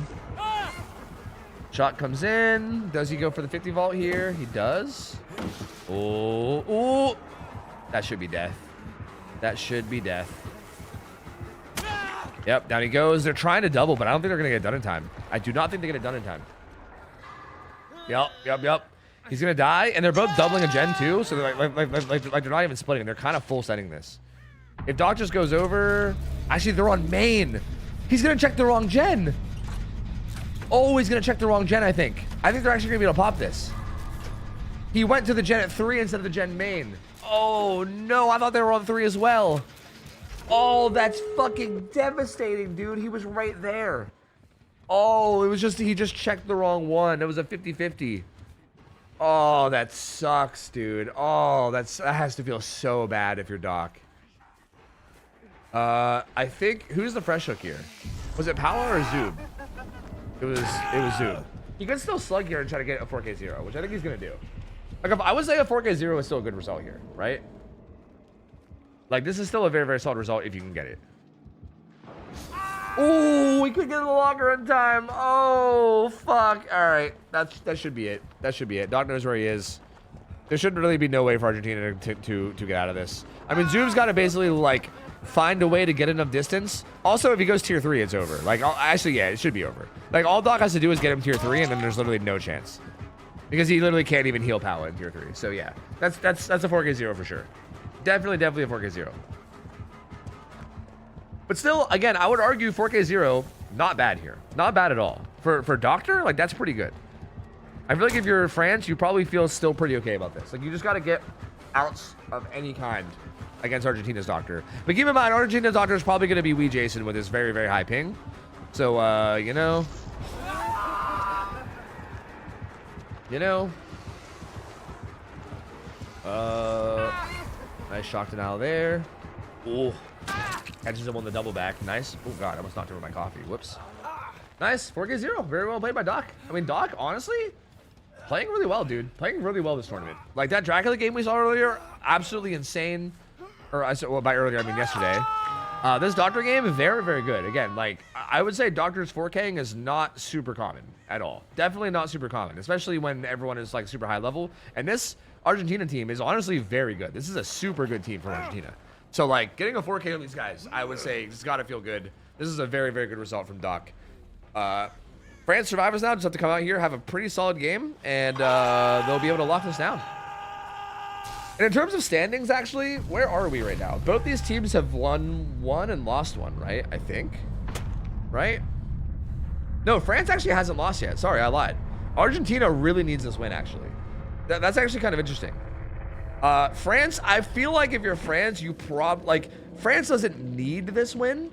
Shot comes in. Does he go for the 50 vault here? He does. Oh. That should be death. That should be death. Yep, down he goes. They're trying to double, but I don't think they're going to get it done in time. I do not think they get it done in time. Yep. He's going to die, and they're both doubling a gen too, so they're like they're not even splitting. They're kind of full setting this. If Doc just goes over... Actually, they're on main. He's going to check the wrong gen. Oh, he's going to check the wrong gen, I think. I think they're actually going to be able to pop this. He went to the gen at 3 instead of the gen main. Oh, no. I thought they were on 3 as well. Oh, that's fucking devastating, dude. He was right there. Oh, it was just... He just checked the wrong one. It was a 50-50. Oh, that sucks, dude. Oh, that has to feel so bad if you're Doc. I think... Who's the fresh hook here? Was it Paolo or Zoob? It was Zoob. He can still slug here and try to get a 4K0, which I think he's gonna do. Like, if I would say a 4K0 is still a good result here, right? Like, this is still a very, very solid result if you can get it. Oh, we could get the locker in time. Oh, fuck. All right, that should be it. That should be it. Doc knows where he is. There should really be no way for Argentina to get out of this. I mean, Zoom's got to basically, like, find a way to get enough distance. Also, if he goes tier 3, it's over. Like, actually, yeah, it should be over. Like, all Doc has to do is get him tier 3, and then there's literally no chance. Because he literally can't even heal Pala in tier 3. So, yeah, that's a 4K0 for sure. Definitely a 4K0. But still, again, I would argue 4K0, not bad here. Not bad at all. For Doctor, like, that's pretty good. I feel like if you're France, you probably feel still pretty okay about this. Like, you just got to get outs of any kind against Argentina's Doctor. But keep in mind, Argentina's Doctor is probably going to be Wee Jason with his very, very high ping. So, you know. Nice shock denial there. Ooh. Catches him on the double back. Nice. Oh, God, I almost knocked over my coffee. Whoops. Nice. 4K0. Very well played by Doc. I mean, Doc, honestly, playing really well, dude. Playing really well this tournament. Like, that Dracula game we saw earlier, absolutely insane. Or, well, by earlier, I mean yesterday. This Doctor game, very, very good. Again, like, I would say Doctor's 4King is not super common at all. Definitely not super common, especially when everyone is, like, super high level. And this Argentina team is honestly very good. This is a super good team from Argentina. So, like, getting a 4K on these guys, I would say, it's got to feel good. This is a very, very good result from Doc. France survivors now just have to come out here, have a pretty solid game, and they'll be able to lock this down. And in terms of standings, actually, where are we right now? Both these teams have won one and lost one, right? I think. Right? No, France actually hasn't lost yet. Sorry, I lied. Argentina really needs this win, actually. That's actually kind of interesting. France, I feel like if you're France, France doesn't need this win,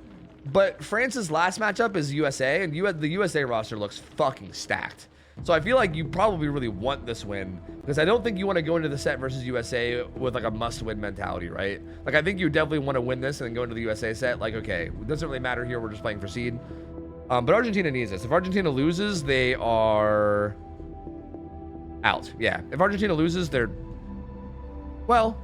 but France's last matchup is USA, and the USA roster looks fucking stacked. So I feel like you probably really want this win, because I don't think you want to go into the set versus USA with like a must-win mentality, right? Like, I think you definitely want to win this and then go into the USA set. Like, okay, it doesn't really matter here. We're just playing for seed. But Argentina needs this. If Argentina loses, they are out. Yeah, if Argentina loses, they're... Well,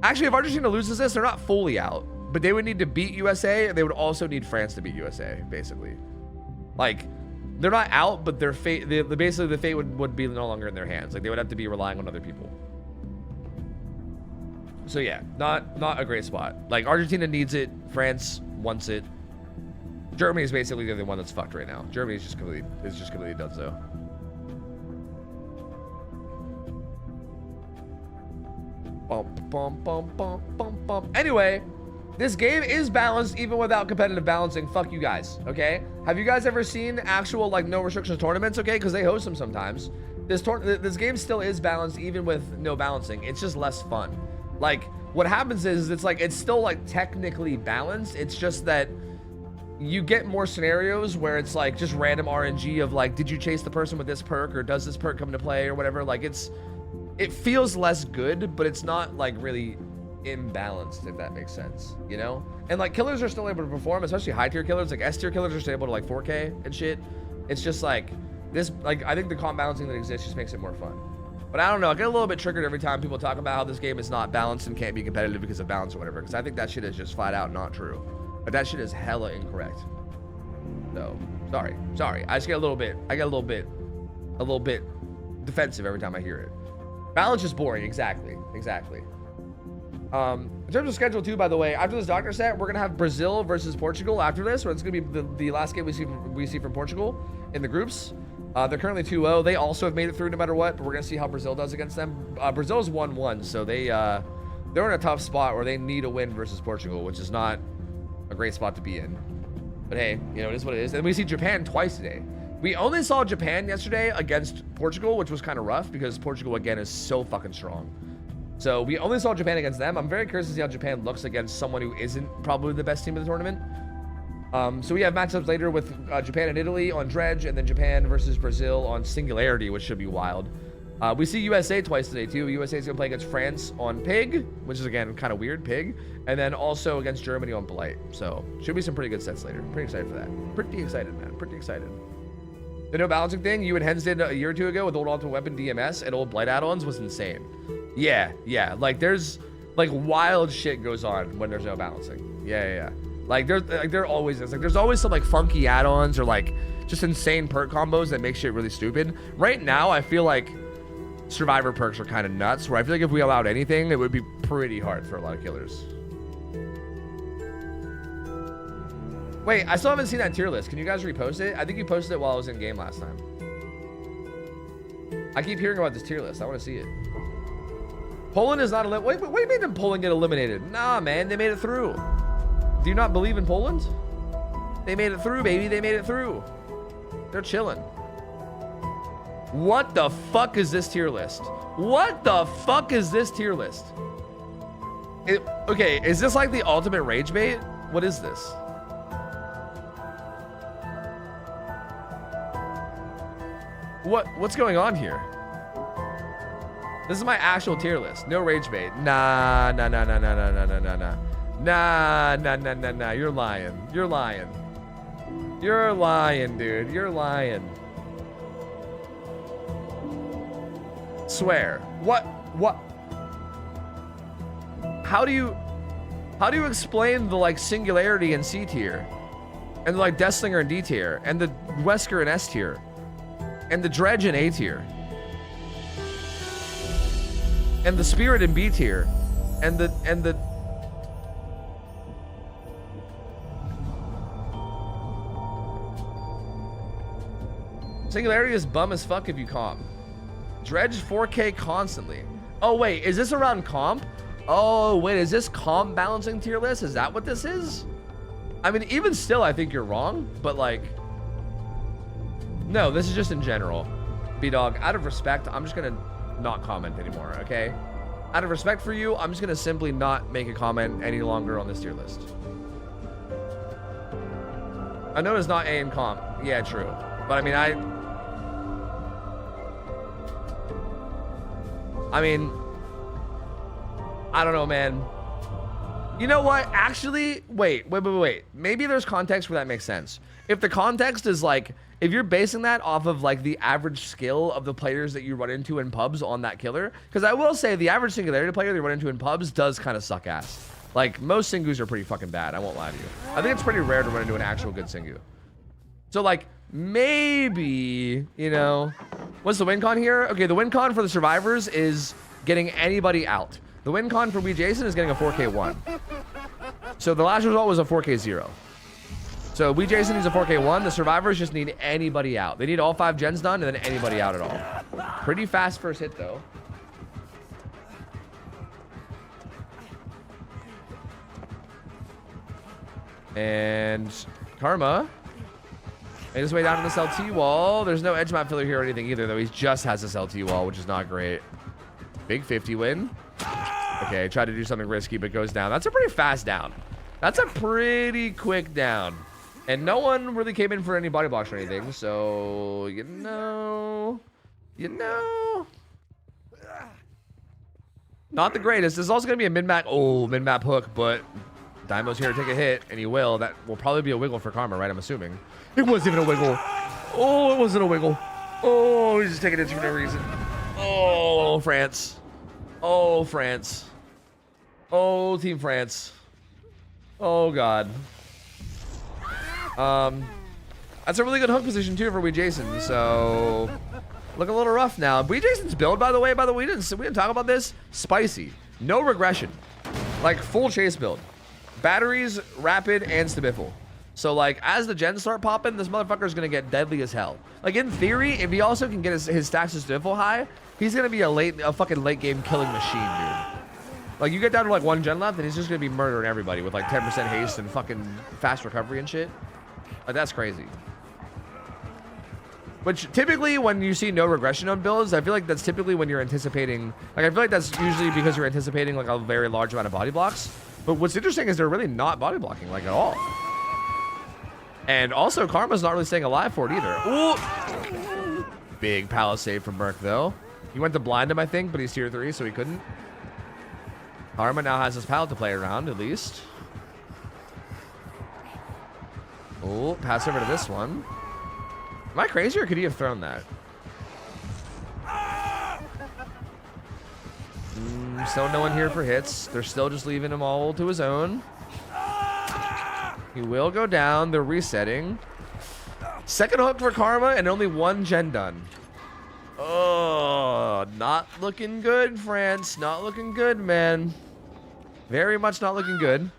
actually, if Argentina loses this, they're not fully out, but they would need to beat USA, and they would also need France to beat USA, basically. Like, they're not out, but their fate, basically the fate would be no longer in their hands. Like, they would have to be relying on other people. So yeah, not a great spot. Like, Argentina needs it, France wants it. Germany is basically the other one that's fucked right now. Germany is just completely done so. Anyway, this game is balanced even without competitive balancing. Fuck you guys, okay? Have you guys ever seen actual, like, no restrictions tournaments, okay? Because they host them sometimes. This game still is balanced even with no balancing. It's just less fun. Like, what happens is it's still, like, technically balanced. It's just that you get more scenarios where it's, like, just random RNG of, like, did you chase the person with this perk, or does this perk come into play, or whatever. Like, it feels less good, but it's not, like, really imbalanced, if that makes sense, you know? And, like, killers are still able to perform, especially high tier killers. Like, S tier killers are still able to, like, 4K and shit. It's just like this, like, I think the comp balancing that exists just makes it more fun. But I don't know, I get a little bit triggered every time people talk about how this game is not balanced and can't be competitive because of balance or whatever, because I think that shit is just flat out not true. But that shit is hella incorrect. So, sorry. I just get a little bit defensive every time I hear it. Balance is boring, exactly. In terms of schedule too, by the way, after this Doctor set, we're gonna have Brazil versus Portugal after this, where it's gonna be the last game we see from Portugal in the groups. They're currently 2-0. They also have made it through no matter what, but we're gonna see how Brazil does against them. Brazil's 1-1, so they're in a tough spot where they need a win versus Portugal, which is not a great spot to be in. But hey, you know, it is what it is. And we see Japan twice today. We only saw Japan yesterday against Portugal, which was kind of rough because Portugal, again, is so fucking strong. So we only saw Japan against them. I'm very curious to see how Japan looks against someone who isn't probably the best team of the tournament. So we have matchups later with Japan and Italy on Dredge, and then Japan versus Brazil on Singularity, which should be wild. We see USA twice today too. USA is gonna play against France on Pig, which is again kind of weird, Pig, and then also against Germany on Blight. So should be some pretty good sets later. Pretty excited for that. Pretty excited, man. Pretty excited. The no balancing thing you and Hens did a year or two ago with old Ultimate Weapon DMS and old Blight add-ons was insane. Yeah. Like there's like wild shit goes on when there's no balancing. Yeah. Like there always is. Like there's always some like funky add-ons or like just insane perk combos that make shit really stupid. Right now, I feel like Survivor perks are kind of nuts, where I feel like if we allowed anything, it would be pretty hard for a lot of killers. Wait, I still haven't seen that tier list. Can you guys repost it? I think you posted it while I was in game last time. I keep hearing about this tier list. I want to see it. Poland is not eliminated. What do you mean did Poland get eliminated? Nah, man, they made it through. Do you not believe in Poland? They made it through, baby. They made it through. They're chilling. What the fuck is this tier list? What the fuck is this tier list? Okay, is this like the ultimate rage bait? What is this? What's going on here? This is my actual tier list. No rage bait. Nah. Nah. You're lying. You're lying. You're lying, dude. You're lying. Swear. What? How do you explain the like singularity in C tier, and the like Deathslinger in D tier, and the Wesker in S tier, and the Dredge in A tier, and the Spirit in B tier, and the Singularity is bum as fuck if you comp. Dredge 4K constantly. Oh wait, is this around comp? Oh wait, is this comp balancing tier list? Is that what this is? I mean, even still, I think you're wrong, but like, no, this is just in general. B-Dog, out of respect, I'm just gonna not comment anymore, okay? Out of respect for you, I'm just gonna simply not make a comment any longer on this tier list. I know it's not A in comp. Yeah, true. But I mean, I don't know, man. You know what? Actually, wait. Maybe there's context where that makes sense. If the context is like, if you're basing that off of like the average skill of the players that you run into in pubs on that killer, because I will say the average Singularity player that you run into in pubs does kind of suck ass. Like, most Singus are pretty fucking bad, I won't lie to you. I think it's pretty rare to run into an actual good Singu. So like, maybe, you know, what's the win con here? Okay, the win con for the survivors is getting anybody out. The win con for Wee Jason is getting a 4K1. So the last result was a 4K0. So Wee Jason needs a 4K1. The survivors just need anybody out. They need all 5 gens done and then anybody out at all. Pretty fast first hit though. And Karma made his way down to this LT wall. There's no edge map filler here or anything either, though. He just has this LT wall, which is not great. Big 50 win. Okay, tried to do something risky, but goes down. That's a pretty fast down. That's a pretty quick down. And no one really came in for any body blocks or anything, so, you know. Not the greatest. This is also going to be a mid-map. Oh, mid-map hook, but Daimo's here to take a hit, and he will. That will probably be a wiggle for Karma, right? I'm assuming. It wasn't even a wiggle. Oh, it wasn't a wiggle. Oh, he's just taking it for no reason. Oh, France. Oh, France. Oh, Team France. Oh, God. That's a really good hook position, too, for Wee Jason, so looking a little rough now. Wee Jason's build, by the way, we didn't talk about this. Spicy. No regression. Like, full chase build. Batteries, rapid, and stabiffle. So, like, as the gens start popping, this motherfucker's gonna get deadly as hell. Like, in theory, if he also can get his stacks of stabiffle high, he's gonna be a fucking late game killing machine, dude. Like, you get down to like 1 gen left, and he's just gonna be murdering everybody with like 10% haste and fucking fast recovery and shit. Like, that's crazy. Which typically, when you see no regression on builds, I feel like that's typically when you're anticipating. Like, I feel like that's usually because you're anticipating like a very large amount of body blocks. But what's interesting is they're really not body blocking, like, at all. And also, Karma's not really staying alive for it either. Ooh. Big palace save from Merc, though. He went to blind him, I think, but he's tier 3, so he couldn't. Karma now has his pallet to play around, at least. Oh, pass over to this one. Am I crazy, or could he have thrown that? Still no one here for hits. They're still just leaving him all to his own. He will go down. They're resetting. Second hook for Karma and only one gen done. Oh, not looking good, France. Not looking good, man. Very much not looking good.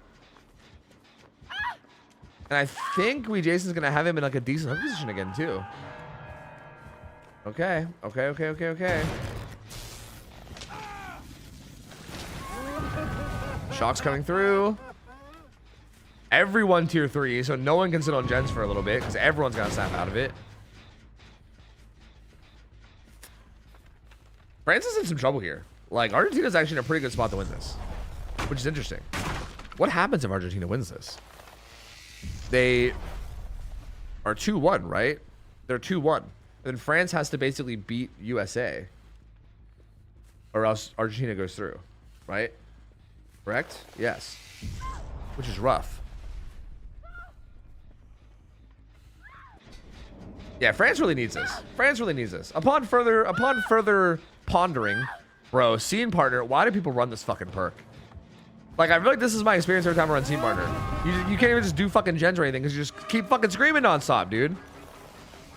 And I think Jason's going to have him in like a decent hook position again, too. Okay. Okay. Shock's coming through. Everyone tier 3, so no one can sit on gens for a little bit because everyone's gonna snap out of it. France is in some trouble here. Like, Argentina's actually in a pretty good spot to win this, which is interesting. What happens if Argentina wins this? They are 2-1, right? They're 2-1. Then France has to basically beat USA, or else Argentina goes through, right? Correct? Yes. Which is rough. Yeah, France really needs this. France really needs this. Upon further pondering, bro, scene partner, why do people run this fucking perk? Like, I feel like this is my experience every time I run scene partner. You can't even just do fucking gens or anything because you just keep fucking screaming nonstop, dude.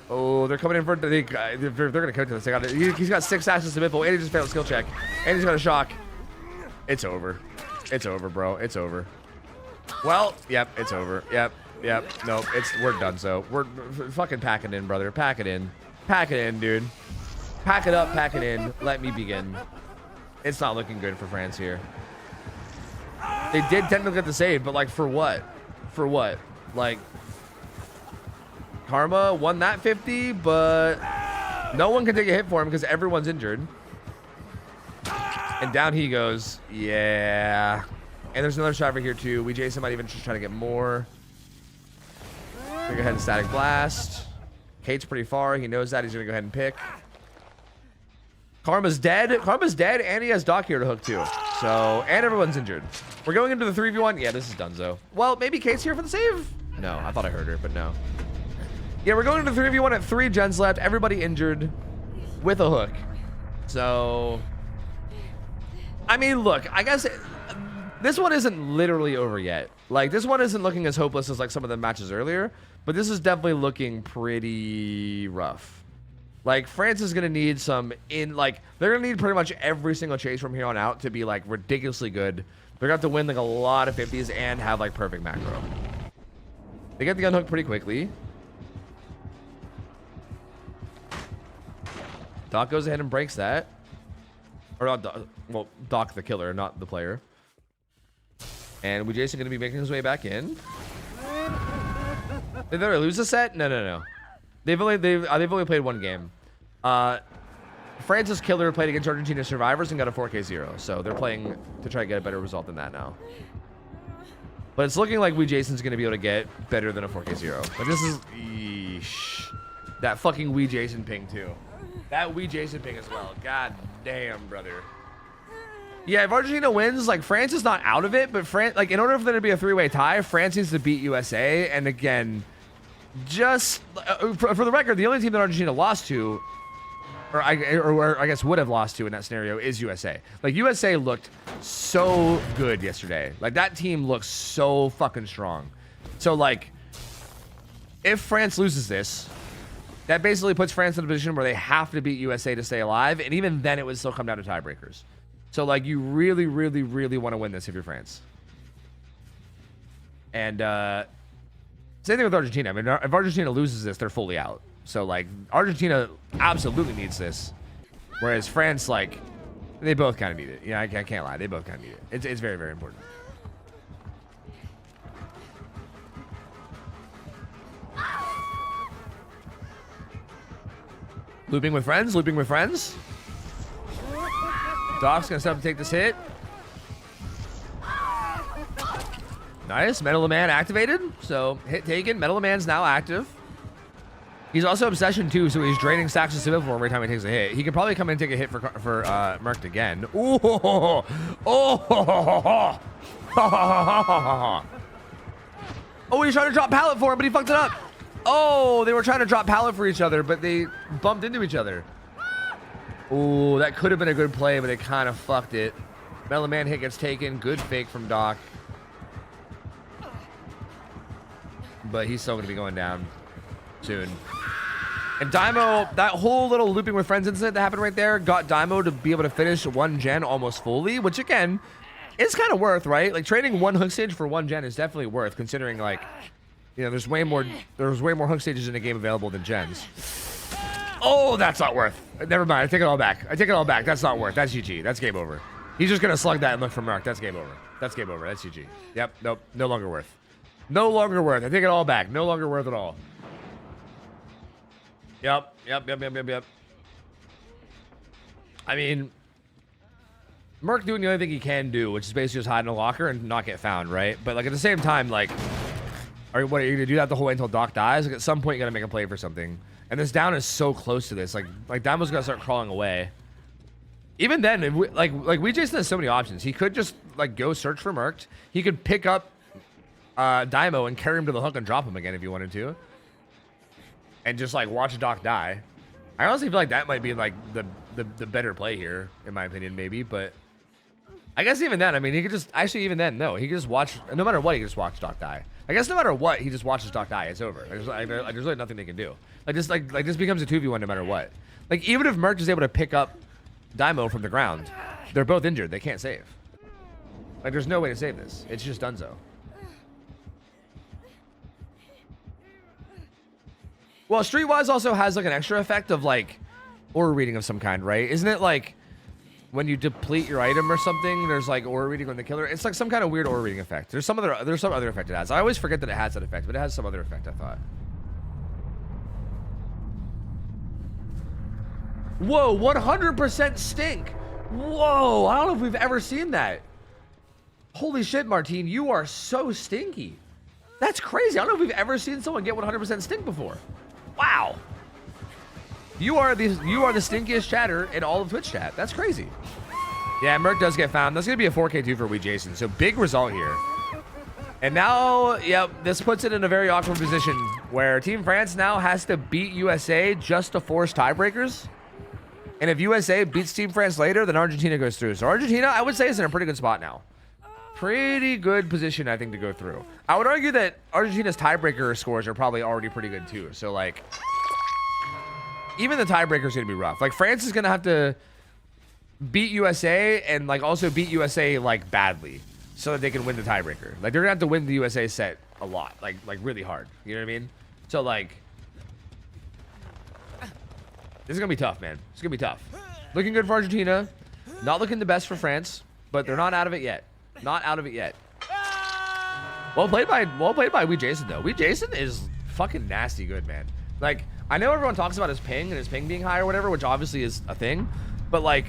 Oh, they're coming in for they're gonna commit to this. He's got 6 ashes to mid and he just failed a skill check. And he's got a shock. It's over. It's over, bro. It's over. Well, yep, it's over. Yep. Nope, we're done. So we're fucking packing in, brother. Pack it in. Pack it in, dude. Pack it up. Pack it in. Let me begin. It's not looking good for France here. They did technically get the save, but like for what? For what? Like, Karma won that 50, but no one can take a hit for him because everyone's injured. And down he goes. Yeah. And there's another shot over here too. Jason might even just try to get more. Go ahead and static blast. Kate's pretty far. He knows that. He's gonna go ahead and pick. Karma's dead. Karma's dead, and he has Doc here to hook too. So, and everyone's injured. We're going into the 3v1. Yeah, this is donezo. Well, maybe Kate's here for the save. No, I thought I heard her, but no. Yeah, we're going into 3v1 at 3 gens left. Everybody injured with a hook. So, I mean, look, I guess this one isn't literally over yet. Like, this one isn't looking as hopeless as like some of the matches earlier, but this is definitely looking pretty rough. Like, France is gonna need they're gonna need pretty much every single chase from here on out to be like ridiculously good. They're gonna have to win like a lot of 50s and have like perfect macro. They get the gun hook pretty quickly. Doc goes ahead and breaks that. Or not Doc, well, Doc the killer, not the player. And Jason gonna be making his way back in. Did they lose a set? No. They've only played one game. France's killer played against Argentina survivors and got a 4K0. So they're playing to try to get a better result than that now. But it's looking like Jason's gonna be able to get better than a 4K0. But this is that fucking Jason ping too. That Jason ping as well. God damn, brother. Yeah, if Argentina wins, like, France is not out of it, but France, like, in order for there to be a 3-way tie, France needs to beat USA. And again, just for the record, the only team that Argentina lost to, or I guess would have lost to in that scenario, is USA. Like, USA looked so good yesterday. Like, that team looks so fucking strong. So, like, if France loses this, that basically puts France in a position where they have to beat USA to stay alive. And even then, it would still come down to tiebreakers. So, like, you really, really, really want to win this if you're France. And same thing with Argentina. I mean, if Argentina loses this, they're fully out. So, like, Argentina absolutely needs this. Whereas France, like, they both kind of need it. Yeah, I can't lie. They both kind of need it. It's very, very important. Looping with friends. Doc's gonna step up to take this hit. Nice. Metal of Man activated. So, hit taken. Metal of Man's now active. He's also obsession too, so he's draining stacks of civil every time he takes a hit. He could probably come in and take a hit for Merc again. Ooh, oh, oh, he's trying to drop pallet for him, but he fucked it up. Oh, they were trying to drop pallet for each other, but they bumped into each other. Ooh, that could have been a good play, but they kind of fucked it. Mellow Man hit gets taken. Good fake from Doc. But he's still going to be going down soon. And Daimo, that whole little looping with friends incident that happened right there got Daimo to be able to finish one gen almost fully, which again is kind of worth, right? Like trading one hook stage for one gen is definitely worth, considering like, you know, there's way more hook stages in the game available than gens. Oh, that's not worth. Never mind. I take it all back. I take it all back. That's not worth. That's GG. That's game over. He's just gonna slug that and look for Merc. That's game over. That's game over. That's GG. Yep. Nope. No longer worth. No longer worth. I take it all back. No longer worth at all. Yep. I mean, Merc doing the only thing he can do, which is basically just hide in a locker and not get found, right? But like at the same time, like, are you gonna do that the whole way until Doc dies? Like at some point you gotta make a play for something. And this down is so close to this. Like Daimo's gonna start crawling away. Even then, if we, we Jason has so many options. He could just like go search for Merc. He could pick up Daimo and carry him to the hook and drop him again if you wanted to. And just like watch Doc die. I honestly feel like that might be like the better play here, in my opinion, maybe. But I guess even then, I mean, he could just actually even then, no, he could just watch. No matter what, he could just watch Doc die. I guess no matter what, he just watches Doc die. It's over. There's really nothing they can do. Like this becomes a 2v1 no matter what. Like even if Merc is able to pick up Daimo from the ground, they're both injured. They can't save. Like there's no way to save this. It's just donezo. Well, Streetwise also has like an extra effect of like aura reading of some kind, right? Isn't it like when you deplete your item or something, there's like aura reading on the killer? It's like some kind of weird aura reading effect. There's some other effect it has. I always forget that it has that effect, but it has some other effect, I thought. Whoa, 100% stink. Whoa, I don't know if we've ever seen that. Holy shit, Martine, you are so stinky. That's crazy. I don't know if we've ever seen someone get 100% stink before. Wow. You are the stinkiest chatter in all of Twitch chat. That's crazy. Yeah, Merc does get found. That's going to be a 4K2 for Wee Jason. So big result here. And now, yep, this puts it in a very awkward position where Team France now has to beat USA just to force tiebreakers. And if USA beats Team France later, then Argentina goes through. So Argentina, I would say, is in a pretty good spot now. Pretty good position, I think, to go through. I would argue that Argentina's tiebreaker scores are probably already pretty good too. So like, even the tiebreaker is gonna be rough. Like France is gonna have to beat USA and like also beat USA like badly so that they can win the tiebreaker. Like they're gonna have to win the USA set a lot, like really hard. You know what I mean? So like, this is gonna be tough, man. It's gonna be tough. Looking good for Argentina. Not looking the best for France, but they're not out of it yet. Not out of it yet. Well played by Wee Jason though. Wee Jason is fucking nasty good, man. Like I know everyone talks about his ping and his ping being high or whatever, which obviously is a thing, but like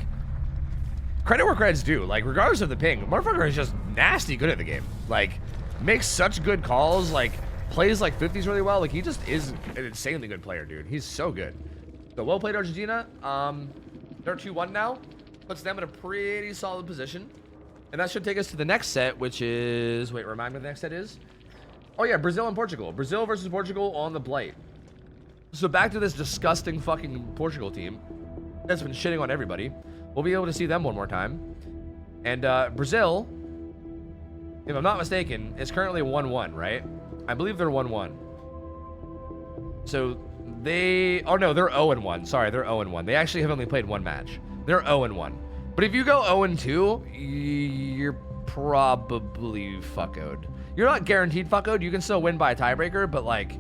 credit where credit's due. Like regardless of the ping, motherfucker is just nasty good at the game. Like makes such good calls. Like plays like 50s really well. Like he just is an insanely good player, dude. He's so good. So well played, Argentina. They're 2-1 now. Puts them in a pretty solid position. And that should take us to the next set, which is... Wait, remind me what the next set is? Oh, yeah, Brazil and Portugal. Brazil versus Portugal on the Blight. So back to this disgusting fucking Portugal team that's been shitting on everybody. We'll be able to see them one more time. And Brazil, if I'm not mistaken, is currently 1-1, right? I believe they're 1-1. So they... Oh, no, they're 0-1. Sorry, they're 0-1. They actually have only played one match. They're 0-1. But if you go 0-2, you're probably fuckoed. You're not guaranteed fuckoed. You can still win by a tiebreaker, but like,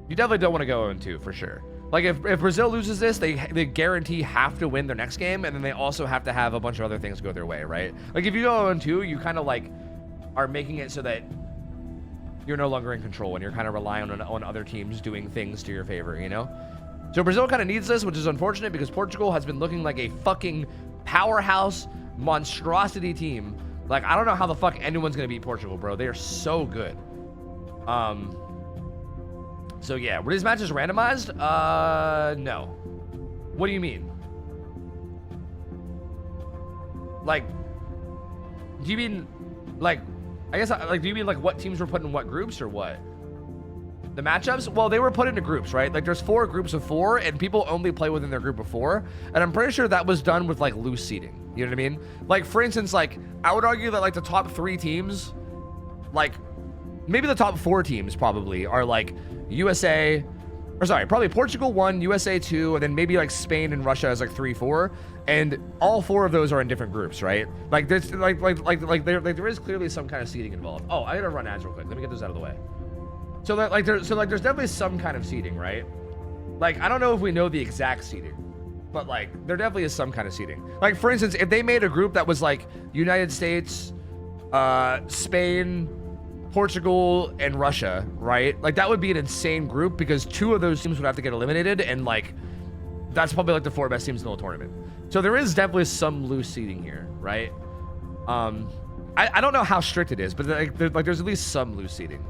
you definitely don't want to go 0-2 for sure. Like if Brazil loses this, they guarantee have to win their next game, and then they also have to have a bunch of other things go their way, right? Like if you go 0-2, you kind of like are making it so that you're no longer in control and you're kind of relying on other teams doing things to your favor, you know? So Brazil kind of needs this, which is unfortunate because Portugal has been looking like a fucking powerhouse monstrosity team. Like I don't know how the fuck anyone's gonna beat Portugal, bro. They are so good. So yeah, were these matches randomized? No. What do you mean? Like, do you mean, like, I guess, like, do you mean like what teams were put in what groups or what? The matchups? Well, they were put into groups, right? Like, there's 4 groups of 4, and people only play within their group of 4. And I'm pretty sure that was done with, like, loose seeding. You know what I mean? Like, for instance, like, I would argue that, like, the top 3 teams, like, maybe the top 4 teams probably are, like, USA, or sorry, probably Portugal 1, USA 2, and then maybe, like, Spain and Russia as, like, 3, 4. And all 4 of those are in different groups, right? Like, there's, there is clearly some kind of seeding involved. Oh, I gotta run ads real quick. Let me get this out of the way. So that, there's definitely some kind of seeding, right? Like, I don't know if we know the exact seeding, but like, there definitely is some kind of seeding. Like, for instance, if they made a group that was like United States, Spain, Portugal, and Russia, right? Like, that would be an insane group because 2 of those teams would have to get eliminated, and like, that's probably like the 4 best teams in the whole tournament. So there is definitely some loose seeding here, right? I don't know how strict it is, but like, there's at least some loose seeding.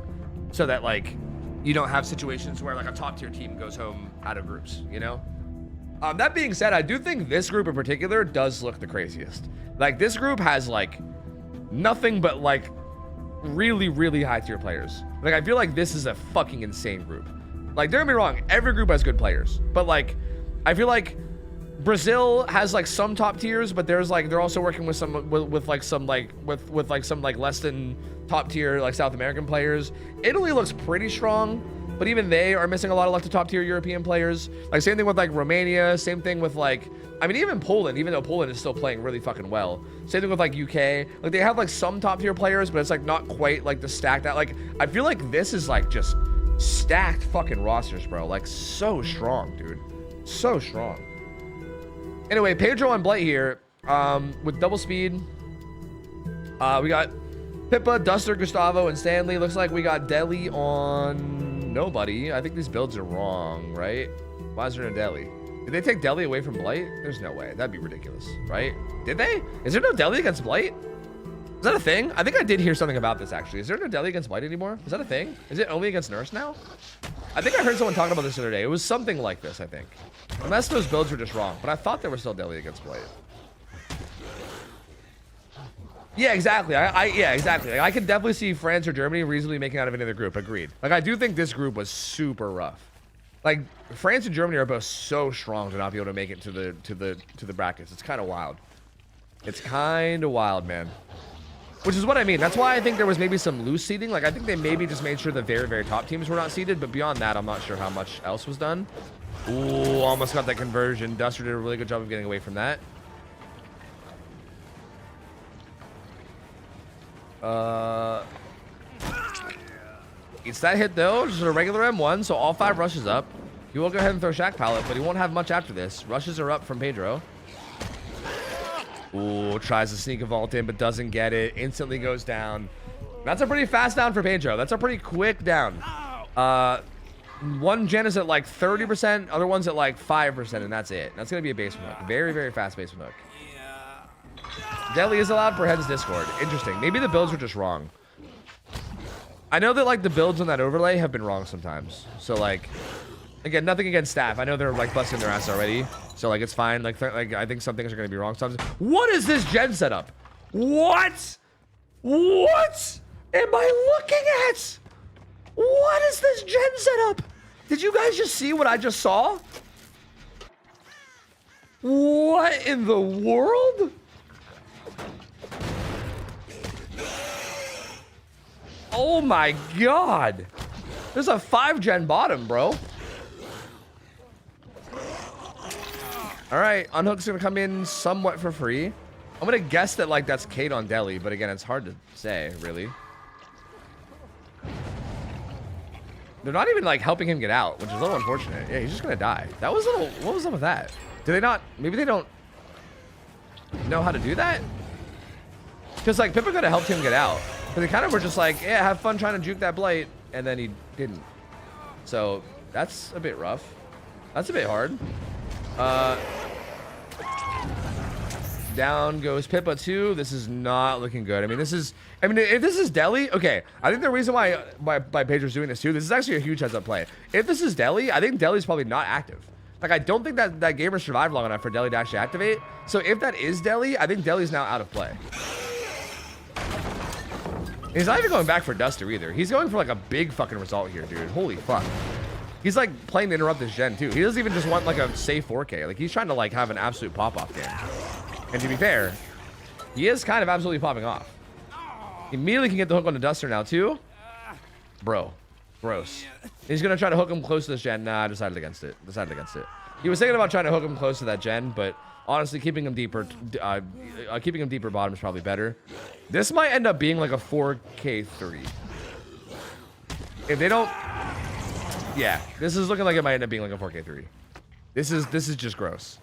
So that, like, you don't have situations where, like, a top-tier team goes home out of groups, you know? That being said, I do think this group in particular does look the craziest. Like, this group has, like, nothing but, like, really, really high-tier players. Like, I feel like this is a fucking insane group. Like, don't get me wrong, every group has good players. But, like, I feel like Brazil has, like, some top tiers, but there's, like, they're also working with some, with some less than top tier, like, South American players. Italy looks pretty strong, but even they are missing a lot of, like, the top tier European players. Like, same thing with, like, Romania, same thing with, like, I mean, even Poland, even though Poland is still playing really fucking well. Same thing with, like, UK. Like, they have, like, some top tier players, but it's, like, not quite, like, the stacked out. Like, I feel like this is, like, just stacked fucking rosters, bro. Like, so strong, dude. So strong. Anyway, Pedro and Blight here, with double speed. We got Pippa, Duster, Gustavo, and Stanley. Looks like we got Deli on nobody. I think these builds are wrong, right? Why is there no Deli? Did they take Deli away from Blight? There's no way. That'd be ridiculous, right? Did they? Is there no Deli against Blight? Is that a thing? I think I did hear something about this, actually. Is there no Deli against Blight anymore? Is that a thing? Is it only against Nurse now? I think I heard someone talking about this the other day. It was something like this, I think. Unless those builds were just wrong. But I thought there was still Deli against Blight. Yeah, exactly. Yeah, exactly. Like, I can definitely see France or Germany reasonably making out of any other group. Agreed. Like, I do think this group was super rough. Like, France and Germany are both so strong to not be able to make it to the brackets. It's kind of wild. It's kind of wild, man. Which is what I mean. That's why I think there was maybe some loose seeding. Like, I think they maybe just made sure the very, very top teams were not seeded. But beyond that, I'm not sure how much else was done. Ooh, almost got that conversion. Duster did a really good job of getting away from that. It's that hit, though. Just a regular M1, so all 5 rushes up. He will go ahead and throw Shack Pallet, but he won't have much after this. Rushes are up from Pedro. Ooh, tries to sneak a vault in, but doesn't get it. Instantly goes down. That's a pretty fast down for Pedro. That's a pretty quick down. One gen is at like 30%, other one's at like 5%, and that's it. That's going to be a basement hook. Very, very fast basement hook. Deli is allowed per Head's Discord. Interesting. Maybe the builds were just wrong. I know that, like, the builds on that overlay have been wrong sometimes. So, like, again, nothing against staff. I know they're, like, busting their ass already. So, like, it's fine. Like, I think some things are going to be wrong sometimes. What is this gen setup? What? What am I looking at? What is this gen setup? Did you guys just see what I just saw? What in the world? Oh my god. There's a 5-gen bottom, bro. Alright, Unhook's gonna come in somewhat for free. I'm gonna guess that, like, that's Kate on Deli, but again, it's hard to say, really. They're not even, like, helping him get out, which is a little unfortunate. Yeah, he's just gonna die. That was a little... What was up with that? Do they not... Maybe they don't know how to do that? Because, like, Pippa could have helped him get out. But they kind of were just like, yeah, have fun trying to juke that Blight. And then he didn't. So, that's a bit rough. That's a bit hard. Down goes Pippa too. This is not looking good. I mean, this is, I mean, if this is Delhi, okay. I think the reason why Pedro's doing this too, this is actually a huge heads up play. If this is Delhi, I think Delhi's probably not active. Like, I don't think that gamer survived long enough for Delhi to actually activate. So if that is Delhi, I think Delhi's now out of play. He's not even going back for Duster either. He's going for like a big fucking result here, dude. Holy fuck. He's like playing to interrupt this gen too. He doesn't even just want like a safe 4K. Like, he's trying to like have an absolute pop-off game. And to be fair, he is kind of absolutely popping off. He immediately can get the hook on the Duster now too. Bro, gross. He's gonna try to hook him close to this gen. Nah, I decided against it. He was thinking about trying to hook him close to that gen, but honestly, keeping him deeper bottom is probably better. This might end up being like a 4K3. If they don't, yeah, this is looking like it might end up being like a 4K3. This is just gross.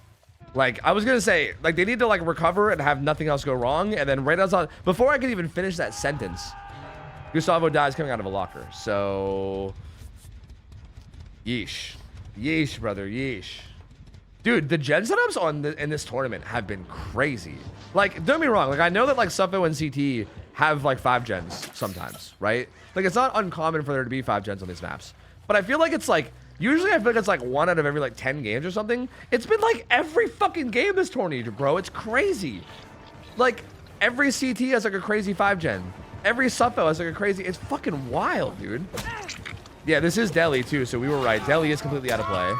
Like, I was gonna say, like, they need to like recover and have nothing else go wrong, and then right outside, before I could even finish that sentence, Gustavo dies coming out of a locker. So, yeesh, yeesh, brother, yeesh. Dude, the gen setups in this tournament have been crazy. Like, don't get me wrong. Like, I know that like Suffo and CT have like 5 gens sometimes, right? Like, it's not uncommon for there to be 5 gens on these maps. But I feel like it's like, usually I feel like it's like 1 out of every like 10 games or something. It's been like every fucking game this tournament, bro. It's crazy. Like, every CT has like a crazy 5 gen. Every Suffo has like a crazy, it's fucking wild, dude. Yeah, this is Delhi too, so we were right. Delhi is completely out of play.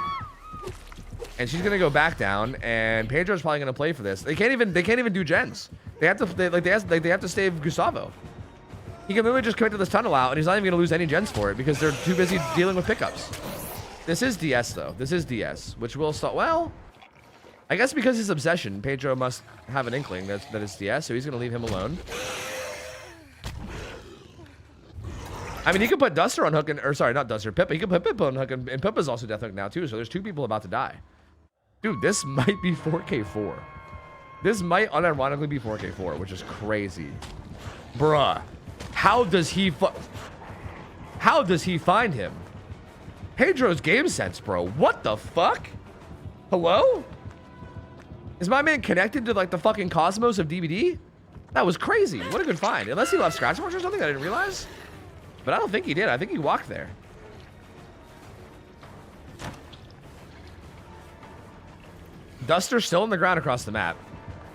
And she's gonna go back down, and Pedro's probably gonna play for this. They can't even do gens. They have to save Gustavo. He can literally just commit to this tunnel out, and he's not even gonna lose any gens for it because they're too busy dealing with pickups. This is DS though. This is DS, which will stop. Well, I guess because his obsession, Pedro must have an inkling that it's DS, so he's gonna leave him alone. I mean, he could put Duster on hook, or sorry, not Duster, Pippa. He could put Pippa on hook, and Pippa's also death hook now too. So there's 2 people about to die. Dude, this might be 4K4. This might unironically be 4K4, which is crazy. Bruh. How does he find him? Pedro's game sense, bro. What the fuck? Hello? Is my man connected to like the fucking cosmos of DBD? That was crazy. What a good find. Unless he left scratch marks or something I didn't realize. But I don't think he did. I think he walked there. Duster still on the ground across the map.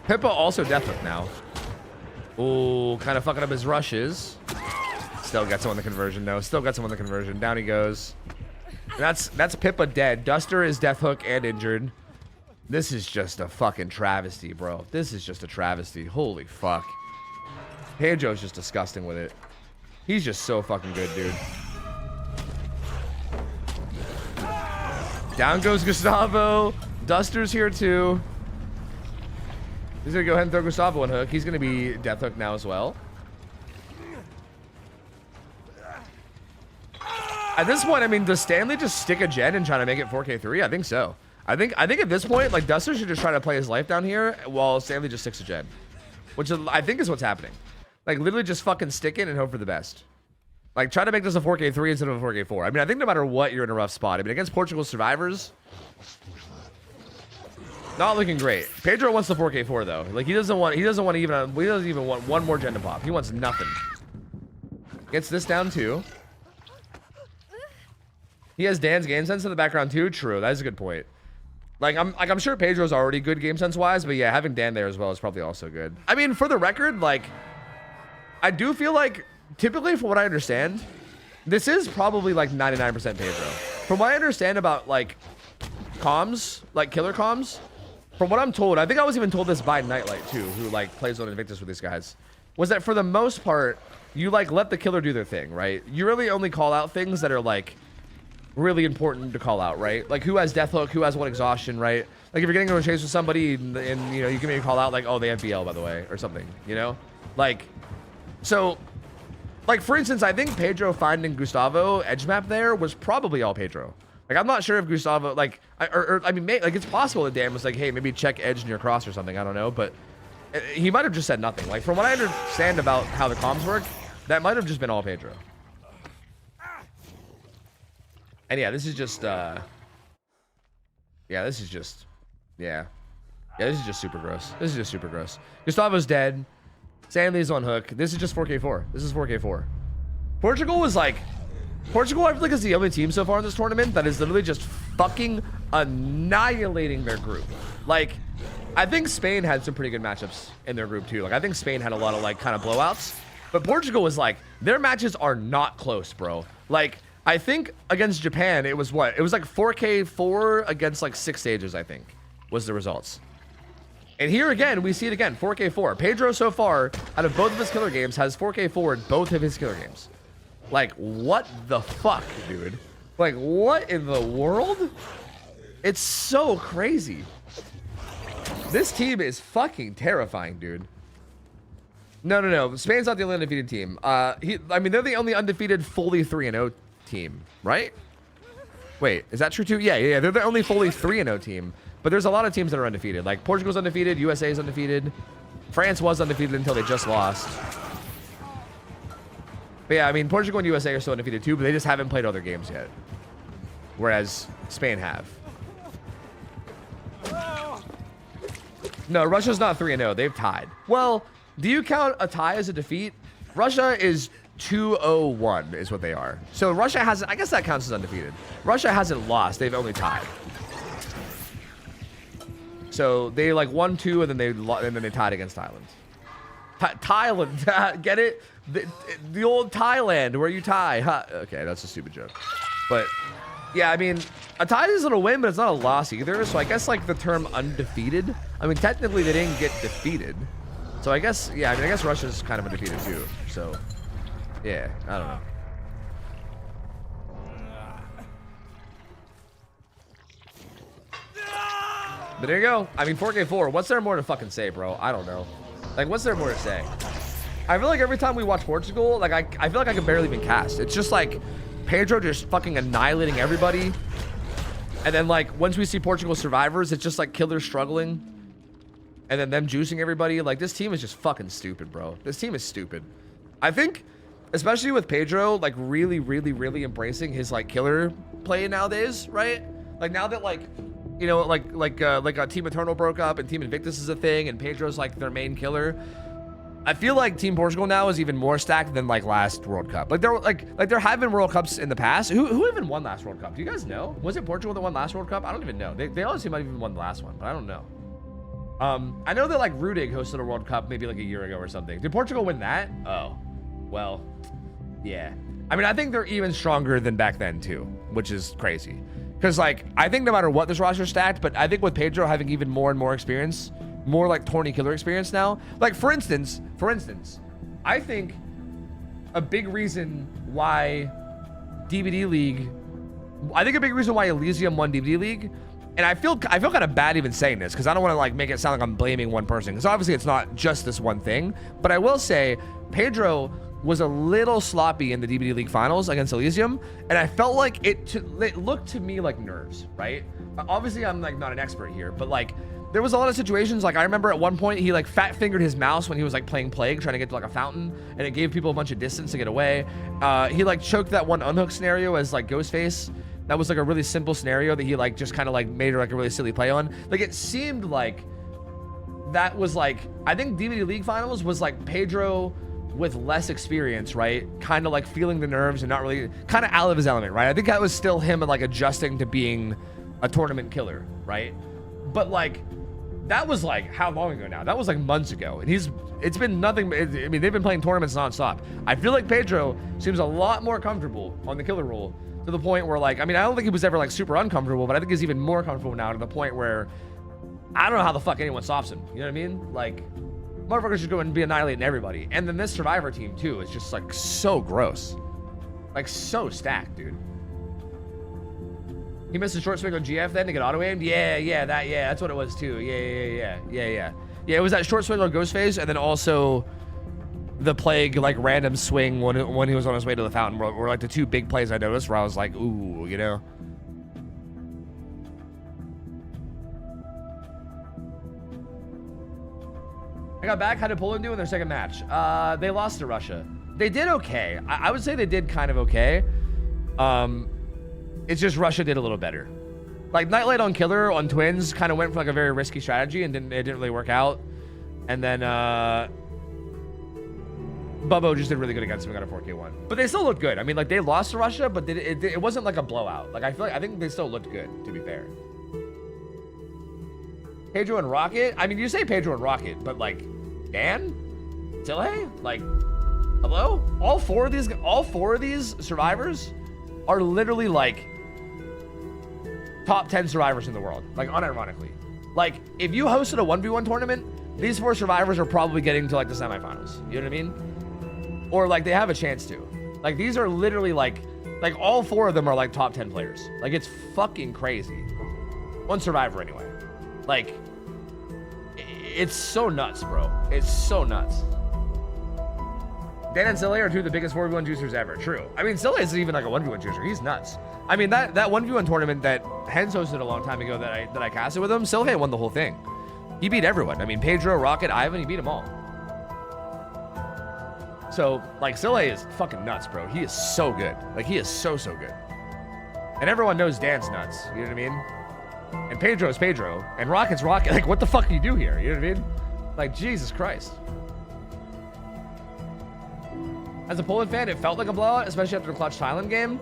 Pippa also death hook now. Ooh, kind of fucking up his rushes. Still gets him on the conversion, though. Still gets him on the conversion. Down he goes. That's Pippa dead. Duster is death hook and injured. This is just a fucking travesty, bro. This is just a travesty. Holy fuck. Pedro's just disgusting with it. He's just so fucking good, dude. Down goes Gustavo. Duster's here too. He's gonna go ahead and throw Gustavo on hook. He's gonna be death hook now as well. At this point, I mean, does Stanley just stick a gen and try to make it 4K3? I think so. I think at this point, like, Duster should just try to play his life down here while Stanley just sticks a gen, which I think is what's happening. Like, literally just fucking stick it and hope for the best. Like, try to make this a 4K3 instead of a 4K4. I mean, I think no matter what, you're in a rough spot. I mean, against Portugal survivors, not looking great. Pedro wants the 4K4 though. Like, he doesn't even want one more gen to pop. He wants nothing. Gets this down too. He has Dan's game sense in the background too. True, that is a good point. Like, I'm sure Pedro's already good game sense wise, but yeah, having Dan there as well is probably also good. I mean, for the record, like, I do feel like typically, from what I understand, this is probably like 99% Pedro. From what I understand about like comms, like killer comms, from what I'm told, I think I was even told this by Nightlight too, who like plays on Invictus with these guys, was that for the most part, you like let the killer do their thing, right? You really only call out things that are like really important to call out, right? Like who has death hook, who has what exhaustion, right? Like if you're getting into a chase with somebody and you know, you can maybe call out like, oh, they have BL by the way, or something, you know? Like, so, like for instance, I think Pedro finding Gustavo edge map there was probably all Pedro. Like, I'm not sure if Gustavo, like, I mean, like, it's possible that Dan was like, hey, maybe check edge near cross or something. I don't know, but he might have just said nothing. Like, from what I understand about how the comms work, that might have just been all Pedro. And yeah, this is just, yeah. Yeah, this is just super gross. This is just super gross. Gustavo's dead. Stanley's on hook. This is just 4K4. This is 4K4. Portugal was like... Portugal, I feel like, is the only team so far in this tournament that is literally just fucking annihilating their group. Like, I think Spain had some pretty good matchups in their group, too. Like, I think Spain had a lot of, like, kind of blowouts. But Portugal was like, their matches are not close, bro. Like, I think against Japan, it was what? It was like 4K4 against, like, 6 stages, I think, was the results. And here again, we see it again, 4K4. Pedro so far, out of both of his killer games, has 4K4 in both of his killer games. Like, what the fuck, dude? Like, what in the world? It's so crazy. This team is fucking terrifying, dude. No. Spain's not the only undefeated team. I mean, they're the only undefeated fully 3-0 team, right? Wait, is that true too? Yeah. They're the only fully 3-0 team. But there's a lot of teams that are undefeated. Like, Portugal's undefeated, USA's undefeated. France was undefeated until they just lost. But yeah, I mean, Portugal and USA are still undefeated too, but they just haven't played other games yet. Whereas Spain have. No, Russia's not 3-0. They've tied. Well, do you count a tie as a defeat? Russia is 2-0-1 is what they are. So Russia hasn't, I guess that counts as undefeated. Russia hasn't lost. They've only tied. So they like 1-2 and then they tied against Thailand. Thailand, get it? The old Thailand where you tie. Huh. Okay, that's a stupid joke. But yeah, I mean, a tie isn't a win, but it's not a loss either. So I guess like the term undefeated. I mean, technically they didn't get defeated. So I guess, yeah, I mean, I guess Russia's kind of undefeated too. So yeah, I don't know. But there you go. I mean, 4K4. What's there more to fucking say, bro? I don't know. Like, what's there more to say? I feel like every time we watch Portugal, like, I feel like I can barely even cast. It's just like Pedro just fucking annihilating everybody. And then, like, once we see Portugal survivors, it's just like killers struggling. And then them juicing everybody. Like, this team is just fucking stupid, bro. This team is stupid. I think, especially with Pedro, like, really embracing his, like, killer play nowadays, right? Like, now that, like... You know, like Team Eternal broke up and Team Invictus is a thing and Pedro's like their main killer. I feel like Team Portugal now is even more stacked than like last World Cup. Like there have been World Cups in the past. Who even won last World Cup? Do you guys know? Was it Portugal that won last World Cup? I don't even know. They honestly might have even won the last one, but I don't know. I know that like Rudig hosted a World Cup maybe like a year ago or something. Did Portugal win that? Oh, well, yeah. I mean, I think they're even stronger than back then too, which is crazy. Because, like, I think no matter what this roster's stacked, but I think with Pedro having even more and more experience, more, like, tourney killer experience now. Like, for instance, I think a big reason why DVD League... I think a big reason why Elysium won DVD League, and I feel kind of bad even saying this, because I don't want to, like, make it sound like I'm blaming one person, because obviously it's not just this one thing, but I will say Pedro was a little sloppy in the DVD League finals against Elysium, and I felt like it looked to me like nerves, right? Obviously, I'm like not an expert here, but like there was a lot of situations. Like I remember at one point he like fat fingered his mouse when he was like playing Plague, trying to get to like a fountain, and it gave people a bunch of distance to get away. He like choked that one unhook scenario as like Ghostface. That was like a really simple scenario that he like just kind of like made like a really silly play on. Like it seemed like that was like, I think DVD League finals was like Pedro with less experience, right? Kind of like feeling the nerves and not really, kind of out of his element, right? I think that was still him like adjusting to being a tournament killer, right? But like, that was like, how long ago now? That was like months ago. And it's been nothing, I mean, they've been playing tournaments nonstop. I feel like Pedro seems a lot more comfortable on the killer role to the point where like, I mean, I don't think he was ever like super uncomfortable, but I think he's even more comfortable now to the point where I don't know how the fuck anyone stops him. You know what I mean? Like, motherfuckers should go and be annihilating everybody. And then this Survivor team too is just like so gross. Like so stacked, dude. He missed a short swing on GF then to get auto-aimed? Yeah, that's what it was too. Yeah. Yeah, it was that short swing on Ghostface and then also the Plague like random swing when he was on his way to the fountain were like the two big plays I noticed where I was like, ooh, you know? I got back. How did Poland do in their second match? They lost to Russia. They did okay. I would say they did kind of okay. It's just Russia did a little better. Like Nightlight on Killer on Twins kind of went for like a very risky strategy and it didn't really work out. And then Bubbo just did really good against him and got a 4K1. But they still looked good. I mean, like they lost to Russia, but it wasn't like a blowout. Like I think they still looked good, to be fair. Pedro and Rocket. I mean, you say Pedro and Rocket, but like Dan, Tilhay, like hello. All four of these survivors are literally like top 10 survivors in the world. Like unironically, like if you hosted a 1v1 tournament, these 4 survivors are probably getting to like the semifinals. You know what I mean? Or like they have a chance to. Like these are literally like all 4 of them are like top 10 players. Like it's fucking crazy. One survivor anyway. Like it's so nuts, bro. It's so nuts. Dan and Silly are 2 of the biggest 4v1 juicers ever. True. I mean, Silly isn't even like a 1v1 juicer. He's nuts. I mean, that 1v1 tournament that Hens hosted a long time ago that I casted with him, Silly won the whole thing. He beat everyone. I mean, Pedro, Rocket, Ivan, he beat them all. So, like, Silly is fucking nuts, bro. He is so good. Like, he is so good. And everyone knows Dan's nuts. You know what I mean? And Pedro's Pedro. And Rocket's Rocket. Like, what the fuck do you do here? You know what I mean? Like, Jesus Christ. As a Poland fan, it felt like a blowout, especially after the clutch Thailand game.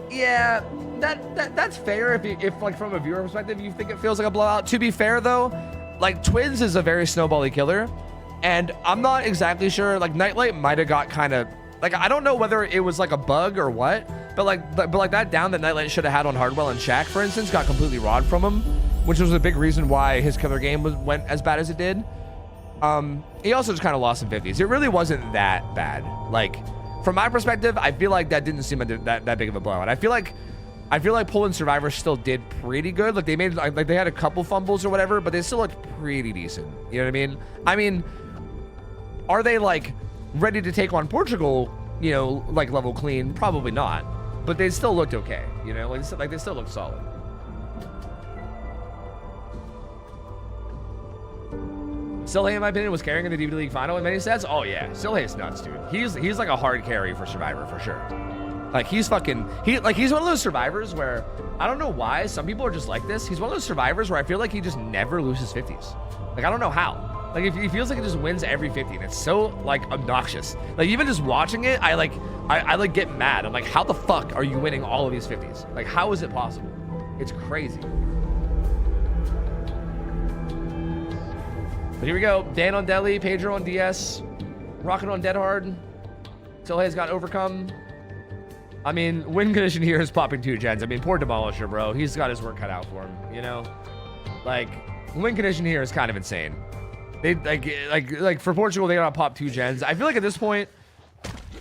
Yeah, that's fair if like from a viewer perspective, you think it feels like a blowout. To be fair though, like Twins is a very snowbally killer, and I'm not exactly sure. Like Nightlight might have got kind of like I don't know whether it was like a bug or what, but like that down that Nightlight should have had on Hardwell and Shaq, for instance, got completely robbed from him, which was a big reason why his killer game went as bad as it did. He also just kind of lost some 50s. It really wasn't that bad. Like, from my perspective, I feel like that didn't seem that big of a blowout. I feel like Poland Survivor still did pretty good. Like, they made, like, they had a couple fumbles or whatever, but they still looked pretty decent. You know what I mean? I mean, are they, like, ready to take on Portugal, you know, like, level clean? Probably not. But they still looked okay, you know? Like they still looked solid. Silhay, in my opinion, was carrying in the DVD League final in many sets. Oh yeah, Silhay is nuts, dude. He's like a hard carry for Survivor for sure. Like he's one of those survivors where I don't know why some people are just like this. He's one of those survivors where I feel like he just never loses 50s. Like I don't know how. Like he feels like he just wins every 50, and it's so like obnoxious. Like even just watching it, I get mad. I'm like, how the fuck are you winning all of these 50s? Like how is it possible? It's crazy. But here we go. Dan on Deli, Pedro on DS, Rocket on Dead Hard. Silhay's got Overcome. I mean, win condition here is popping 2 gens. I mean, poor Demolisher, bro. He's got his work cut out for him, you know? Like, win condition here is kind of insane. They, like for Portugal, they gotta pop 2 gens. I feel like at this point,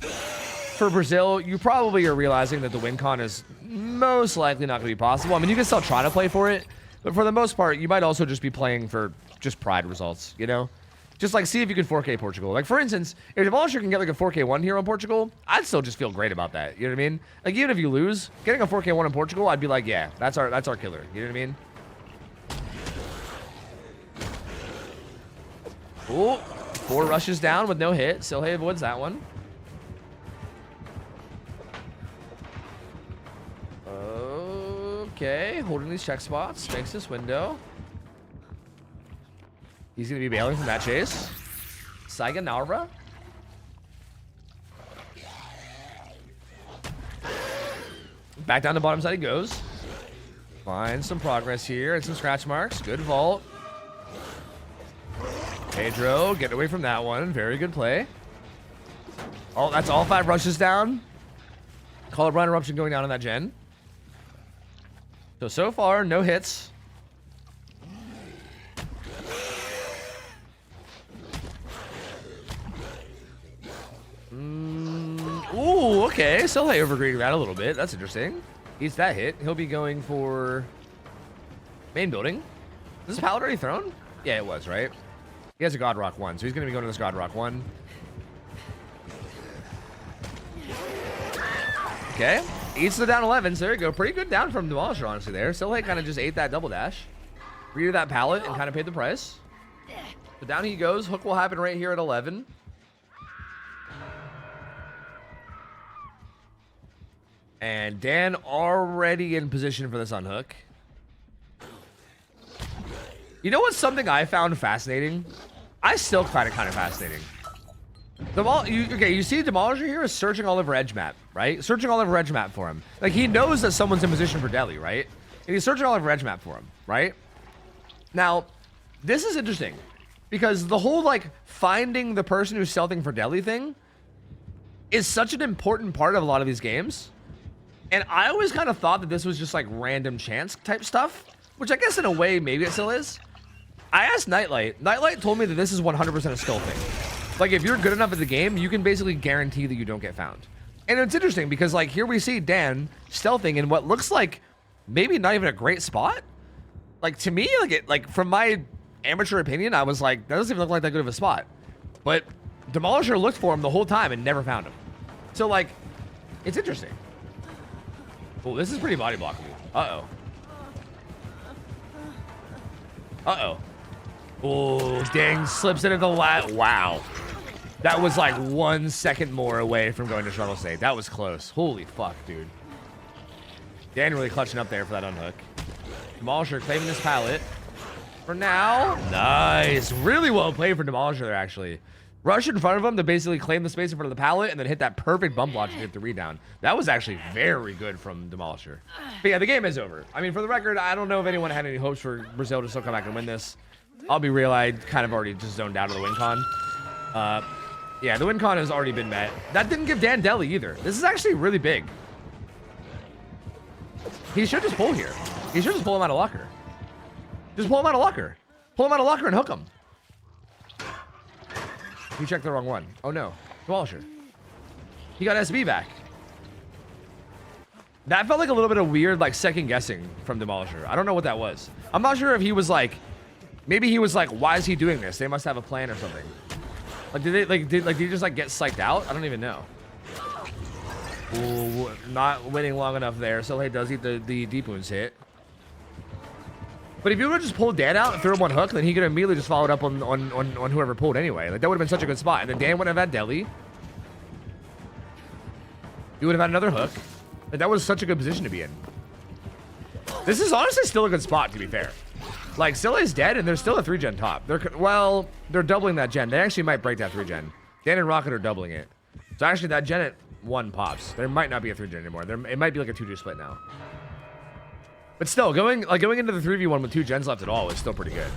for Brazil, you probably are realizing that the win con is most likely not gonna be possible. I mean, you can still try to play for it, but for the most part, you might also just be playing for just pride results, you know? Just like see if you can 4K Portugal. Like for instance, if Demolisher can get like a 4K1 here on Portugal, I'd still just feel great about that. You know what I mean? Like even if you lose, getting a 4K1 in Portugal, I'd be like, yeah, that's our killer. You know what I mean? Ooh, 4 rushes down with no hit. Silhay avoids that one. Okay, holding these check spots. Makes this window. He's going to be bailing from that chase. Saiga Narva. Back down the bottom side he goes. Finds some progress here and some scratch marks. Good vault. Pedro, get away from that one. Very good play. Oh, that's all 5 rushes down. Call it Run Eruption going down on that gen. So far, no hits. Ooh, okay. Silhay overgreeding that a little bit. That's interesting. Eats that hit. He'll be going for main building. Is this pallet already thrown? Yeah, it was, right? He has a God Rock 1, so he's going to be going to this God Rock 1. Okay. Eats the down 11, so there you go. Pretty good down from Demolisher, honestly, there. Silhay kind of just ate that double dash. Read that pallet and kind of paid the price. So down he goes. Hook will happen right here at 11. And Dan already in position for this unhook. You know what's something I found fascinating? I still find it kind of fascinating. You see Demolisher here is searching all over edge map, right? Searching all over edge map for him. Like, he knows that someone's in position for deli, right? And he's searching all over edge map for him, right? Now, this is interesting. Because the whole, like, finding the person who's stealthing for deli thing is such an important part of a lot of these games. And I always kind of thought that this was just, like, random chance type stuff. Which I guess in a way, maybe it still is. I asked Nightlight. Nightlight told me that this is 100% a skill thing. Like, if you're good enough at the game, you can basically guarantee that you don't get found. And it's interesting because, like, here we see Dan stealthing in what looks like maybe not even a great spot. Like, to me, like from my amateur opinion, I was like, that doesn't even look like that good of a spot. But Demolisher looked for him the whole time and never found him. So, like, it's interesting. Oh, this is pretty body blocking. Uh-oh. Uh-oh. Oh, dang, slips into the last. Wow. That was like 1 second more away from going to struggle state. That was close. Holy fuck, dude. Dan really clutching up there for that unhook. Demolisher claiming this pallet. For now. Nice. Really well played for Demolisher there, actually. Rush in front of him to basically claim the space in front of the pallet and then hit that perfect bump launch to get the read-down. That was actually very good from Demolisher. But yeah, the game is over. I mean, for the record, I don't know if anyone had any hopes for Brazil to still come back and win this. I'll be real, I kind of already just zoned out of the win con. Yeah, the win con has already been met. That didn't give Dan deli either. This is actually really big. He should just pull here. He should just pull him out of locker. Just pull him out of locker. Pull him out of locker and hook him. He checked the wrong one. Oh no, Demolisher. He got SB back. That felt like a little bit of weird, like, second guessing from Demolisher. I don't know what that was. I'm not sure if he was like, maybe he was like, why is he doing this? They must have a plan or something. Like, did he just like get psyched out? I don't even know. Ooh, not waiting long enough there. So he does eat the deep wounds hit. But if you would have just pulled Dan out and threw him one hook, then he could have immediately just followed up on whoever pulled anyway. Like, that would have been such a good spot. And then Dan would have had deli. You would have had another hook. Like, that was such a good position to be in. This is honestly still a good spot, to be fair. Like, Scylla's dead, and there's still a 3-gen top. They're doubling that gen. They actually might break that 3-gen. Dan and Rocket are doubling it. So actually, that gen at 1 pops. There might not be a 3-gen anymore. It might be like a 2-2 split now. But still, going into the 3v1 with 2 gens left at all is still pretty good.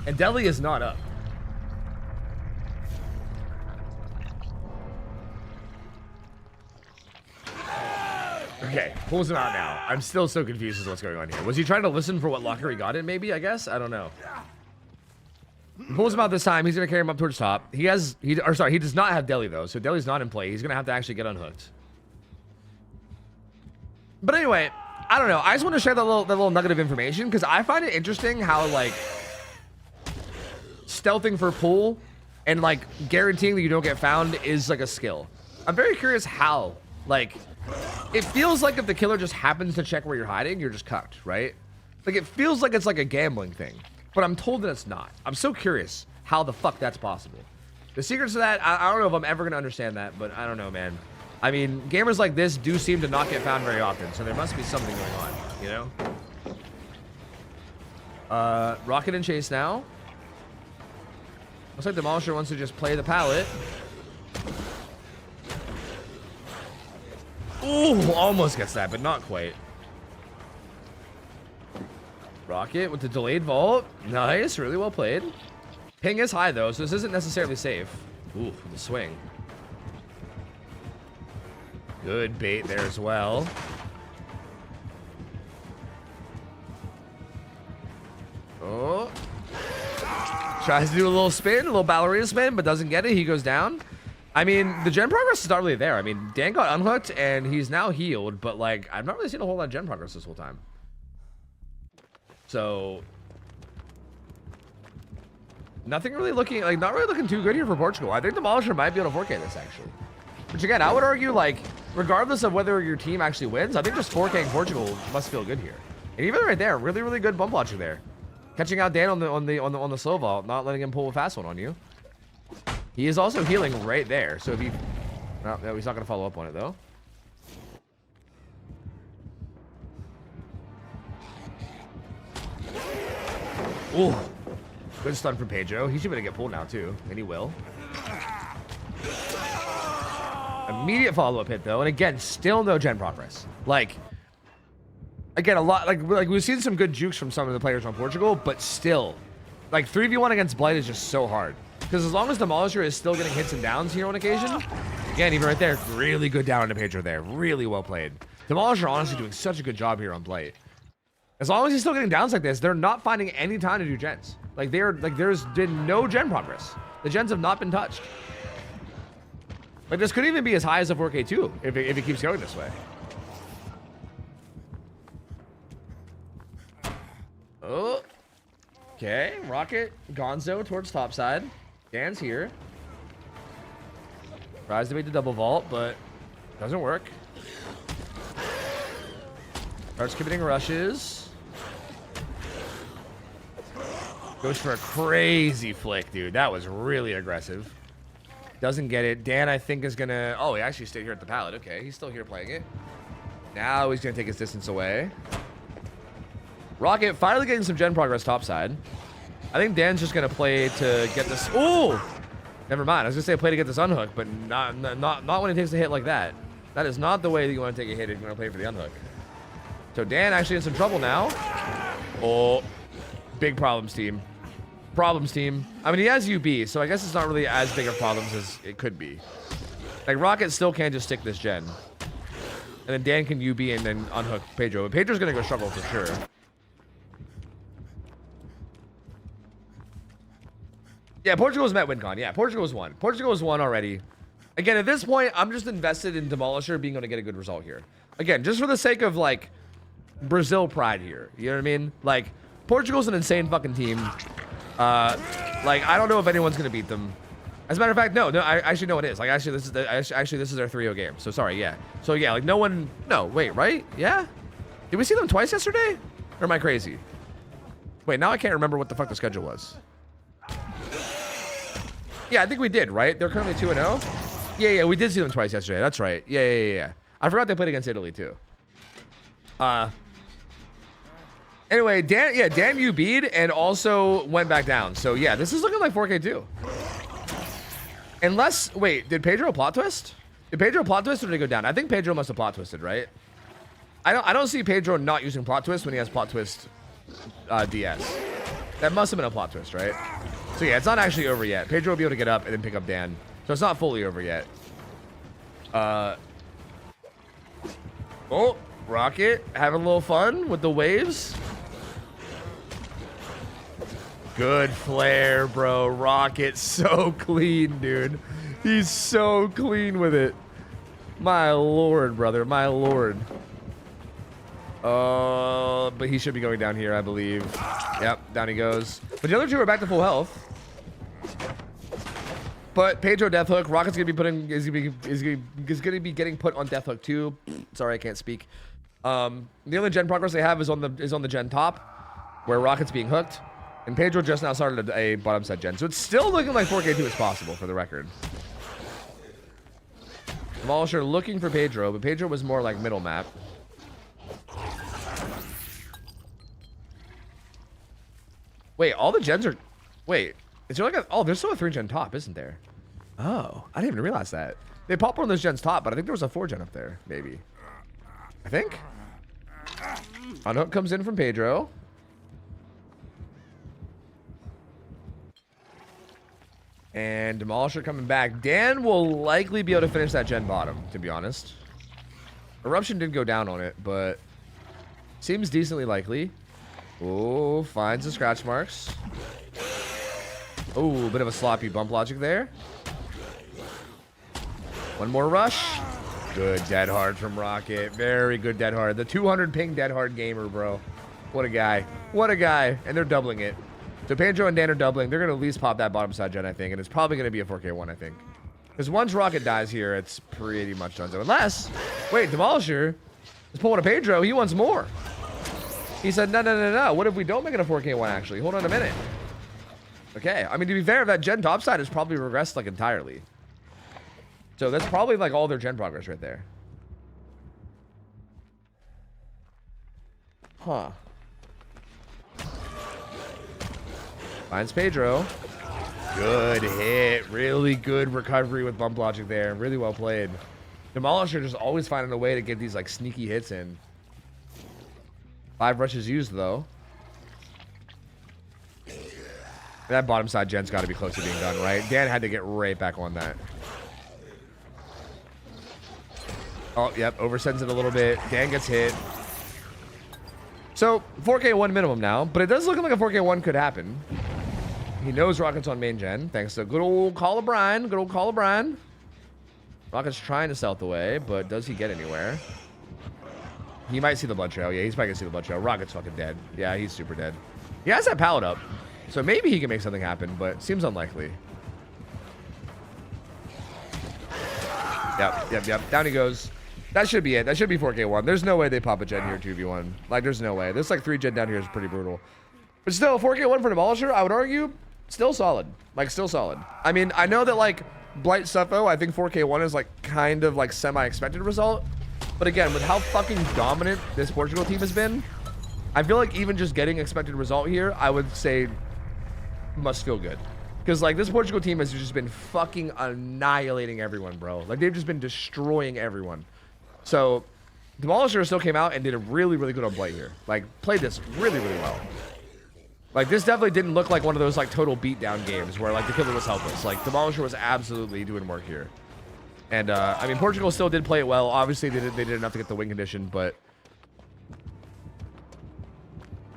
And deli is not up. Okay, pulls him out now. I'm still so confused as to what's going on here. Was he trying to listen for what locker he got in, maybe, I guess? I don't know. He pulls him out this time. He's going to carry him up towards top. He does not have deli, though, so deli's not in play. He's going to have to actually get unhooked. But anyway, I don't know. I just want to share that little nugget of information, because I find it interesting how, like, stealthing for pull and, like, guaranteeing that you don't get found is, like, a skill. I'm very curious how, like... It feels like if the killer just happens to check where you're hiding, you're just cucked, right? Like, it feels like it's like a gambling thing. But I'm told that it's not. I'm so curious how the fuck that's possible. The secrets to that, I don't know if I'm ever going to understand that, but I don't know, man. I mean, gamers like this do seem to not get found very often, so there must be something going on, you know? Rocket and chase now. Looks like Demolisher wants to just play the pallet. Ooh, almost gets that, but not quite. Rocket with the delayed vault. Nice, really well played. Ping is high, though, so this isn't necessarily safe. Ooh, the swing. Good bait there as well. Oh. Tries to do a little spin, a little ballerina spin, but doesn't get it. He goes down. I mean, the gen progress is not really there. I mean, Dan got unhooked, and he's now healed, but, like, I've not really seen a whole lot of gen progress this whole time. So... Nothing really looking, like, not really looking too good here for Portugal. I think Demolisher might be able to 4K this, actually. Which, again, I would argue, like, regardless of whether your team actually wins, I think just 4King Portugal must feel good here. And even right there, really, really good bump launcher there. Catching out Dan on the slow vault, not letting him pull a fast one on you. He is also healing right there, so if he... No, he's not going to follow up on it, though. Ooh. Good stun from Pedro. He should be able to get pulled now, too. And he will. Immediate follow-up hit, though. And again, still no gen progress. Like, again, a lot... Like we've seen some good jukes from some of the players on Portugal, but still. Like, 3v1 against Blight is just so hard. Because as long as Demolisher is still getting hits and downs here on occasion, again, even right there, really good down into Pedro there. Really well played. Demolisher honestly doing such a good job here on Blight. As long as he's still getting downs like this, they're not finding any time to do gens. Like, there's been no gen progress. The gens have not been touched. Like, this could even be as high as a 4K2 if it keeps going this way. Oh. Okay, Rocket, Gonzo towards topside. Dan's here. Tries to make the double vault, but doesn't work. Starts committing rushes. Goes for a crazy flick, dude. That was really aggressive. Doesn't get it. Dan, I think, is gonna... Oh, he actually stayed here at the pallet. Okay, he's still here playing it. Now he's gonna take his distance away. Rocket finally getting some gen progress topside. I think Dan's just gonna play to get this... Ooh! Never mind. I was gonna say play to get this unhook, but not when it takes a hit like that. That is not the way that you want to take a hit if you want to play for the unhook. So Dan actually in some trouble now. Oh, big problems, team. Problems, team. I mean, he has UB, so I guess it's not really as big of problems as it could be. Like, Rocket still can't just stick this gen. And then Dan can UB and then unhook Pedro. But Pedro's gonna go struggle for sure. Yeah, Portugal's met WinCon. Yeah, Portugal's won. Portugal's won already. Again, at this point, I'm just invested in Demolisher being able to get a good result here. Again, just for the sake of, like, Brazil pride here. You know what I mean? Like, Portugal's an insane fucking team. Like, I don't know if anyone's going to beat them. As a matter of fact, no, I actually know it is. Like, actually, this is their 3-0 game. So, sorry, yeah. So, yeah, like, no one... No, wait, right? Yeah? Did we see them twice yesterday? Or am I crazy? Wait, now I can't remember what the fuck the schedule was. Yeah, I think we did, right? They're currently 2-0. Yeah, we did see them twice yesterday. That's right. Yeah. I forgot they played against Italy, too. Anyway, Dan UB'd and also went back down. So, yeah, this is looking like 4K2. Unless, wait, did Pedro plot twist? Did Pedro plot twist or did he go down? I think Pedro must have plot twisted, right? I don't see Pedro not using plot twist when he has plot twist DS. That must have been a plot twist, right? So yeah, it's not actually over yet. Pedro will be able to get up and then pick up Dan. So it's not fully over yet. Oh, Rocket having a little fun with the waves. Good flare, bro. Rocket so clean, dude. He's so clean with it. My lord, brother. My lord. But he should be going down here, I believe. Yep, down he goes. But the other two are back to full health. But Pedro death hook. Rocket's gonna be putting is gonna be getting put on death hook too. Sorry, I can't speak. The only gen progress they have is on the gen top, where Rocket's being hooked, and Pedro just now started a bottom side gen. So it's still looking like 4K2 is possible for the record. Demolisher looking for Pedro, but Pedro was more like middle map. Wait, all the gens are... Wait, is there like a... Oh, there's still a 3-gen top, isn't there? Oh, I didn't even realize that. They popped one of those gens top, but I think there was a 4-gen up there, maybe. I think? Unhook comes in from Pedro. And Demolisher coming back. Dan will likely be able to finish that gen bottom, to be honest. Eruption did go down on it, but... Seems decently likely. Oh, finds the scratch marks. Oh, a bit of a sloppy bump logic there. One more rush. Good dead hard from Rocket. Very good dead hard. The 200 ping dead hard gamer, bro. What a guy. What a guy. And they're doubling it. So Pedro and Dan are doubling. They're going to at least pop that bottom side gen, I think. And it's probably going to be a 4K1, I think. Because once Rocket dies here, it's pretty much done. So unless... Wait, Demolisher is pulling a Pedro. He wants more. He said, no. What if we don't make it a 4K1, actually? Hold on a minute. Okay. I mean, to be fair, that gen topside has probably regressed, like, entirely. So that's probably, like, all their gen progress right there. Huh. Finds Pedro. Good hit. Really good recovery with bump logic there. Really well played. Demolisher just always finding a way to get these like sneaky hits in. 5 rushes used though. That bottom side gen's got to be close to being done, right? Dan had to get right back on that. Oh, yep. Oversends it a little bit. Dan gets hit. So 4K1 minimum now, but it does look like a 4K1 could happen. He knows Rocket's on main gen, thanks to good old Call of Brian. Good old Call of Brian. Rocket's trying to stealth away, but does he get anywhere? He might see the blood trail. Yeah, he's probably gonna see the blood trail. Rocket's fucking dead. Yeah, he's super dead. He has that pallet up, so maybe he can make something happen, but seems unlikely. Yep. Down he goes. That should be it. That should be 4K1. There's no way they pop a gen here 2v1. Like, there's no way. This like 3 gen down here is pretty brutal. But still, 4K1 for Demolisher, I would argue, still solid. Like, still solid. I mean, I know that, like, Blight Suffo, I think 4K1 is, like, kind of, like, semi-expected result. But again, with how fucking dominant this Portugal team has been, I feel like even just getting expected result here, I would say must feel good. Because, like, this Portugal team has just been fucking annihilating everyone, bro. Like, they've just been destroying everyone. So, Demolisher still came out and did a really, really good on Blight here. Like, played this really, really well. Like, this definitely didn't look like one of those, like, total beatdown games where, like, the killer was helpless. Like, Demolisher was absolutely doing work here. And, I mean, Portugal still did play it well. Obviously, they did enough to get the win condition, but...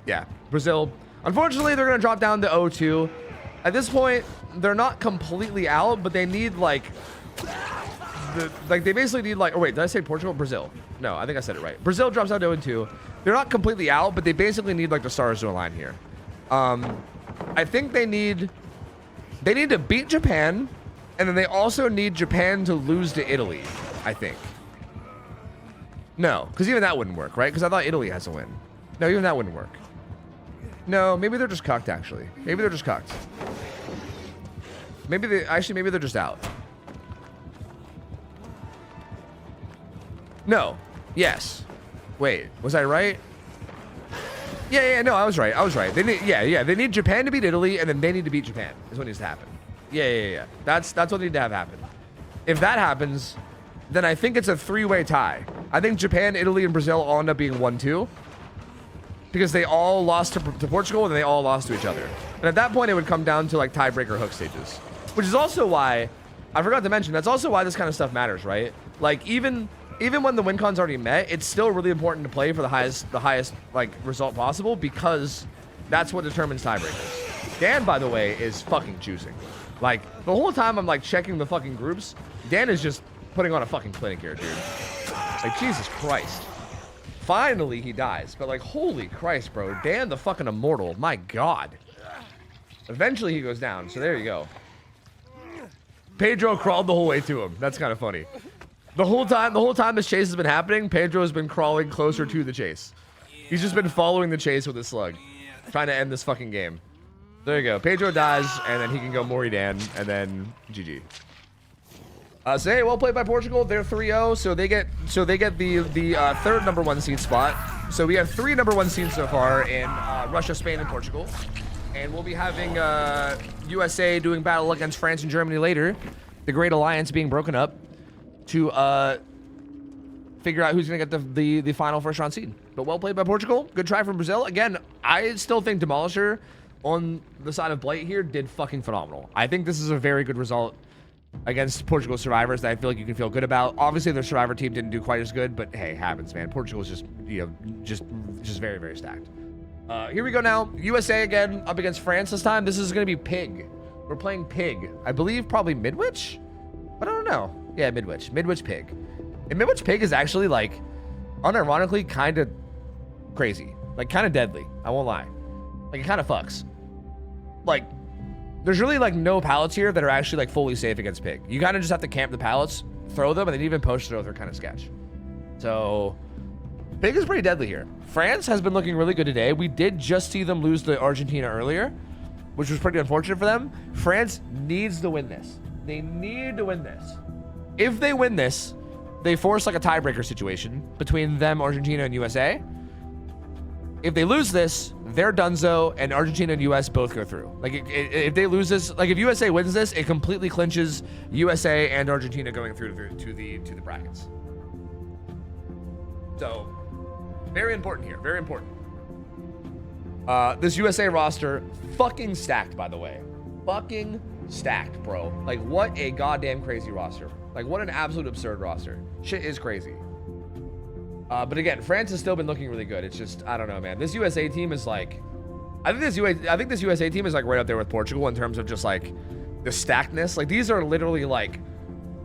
yeah, Brazil. Unfortunately, they're going to drop down to 0-2. At this point, they're not completely out, but they need, like... they basically need, like... oh, wait, did I say Portugal? Brazil. No, I think I said it right. Brazil drops down to 0-2. They're not completely out, but they basically need, like, the stars to align here. I think they need to beat Japan, and then they also need Japan to lose to Italy, I think. No, because even that wouldn't work, right? Because I thought Italy has a win. No, even that wouldn't work. No, maybe they're just cucked, actually. Maybe they're just cucked. Maybe they're just out. No. Yes. Wait, was I right? Yeah, no, I was right. They need, they need Japan to beat Italy, and then they need to beat Japan. Is what needs to happen. Yeah. That's what needs to have happen. If that happens, then I think it's a 3-way tie. I think Japan, Italy, and Brazil all end up being 1-2 because they all lost to Portugal and they all lost to each other. And at that point, it would come down to like tiebreaker hook stages, which is also why I forgot to mention. That's also why this kind of stuff matters, right? Like even when the win con's already met, it's still really important to play for the highest like result possible because that's what determines tiebreakers. Dan, by the way, is fucking juicing. Like the whole time I'm like checking the fucking groups, Dan is just putting on a fucking clinic here, dude. Like Jesus Christ. Finally he dies, but like holy Christ, bro. Dan the fucking immortal. My God. Eventually he goes down, so there you go. Pedro crawled the whole way to him. That's kind of funny. The whole time this chase has been happening, Pedro has been crawling closer to the chase. He's just been following the chase with his slug, trying to end this fucking game. There you go. Pedro dies, and then he can go Mori Dan, and then GG. So hey, well played by Portugal. They're 3-0, so they get the third #1 seed spot. So we have 3 #1 seeds so far in Russia, Spain, and Portugal, and we'll be having USA doing battle against France and Germany later. The Great Alliance being broken up to figure out who's gonna get the final first round seed. But well played by Portugal. Good try from Brazil. Again, I still think Demolisher on the side of Blight here did fucking phenomenal. I think this is a very good result against Portugal survivors that I feel like you can feel good about. Obviously their survivor team didn't do quite as good, but hey, happens, man. Portugal's just, you know, just very, very stacked. Here we go now. USA again up against France this time. This is gonna be Pig. We're playing Pig. I believe probably Midwich, but I don't know. Yeah, Midwich. Midwich Pig. And Midwich Pig is actually, like, unironically kind of crazy. Like, kind of deadly. I won't lie. Like, it kind of fucks. Like, there's really, like, no pallets here that are actually, like, fully safe against Pig. You kind of just have to camp the pallets, throw them, and then even post throw. They're kind of sketch. So, Pig is pretty deadly here. France has been looking really good today. We did just see them lose to Argentina earlier, which was pretty unfortunate for them. France needs to win this. They need to win this. If they win this, they force like a tiebreaker situation between them, Argentina, and USA. If they lose this, they're donezo, and Argentina and US both go through. Like, if they lose this, like if USA wins this, it completely clinches USA and Argentina going through to the brackets. So, very important here. Very important. This USA roster, fucking stacked, by the way. Fucking stacked, bro. Like, what a goddamn crazy roster. Like, what an absolute absurd roster. Shit is crazy. But again, France has still been looking really good. It's just, I don't know, man. This USA team is like, I think this USA team is like right up there with Portugal in terms of just like the stackedness. Like, these are literally like,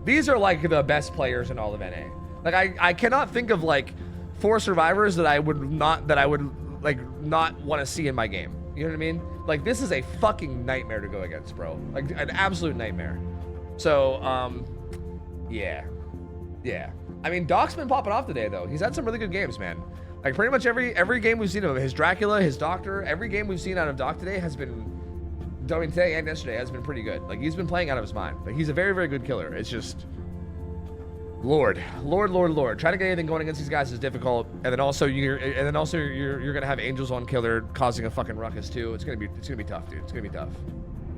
these are like the best players in all of NA. Like, I cannot think of like 4 survivors that I would not want to see in my game. You know what I mean? Like, this is a fucking nightmare to go against, bro. Like, an absolute nightmare. So, yeah. I mean, Doc's been popping off today, though. He's had some really good games, man. Like, pretty much every game we've seen of him, his Dracula, his Doctor, every game we've seen out of Doc today has been, I mean, today and yesterday has been pretty good. Like, he's been playing out of his mind. Like, he's a very, very good killer. It's just, Lord. Trying to get anything going against these guys is difficult. And then also you're gonna have Angels on killer causing a fucking ruckus too. It's gonna be tough, dude. It's gonna be tough.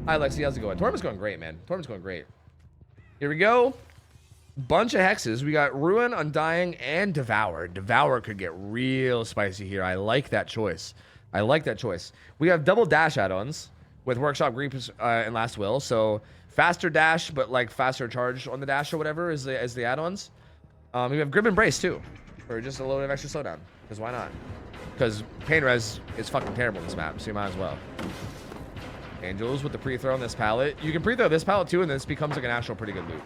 Hi, Lexi, how's it going? Tournament's going great, man. Tournament's going great. Here we go. Bunch of hexes. We got Ruin, Undying, and Devour. Devour could get real spicy here. I like that choice. We have double dash add-ons with Workshop Greeps and Last Will. So faster dash, but like faster charge on the dash or whatever is the add-ons. We have Grim Embrace too, for just a little bit of extra slowdown. Because why not? Because pain res is fucking terrible in this map, so you might as well. Angels with the pre-throw on this pallet. You can pre-throw this pallet too, and this becomes like an actual pretty good loot.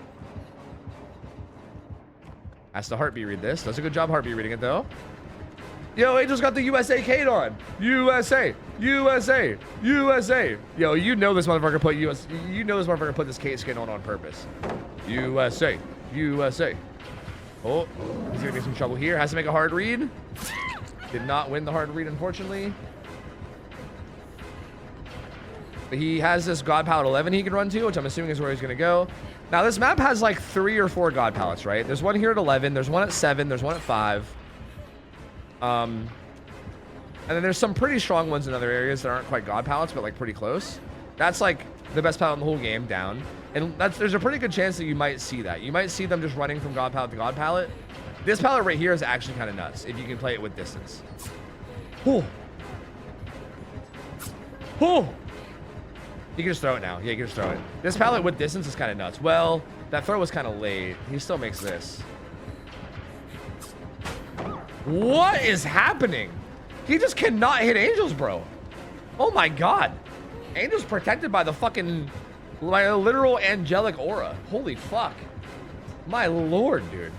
Has to heartbeat read this. Does a good job heartbeat reading it though. Yo, Angel's got the USA Kate on. USA. Yo, you know this motherfucker put put this Kate skin on purpose. USA. Oh, he's gonna be some trouble here. Has to make a hard read. Did not win the hard read, unfortunately. But he has this God Palette 11 he can run to, which I'm assuming is where he's gonna go. Now, this map has like 3 or 4 God Palettes, right? There's one here at 11, there's one at 7, there's one at 5. And then there's some pretty strong ones in other areas that aren't quite God Palettes, but like pretty close. That's like the best palette in the whole game, down. And there's a pretty good chance that you might see that. You might see them just running from God Palette to God Palette. This palette right here is actually kind of nuts if you can play it with distance. Oh. You can just throw it now. Yeah, you can just throw it. This palette with distance is kind of nuts. Well, that throw was kind of late. He still makes this. What is happening? He just cannot hit Angels, bro. Oh my god. Angel's protected by the fucking, by a literal angelic aura. Holy fuck. My lord, dude.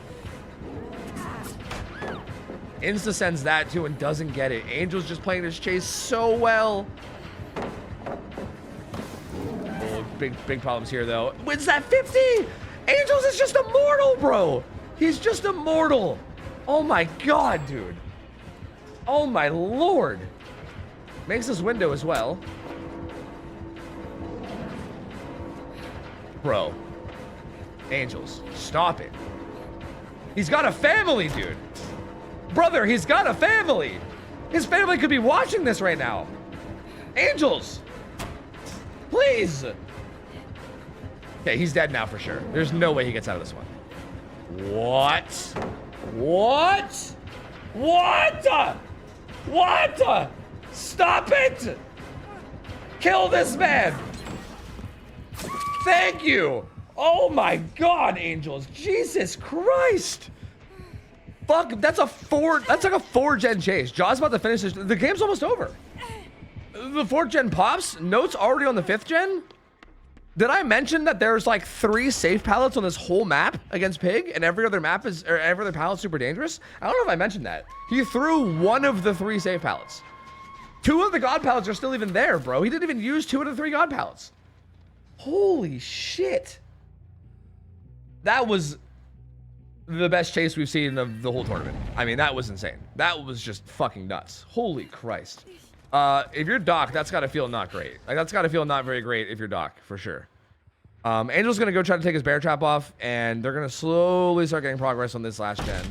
Insta sends that too and doesn't get it. Angel's just playing this chase so well. Big problems here, though. Wins that 50! Angels is just immortal, bro! He's just immortal! Oh my god, dude. Oh my lord. Makes this window as well. Bro. Angels, stop it. He's got a family, dude. Brother, he's got a family. His family could be watching this right now. Angels. Please. Okay, he's dead now for sure. There's no way he gets out of this one. What? Stop it! Kill this man! Thank you! Oh my god, Angels. Jesus Christ! Fuck, that's like a 4-gen chase. Jaw's about to finish this. The game's almost over. The 4th gen pops. Note's already on the 5th gen. Did I mention that there's like 3 safe pallets on this whole map against Pig, and every other map is, or every other pallet's super dangerous? I don't know if I mentioned that. He threw one of the 3 safe pallets. 2 of the God pallets are still even there, bro. He didn't even use 2 of the 3 God pallets. Holy shit. That was the best chase we've seen of the whole tournament. I mean, that was insane. That was just fucking nuts. Holy Christ. If you're Doc, that's got to feel not great. Like, that's got to feel not very great if you're Doc, for sure. Angel's going to go try to take his bear trap off, and they're going to slowly start getting progress on this last gen.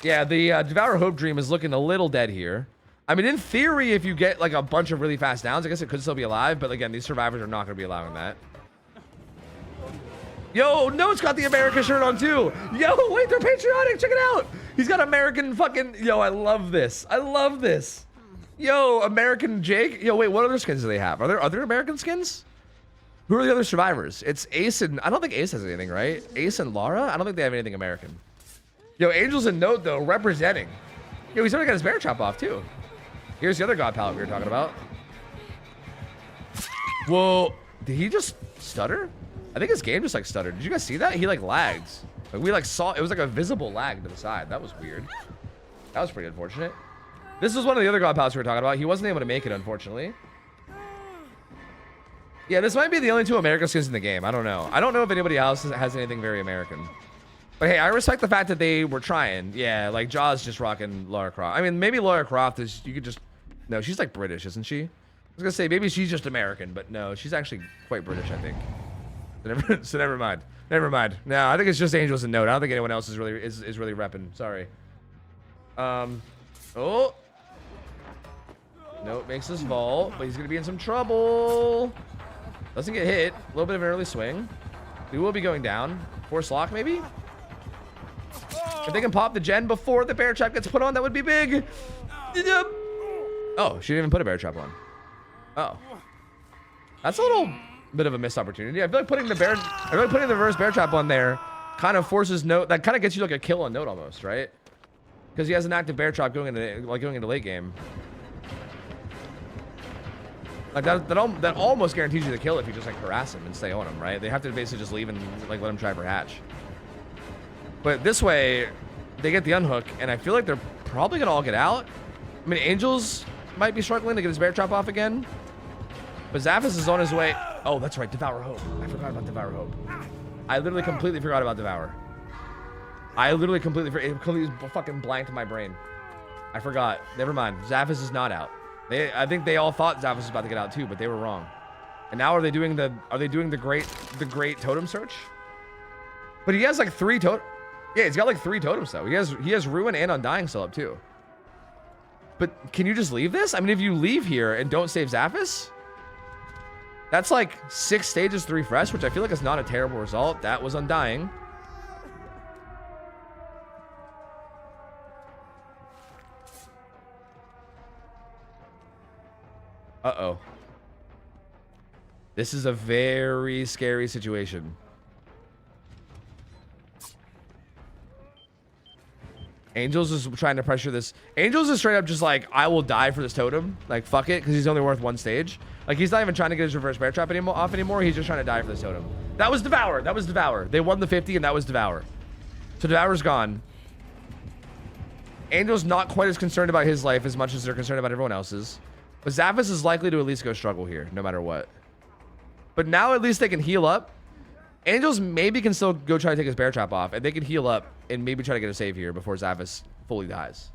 Yeah, the Devour Hope Dream is looking a little dead here. I mean, in theory, if you get like a bunch of really fast downs, I guess it could still be alive. But again, these survivors are not going to be allowing that. Yo, Note's got the America shirt on too. Yo, wait, they're patriotic. Check it out. He's got American fucking. Yo, I love this. I love this. Yo, American Jake. Yo, wait, what other skins do they have? Are there other American skins? Who are the other survivors? It's Ace and I don't think Ace has anything, right? Ace and Lara? I don't think they have anything American. Yo, Angels and Note though, representing. Yo, he's already got his bear chop off too. Here's the other god palette we were talking about. Whoa, did he just stutter? I think his game just like stuttered. Did you guys see that? He like lagged. Like we like saw, it was like a visible lag to the side. That was weird. That was pretty unfortunate. This was one of the other god palettes we were talking about. He wasn't able to make it, unfortunately. Yeah, this might be the only two American skins in the game. I don't know. I don't know if anybody else has anything very American. But hey, I respect the fact that they were trying. Yeah, like Jaw's just rocking Lara Croft. I mean, maybe Lara Croft is, you could just, no, she's like British, isn't she? I was gonna say, maybe she's just American, but no, she's actually quite British, I think. So never mind. Never mind. No, I think it's just Angels and Note. I don't think anyone else is really really repping. Sorry. Oh. Note makes this vault, but he's gonna be in some trouble. Doesn't get hit. A little bit of an early swing. We will be going down. Force lock, maybe? If they can pop the gen before the bear trap gets put on, that would be big. Oh, she didn't even put a bear trap on. Oh. That's a little bit of a missed opportunity. I feel like putting the reverse bear trap on there kind of forces Note. That kind of gets you like a kill on Note almost, right? Because he has an active bear trap going into late game. Like that almost guarantees you the kill if you just like harass him and stay on him, right? They have to basically just leave and like let him try for hatch. But this way, they get the unhook, and I feel like they're probably gonna all get out. I mean, Angels might be struggling to get his bear trap off again, but Zaphis is on his way. Oh, that's right, Devour Hope. I forgot about Devour Hope. I literally completely forgot about Devour. I literally completely fucking blanked my brain. I forgot. Never mind. Zaphis is not out. I think they all thought Zaphis was about to get out too, but they were wrong. And now are they doing the great totem search? But he has like 3 totem. Yeah, he's got like 3 totems though. He has Ruin and Undying still up too. But can you just leave this? I mean, if you leave here and don't save Zaphis, that's like 6 stages, 3 fresh, which I feel like is not a terrible result. That was Undying. Uh-oh. This is a very scary situation. Angels is trying to pressure this. Angels is straight up just like, I will die for this totem. Like, fuck it, because he's only worth 1 stage. Like, he's not even trying to get his reverse bear trap off anymore. He's just trying to die for this totem. That was Devour. That was Devour. They won the 50, and that was Devour. So Devour's gone. Angel's not quite as concerned about his life as much as they're concerned about everyone else's. But Zaphis is likely to at least go struggle here, no matter what. But now at least they can heal up. Angels maybe can still go try to take his bear trap off, and they can heal up and maybe try to get a save here before Zaphis fully dies.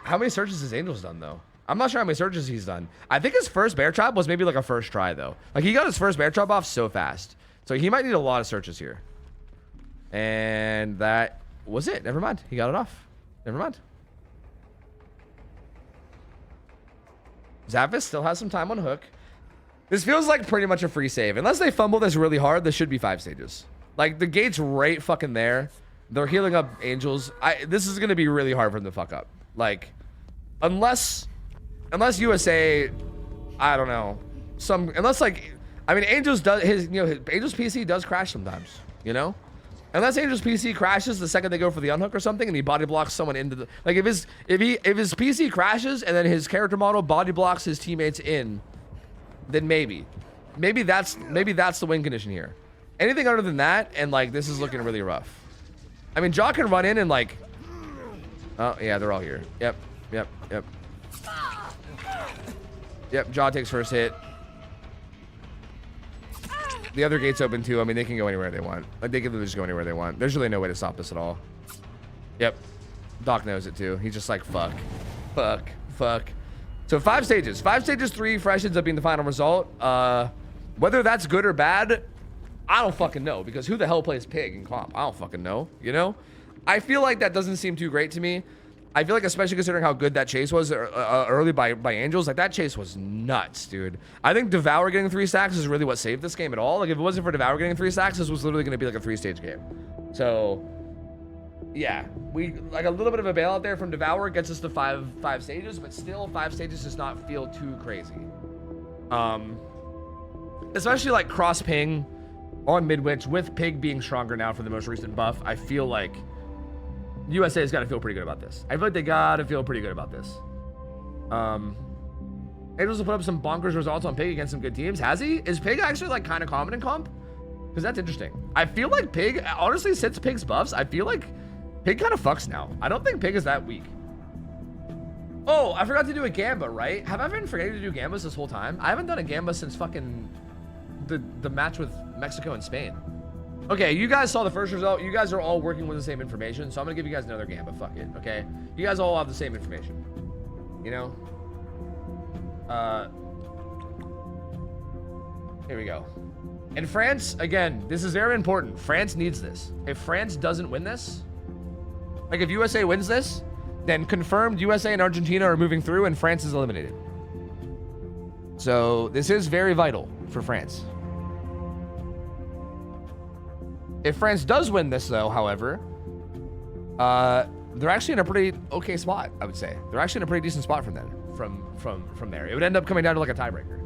How many searches has Angels done, though? I'm not sure how many searches he's done. I think his first bear trap was maybe like a first try, though. Like, he got his first bear trap off so fast. So he might need a lot of searches here. And that was it. Never mind. He got it off. Never mind. Zaphis still has some time on hook. This feels like pretty much a free save. Unless they fumble this really hard, this should be 5 stages. Like, the gate's right fucking there. They're healing up Angels. This is going to be really hard for them to fuck up. Like, unless USA, I don't know. Unless, like, I mean, Angels does Angels PC does crash sometimes, you know? Unless Angel's PC crashes the second they go for the unhook or something, and he body blocks someone into the, like, if his PC crashes and then his character model body blocks his teammates in, then maybe that's the win condition here. Anything other than that, and like, this is looking really rough. I mean, Jaw can run in and like, oh yeah, they're all here. Yep. Jaw takes first hit. The other gate's open too. I mean, they can go anywhere they want. Like, they can just go anywhere they want. There's really no way to stop this at all. Yep. Doc knows it too. He's just like, fuck. So 5 stages. 5 stages, 3 fresh ends up being the final result. Whether that's good or bad, I don't fucking know, because who the hell plays Pig in comp? I don't fucking know, you know? I feel like that doesn't seem too great to me. I feel like, especially considering how good that chase was early by Angels, like that chase was nuts, dude. I think Devour getting 3 stacks is really what saved this game at all. Like if it wasn't for Devour getting 3 stacks, this was literally going to be like a 3-stage game. So yeah, we like a little bit of a bailout there from Devour gets us to five stages, but still 5 stages does not feel too crazy. Especially like cross ping on mid-witch with Pig being stronger now for the most recent buff. I feel like USA's got to feel pretty good about this. I feel like they got to feel pretty good about this. Angels will put up some bonkers results on Pig against some good teams. Has he? Is Pig actually like kind of common in comp? Because that's interesting. I feel like Pig, honestly, since Pig's buffs, I feel like Pig kind of fucks now. I don't think Pig is that weak. Oh, I forgot to do a Gamba, right? Have I been forgetting to do Gambas this whole time? I haven't done a Gamba since fucking the match with Mexico and Spain. Okay, you guys saw the first result. You guys are all working with the same information, so I'm gonna give you guys another Gamba. Fuck it, okay? You guys all have the same information. You know? Here we go. In France, again, this is very important. France needs this. If France doesn't win this, like if USA wins this, then confirmed USA and Argentina are moving through and France is eliminated. So this is very vital for France. If France does win this, though, however, they're actually in a pretty okay spot, I would say. They're actually in a pretty decent spot from then, from there. It would end up coming down to like a tiebreaker.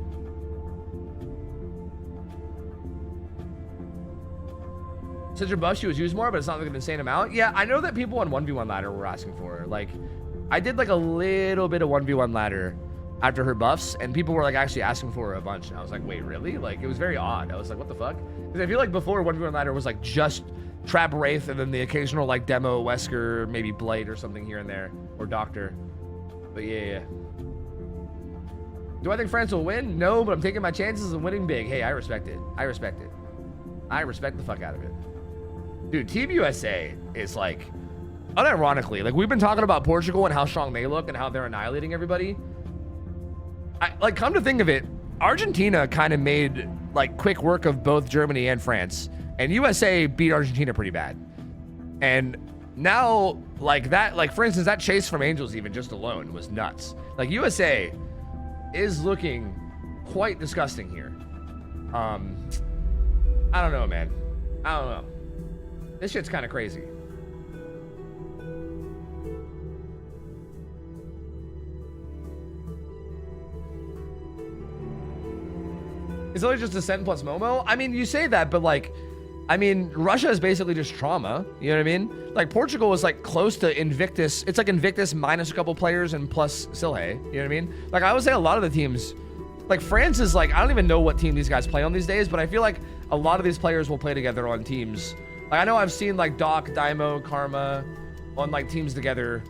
Since your buff, she was used more, but it's not like an insane amount. Yeah, I know that people on 1v1 ladder were asking for her. Like, I did like a little bit of 1v1 ladder after her buffs, and people were like actually asking for her a bunch. And I was like, wait, really? Like, it was very odd. I was like, what the fuck? Because I feel like before 1v1 ladder was like just Trap Wraith and then the occasional like demo Wesker, maybe Blight or something here and there, or Doctor. But yeah. Do I think France will win? No, but I'm taking my chances of winning big. Hey, I respect it. I respect it. I respect the fuck out of it. Dude, Team USA is like, unironically, like we've been talking about Portugal and how strong they look and how they're annihilating everybody. Like, come to think of it, Argentina kind of made like quick work of both Germany and France, and USA beat Argentina pretty bad. And now, like that, like for instance, that chase from Angels even just alone was nuts. Like USA is looking quite disgusting here. I don't know, man. I don't know. This shit's kind of crazy. It's only just Ascent plus Momo. I mean, you say that, but like, I mean, Russia is basically just trauma. You know what I mean? Like Portugal is like close to Invictus. It's like Invictus minus a couple players and plus Silhe. You know what I mean? Like I would say a lot of the teams, like France is like, I don't even know what team these guys play on these days, but I feel like a lot of these players will play together on teams. Like I know I've seen like Doc, Daimo, Karma on like teams together,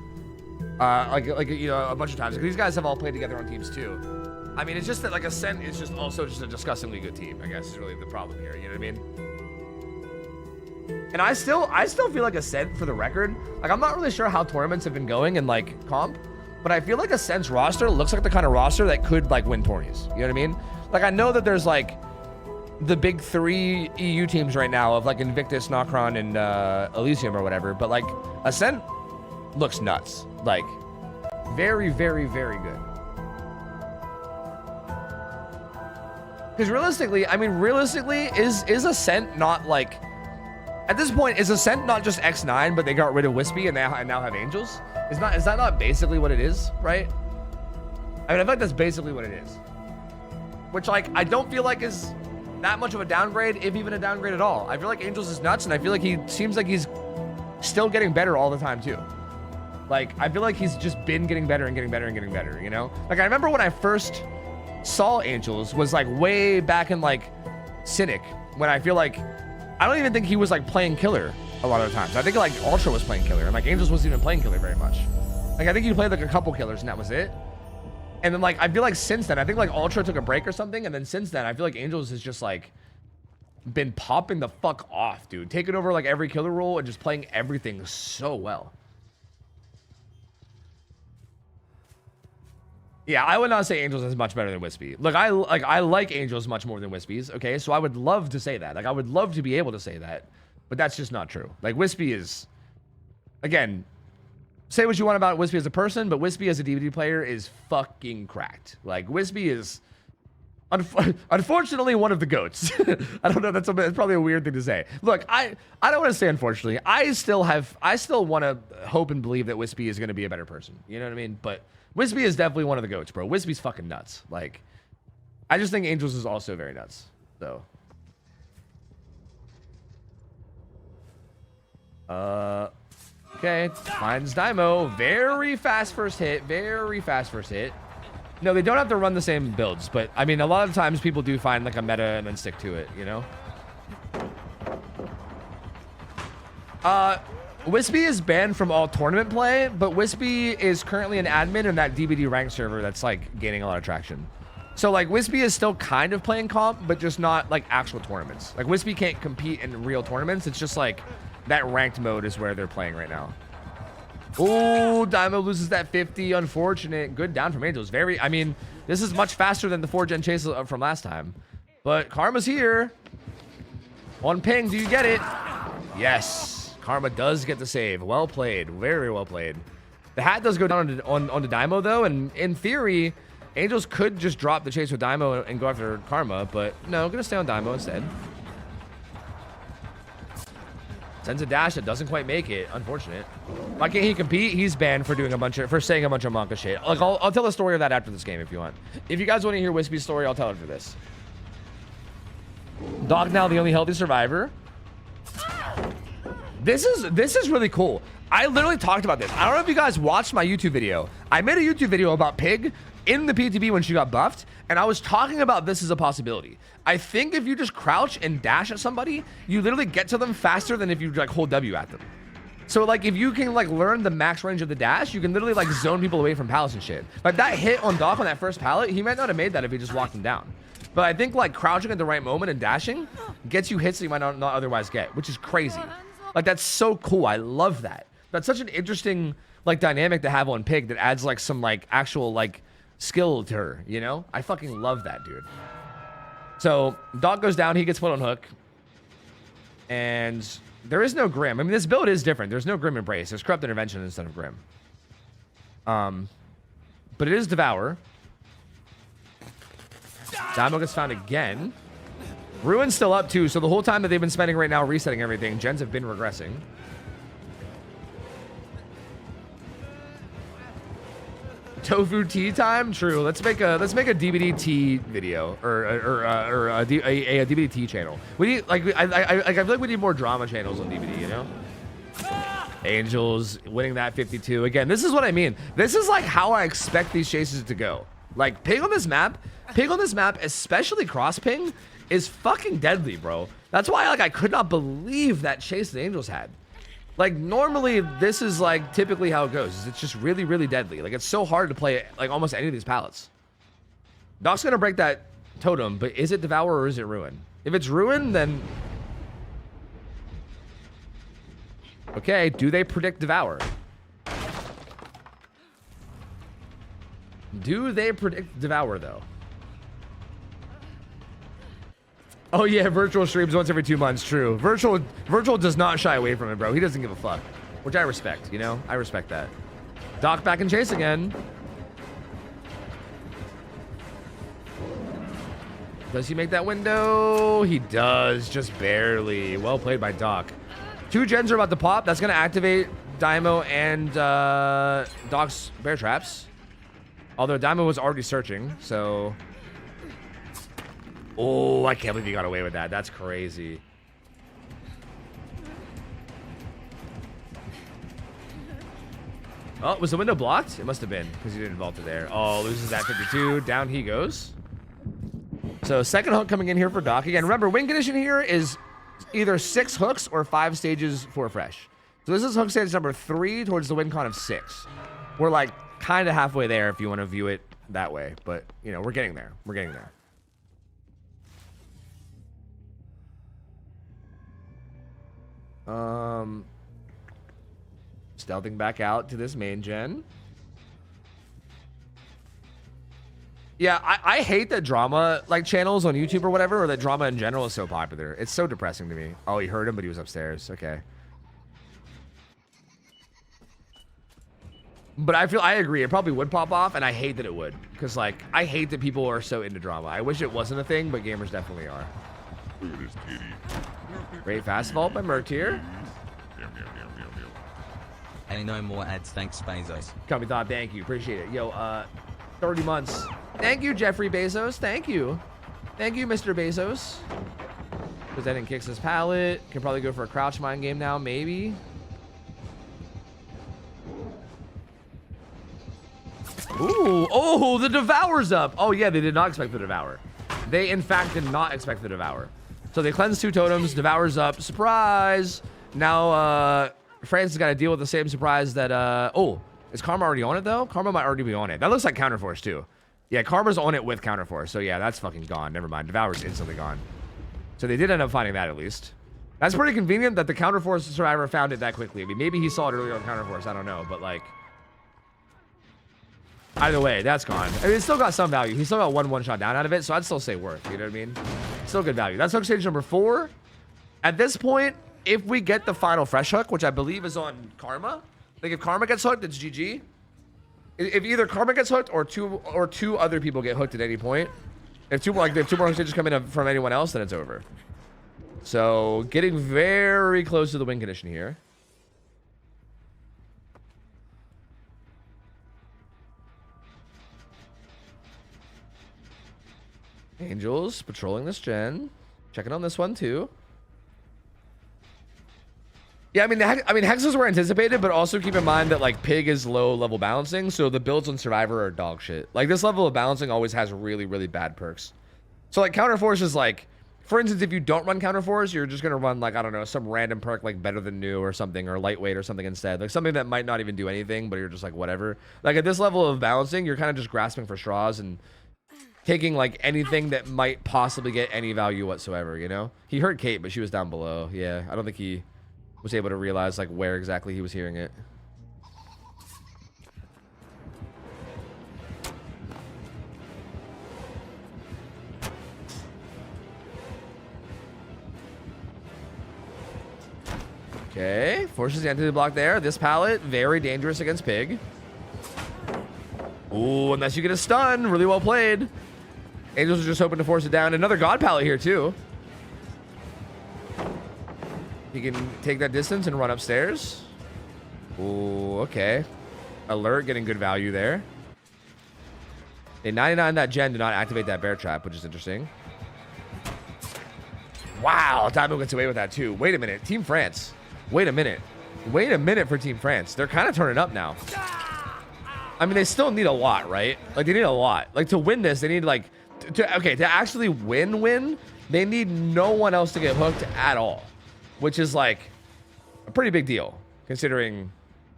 like you know, a bunch of times. Like, these guys have all played together on teams too. I mean, it's just that like Ascent is just also just a disgustingly good team, I guess is really the problem here. You know what I mean? And I still feel like Ascent, for the record, like I'm not really sure how tournaments have been going in like comp, but I feel like Ascent's roster looks like the kind of roster that could like win tourneys. You know what I mean? Like I know that there's like the big 3 EU teams right now of like Invictus, Nocron, and Elysium or whatever, but like Ascent looks nuts. Like very, very, very good. Because realistically, I mean, is Ascent not like, at this point, is Ascent not just X9, but they got rid of Wispy and they now have Angels? Is that not basically what it is, right? I mean, I feel like that's basically what it is. Which, like, I don't feel like is that much of a downgrade, if even a downgrade at all. I feel like Angels is nuts, and I feel like he seems like he's still getting better all the time, too. Like, I feel like he's just been getting better and getting better and getting better, you know? Like, I remember when I first saw Angels was like way back in like Cynic, when I feel like I don't even think he was like playing killer a lot of the times. I think like Ultra was playing killer and like Angels wasn't even playing killer very much. Like I think he played like a couple killers and that was it. And then like I feel like since then, I think like Ultra took a break or something, and then since then I feel like Angels has just like been popping the fuck off, dude. Taking over like every killer role and just playing everything so well. Yeah, I would not say Angels is much better than Wispy. Look, I like Angels much more than Wispy's. Okay, so I would love to say that. Like, I would love to be able to say that, but that's just not true. Like, Wispy is, again, say what you want about Wispy as a person, but Wispy as a DVD player is fucking cracked. Like, Wispy is unfortunately one of the goats. I don't know. That's probably a weird thing to say. Look, I don't want to say unfortunately. I still want to hope and believe that Wispy is going to be a better person. You know what I mean? But Wispy is definitely one of the goats, bro. Wispy's fucking nuts. Like, I just think Angels is also very nuts. So, okay, finds Daimo. Very fast first hit. Very fast first hit. No, they don't have to run the same builds, but I mean, a lot of times people do find like a meta and then stick to it, you know? Wispy is banned from all tournament play, but Wispy is currently an admin in that DBD rank server that's like gaining a lot of traction. So like Wispy is still kind of playing comp, but just not like actual tournaments. Like Wispy can't compete in real tournaments. It's just like that ranked mode is where they're playing right now. Oh, Daimo loses that 50. Unfortunate. Good down from Angels. I mean, this is much faster than the 4-gen chase from last time. But Karma's here. On ping, do you get it? Yes. Karma does get the save. Well played. Very well played. The hat does go down onto Daimo, though. And in theory, Angels could just drop the chase with Daimo and go after Karma. But no, going to stay on Daimo instead. Sends a dash that doesn't quite make it. Unfortunate. Why can't he compete? He's banned for saying a bunch of Monka shit. Like, I'll tell the story of that after this game if you want. If you guys want to hear Wispy's story, I'll tell it for this. Dog now the only healthy survivor. This is really cool. I literally talked about this. I don't know if you guys watched my YouTube video. I made a YouTube video about Pig in the PTB when she got buffed, and I was talking about this as a possibility. I think if you just crouch and dash at somebody, you literally get to them faster than if you like hold W at them. So like if you can like learn the max range of the dash, you can literally like zone people away from pallets and shit. Like that hit on Doc on that first pallet, he might not have made that if he just walked him down. But I think like crouching at the right moment and dashing gets you hits that you might not otherwise get, which is crazy. Like that's so cool. I love that. That's such an interesting like dynamic to have on Pig that adds like some like actual like skill to her, you know? I fucking love that, dude. So Doc goes down, he gets put on hook. And there is no Grim. I mean, this build is different. There's no Grim Embrace. There's Corrupt Intervention instead of Grim. But it is Devour. Daimo gets found again. Ruin's still up too, so the whole time that they've been spending right now resetting everything, gens have been regressing. Tofu tea time? True. Let's make a DBD tea video or a DBD tea channel. We need like I feel like we need more drama channels on DBD, you know? Angels winning that 52. Again, this is what I mean. This is like how I expect these chases to go. Like Pig on this map, especially cross ping, is fucking deadly, bro. That's why like I could not believe that chase the Angels had. Like normally this is like typically how it goes. It's just really, really deadly. Like it's so hard to play like almost any of these pallets. Doc's gonna break that totem, but is it Devour or is it Ruin? If it's Ruin, then okay, do they predict Devour? Do they predict Devour though? Oh yeah, virtual streams once every 2 months. True. Virtual does not shy away from it, bro. He doesn't give a fuck, which I respect. You know, I respect that. Doc back in chase again. Does he make that window? He does, just barely. Well played by Doc. 2 gens are about to pop. That's gonna activate Daimo and Doc's bear traps. Although Daimo was already searching, so. Oh, I can't believe he got away with that. That's crazy. Oh, was the window blocked? It must have been, because he didn't vault it there. Oh, loses that 52. Down he goes. So, second hook coming in here for Doc. Again, remember, win condition here is either 6 hooks or 5 stages for fresh. So, this is hook stage number 3 towards the win con of 6. We're, like, kind of halfway there if you want to view it that way. But, you know, we're getting there. We're getting there. Stealthing back out to this main gen. Yeah, I hate that drama like channels on YouTube or whatever, or that drama in general is so popular. It's so depressing to me. Oh, he heard him, but he was upstairs. Okay. But I agree. It probably would pop off, and I hate that it would. Because, like, I hate that people are so into drama. I wish it wasn't a thing, but gamers definitely are. Look at this kitty. Great fast vault by Merc here. And no more ads, thanks Bezos. Copy thought, thank you. Appreciate it. Yo, 30 months. Thank you, Jeffrey Bezos. Thank you. Thank you, Mr. Bezos. Because that didn't kicks his pallet. Can probably go for a crouch mine game now, maybe. Ooh, oh, the Devour's up. Oh, yeah, they did not expect the Devour. They, in fact, did not expect the Devour. So they cleansed 2 totems. Devour's up. Surprise. Now, France has got to deal with the same surprise that, oh, is Karma already on it, though? Karma might already be on it. That looks like Counterforce, too. Yeah, Karma's on it with Counterforce. So, yeah, that's fucking gone. Never mind. Devour's instantly gone. So they did end up finding that, at least. That's pretty convenient that the Counterforce survivor found it that quickly. I mean, maybe he saw it earlier on Counterforce. I don't know. But, like, either way, that's gone. I mean, it's still got some value. He still got one shot down out of it, so I'd still say worth. You know what I mean? Still good value. That's hook stage number 4. At this point, if we get the final fresh hook, which I believe is on Karma, like if Karma gets hooked, it's GG. If either Karma gets hooked or two other people get hooked at any point, if two more hook stages come in from anyone else, then it's over. So getting very close to the win condition here. Angels patrolling this gen, checking on this one too. Yeah, I mean, hexes were anticipated, but also keep in mind that like Pig is low level balancing, so the builds on Survivor are dog shit. Like this level of balancing always has really bad perks. So like Counterforce is like, for instance, if you don't run Counterforce, you're just gonna run like, I don't know, some random perk like Better Than New or something, or Lightweight or something instead, like something that might not even do anything, but you're just like whatever. Like at this level of balancing, you're kind of just grasping for straws and taking like anything that might possibly get any value whatsoever, you know? He heard Kate, but she was down below. Yeah, I don't think he was able to realize like where exactly he was hearing it. Okay, forces the entity block there. This pallet, very dangerous against Pig. Ooh, unless you get a stun. Really well played. Angels are just hoping to force it down. Another God pallet here, too. He can take that distance and run upstairs. Ooh, okay. Alert, getting good value there. A 99 that gen did not activate that bear trap, which is interesting. Wow, Diamond gets away with that, too. Wait a minute. Team France. Wait a minute. Wait a minute for Team France. They're kind of turning up now. I mean, they still need a lot, right? Like, they need a lot. Like, to win this, they need, like... to actually win, they need no one else to get hooked at all, which is like a pretty big deal considering,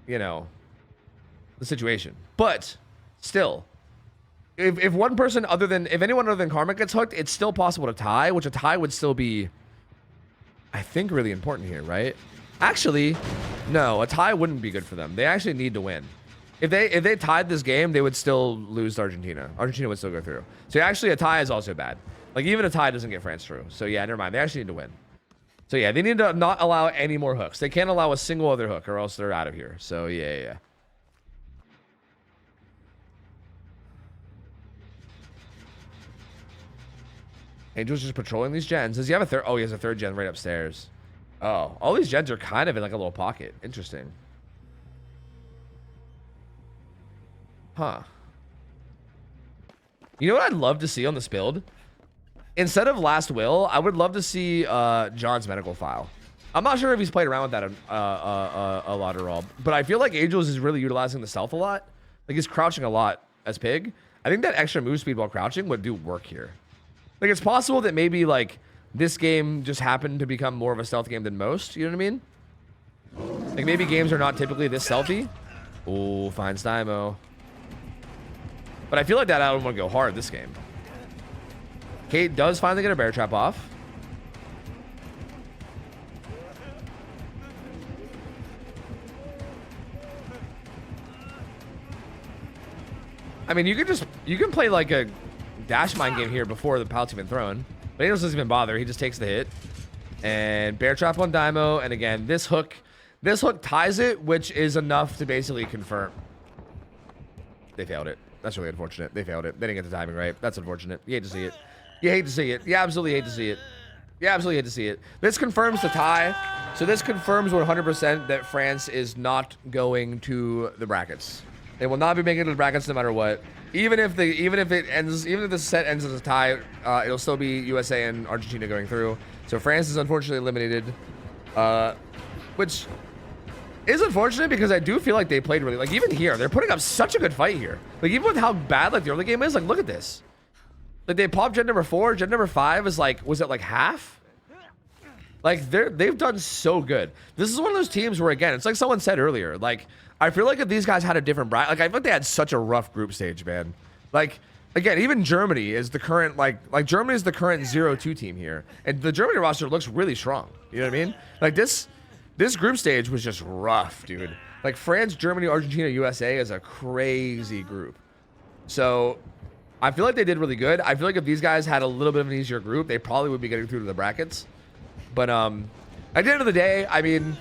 you know, the situation. But still, if one person if anyone other than Karma gets hooked, it's still possible to tie, which a tie would still be, I think, really important here, right? Actually, no, a tie wouldn't be good for them. They actually need to win. If they tied this game, they would still lose to Argentina. Argentina would still go through. So actually, a tie is also bad. Like, even a tie doesn't get France through. So yeah, never mind. They actually need to win. So yeah, they need to not allow any more hooks. They can't allow a single other hook or else they're out of here. So yeah. Angel's just patrolling these gens. Does he have a third? Oh, he has a third gen right upstairs. Oh, all these gens are kind of in like a little pocket. Interesting. Huh. You know what I'd love to see on this build? Instead of Last Will, I would love to see John's medical file. I'm not sure if he's played around with that a lot or all, but I feel like Angels is really utilizing the stealth a lot. Like he's crouching a lot as Pig. I think that extra move speed while crouching would do work here. Like it's possible that maybe like this game just happened to become more of a stealth game than most. You know what I mean? Like maybe games are not typically this stealthy. Ooh, fine Stymo. But I feel like that I don't want to go hard this game. Kate does finally get a bear trap off. I mean, you can play like a dash mine game here before the pallet's even thrown. But he doesn't even bother. He just takes the hit. And bear trap on Daimo. And again, this hook ties it, which is enough to basically confirm. They failed it. That's really unfortunate. They failed it. They didn't get the timing right. That's unfortunate. You hate to see it. You hate to see it. You absolutely hate to see it. You absolutely hate to see it. This confirms the tie. So this confirms 100% that France is not going to the brackets. They will not be making it to the brackets no matter what. Even if the set ends as a tie, it'll still be USA and Argentina going through. So France is unfortunately eliminated, which is unfortunate because I do feel like they played really, like even here, they're putting up such a good fight here. Like even with how bad like the early game is, like look at this. Like they popped gen number 4, gen number 5 is like, was it like half? Like they've done so good. This is one of those teams where again, it's like someone said earlier, like I feel like if these guys had a different bracket, like I feel like they had such a rough group stage, man. Like again, even Germany is the current like Germany is the current 0-2 team here, and the Germany roster looks really strong. You know what I mean? Like this group stage was just rough, dude. Like France, Germany, Argentina, USA is a crazy group. So I feel like they did really good. I feel like if these guys had a little bit of an easier group, they probably would be getting through to the brackets. But at the end of the day, I mean,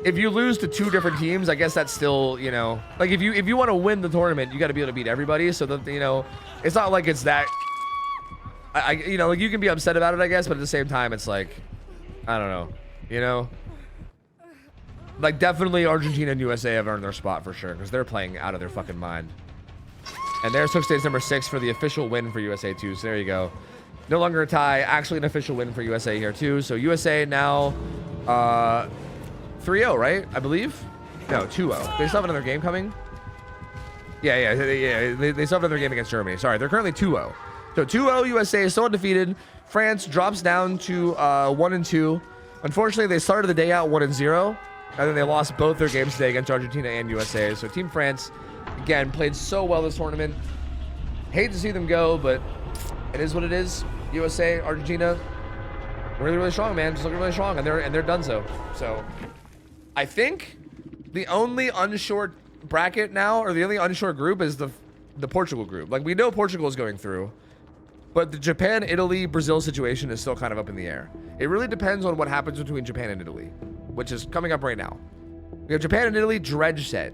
if you lose to 2 different teams, I guess that's still, you know, like if you want to win the tournament, you got to be able to beat everybody. So that, you know, it's not like it's that, you know, like you can be upset about it, I guess, but at the same time, it's like, I don't know, you know, like definitely Argentina and USA have earned their spot for sure because they're playing out of their fucking mind. And there's hook stage number 6 for the official win for USA too. So there you go. No longer a tie, actually an official win for USA here too. So USA now 3-0, right? I believe? No, 2-0. They still have another game coming? Yeah. They still have another game against Germany. Sorry, they're currently 2-0. So 2-0, USA is still undefeated. France drops down to 1-2. Unfortunately, they started the day out 1-0. And then they lost both their games today against Argentina and USA. So Team France, again, played so well this tournament. Hate to see them go, but it is what it is. USA, Argentina, really, really strong, man. Just looking really strong, and they're done so. So I think the only unsure bracket now, or the only unsure group, is the Portugal group. Like we know Portugal is going through, but the Japan, Italy, Brazil situation is still kind of up in the air. It really depends on what happens between Japan and Italy, which is coming up right now. We have Japan and Italy dredge set.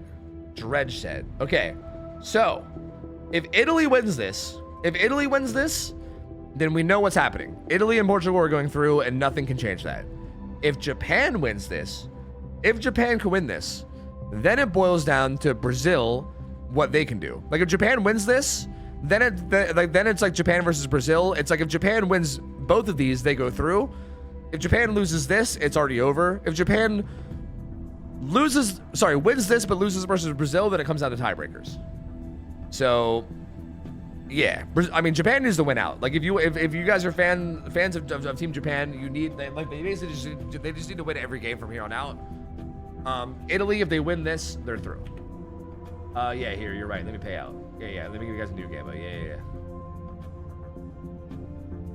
Okay, so if Italy wins this, then we know what's happening. Italy and Portugal are going through, and nothing can change that. If Japan wins this, if Japan can win this, then it boils down to Brazil, what they can do. Like if Japan wins this, then it's like Japan versus Brazil. It's like if Japan wins both of these, they go through. If Japan loses this, it's already over. If Japan wins this but loses versus Brazil, then it comes down to tiebreakers. So yeah, I mean Japan needs to win out. Like if you guys are fans of Team Japan, they just need to win every game from here on out. Italy, if they win this, they're through. Yeah, here you're right. Let me pay out. Yeah. Let me give you guys a new game. Yeah.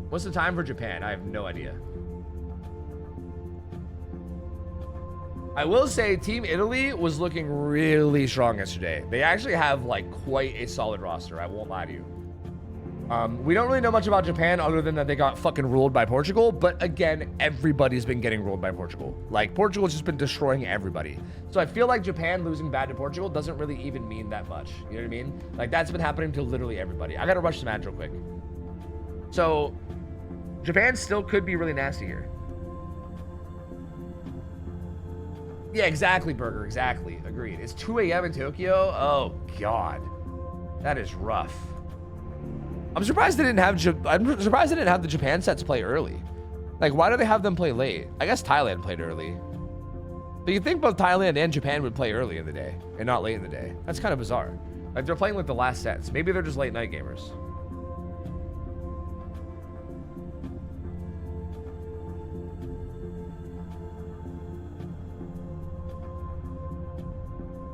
What's the time for Japan? I have no idea. I will say Team Italy was looking really strong yesterday. They actually have like quite a solid roster. I won't lie to you. We don't really know much about Japan other than that they got fucking ruled by Portugal. But again, everybody's been getting ruled by Portugal. Like Portugal's just been destroying everybody. So I feel like Japan losing bad to Portugal doesn't really even mean that much. You know what I mean? Like that's been happening to literally everybody. I gotta rush some ads real quick. So Japan still could be really nasty here. Yeah, exactly, Burger. Exactly. Agreed. It's 2 a.m. in Tokyo. Oh God, that is rough. I'm surprised they didn't have the Japan sets play early. Like, why do they have them play late? I guess Thailand played early. But you'd think both Thailand and Japan would play early in the day and not late in the day. That's kind of bizarre. Like they're playing like the last sets. Maybe they're just late night gamers.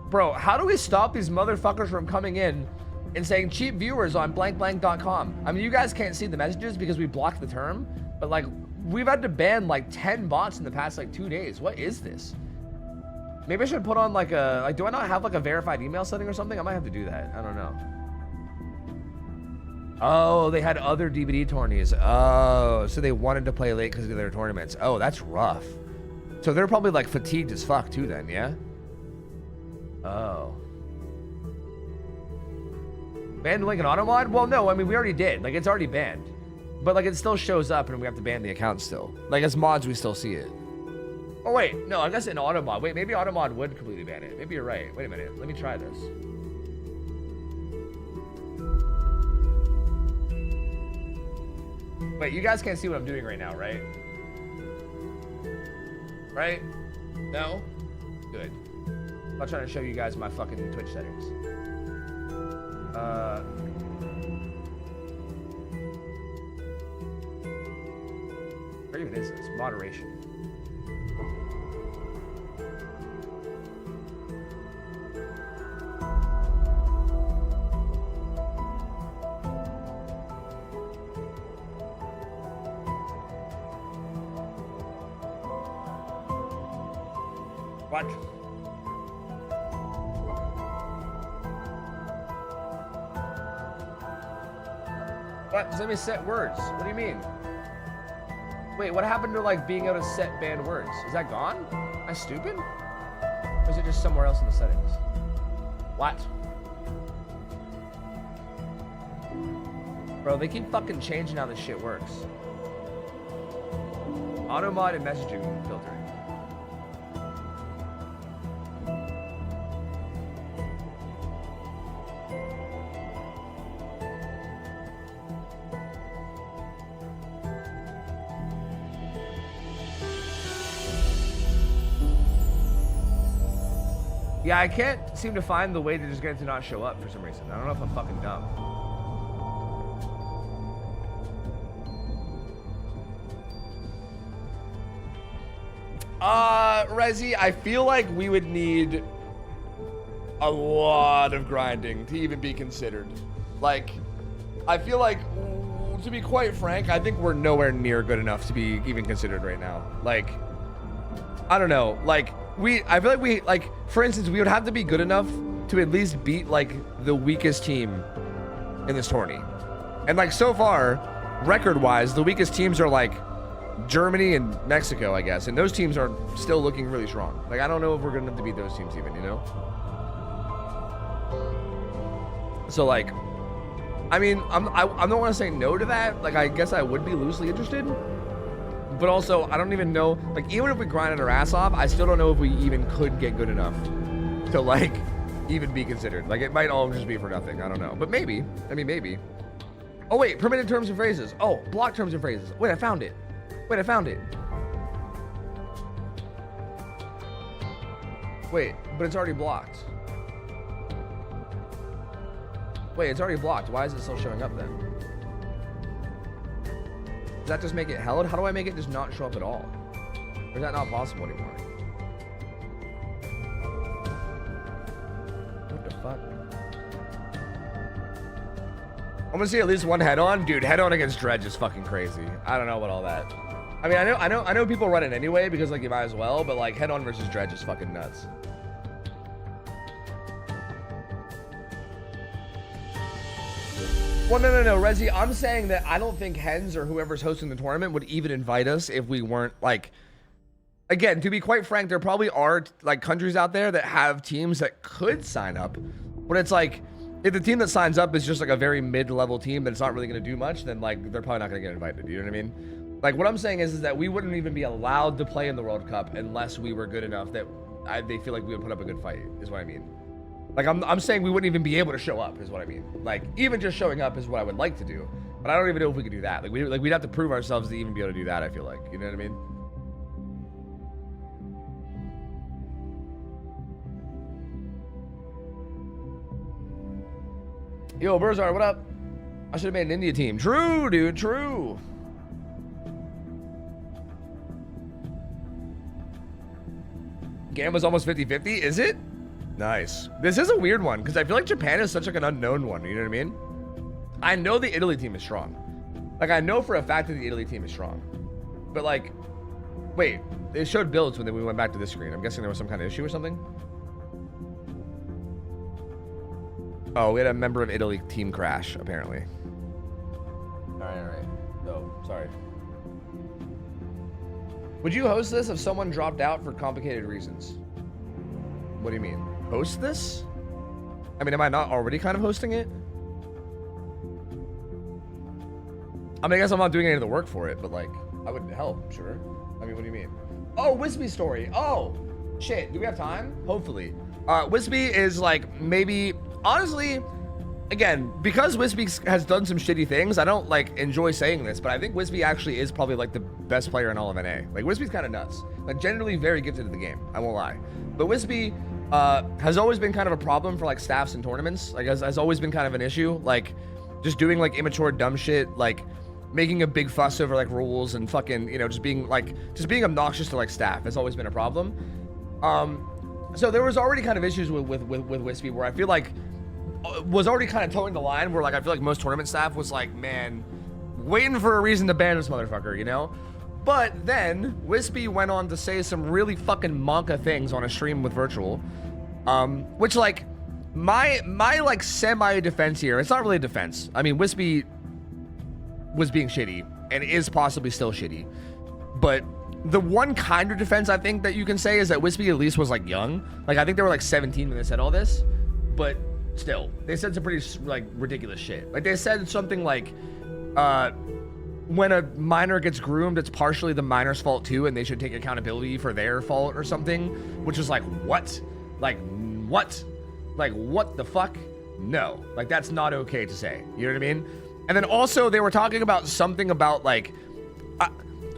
Bro, how do we stop these motherfuckers from coming in and saying cheap viewers on blankblank.com? I mean, you guys can't see the messages because we blocked the term, but like we've had to ban like 10 bots in the past like 2 days. What is this? Maybe I should put on like a, do I not have like a verified email setting or something? I might have to do that. I don't know. Oh, they had other DVD tourneys. Oh, so they wanted to play late because of their tournaments. Oh, that's rough. So they're probably like fatigued as fuck too then, yeah? Oh. Ban the link in Automod? Well, no, I mean, we already did. Like, it's already banned. But, like, it still shows up and we have to ban the account still. Like, as mods, we still see it. Oh, wait. No, I guess in Automod. Wait, maybe Automod would completely ban it. Maybe you're right. Wait a minute. Let me try this. Wait, you guys can't see what I'm doing right now, right? Right? No? Good. I'm not trying to show you guys my fucking Twitch settings. Where even is this? Moderation. What? What? Does that mean set words? What do you mean? Wait, what happened to like being able to set banned words? Is that gone? Am I stupid? Or is it just somewhere else in the settings? What? Bro, they keep fucking changing how this shit works. Auto mod and messaging filtering. Yeah, I can't seem to find the way to just get it to not show up for some reason. I don't know if I'm fucking dumb. Rezi, I feel like we would need a lot of grinding to even be considered. Like, I feel like, to be quite frank, I think we're nowhere near good enough to be even considered right now. Like, I don't know. Like, I feel like we, like, for instance, we would have to be good enough to at least beat, like, the weakest team in this tourney. And, like, so far, record-wise, the weakest teams are, like, Germany and Mexico, I guess. And those teams are still looking really strong. Like, I don't know if we're good enough to beat those teams even, you know? So, like, I mean, I don't want to say no to that. Like, I guess I would be loosely interested. But also, I don't even know, like, even if we grinded our ass off, I still don't know if we even could get good enough to, like, even be considered. Like, it might all just be for nothing. I don't know. But maybe. I mean, maybe. Oh, wait. Permitted terms and phrases. Oh, block terms and phrases. Wait, I found it. Wait, I found it. Wait, but it's already blocked. Wait, it's already blocked. Why is it still showing up then? Does that just make it held? How do I make it just not show up at all? Or is that not possible anymore? What the fuck? I'm gonna see at least one head-on. Dude, head-on against Dredge is fucking crazy. I don't know about all that. I mean, I know people run it anyway because, like, you might as well, but, like, head-on versus Dredge is fucking nuts. Well, no, Rezi, I'm saying that I don't think Hens or whoever's hosting the tournament would even invite us if we weren't, like... Again, to be quite frank, there probably are, like, countries out there that have teams that could sign up. But it's like, if the team that signs up is just, like, a very mid-level team that's not really going to do much, then, like, they're probably not going to get invited, you know what I mean? Like, what I'm saying is that we wouldn't even be allowed to play in the World Cup unless we were good enough that they feel like we would put up a good fight, is what I mean. Like, I'm saying we wouldn't even be able to show up, is what I mean. Like, even just showing up is what I would like to do. But I don't even know if we could do that. Like, we'd have to prove ourselves to even be able to do that, I feel like. You know what I mean? Yo, Burzar, what up? I should have made an India team. True, dude, true. Gamba's almost 50-50, is it? Nice. This is a weird one, because I feel like Japan is such like an unknown one, you know what I mean? I know the Italy team is strong. Like, I know for a fact that the Italy team is strong. But, like, wait, it showed builds when we went back to this screen. I'm guessing there was some kind of issue or something? Oh, we had a member of Italy team crash, apparently. Sorry. Would you host this if someone dropped out for complicated reasons? What do you mean? Host this? I mean, am I not already kind of hosting it? I mean, I guess I'm not doing any of the work for it, but like, I would help, sure. I mean, what do you mean? Oh, Wispy story. Oh, shit. Do we have time? Hopefully. Wispy is like maybe, honestly, again, because Wispy has done some shitty things, I don't like enjoy saying this, but I think Wispy actually is probably like the best player in all of NA. Like Wispy's kind of nuts. Like generally very gifted at the game. I won't lie. But Wispy has always been kind of a problem for like staffs and tournaments. Like has always been kind of an issue. Like just doing like immature dumb shit. Like making a big fuss over like rules and fucking, you know, just being obnoxious to like staff has always been a problem. So there was already kind of issues with Wispy where I feel like was already kind of towing the line where like I feel like most tournament staff was like, man, waiting for a reason to ban this motherfucker, you know? But then Wispy went on to say some really fucking monka things on a stream with Virtual, which like my like semi defense here, it's not really a defense. I mean, Wispy was being shitty and is possibly still shitty, but the one kind of defense I think that you can say is that Wispy at least was like young. Like I think they were like 17 when they said all this, but still, they said some pretty like ridiculous shit. Like they said something like, when a minor gets groomed, it's partially the minor's fault too, and they should take accountability for their fault or something, which is like, what? Like, what? Like, what the fuck? No, like that's not okay to say. You know what I mean? And then also they were talking about something about like,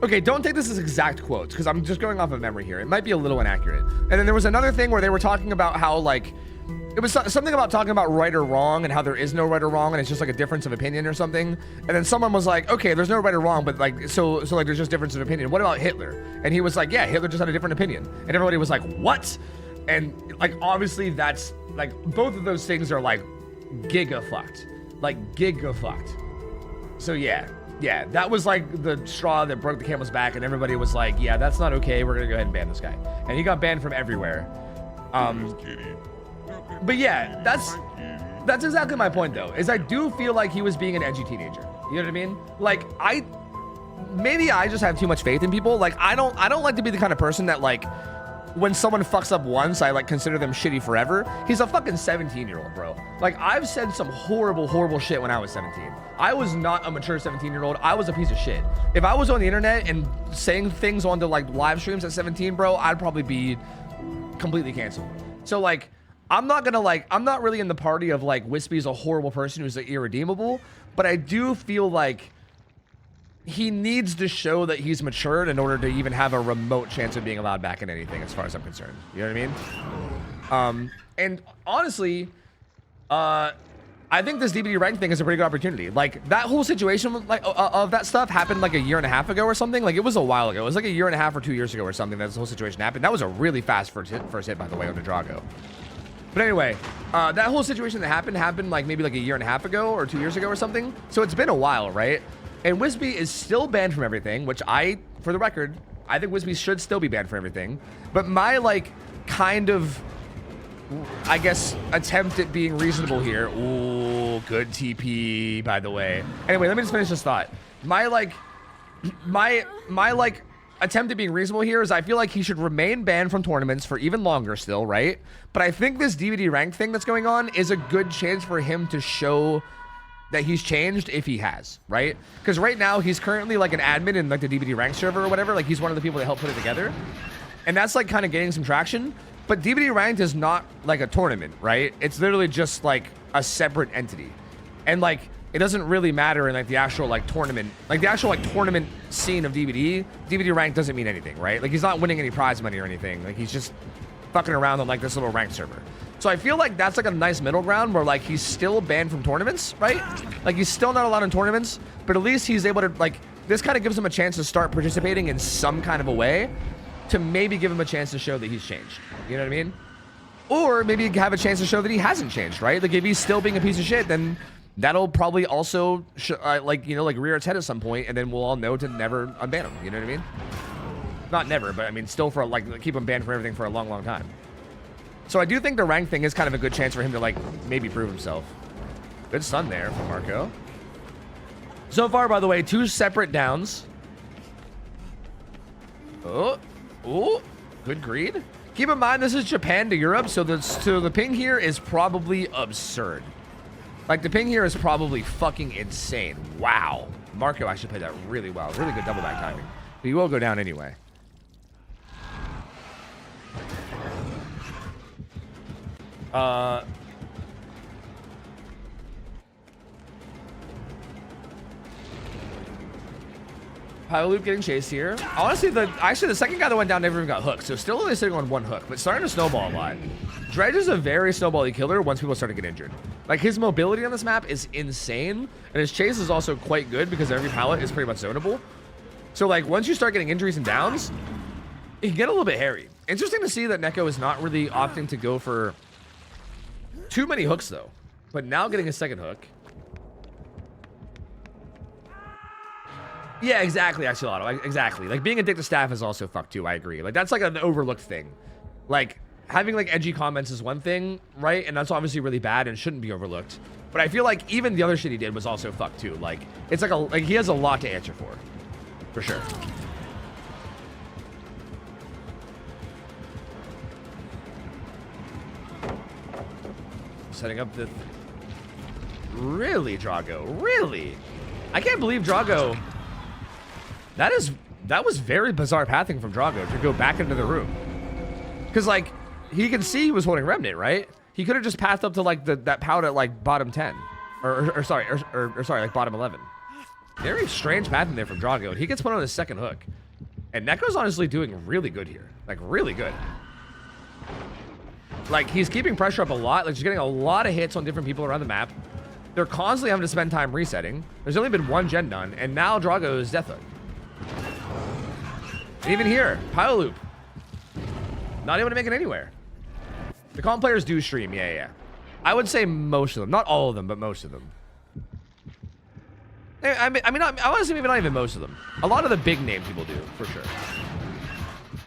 okay, don't take this as exact quotes because I'm just going off of memory here. It might be a little inaccurate. And then there was another thing where they were talking about how like, it was something about talking about right or wrong and how there is no right or wrong and it's just like a difference of opinion or something. And then someone was like, okay, there's no right or wrong, but like, so like there's just difference of opinion. What about Hitler? And he was like, yeah, Hitler just had a different opinion. And everybody was like, what? And like, obviously that's like, both of those things are like giga fucked. Like giga fucked. So yeah, that was like the straw that broke the camel's back and everybody was like, yeah, that's not okay. We're gonna go ahead and ban this guy. And he got banned from everywhere. But yeah, that's exactly my point though, is I do feel like he was being an edgy teenager. You know what I mean? Like maybe I just have too much faith in people. Like I don't like to be the kind of person that like, when someone fucks up once, I like consider them shitty forever. He's a fucking 17-year-old, bro. Like I've said some horrible shit when I was 17. I was not a mature 17-year-old. I was a piece of shit. If I was on the internet and saying things onto like live streams at 17, bro, I'd probably be completely canceled. So like, I'm not really in the party of like Wispy's a horrible person who's like, irredeemable, but I do feel like he needs to show that he's matured in order to even have a remote chance of being allowed back in anything, as far as I'm concerned. You know what I mean? And honestly, I think this DBD rank thing is a pretty good opportunity. Like that whole situation, like of that stuff happened like a year and a half ago or something. Like it was a while ago. It was like a year and a half or 2 years ago or something that this whole situation happened. That was a really fast first hit, by the way, under Drago. But anyway, that whole situation that happened like maybe like a year and a half ago or 2 years ago or something. So it's been a while, right? And Wispy is still banned from everything, which for the record, I think Wispy should still be banned from everything. But my like kind of, I guess, attempt at being reasonable here. Ooh, good TP, by the way. Anyway, let me just finish this thought. My attempt at being reasonable here is I feel like he should remain banned from tournaments for even longer still, right? But I think this DVD rank thing that's going on is a good chance for him to show that he's changed if he has, right? Because right now he's currently like an admin in like the DVD rank server or whatever. Like he's one of the people that helped put it together. And that's like kind of gaining some traction. But DVD ranked is not like a tournament, right? It's literally just like a separate entity. And like, it doesn't really matter in like the actual like tournament, like the actual like tournament scene of DVD. DVD rank doesn't mean anything, right? Like he's not winning any prize money or anything. Like he's just fucking around on like this little ranked server. So I feel like that's like a nice middle ground where like he's still banned from tournaments, right? Like he's still not allowed in tournaments, but at least he's able to like, this kind of gives him a chance to start participating in some kind of a way to maybe give him a chance to show that he's changed. You know what I mean? Or maybe have a chance to show that he hasn't changed, right? Like if he's still being a piece of shit, then that'll probably also like, you know, like rear its head at some point, and then we'll all know to never unban him. You know what I mean? Not never, but I mean still for like keep him banned from everything for a long time. So I do think the rank thing is kind of a good chance for him to like maybe prove himself. Good stun there from Marco. So far, by the way, 2 separate downs. Oh, good greed. Keep in mind, this is Japan to Europe, so the ping here is probably absurd. Like, the ping here is probably fucking insane. Wow. Marco actually played that really well. Really good double back timing. But he will go down anyway. Pilot loop getting chased here. Honestly, the second guy that went down never even got hooked, so still only sitting on 1 hook, but starting to snowball a lot. Dredge is a very snowbally killer once people start to get injured. Like, his mobility on this map is insane, and his chase is also quite good because every pallet is pretty much zonable. So, like, once you start getting injuries and downs, it can get a little bit hairy. Interesting to see that Neko is not really opting to go for too many hooks, though. But now getting a second hook. Yeah, exactly, Axolotl. Like, exactly. Like, being addicted to staff is also fucked, too. I agree. Like, that's, like, an overlooked thing. Like, having, like, edgy comments is one thing, right? And that's obviously really bad and shouldn't be overlooked. But I feel like even the other shit he did was also fucked, too. Like, it's like he has a lot to answer for. For sure. Setting up the... Really, Drago? Really? I can't believe Drago... That was very bizarre pathing from Drago to go back into the room. Because, like, he can see he was holding Remnant, right? He could have just pathed up to, like, that pout at, like, bottom 10. Or sorry, like, bottom 11. Very strange pathing there from Drago. And he gets put on his second hook. And Neko's honestly doing really good here. Like, really good. Like, he's keeping pressure up a lot. Like, he's getting a lot of hits on different people around the map. They're constantly having to spend time resetting. There's only been 1 gen done. And now Drago is death hook. And even here, Pile Loop. Not able to make it anywhere. The calm players do stream, yeah. I would say most of them. Not all of them, but most of them. I mean, I want to say maybe not even most of them. A lot of the big name people do, for sure.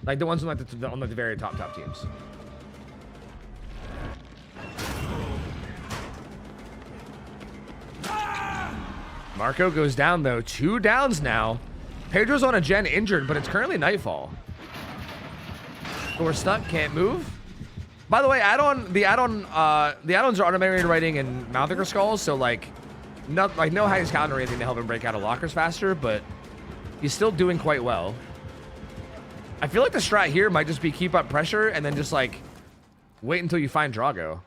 Like the ones on the very top teams. Marco goes down, though. 2 downs now. Pedro's on a gen injured, but it's currently nightfall. So we're stuck, can't move. By the way, the add-ons are automated writing and Mouthinger skulls, so like no hiding scout or anything to help him break out of lockers faster, but he's still doing quite well. I feel like the strat here might just be keep up pressure and then just like wait until you find Drago.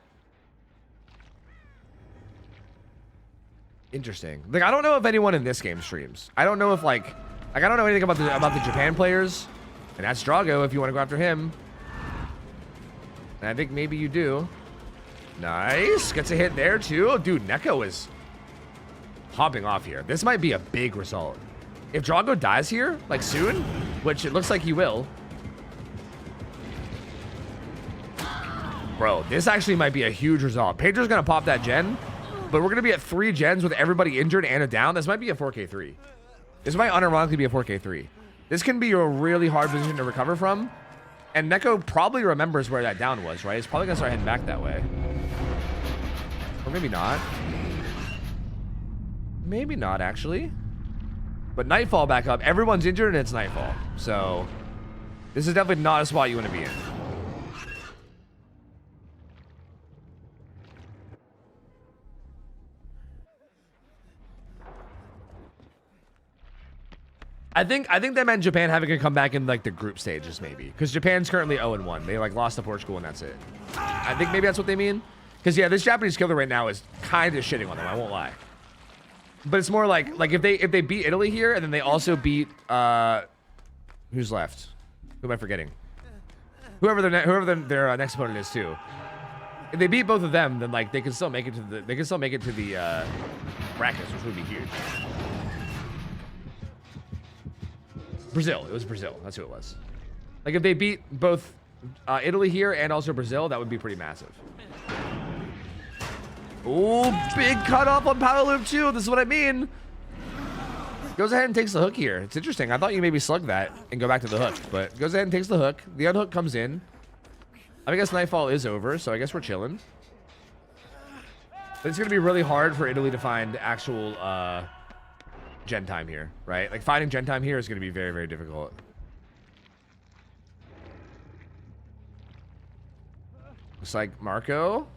Interesting. Like, I don't know if anyone in this game streams. I don't know if like I don't know anything about the Japan players. And that's Drago if you want to go after him. And I think maybe you do. Nice. Gets a hit there too. Dude, Neko is hopping off here. This might be a big result. If Drago dies here, like soon, which it looks like he will. Bro, this actually might be a huge result. Pedro's going to pop that gen. But we're going to be at 3 gens with everybody injured and a down. This might be a 4K3. This might unironically be a 4K3. This can be a really hard position to recover from. And Neko probably remembers where that down was, right? He's probably going to start heading back that way. Or maybe not. Maybe not, actually. But Nightfall back up. Everyone's injured and it's Nightfall. So, this is definitely not a spot you want to be in. I think that meant Japan having to come back in like the group stages maybe, because Japan's currently 0-1. They like lost to Portugal and that's it. I think maybe that's what they mean. Because yeah, this Japanese killer right now is kind of shitting on them. I won't lie. But it's more like if they beat Italy here and then they also beat who's left? Who am I forgetting? Whoever their next opponent is too. If they beat both of them, then like they can still make it to the brackets, which would be huge. Brazil. It was Brazil. That's who it was. Like, if they beat both Italy here and also Brazil, that would be pretty massive. Ooh, big cutoff on Power Loop 2. This is what I mean. Goes ahead and takes the hook here. It's interesting. I thought you maybe slug that and go back to the hook, but goes ahead and takes the hook. The unhook comes in. I guess Nightfall is over, so I guess we're chilling. But it's going to be really hard for Italy to find actual gen time here, right? Like finding gen time here is going to be very, very difficult. Looks like Marco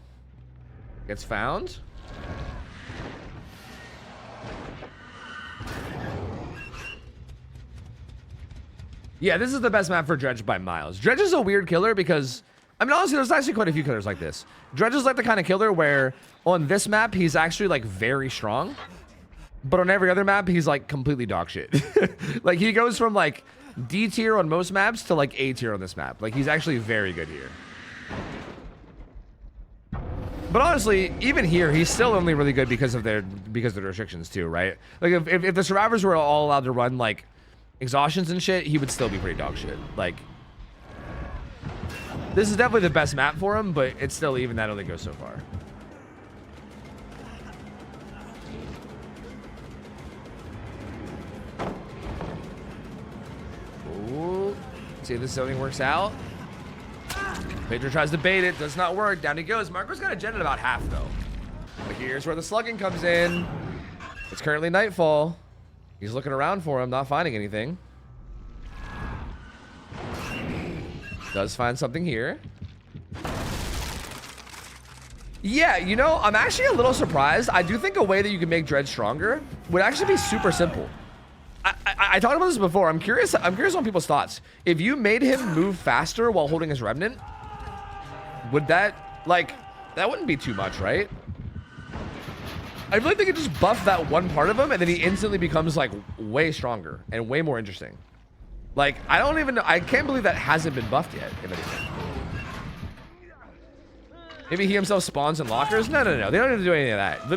gets found. Yeah, this is the best map for Dredge by miles. Dredge is a weird killer because, I mean, honestly, there's actually quite a few killers like this. Dredge is like the kind of killer where on this map, he's actually like very strong. But on every other map, he's like completely dog shit. Like he goes from like D tier on most maps to like A tier on this map. Like he's actually very good here. But honestly, even here, he's still only really good because of the restrictions too, right? Like if the survivors were all allowed to run like exhaustions and shit, he would still be pretty dog shit. Like this is definitely the best map for him, but it's still even that only goes so far. Ooh. See if this zoning works out. Pedro tries to bait it, does not work. Down he goes. Marco's got a gen at about half though. But here's where the slugging comes in. It's currently nightfall. He's looking around for him, not finding anything. Does find something here. Yeah, you know, I'm actually a little surprised. I do think a way that you can make Dredge stronger would actually be super simple. I talked about this before. I'm curious on people's thoughts. If you made him move faster while holding his remnant, would that, like, that wouldn't be too much, right? I really think it just buff that one part of him, and then he instantly becomes like way stronger and way more interesting. Like, I can't believe that hasn't been buffed yet, if anything. Maybe he himself spawns in lockers? No. They don't need to do any of that.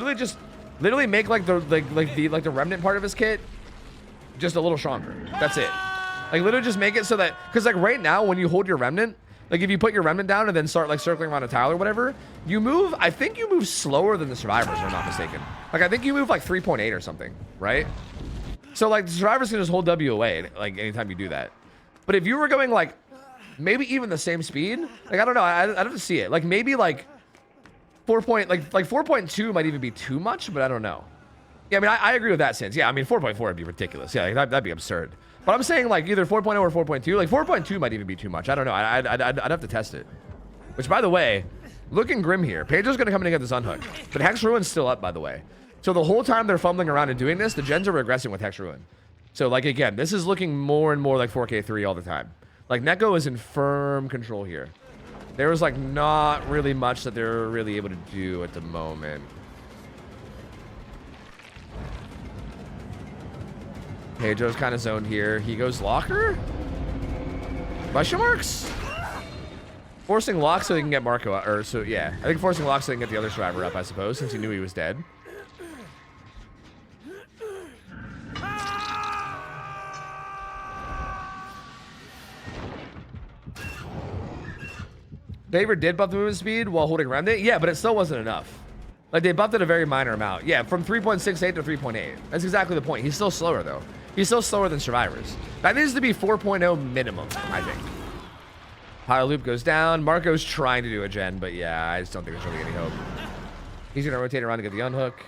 Literally make like the remnant part of his kit just a little stronger. That's it. Like literally just make it so that, because like right now when you hold your remnant, like if you put your remnant down and then start like circling around a tile or whatever, you move, I think you move slower than the survivors, if I'm not mistaken. Like I think you move like 3.8 or something, right? So like the survivors can just hold W away like anytime you do that. But if you were going like maybe even the same speed, like I don't know, I don't see it. Like maybe like 4.2 might even be too much, but I don't know. Yeah, I mean I agree with that sense. Yeah, I mean 4.4 would be ridiculous. Yeah, like, that'd be absurd. But I'm saying like either 4.0 or 4.2. Like 4.2 might even be too much. I don't know. I'd have to test it. Which, by the way, looking grim here. Pedro's going to come in and get this unhook. But Hex Ruin's still up, by the way. So the whole time they're fumbling around and doing this, the gens are regressing with Hex Ruin. So, like, again, this is looking more and more like 4K3 all the time. Like, Neko is in firm control here. There was, like, not really much that they're really able to do at the moment. Pedro's kind of zoned here. He goes locker? Question marks? Forcing lock so he can get Marco out, or so, yeah. I think forcing lock so he can get the other survivor up, I suppose, since he knew he was dead. Favor did buff the movement speed while holding remnant. Yeah, but it still wasn't enough. Like, they buffed it a very minor amount. Yeah, from 3.68 to 3.8. That's exactly the point. He's still slower, though. He's still slower than survivors. That needs to be 4.0 minimum, I think. Power loop goes down. Marco's trying to do a gen, but yeah, I just don't think there's really any hope. He's going to rotate around to get the unhook.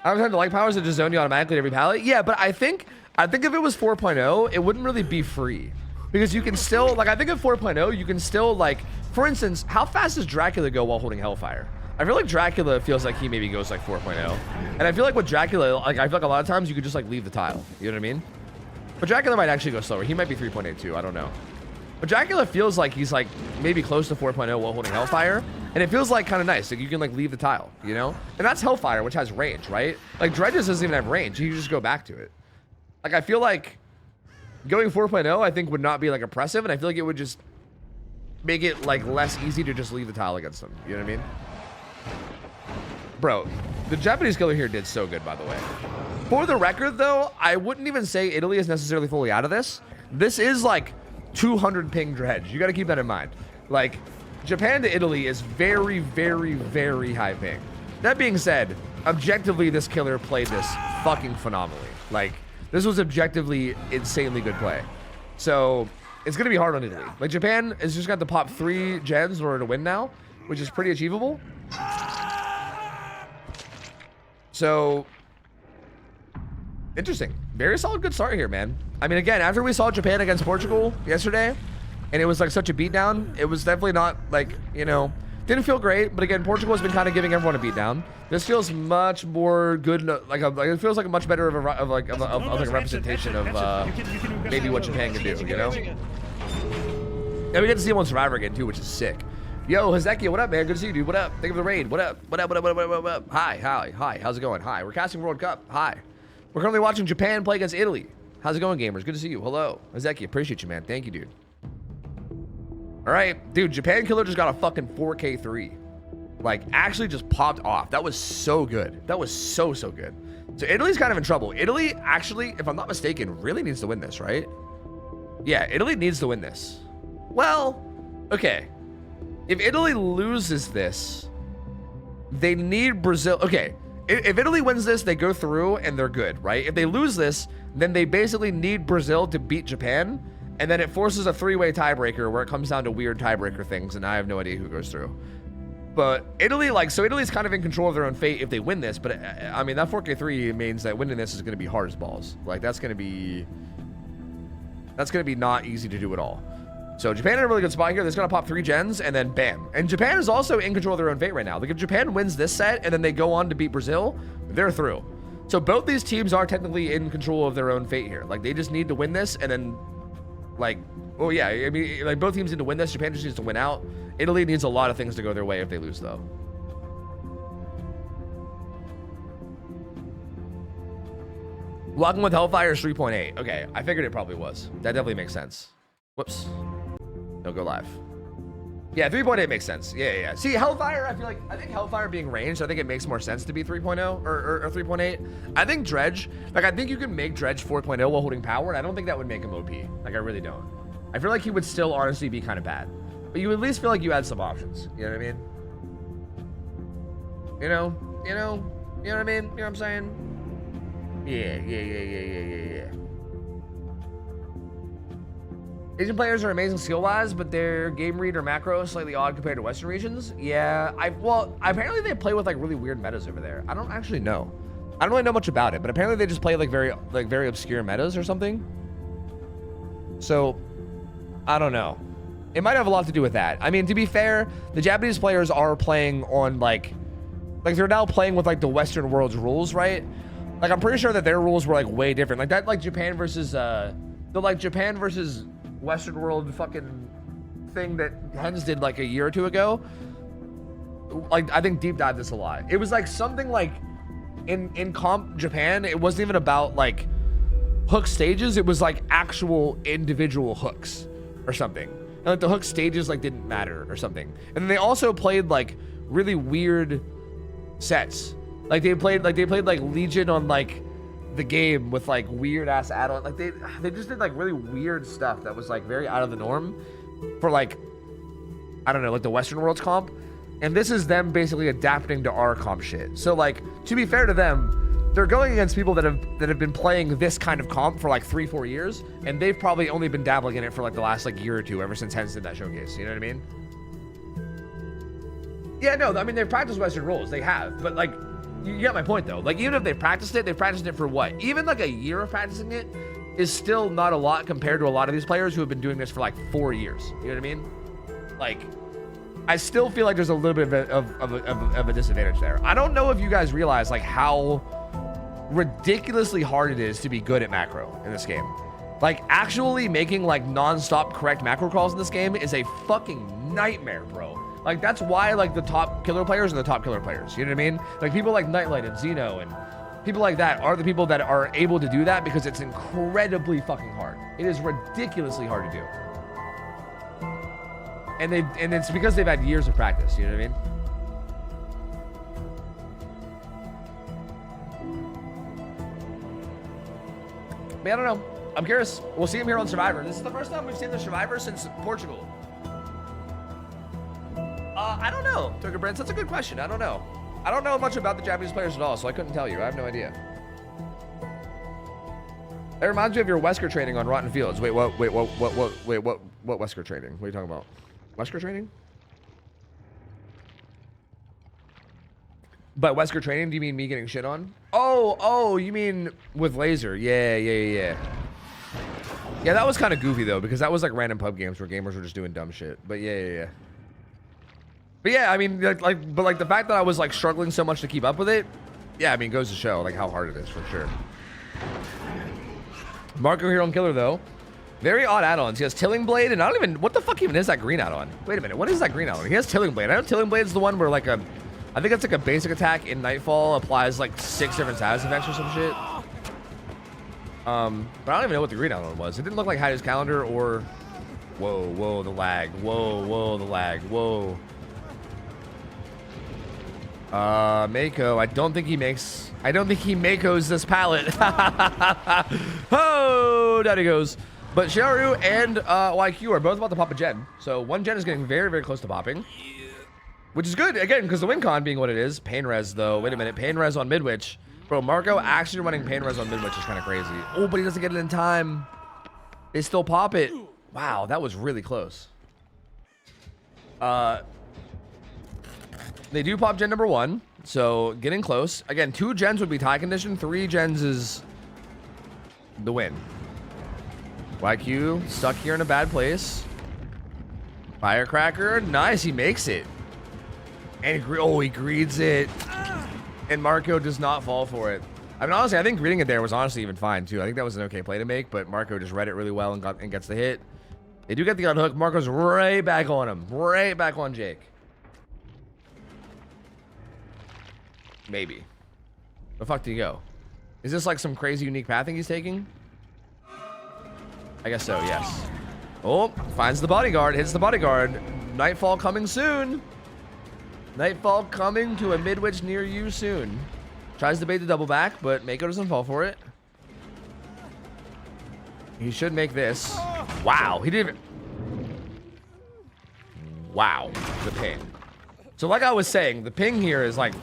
I don't have the light powers that just zone you automatically at every pallet. Yeah, but I think if it was 4.0, it wouldn't really be free. Because you can still, like, I think at 4.0, you can still, like, for instance, how fast does Dracula go while holding Hellfire? I feel like Dracula feels like he maybe goes, like, 4.0. And I feel like with Dracula, like, I feel like a lot of times you could just, like, leave the tile. You know what I mean? But Dracula might actually go slower. He might be 3.8 too. I don't know. But Dracula feels like he's, like, maybe close to 4.0 while holding Hellfire. And it feels, like, kind of nice. Like, you can, like, leave the tile, you know? And that's Hellfire, which has range, right? Like, Dredges doesn't even have range. You can just go back to it. Like, I feel like going 4.0, I think, would not be, like, oppressive. And I feel like it would just make it, like, less easy to just leave the tile against them. You know what I mean? Bro, the Japanese killer here did so good, by the way. For the record, though, I wouldn't even say Italy is necessarily fully out of this. This is, like, 200 ping Dredge. You got to keep that in mind. Like, Japan to Italy is very, very, very high ping. That being said, objectively, this killer played this fucking phenomenally. Like, this was objectively insanely good play. So, it's going to be hard on Italy. Like, Japan has just got to pop 3 gens in order to win now, which is pretty achievable. So, interesting. Very solid, good start here, man. I mean, again, after we saw Japan against Portugal yesterday, and it was like such a beatdown, it was definitely not like, you know, didn't feel great. But again, Portugal has been kind of giving everyone a beatdown. This feels much more good, like it feels like a much better of a representation of maybe what Japan can do, you know? And we get to see him on Survivor again too, which is sick. Yo, Hezekiah, what up, man? Good to see you, dude. What up? Thank you for the raid. What up? What up? What up? What up? What up? What up? Hi. How's it going? Hi. We're casting World Cup. Hi. We're currently watching Japan play against Italy. How's it going, gamers? Good to see you. Hello. Hezekiah, appreciate you, man. Thank you, dude. All right, dude. Japan Killer just got a fucking 4K3. Like, actually just popped off. That was so good. That was so good. So Italy's kind of in trouble. Italy, actually, if I'm not mistaken, really needs to win this, right? Yeah, Italy needs to win this. Well, okay. If Italy loses this, they need Brazil. Okay, if Italy wins this, they go through and they're good, right? If they lose this, then they basically need Brazil to beat Japan, and then it forces a three-way tiebreaker where it comes down to weird tiebreaker things, and I have no idea who goes through. But Italy, so Italy's kind of in control of their own fate if they win this, but I mean, that 4K3 means that winning this is going to be hard as balls. Like, that's going to be not easy to do at all. So Japan in a really good spot here. They're going to pop 3 gens, and then bam. And Japan is also in control of their own fate right now. Like, if Japan wins this set, and then they go on to beat Brazil, they're through. So both these teams are technically in control of their own fate here. Like, they just need to win this, and then, like, well, yeah, I mean, like, both teams need to win this. Japan just needs to win out. Italy needs a lot of things to go their way if they lose, though. Locking with Hellfire is 3.8. Okay, I figured it probably was. That definitely makes sense. Whoops. Don't go live. Yeah, 3.8 makes sense. Yeah. See, Hellfire, I think Hellfire being ranged, I think it makes more sense to be 3.0 or 3.8. I think Dredge, like, I think you can make Dredge 4.0 while holding power, and I don't think that would make him OP. Like, I really don't. I feel like he would still honestly be kind of bad. But you at least feel like you had some options. You know what I mean? You know what I mean? You know what I'm saying? Yeah. Asian players are amazing skill-wise, but their game read or macro is slightly odd compared to Western regions. Yeah, well, apparently they play with like really weird metas over there. I don't actually know. I don't really know much about it, but apparently they just play like very obscure metas or something. So, I don't know. It might have a lot to do with that. I mean, to be fair, the Japanese players are playing on like they're now playing with like the Western world's rules, right? Like, I'm pretty sure that their rules were like way different. Like that, like Japan versus Japan versus Western world fucking thing that Hens did like a year or two ago. Like, I think deep dive this a lot. It was like something like in comp Japan, it wasn't even about like hook stages. It was like actual individual hooks or something. And like the hook stages like didn't matter or something. And then they also played like really weird sets. Like they played like Legion on like the game with like weird ass add-on. Like they just did like really weird stuff that was like very out of the norm for like, I don't know, like the Western world's comp. And this is them basically adapting to our comp shit. So like, to be fair to them, they're going against people that have been playing this kind of comp for like 3-4 years, and they've probably only been dabbling in it for like the last like year or two, ever since Hens did that showcase. You know what I mean? Yeah, no, I mean, they've practiced Western rules. They have, but like, you get my point though. Like, even if they've practiced it for what? Even like a year of practicing it is still not a lot compared to a lot of these players who have been doing this for like 4 years. You know what I mean? Like, I still feel like there's a little bit of a disadvantage there. I don't know if you guys realize like how ridiculously hard it is to be good at macro in this game. Like, actually making like non-stop correct macro calls in this game is a fucking nightmare, bro. Like, that's why like the top killer players are the top killer players. You know what I mean? Like, people like Nightlight and Xeno and people like that are the people that are able to do that because it's incredibly fucking hard. It is ridiculously hard to do. And it's because they've had years of practice. You know what I mean? I mean, I don't know. I'm curious. We'll see him here on Survivor. This is the first time we've seen the Survivor since Portugal. I don't know, Toker Brents. That's a good question. I don't know. I don't know much about the Japanese players at all, so I couldn't tell you. I have no idea. It reminds me of your Wesker training on Rotten Fields. Wait, what Wesker training? What are you talking about? Wesker training? But Wesker training, do you mean me getting shit on? Oh, you mean with laser. Yeah. Yeah, that was kind of goofy though, because that was like random pub games where gamers were just doing dumb shit. But yeah. But yeah, I mean, but the fact that I was like struggling so much to keep up with it, yeah, I mean, goes to show like how hard it is for sure. Marco Hero and Killer though, very odd add-ons. He has Tilling Blade, and I don't even, what the fuck even is that green add-on? Wait a minute, what is that green add-on? He has Tilling Blade. I know Tilling Blade is the one where like I think it's like a basic attack in Nightfall applies like 6 different status effects or some shit. But I don't even know what the green add-on was. It didn't look like Hyde's Calendar or, whoa, the lag, whoa, the lag, whoa. Mako, I don't think he Makos this pallet. Oh, down he goes. But Shiaru and YQ are both about to pop a gen. So one gen is getting very, very close to popping. Which is good, again, because the win con being what it is. Pain res, though. Wait a minute. Pain res on Midwich. Bro, Marco actually running pain res on Midwich is kind of crazy. Oh, but he doesn't get it in time. They still pop it. Wow, that was really close. They do pop gen number 1. So, getting close. Again, 2 gens would be tie condition. 3 gens is the win. YQ stuck here in a bad place. Firecracker. Nice, he makes it. And he greets it. And Marco does not fall for it. I mean, honestly, I think greeting it there was honestly even fine, too. I think that was an okay play to make, but Marco just read it really well and gets the hit. They do get the unhook. Marco's right back on him. Right back on Jake. Maybe. The fuck did he go? Is this like some crazy unique pathing he's taking? I guess so, yes. Oh, finds the bodyguard. Hits the bodyguard. Nightfall coming soon. Nightfall coming to a Midwich near you soon. Tries to bait the double back, but Mako doesn't fall for it. He should make this. Wow, he didn't even... Wow, the ping. So like I was saying, the ping here is like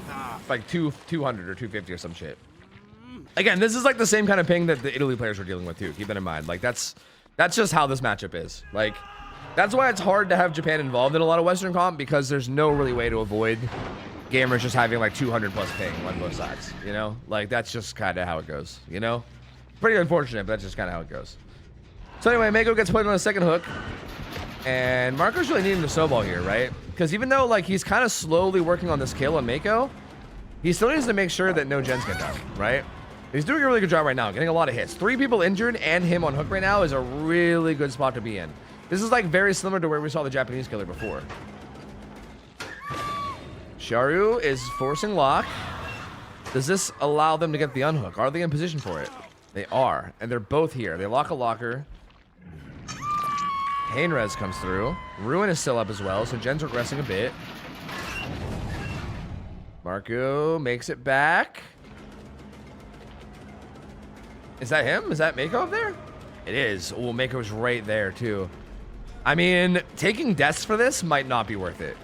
200 or 250 or some shit. Again, this is like the same kind of ping that the Italy players were dealing with too. Keep that in mind. Like that's just how this matchup is. Like that's why it's hard to have Japan involved in a lot of Western comp, because there's no really way to avoid gamers just having like 200 plus ping on both sides. You know, like that's just kind of how it goes. You know, pretty unfortunate, but that's just kind of how it goes. So anyway, Mako gets put on a second hook, and Marco's really needing the snowball here, right? Because even though like he's kind of slowly working on this kill on Mako, he still needs to make sure that no gens get done, right? He's doing a really good job right now, getting a lot of hits. 3 people injured and him on hook right now is a really good spot to be in. This is like very similar to where we saw the Japanese killer before. Sharu is forcing lock. Does this allow them to get the unhook? Are they in position for it? They are, and they're both here. They lock a locker. Pain res comes through. Ruin is still up as well, so Jen's regressing a bit. Marco makes it back. Is that him? Is that Mako up there? It is. Oh, Mako's right there, too. I mean, taking deaths for this might not be worth it.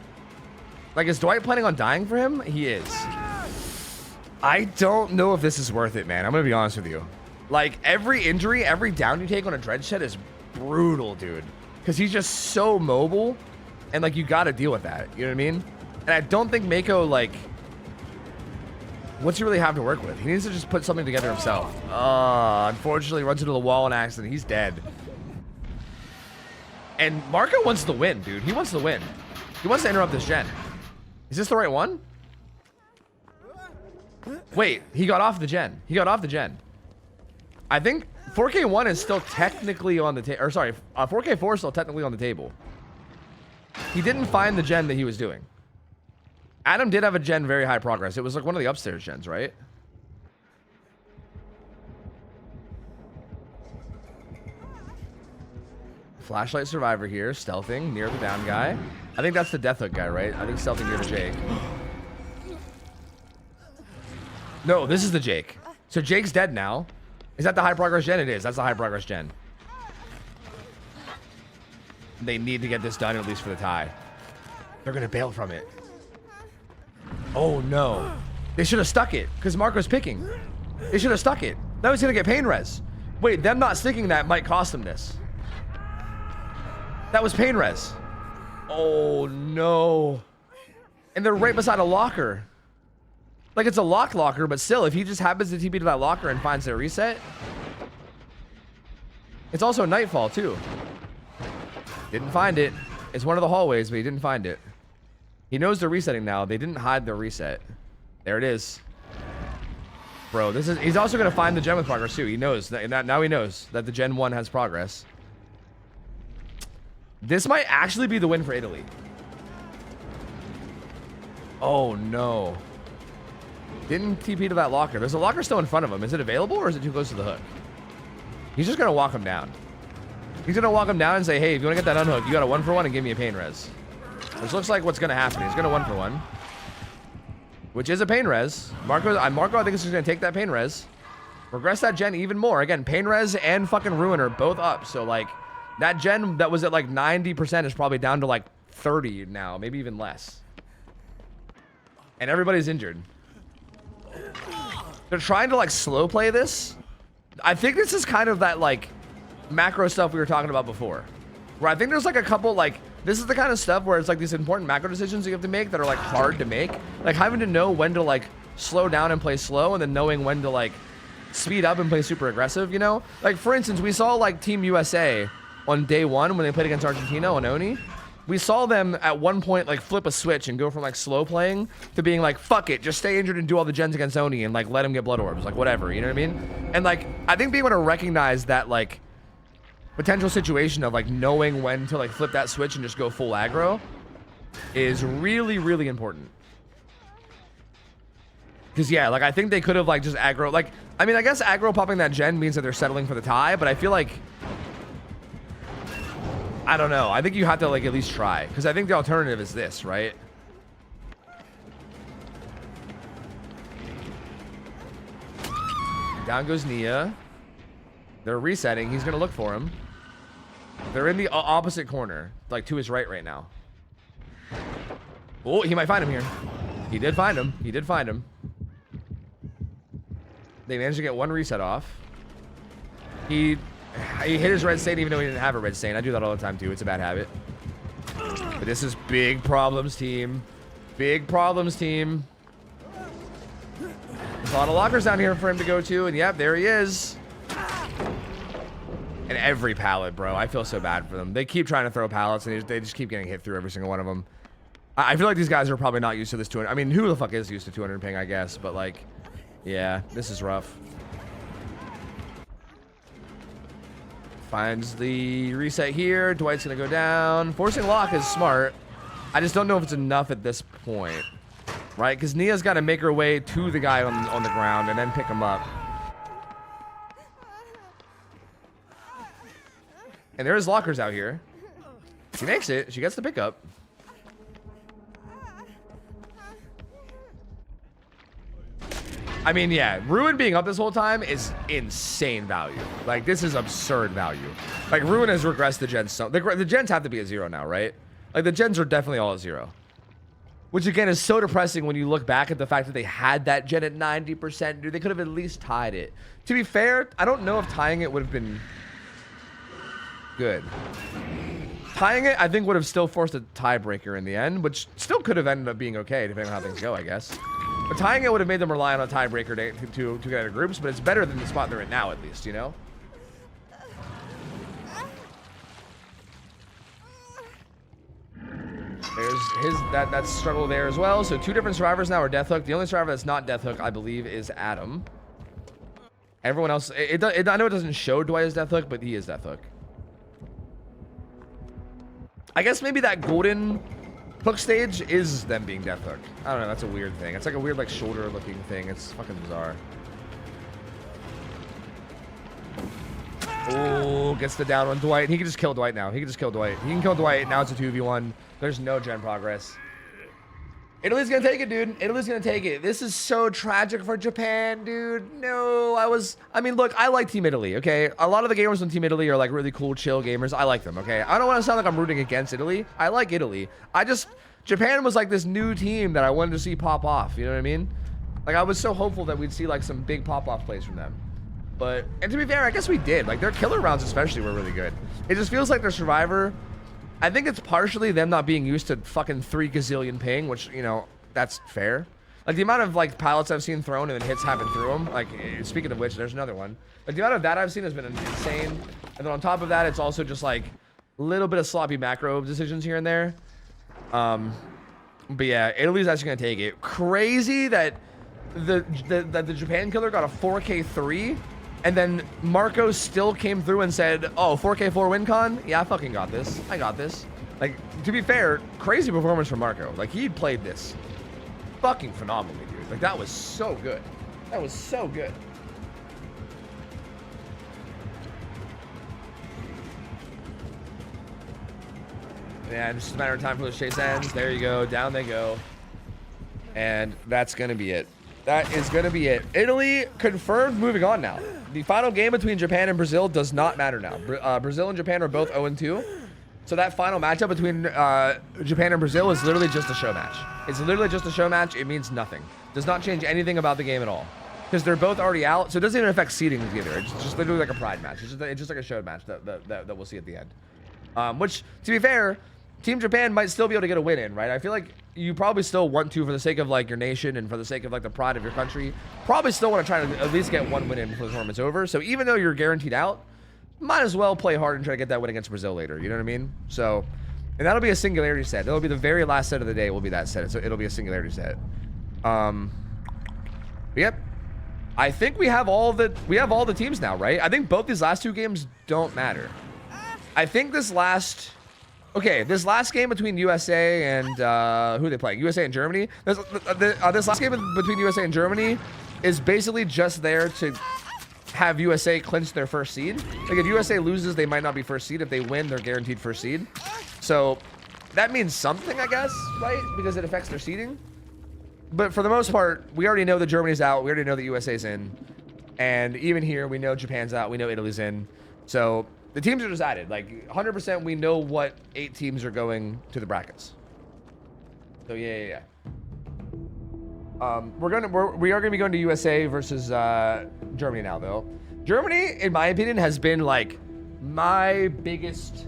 Like, is Dwight planning on dying for him? He is. I don't know if this is worth it, man. I'm going to be honest with you. Like, every injury, every down you take on a dredge set is brutal, dude. Because he's just so mobile. And, like, you got to deal with that. You know what I mean? And I don't think Mako, like... What's he really have to work with? He needs to just put something together himself. Unfortunately, runs into the wall in accident. He's dead. And Marco wants the win, dude. He wants the win. He wants to interrupt this gen. Is this the right one? Wait, he got off the gen. He got off the gen. I think 4K1 is still technically on the table. Or sorry, 4K4 is still technically on the table. He didn't find the gen that he was doing. Adam did have a gen very high progress. It was like one of the upstairs gens, right? Flashlight survivor here, stealthing near the down guy. I think that's the death hook guy, right? I think stealthing near the Jake. No, this is the Jake. So Jake's dead now. Is that the high progress gen? It is. That's the high progress gen. They need to get this done at least for the tie. They're gonna bail from it. Oh no. They should have stuck it because Marco's picking. They should have stuck it. Now he's gonna get pain res. Wait, them not sticking that might cost him this. That was pain res. Oh no. And they're right beside a locker. Like, it's a locker, but still, if he just happens to TP to that locker and finds their reset. It's also Nightfall, too. Didn't find it. It's one of the hallways, but he didn't find it. He knows they're resetting now. They didn't hide their reset. There it is. Bro, this is... He's also going to find the gen with progress, too. He knows. Now he knows that the Gen 1 has progress. This might actually be the win for Italy. Oh, no. Didn't TP to that locker. There's a locker still in front of him. Is it available or is it too close to the hook? He's just going to walk him down. He's going to walk him down and say, hey, if you want to get that unhook, you got a 1-for-1 and give me a pain res. Which looks like what's going to happen. He's going to 1-for-1. Which is a pain res. Marco, I think is just going to take that pain res. Regress that gen even more. Again, pain res and fucking ruin are both up. So, like, that gen that was at, like, 90% is probably down to, like, 30 now. Maybe even less. And everybody's injured. They're trying to, like, slow play this. I think this is kind of that, like, macro stuff we were talking about before. Where I think there's, like, a couple, like... This is the kind of stuff where it's, like, these important macro decisions you have to make that are, like, hard to make. Like, having to know when to, like, slow down and play slow, and then knowing when to, like, speed up and play super aggressive, you know? Like, for instance, we saw, like, Team USA on day one when they played against Argentina on Oni. We saw them at one point, like, flip a switch and go from, like, slow playing to being like, fuck it, just stay injured and do all the gens against Oni and, like, let him get blood orbs. Like, whatever, you know what I mean? And, like, I think being able to recognize that, like, potential situation of, like, knowing when to, like, flip that switch and just go full aggro is really, really important. Because, yeah, like, I think they could have, like, just aggro. Like, I mean, I guess aggro popping that gen means that they're settling for the tie, but I feel like... I don't know. I think you have to, like, at least try. Because I think the alternative is this, right? Down goes Nia. They're resetting. He's going to look for him. They're in the opposite corner. Like, to his right now. Oh, he might find him here. He did find him. He did find him. They managed to get one reset off. He hit his red stain even though he didn't have a red stain. I do that all the time too. It's a bad habit. But this is big problems, team. Big problems, team. There's a lot of lockers down here for him to go to. And yep, there he is. And every pallet, bro. I feel so bad for them. They keep trying to throw pallets and they just keep getting hit through every single one of them. I feel like these guys are probably not used to this 200. I mean, who the fuck is used to 200 ping, I guess. But like, yeah, this is rough. Finds the reset here. Dwight's gonna go down. Forcing lock is smart. I just don't know if it's enough at this point, right? Because Nia's got to make her way to the guy on the ground and then pick him up. And there's lockers out here. She makes it. She gets the pickup. I mean, yeah, Ruin being up this whole time is insane value. Like, this is absurd value. Like, Ruin has regressed the gens. So the gens have to be at 0 now, right? Like, the gens are definitely all at 0. Which, again, is so depressing when you look back at the fact that they had that gen at 90%. Dude, they could have at least tied it. To be fair, I don't know if tying it would have been good. Tying it, I think, would have still forced a tiebreaker in the end, which still could have ended up being okay, depending on how things go, I guess. But tying it would have made them rely on a tiebreaker to get out of groups, but it's better than the spot they're in now, at least, you know? There's that struggle there as well. So 2 different survivors now are Death Hook. The only survivor that's not Death Hook, I believe, is Adam. Everyone else, I know it doesn't show Dwight as Death Hook, but he is Death Hook. I guess maybe that golden hook stage is them being Death Hook. I don't know, that's a weird thing. It's like a weird, like, shoulder looking thing. It's fucking bizarre. Oh, gets the down on Dwight. He can just kill Dwight now. He can just kill Dwight. He can kill Dwight. Now it's a 2v1. There's no gen progress. Italy's gonna take it, dude. Italy's gonna take it. This is so tragic for Japan, dude. No, I mean, look, I like Team Italy, okay? A lot of the gamers on Team Italy are, like, really cool, chill gamers. I like them, okay? I don't want to sound like I'm rooting against Italy. I like Italy. Japan was, like, this new team that I wanted to see pop off, you know what I mean? Like, I was so hopeful that we'd see, like, some big pop-off plays from them. But, and to be fair, I guess we did. Like, their killer rounds especially were really good. It just feels like their Survivor... I think it's partially them not being used to fucking 3 gazillion ping, which, you know, that's fair. Like the amount of like pilots I've seen thrown and then hits happen through them. Like speaking of which, there's another one. Like the amount of that I've seen has been insane. And then on top of that, it's also just like a little bit of sloppy macro decisions here and there. But yeah, Italy's actually gonna take it. Crazy that the Japan killer got a 4K3, and then Marco still came through and said, "Oh, 4K4 win con? Yeah, I fucking got this. I got this." Like, to be fair, crazy performance from Marco. Like, he played this fucking phenomenally, dude. Like, that was so good. That was so good. Yeah, it's just a matter of time for those chase ends. There you go. Down they go. And that's going to be it. That is going to be it. Italy confirmed moving on now. The final game between Japan and Brazil does not matter now. Brazil and Japan are both 0-2. So that final matchup between Japan and Brazil is literally just a show match. It's literally just a show match. It means nothing. Does not change anything about the game at all. Because they're both already out. So it doesn't even affect seeding either. It's just literally like a pride match. It's just like a show match that we'll see at the end. Which, to be fair, Team Japan might still be able to get a win in, right? I feel like you probably still want to, for the sake of like your nation and for the sake of like the pride of your country, probably still want to try to at least get one win in before the tournament's over. So even though you're guaranteed out, might as well play hard and try to get that win against Brazil later. You know what I mean? So, and that'll be a singularity set. That'll be the very last set of the day. Will be that set. So it'll be a singularity set. Yep. I think we have all the teams now, right? I think both these last two games don't matter. I think this last game between USA and who are they playing? USA and Germany. This last game between USA and Germany is basically just there to have USA clinch their first seed. Like if USA loses, they might not be first seed. If they win, they're guaranteed first seed. So that means something, I guess, right? Because it affects their seeding. But for the most part, we already know that Germany's out. We already know that USA's in. And even here, we know Japan's out. We know Italy's in. So the teams are decided. Like 100%, we know what 8 teams are going to the brackets. So yeah. We are gonna be going to USA versus Germany now, though. Germany, in my opinion, has been like my biggest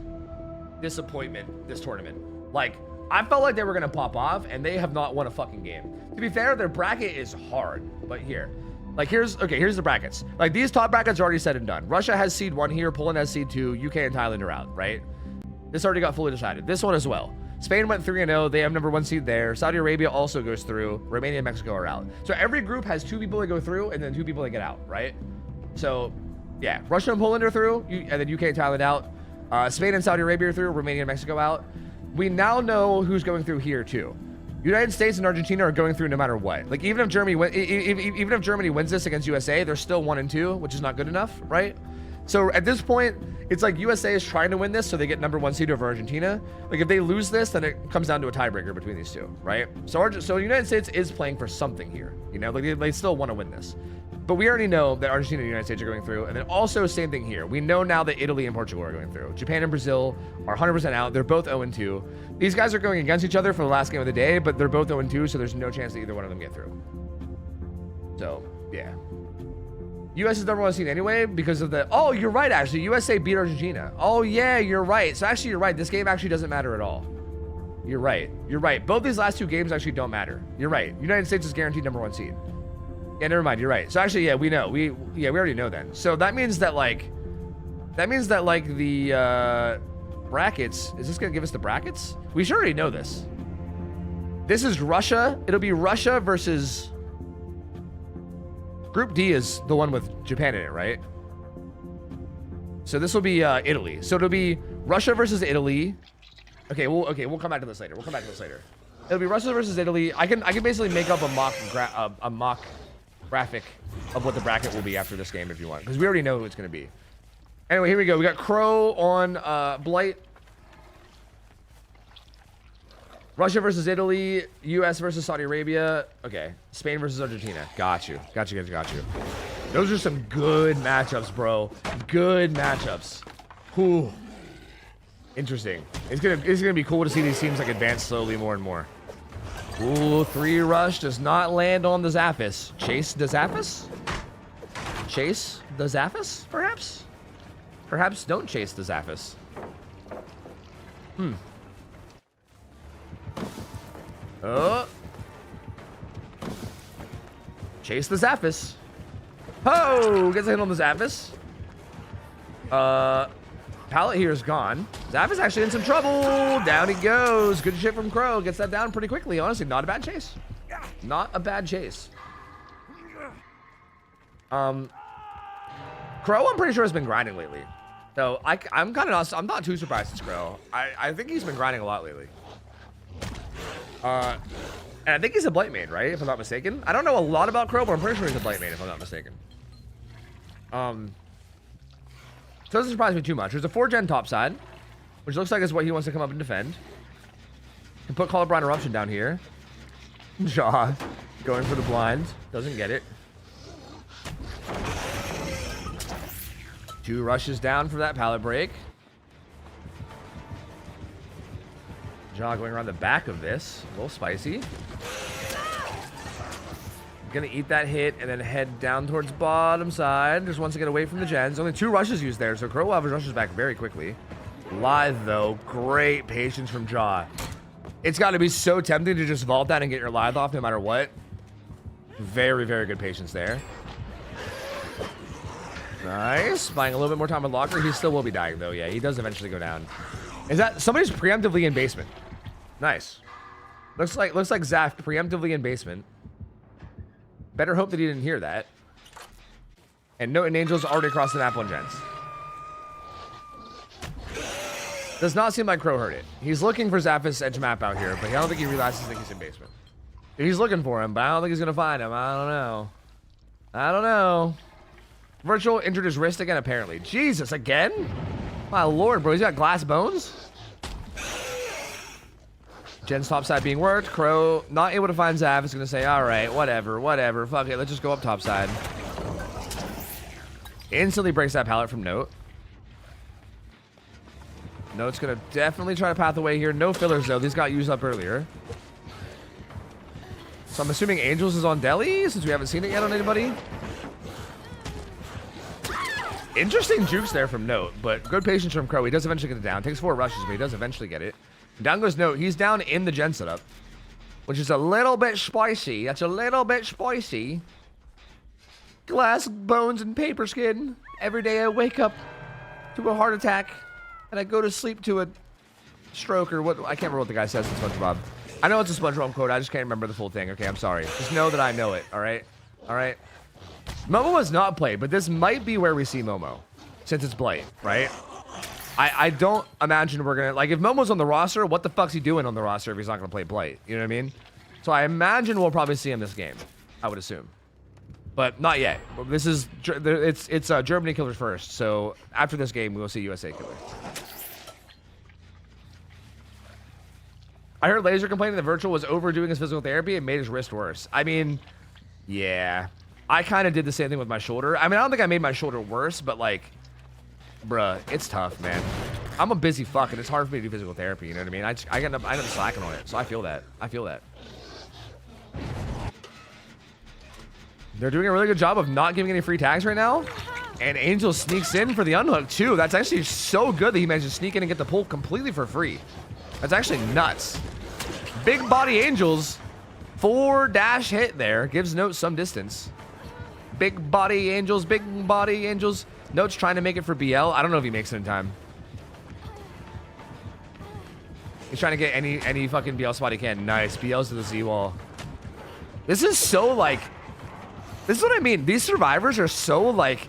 disappointment this tournament. Like I felt like they were gonna pop off, and they have not won a fucking game. To be fair, their bracket is hard, but here's the brackets. Like these top brackets are already said and done. Russia has seed 1 here, Poland has seed 2, UK and Thailand are out, right? This already got fully decided. This one as well. Spain went 3-0. They have number 1 seed there. Saudi Arabia also goes through. Romania and Mexico are out. So every group has 2 people that go through and then 2 people that get out, right? So yeah, Russia and Poland are through, and then UK and Thailand out. Spain and Saudi Arabia are through. Romania and Mexico out. We now know who's going through here too. United States and Argentina are going through no matter what. Like even if Germany wins this against USA, they're still 1-2, which is not good enough, right? So at this point, it's like USA is trying to win this so they get number 1 seed over Argentina. Like if they lose this, then it comes down to a tiebreaker between these two, right? So the United States is playing for something here, you know, like they still want to win this. But we already know that Argentina and the United States are going through. And then also same thing here. We know now that Italy and Portugal are going through. Japan and Brazil are 100% out. They're both 0-2. These guys are going against each other for the last game of the day, but they're both 0-2, so there's no chance that either one of them get through. So, yeah. US is number 1 seed anyway because of the... Oh, you're right, actually. USA beat Argentina. Oh, yeah, you're right. So actually, you're right. This game actually doesn't matter at all. You're right. You're right. Both these last 2 games actually don't matter. You're right. United States is guaranteed number 1 seed. Yeah, never mind. You're right. So actually, yeah, we know. We already know then. So that means that the brackets. Is this gonna give us the brackets? We should already know this. This is Russia. It'll be Russia versus. Group D is the one with Japan in it, right? So this will be Italy. So it'll be Russia versus Italy. Okay, we'll come back to this later. It'll be Russia versus Italy. I can basically make up a mock graphic of what the bracket will be after this game if you want, because we already know who it's going to be. Anyway, here we go. We got Crow on Blight. Russia versus Italy. US versus Saudi Arabia. Okay. Spain versus Argentina. Got you. Those are some good matchups, bro. Good matchups. Whew. Interesting. It's gonna be cool to see these teams like advance slowly more and more. Ooh, 3 rush does not land on the Zaphis. Chase the Zaphis? Chase the Zaphis, perhaps? Perhaps don't chase the Zaphis. Oh. Chase the Zaphis. Oh, gets a hit on the Zaphis. Pallet here is gone. Zaphis actually in some trouble. Down he goes. Good shit from Crow. Gets that down pretty quickly. Honestly, not a bad chase. Not a bad chase. Crow, I'm pretty sure has been grinding lately. So I'm not too surprised it's Crow. I think he's been grinding a lot lately. And I think he's a Blight main, right? If I'm not mistaken. I don't know a lot about Crow, but I'm pretty sure he's a Blight main, if I'm not mistaken. So it doesn't surprise me too much. There's a 4-gen top side, which looks like is what he wants to come up and defend. Can put Colorblind Eruption down here. Jaw going for the blind. Doesn't get it. 2 rushes down for that pallet break. Jaw going around the back of this. A little spicy. Gonna eat that hit and then head down towards bottom side. Just wants to get away from the gens. Only 2 rushes used there, so Crow will have his rushes back very quickly. Lithe, though. Great patience from Jaw. It's got to be so tempting to just vault that and get your Lithe off no matter what. Very, very good patience there. Nice. Buying a little bit more time with Locker. He still will be dying, though. Yeah, he does eventually go down. Is that... Somebody's preemptively in basement. Nice. Looks like Zaf preemptively in basement. Better hope that he didn't hear that. And Note and Angel's already across the map on gens. Does not seem like Crow heard it. He's looking for Zaphis edge map out here, but I don't think he realizes that he's in basement. He's looking for him, but I don't think he's going to find him. I don't know. I don't know. Virtual injured his wrist again, apparently. Jesus, again? My lord, bro. He's got glass bones? Gen's topside being worked. Crow not able to find Zav. Is going to say, all right, whatever. Fuck it. Let's just go up topside. Instantly breaks that pallet from Note. Note's going to definitely try to path away here. No fillers, though. These got used up earlier. So I'm assuming Angels is on Deli, since we haven't seen it yet on anybody. Interesting jukes there from Note, but good patience from Crow. He does eventually get it down. Takes 4 rushes, but he does eventually get it. Down goes Note. He's down in the gen setup, which is a little bit spicy. That's a little bit spicy. Glass, bones, and paper skin. Every day I wake up to a heart attack, and I go to sleep to a stroke, or what? I can't remember what the guy says in SpongeBob. I know it's a SpongeBob quote. I just can't remember the full thing. Okay, I'm sorry. Just know that I know it, all right? All right? Momo was not played, but this might be where we see Momo, since it's Blight, right? I don't imagine we're going to... Like, if Momo's on the roster, what the fuck's he doing on the roster if he's not going to play Blight? You know what I mean? So I imagine we'll probably see him this game. I would assume. But not yet. This is... It's Germany killers first. So after this game, we will see USA killers. I heard Laser complaining that Virtual was overdoing his physical therapy and made his wrist worse. I mean, yeah. I kind of did the same thing with my shoulder. I mean, I don't think I made my shoulder worse, but like... Bruh, it's tough, man. I'm a busy fuck, and it's hard for me to do physical therapy, you know what I mean? I end up slacking on it, so I feel that. They're doing a really good job of not giving any free tags right now. And Angel sneaks in for the unhook, too. That's actually so good that he managed to sneak in and get the pull completely for free. That's actually nuts. Big body Angels. 4 dash hit there. Gives Note some distance. Big body Angels. Note's trying to make it for BL. I don't know if he makes it in time. He's trying to get any fucking BL spot he can. Nice. BL's to the Z wall. This is so like... This is what I mean. These survivors are so like...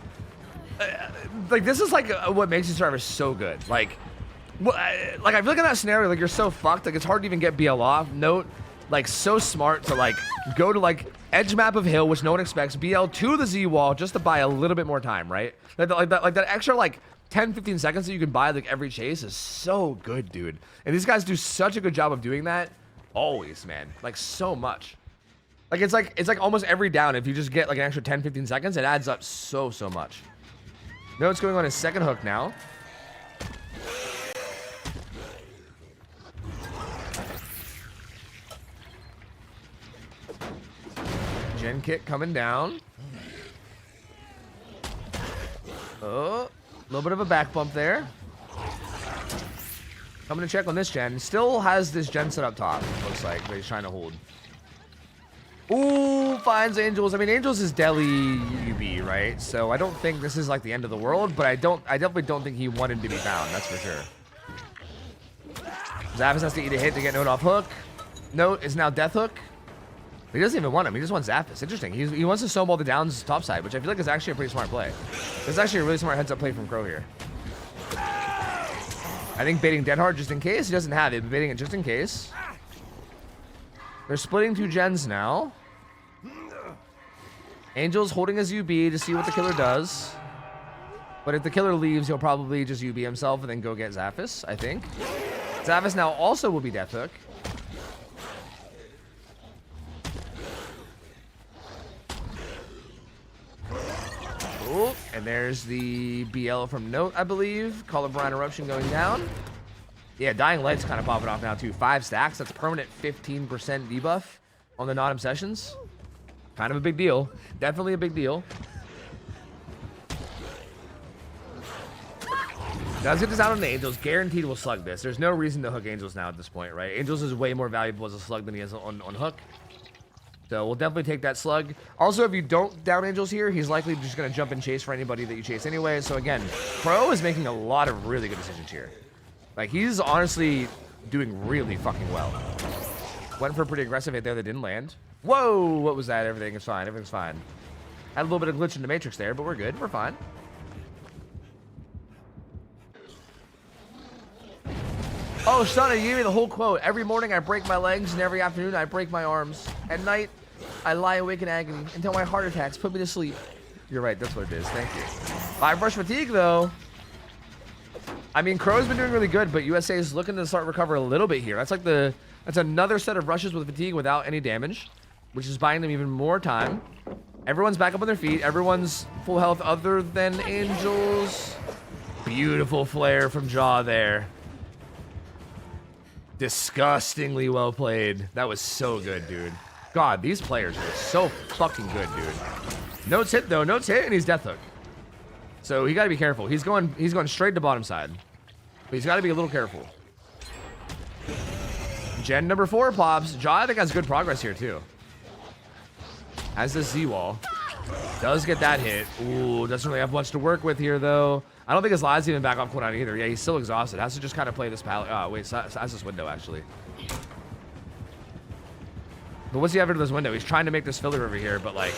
this is like what makes these survivors so good. Like I feel like in that scenario, like you're so fucked. Like it's hard to even get BL off. Note, like so smart to like go to like edge map of hill, which no one expects. BL to the Z wall just to buy a little bit more time, right? Like that extra like 10-15 seconds that you can buy like every chase is so good, dude. And these guys do such a good job of doing that always, man. Like so much. Like it's like almost every down. If you just get like an extra 10-15 seconds, it adds up so much. Note's going on his second hook now. Gen kit coming down. Oh, a little bit of a back bump there. Coming to check on this gen. Still has this gen set up top, looks like, but he's trying to hold. Ooh, Crow finds Angels. I mean, Angels is Deli UB, right? So I don't think this is like the end of the world, but I definitely don't think he wanted to be found. That's for sure. Zappos has to eat a hit to get Note off hook. Note is now Death Hook. He doesn't even want him. He just wants Zappos. Interesting. He wants to snowball the downs top side, which I feel like is actually a pretty smart play. This is actually a really smart heads-up play from Crow here. I think baiting Dead Hard just in case. He doesn't have it, but baiting it just in case. They're splitting 2 gens now. Angel's holding his UB to see what the killer does. But if the killer leaves, he'll probably just UB himself and then go get Zappos, I think. Zappos now also will be Death Hook. Ooh, and there's the BL from Note, I believe. Call of Brine Eruption going down. Yeah, Dying Light's kind of popping off now, too. 5 stacks. That's permanent 15% debuff on the non-obsessions. Kind of a big deal. Definitely a big deal. Does get this out on the Angels. Guaranteed will slug this. There's no reason to hook Angels now at this point, right? Angels is way more valuable as a slug than he is on hook. So we'll definitely take that slug. Also, if you don't down Angels here, he's likely just going to jump and chase for anybody that you chase anyway. So again, Pro is making a lot of really good decisions here. Like, he's honestly doing really fucking well. Went for a pretty aggressive hit there that didn't land. Whoa, what was that? Everything is fine. Everything's fine. Had a little bit of glitch in the Matrix there, but we're good. We're fine. Oh, Shana, you gave me the whole quote. Every morning I break my legs, and every afternoon I break my arms. At night, I lie awake in agony until my heart attacks put me to sleep. You're right, that's what it is. Thank you. 5 brush fatigue, though. I mean, Crow's been doing really good, but USA is looking to start recover a little bit here. That's like that's another set of rushes with fatigue without any damage, which is buying them even more time. Everyone's back up on their feet. Everyone's full health other than Angels. Beautiful flare from Jaw there. Disgustingly well played. That was so good, dude. God, these players are so fucking good, dude. Note's hit, though. Note's hit, and he's Death Hook. So he got to be careful. He's going straight to bottom side. But he's got to be a little careful. Gen number 4 pops. Jaw, I think, has good progress here, too. Has this Z-wall. Does get that hit. Ooh, doesn't really have much to work with here, though. I don't think his lives even back off cooldown either. Yeah, he's still exhausted. Has to just kind of play this pallet. Oh, wait, has this window, actually. But what's he having to this window? He's trying to make this filler over here, but, like...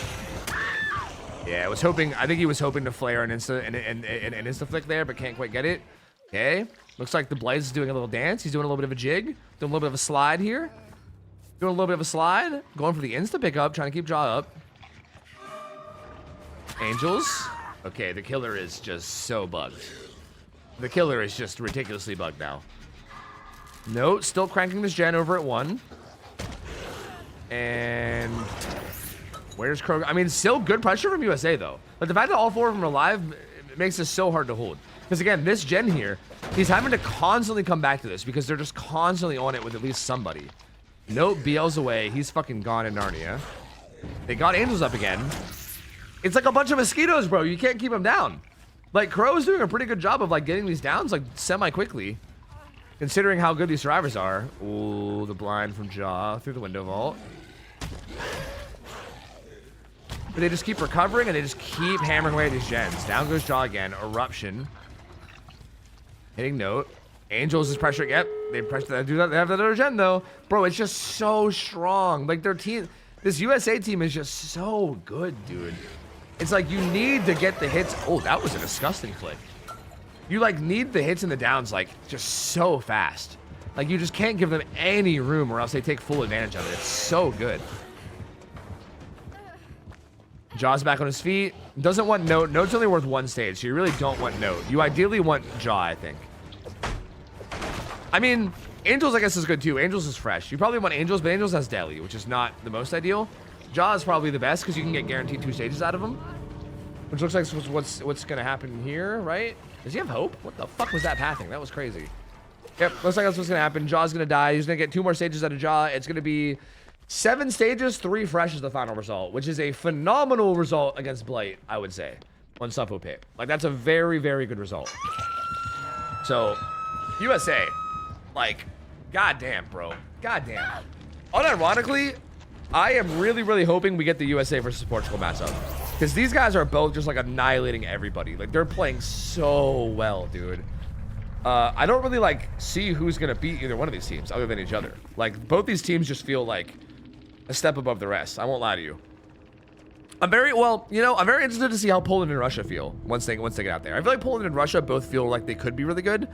Yeah, I think he was hoping to flare an insta-flick there, but can't quite get it. Okay. Looks like the Blaze is doing a little dance. He's doing a little bit of a jig. Doing a little bit of a slide here. Doing a little bit of a slide. Going for the insta-pickup, trying to keep Jaw up. Angels. Okay, the killer is just so bugged. The killer is just ridiculously bugged now. Note, still cranking this gen over at 1. And where's Crow? I mean, still good pressure from USA, though. But the fact that all 4 of them are alive makes this so hard to hold. Because, again, this gen here, he's having to constantly come back to this because they're just constantly on it with at least somebody. Note, BL's away. He's fucking gone in Narnia. They got Angels up again. It's like a bunch of mosquitoes, bro. You can't keep them down. Like, Crow's doing a pretty good job of, like, getting these downs, like, semi-quickly. Considering how good these survivors are. Ooh, the blind from Jaw through the window vault. But they just keep recovering, and they just keep hammering away at these gens. Down goes Jaw again. Eruption. Hitting Note. Angels is pressuring. Yep, they pressure. They have that other gen, though. Bro, it's just so strong. Like, their team... This USA team is just so good, dude. It's like you need to get the hits. Oh, that was a disgusting click. You, like, need the hits and the downs, like, just so fast. Like, you just can't give them any room or else they take full advantage of it. It's so good. Jaw's back on his feet. Doesn't want Note. Note's only worth 1 stage, so you really don't want Note. You ideally want Jaw, I think. I mean, Angels, I guess, is good, too. Angels is fresh. You probably want Angels, but Angels has Deli, which is not the most ideal. Jaw is probably the best because you can get guaranteed 2 stages out of him. Which looks like what's going to happen here, right? Does he have hope? What the fuck was that pathing? That was crazy. Yep, looks like that's what's going to happen. Jaw's going to die. He's going to get 2 more stages out of Jaw. It's going to be 7 stages, 3 fresh is the final result, which is a phenomenal result against Blight, I would say, on Suffo Pit. Like, that's a very, very good result. So, USA, like, goddamn, bro. Goddamn. Unironically, I am really, really hoping we get the USA versus Portugal matchup. Because these guys are both just like annihilating everybody. Like they're playing so well, dude. I don't really like see who's gonna beat either one of these teams other than each other. Like both these teams just feel like a step above the rest. I won't lie to you. I'm very interested to see how Poland and Russia feel once they get out there. I feel like Poland and Russia both feel like they could be really good,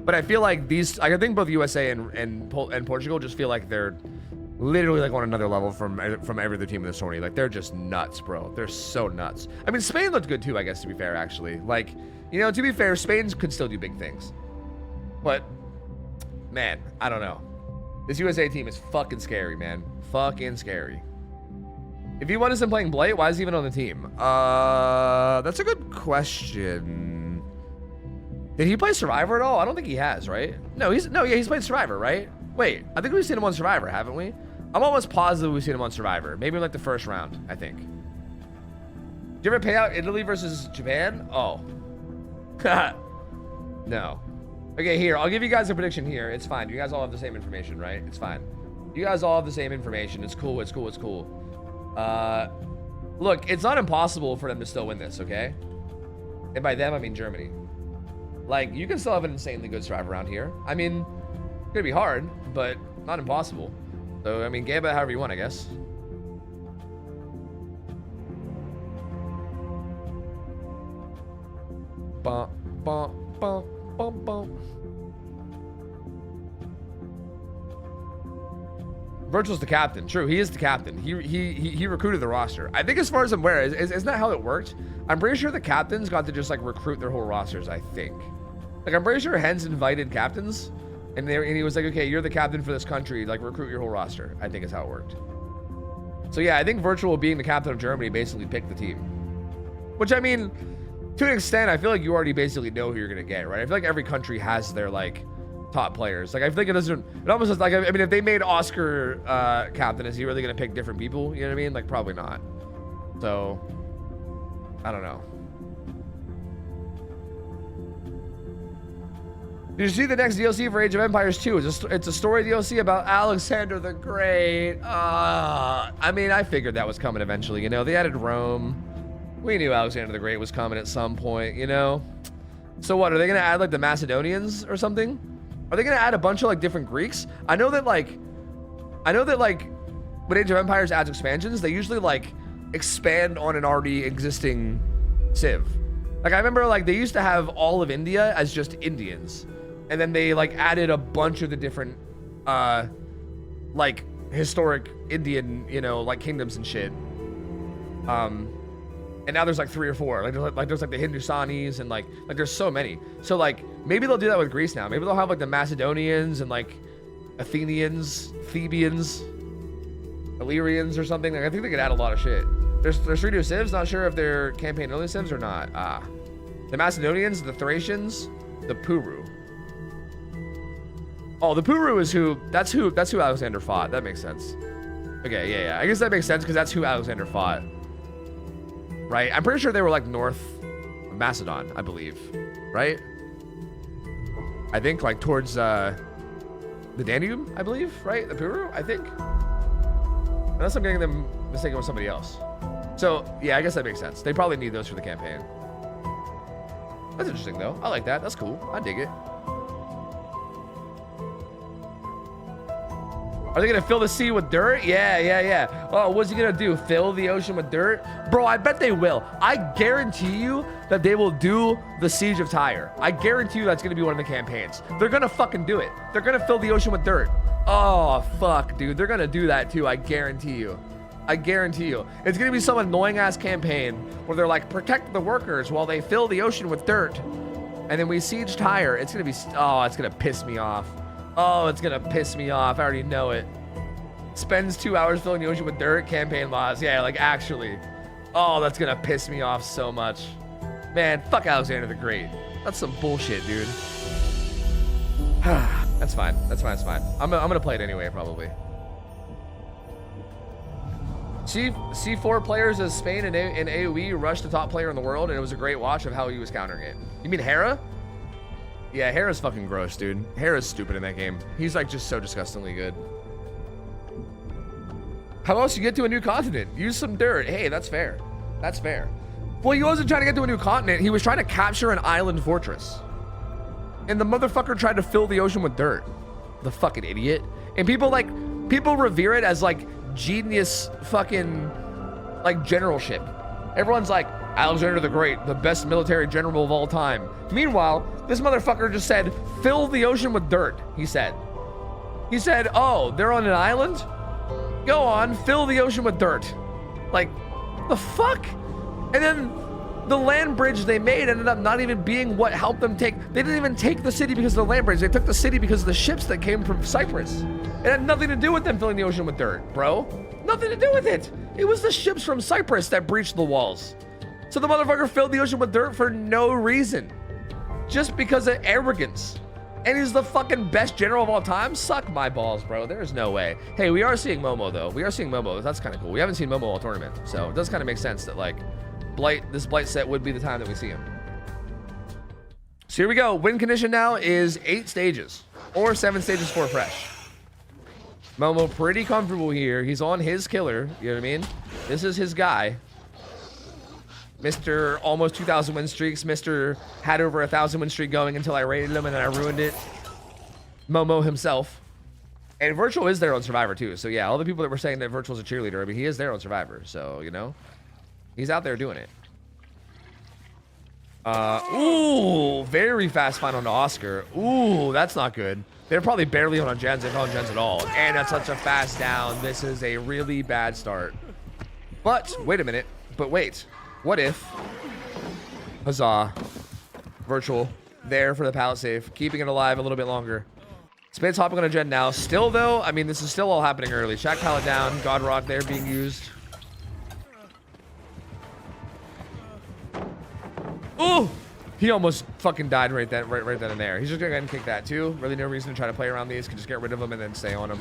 but I feel like I think both USA and Portugal just feel like they're literally like on another level from every other team in this tourney. Like they're just nuts, bro. They're so nuts. I mean, Spain looked good too, I guess, to be fair, actually. Like, you know, to be fair, Spain could still do big things, but man, I don't know. This USA team is fucking scary, man. Fucking scary. If he wasn't playing Blight, why is he even on the team? That's a good question. Did he play Survivor at all? I don't think he has, right? No, he's played Survivor, right? Wait, I think we've seen him on Survivor, haven't we? I'm almost positive we've seen him on Survivor. Maybe in like the first round, I think. Did you ever pay out Italy versus Japan? Oh. No. Okay, here, I'll give you guys a prediction here. It's fine. You guys all have the same information, right? It's fine. You guys all have the same information. It's cool, it's cool, it's cool. Look, it's not impossible for them to still win this, okay? And by them, I mean Germany. Like, you can still have an insanely good Survivor around here. I mean, it's gonna be hard, but not impossible. So, I mean, game it however you want, I guess. Bum, bum, bum, bum, bum. Virtual's the captain. True, he is the captain. He recruited the roster. I think as far as I'm aware, isn't that how it worked? I'm pretty sure the captains got to just like recruit their whole rosters, I think. Like I'm pretty sure Hens invited captains and he was like, okay, you're the captain for this country, like recruit your whole roster. I think is how it worked. So yeah, I think Virtual being the captain of Germany basically picked the team. Which I mean, to an extent, I feel like you already basically know who you're gonna get, right? I feel like every country has their like top players. Like I think it almost is like, I mean, if they made Oscar captain, is he really gonna pick different people? You know what I mean? Like probably not. So I don't know. Did you see the next DLC for Age of Empires 2? It's a story DLC about Alexander the Great. I mean, I figured that was coming eventually, you know. They added Rome. We knew Alexander the Great was coming at some point, you know. So what, are they gonna add like the Macedonians or something? Are they gonna add a bunch of like different Greeks? I know that like when Age of Empires adds expansions, they usually like expand on an already existing civ. Like I remember like they used to have all of India as just Indians. And then they like added a bunch of the different like historic Indian, you know, like kingdoms and shit. And now there's like 3 or 4. Like there's like the Hindustanis and like there's so many. So like maybe they'll do that with Greece now. Maybe they'll have like the Macedonians and like Athenians, Thebians, Illyrians or something. Like I think they could add a lot of shit. There's 3 new civs. Not sure if they're campaign only civs or not. The Macedonians, the Thracians, the Puru. Oh, the Puru is that's who Alexander fought. That makes sense. Okay, yeah. I guess that makes sense because that's who Alexander fought. Right? I'm pretty sure they were like north of Macedon, I believe. Right? I think like towards the Danube, I believe, right? The Puru, I think. Unless I'm getting them mistaken with somebody else. So, yeah, I guess that makes sense. They probably need those for the campaign. That's interesting though. I like that. That's cool. I dig it. Are they gonna fill the sea with dirt? Yeah. Oh, what's he gonna do? Fill the ocean with dirt? Bro, I bet they will. I guarantee you that they will do the Siege of Tyre. I guarantee you that's gonna be one of the campaigns. They're gonna fucking do it. They're gonna fill the ocean with dirt. Oh, fuck, dude. They're gonna do that too, I guarantee you. I guarantee you. It's gonna be some annoying ass campaign where they're like, protect the workers while they fill the ocean with dirt. And then we siege Tyre. It's gonna be, oh, it's gonna piss me off. Oh, it's gonna piss me off. I already know it. Spends 2 hours filling the ocean with dirt, campaign loss. Yeah, like actually. Oh, that's gonna piss me off so much. Man, fuck Alexander the Great. That's some bullshit, dude. That's fine. That's fine. I'm gonna play it anyway, probably. C4 players as Spain and AoE rushed the top player in the world, and it was a great watch of how he was countering it. You mean Hera? Yeah, Hera's fucking gross, dude. Hera's stupid in that game. He's like just so disgustingly good. How else you get to a new continent? Use some dirt. Hey, that's fair. That's fair. Well, he wasn't trying to get to a new continent. He was trying to capture an island fortress. And the motherfucker tried to fill the ocean with dirt. The fucking idiot. And people revere it as like genius fucking like generalship. Everyone's like, Alexander the Great, the best military general of all time. Meanwhile, this motherfucker just said, fill the ocean with dirt, he said. He said, oh, they're on an island? Go on, fill the ocean with dirt. Like, the fuck? And then the land bridge they made ended up not even being what helped them take. They didn't even take the city because of the land bridge. They took the city because of the ships that came from Cyprus. It had nothing to do with them filling the ocean with dirt, bro. Nothing to do with it. It was the ships from Cyprus that breached the walls. So the motherfucker filled the ocean with dirt for no reason. Just because of arrogance. And he's the fucking best general of all time? Suck my balls, bro. There's no way. Hey, we are seeing Momo, though. We are seeing Momo. That's kind of cool. We haven't seen Momo all tournament. So it does kind of make sense that, like, this Blight set would be the time that we see him. So here we go. Win condition now is 8 stages. Or 7 stages for fresh. Momo pretty comfortable here. He's on his killer. You know what I mean? This is his guy. Mr. almost 2,000 win streaks. Mr. had over 1,000 win streak going until I raided him and then I ruined it. Momo himself. And Virtual is there on Survivor too. So yeah, all the people that were saying that Virtual's a cheerleader, I mean, he is there on Survivor. So, you know, he's out there doing it. Ooh, very fast final to Oscar. Ooh, that's not good. They're probably barely on gens, if on gens at all. And that's such a fast down. This is a really bad start. But, wait a minute. But wait. What if, huzzah, Virtual there for the pallet save, keeping it alive a little bit longer. Spades hopping on a gen now. Still though, I mean, this is still all happening early. Shack pallet down, God Rock there being used. Ooh, he almost fucking died right then and there. He's just gonna go ahead and kick that too. Really no reason to try to play around these. Can just get rid of them and then stay on them.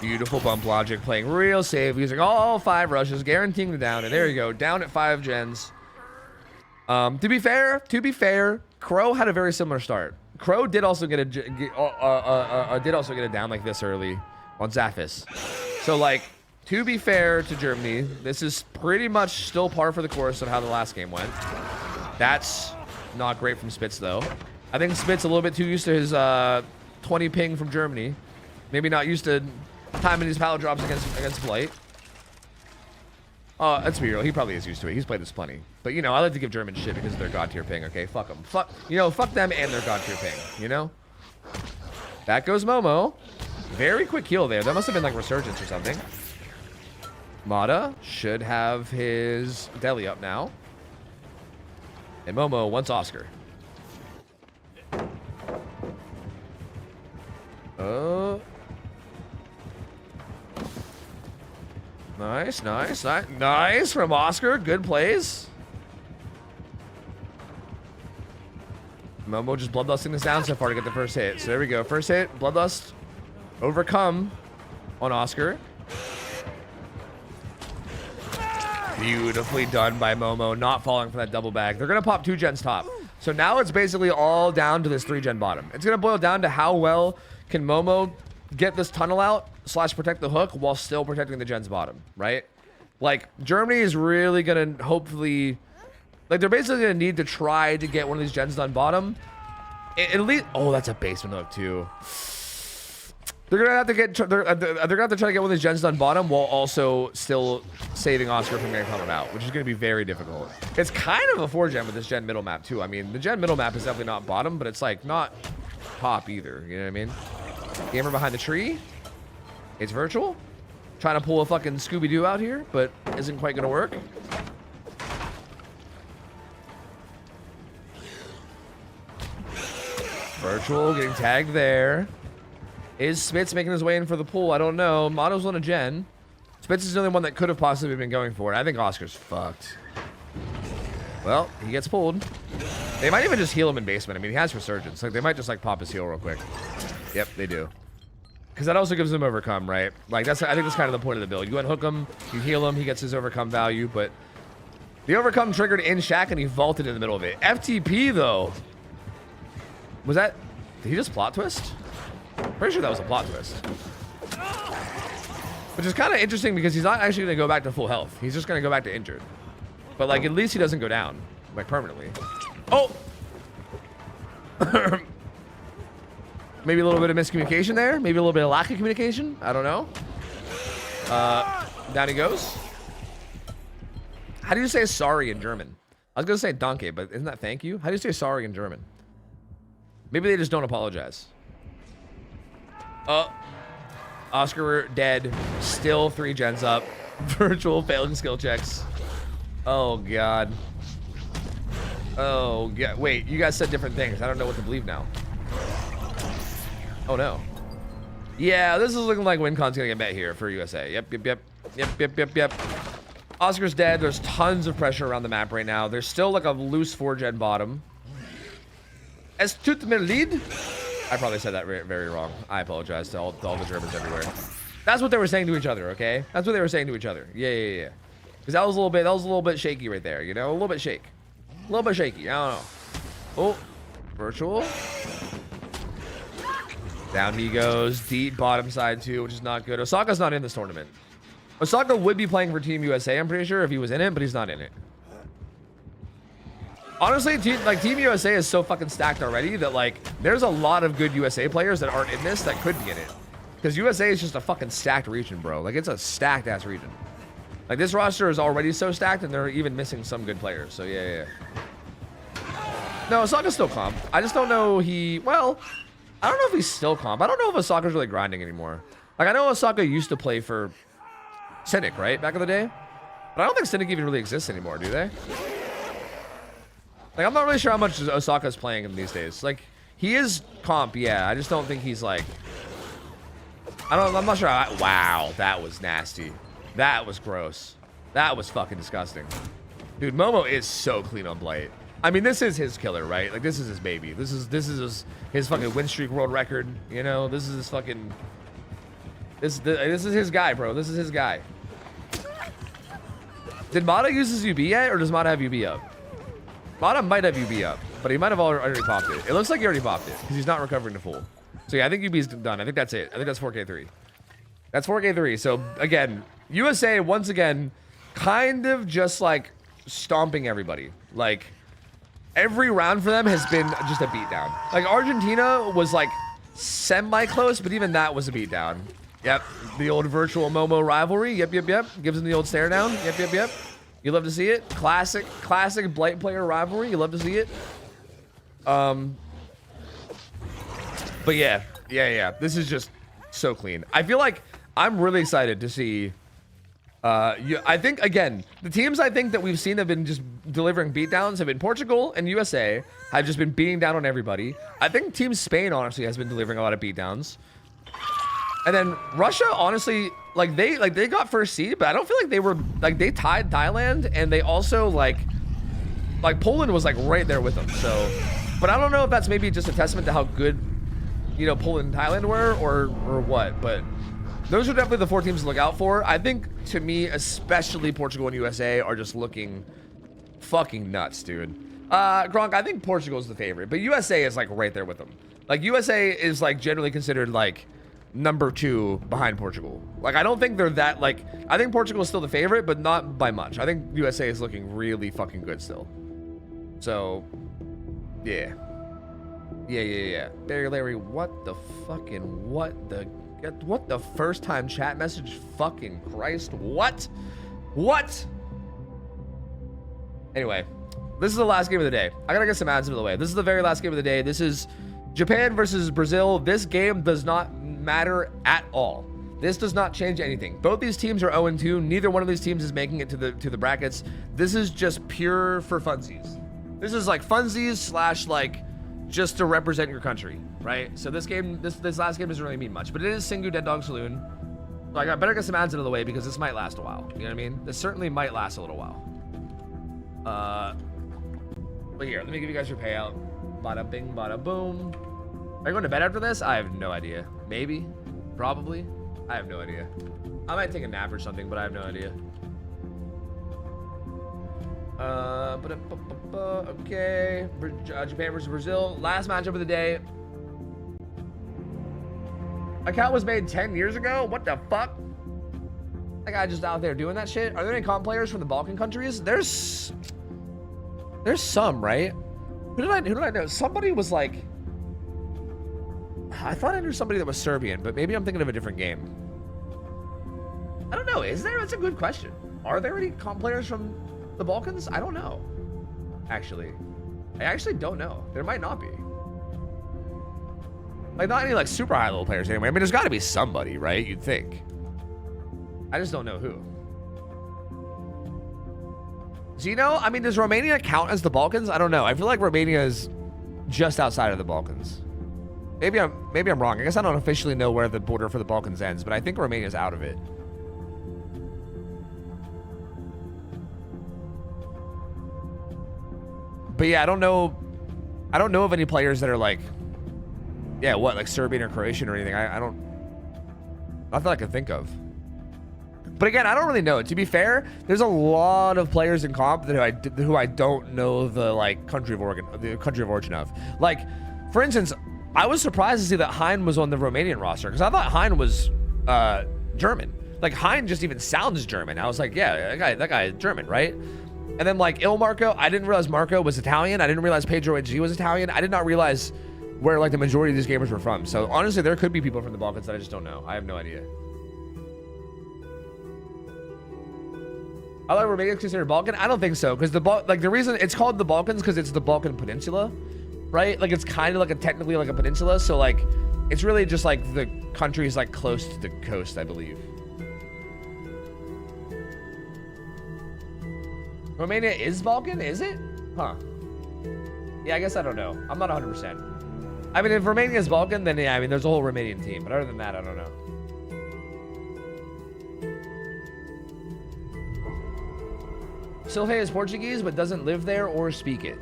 Beautiful bump logic, playing real safe, using all 5 rushes, guaranteeing the down. And there you go, down at 5 gens. To be fair, Crow had a very similar start. Crow did also get a down like this early on Zaphis. So like, to be fair to Germany, this is pretty much still par for the course of how the last game went. That's not great from Spitz though. I think Spitz a little bit too used to his 20 ping from Germany. Maybe not used to timing his pallet drops against Blight. Let's be real. He probably is used to it. He's played this plenty. But, you know, I like to give German shit because of their god tier ping, okay? Fuck them. Fuck them and their god tier ping, you know? Back goes Momo. Very quick heal there. That must have been like Resurgence or something. Mata should have his deli up now. And Momo wants Oscar. Nice from Oscar. Good plays. Momo just bloodlusting this down so far to get the first hit. So there we go. First hit, bloodlust, overcome on Oscar. Beautifully done by Momo, not falling for that double bag. They're going to pop 2 gens top. So now it's basically all down to this 3 gen bottom. It's going to boil down to how well can Momo get this tunnel out / protect the hook while still protecting the gens bottom, right? Like, Germany is really going to hopefully... Like, they're basically going to need to try to get one of these gens done bottom. At least... Oh, that's a basement hook, too. They're going to have to get... They're going to have to try to get one of these gens done bottom while also still saving Oscar from getting tunneled out, which is going to be very difficult. It's kind of a 4 gen with this gen middle map, too. I mean, the gen middle map is definitely not bottom, but it's, like, not top either. You know what I mean? Gamer behind the tree. It's Virtual. Trying to pull a fucking Scooby-Doo out here, but isn't quite going to work. Virtual getting tagged there. Is Spitz making his way in for the pull? I don't know. Motto's on a gen. Spitz is the only one that could have possibly been going for it. I think Oscar's fucked. Well, he gets pulled. They might even just heal him in basement. I mean, he has Resurgence. Like, they might just, like, pop his heal real quick. Yep, they do. Because that also gives him overcome, right? Like, I think that's kind of the point of the build. You unhook him, you heal him, he gets his overcome value, but the overcome triggered in Shack and he vaulted in the middle of it. FTP, though. Was that... Did he just plot twist? Pretty sure that was a plot twist. Which is kind of interesting because he's not actually going to go back to full health. He's just going to go back to injured. But, like, at least he doesn't go down, like, permanently. Oh! Maybe a little bit of miscommunication there. Maybe a little bit of lack of communication. I don't know. Down he goes. How do you say sorry in German? I was going to say danke, but isn't that thank you? How do you say sorry in German? Maybe they just don't apologize. Oscar dead. Still 3 gens up. Virtual failing skill checks. Oh, God. Oh, God. Wait, you guys said different things. I don't know what to believe now. Oh, no. Yeah, this is looking like WinCon's gonna get bet here for USA. Yep. Oscar's dead. There's tons of pressure around the map right now. There's still like a loose 4-gen bottom. Es tut mir leid. I probably said that very wrong. I apologize to all the Germans everywhere. That's what they were saying to each other, okay? That's what they were saying to each other. Yeah. Because that was a little bit shaky right there, you know? A little bit shaky. I don't know. Oh, virtual. Down he goes. Deep bottom side too, which is not good. Osaka's not in this tournament. Osaka would be playing for Team USA, I'm pretty sure, if he was in it, but he's not in it. Honestly, Team USA is so fucking stacked already that, like, there's a lot of good USA players that aren't in this that could be in it. Because USA is just a fucking stacked region, bro. Like, it's a stacked-ass region. Like, this roster is already so stacked, and they're even missing some good players. So, yeah. No, Osaka's still comp. I just don't know well, I don't know if he's still comp. I don't know if Osaka's really grinding anymore. Like, I know Osaka used to play for Cynic, right? Back in the day? But I don't think Cynic even really exists anymore, do they? Like, I'm not really sure how much Osaka's playing in these days. Like, he is comp, yeah. I just don't think he's, like... I'm not sure how... Wow, that was nasty. That was gross. That was fucking disgusting. Dude, Momo is so clean on Blight. I mean, this is his killer, right? Like, this is his baby. This is his fucking win streak world record. You know, this is his fucking... This is his guy, bro. This is his guy. Did Mata use his UB yet, or does Mata have UB up? Mata might have UB up, but he might have already popped it. It looks like he already popped it, because he's not recovering to full. So yeah, I think UB's done. I think that's it. I think that's 4K3. That's 4K3. So again, USA, once again, kind of just like stomping everybody. Like, every round for them has been just a beatdown. Like, Argentina was like semi-close, but even that was a beatdown. Yep, the old virtual Momo rivalry. Yep. Gives him the old stare down. Yep. You love to see it. Classic Blight player rivalry. You love to see it. But yeah. This is just so clean. I feel like I'm really excited to see. I think, again, the teams I think that we've seen have been just delivering beatdowns have been Portugal and USA, have just been beating down on everybody. I think Team Spain, honestly, has been delivering a lot of beatdowns. And then Russia, honestly, they got first seed, but I don't feel like they were, like, they tied Thailand, and they also, like Poland was, like, right there with them, so. But I don't know if that's maybe just a testament to how good, you know, Poland and Thailand were, or what, but those are definitely the 4 teams to look out for. I think, to me, especially Portugal and USA are just looking fucking nuts, dude. Gronk, I think Portugal's the favorite, but USA is, like, right there with them. Like, USA is, like, generally considered, like, number 2 behind Portugal. Like, I don't think they're that, like, I think Portugal is still the favorite, but not by much. I think USA is looking really fucking good still. So, yeah. Barry Larry, what the first time chat message? Fucking Christ. What? Anyway, this is the last game of the day. I gotta get some ads out of the way. This is the very last game of the day. This is Japan versus Brazil. This game does not matter at all. This does not change anything. Both these teams are 0-2. Neither one of these teams is making it to the brackets. This is just pure for funsies. This is like funsies slash like just to represent your country, right? So this game, this last game doesn't really mean much, but it is Singu Dead Dog Saloon. Like, I better get some ads out of the way because this might last a while. You know what I mean? This certainly might last a little while. But here, let me give you guys your payout. Bada bing, bada boom. Are you going to bed after this? I have no idea. Maybe. Probably. I have no idea. I might take a nap or something, but I have no idea. Okay. Japan versus Brazil. Last matchup of the day. Account was made 10 years ago? What the fuck? That guy just out there doing that shit? Are there any comp players from the Balkan countries? There's some, right? Who did I know? Somebody was like, I thought I knew somebody that was Serbian, but maybe I'm thinking of a different game. I don't know. Is there? That's a good question. Are there any comp players from the Balkans? I don't know. Actually, I actually don't know. There might not be. Like, not any like super high level players anyway. I mean, there's got to be somebody, right? You'd think. I just don't know who. Zeno? I mean, does Romania count as the Balkans? I don't know. I feel like Romania is just outside of the Balkans. Maybe I'm wrong. I guess I don't officially know where the border for the Balkans ends, but I think Romania is out of it. But yeah, I don't know of any players that are like, yeah, what, like Serbian or Croatian or anything. Not that I can think of. But again, I don't really know. To be fair, there's a lot of players in comp that who I don't know the like country of origin of. Like, for instance, I was surprised to see that Hein was on the Romanian roster because I thought Hein was German. Like Hein just even sounds German. I was like, yeah, that guy is German, right? And then like Il Marco, I didn't realize Marco was Italian. I didn't realize Pedro AG was Italian. I did not realize where like the majority of these gamers were from. So honestly, there could be people from the Balkans that I just don't know. I have no idea. I like Romania considered Balkan. I don't think so, because the reason it's called the Balkans because it's the Balkan Peninsula, right? Like it's kind of like technically like a peninsula. So like it's really just like the country is like close to the coast, I believe. Romania is Balkan, is it? Huh. Yeah, I guess I don't know. I'm not 100%. I mean, if Romania is Balkan, then yeah, I mean, there's a whole Romanian team. But other than that, I don't know. Silve is Portuguese, but doesn't live there or speak it.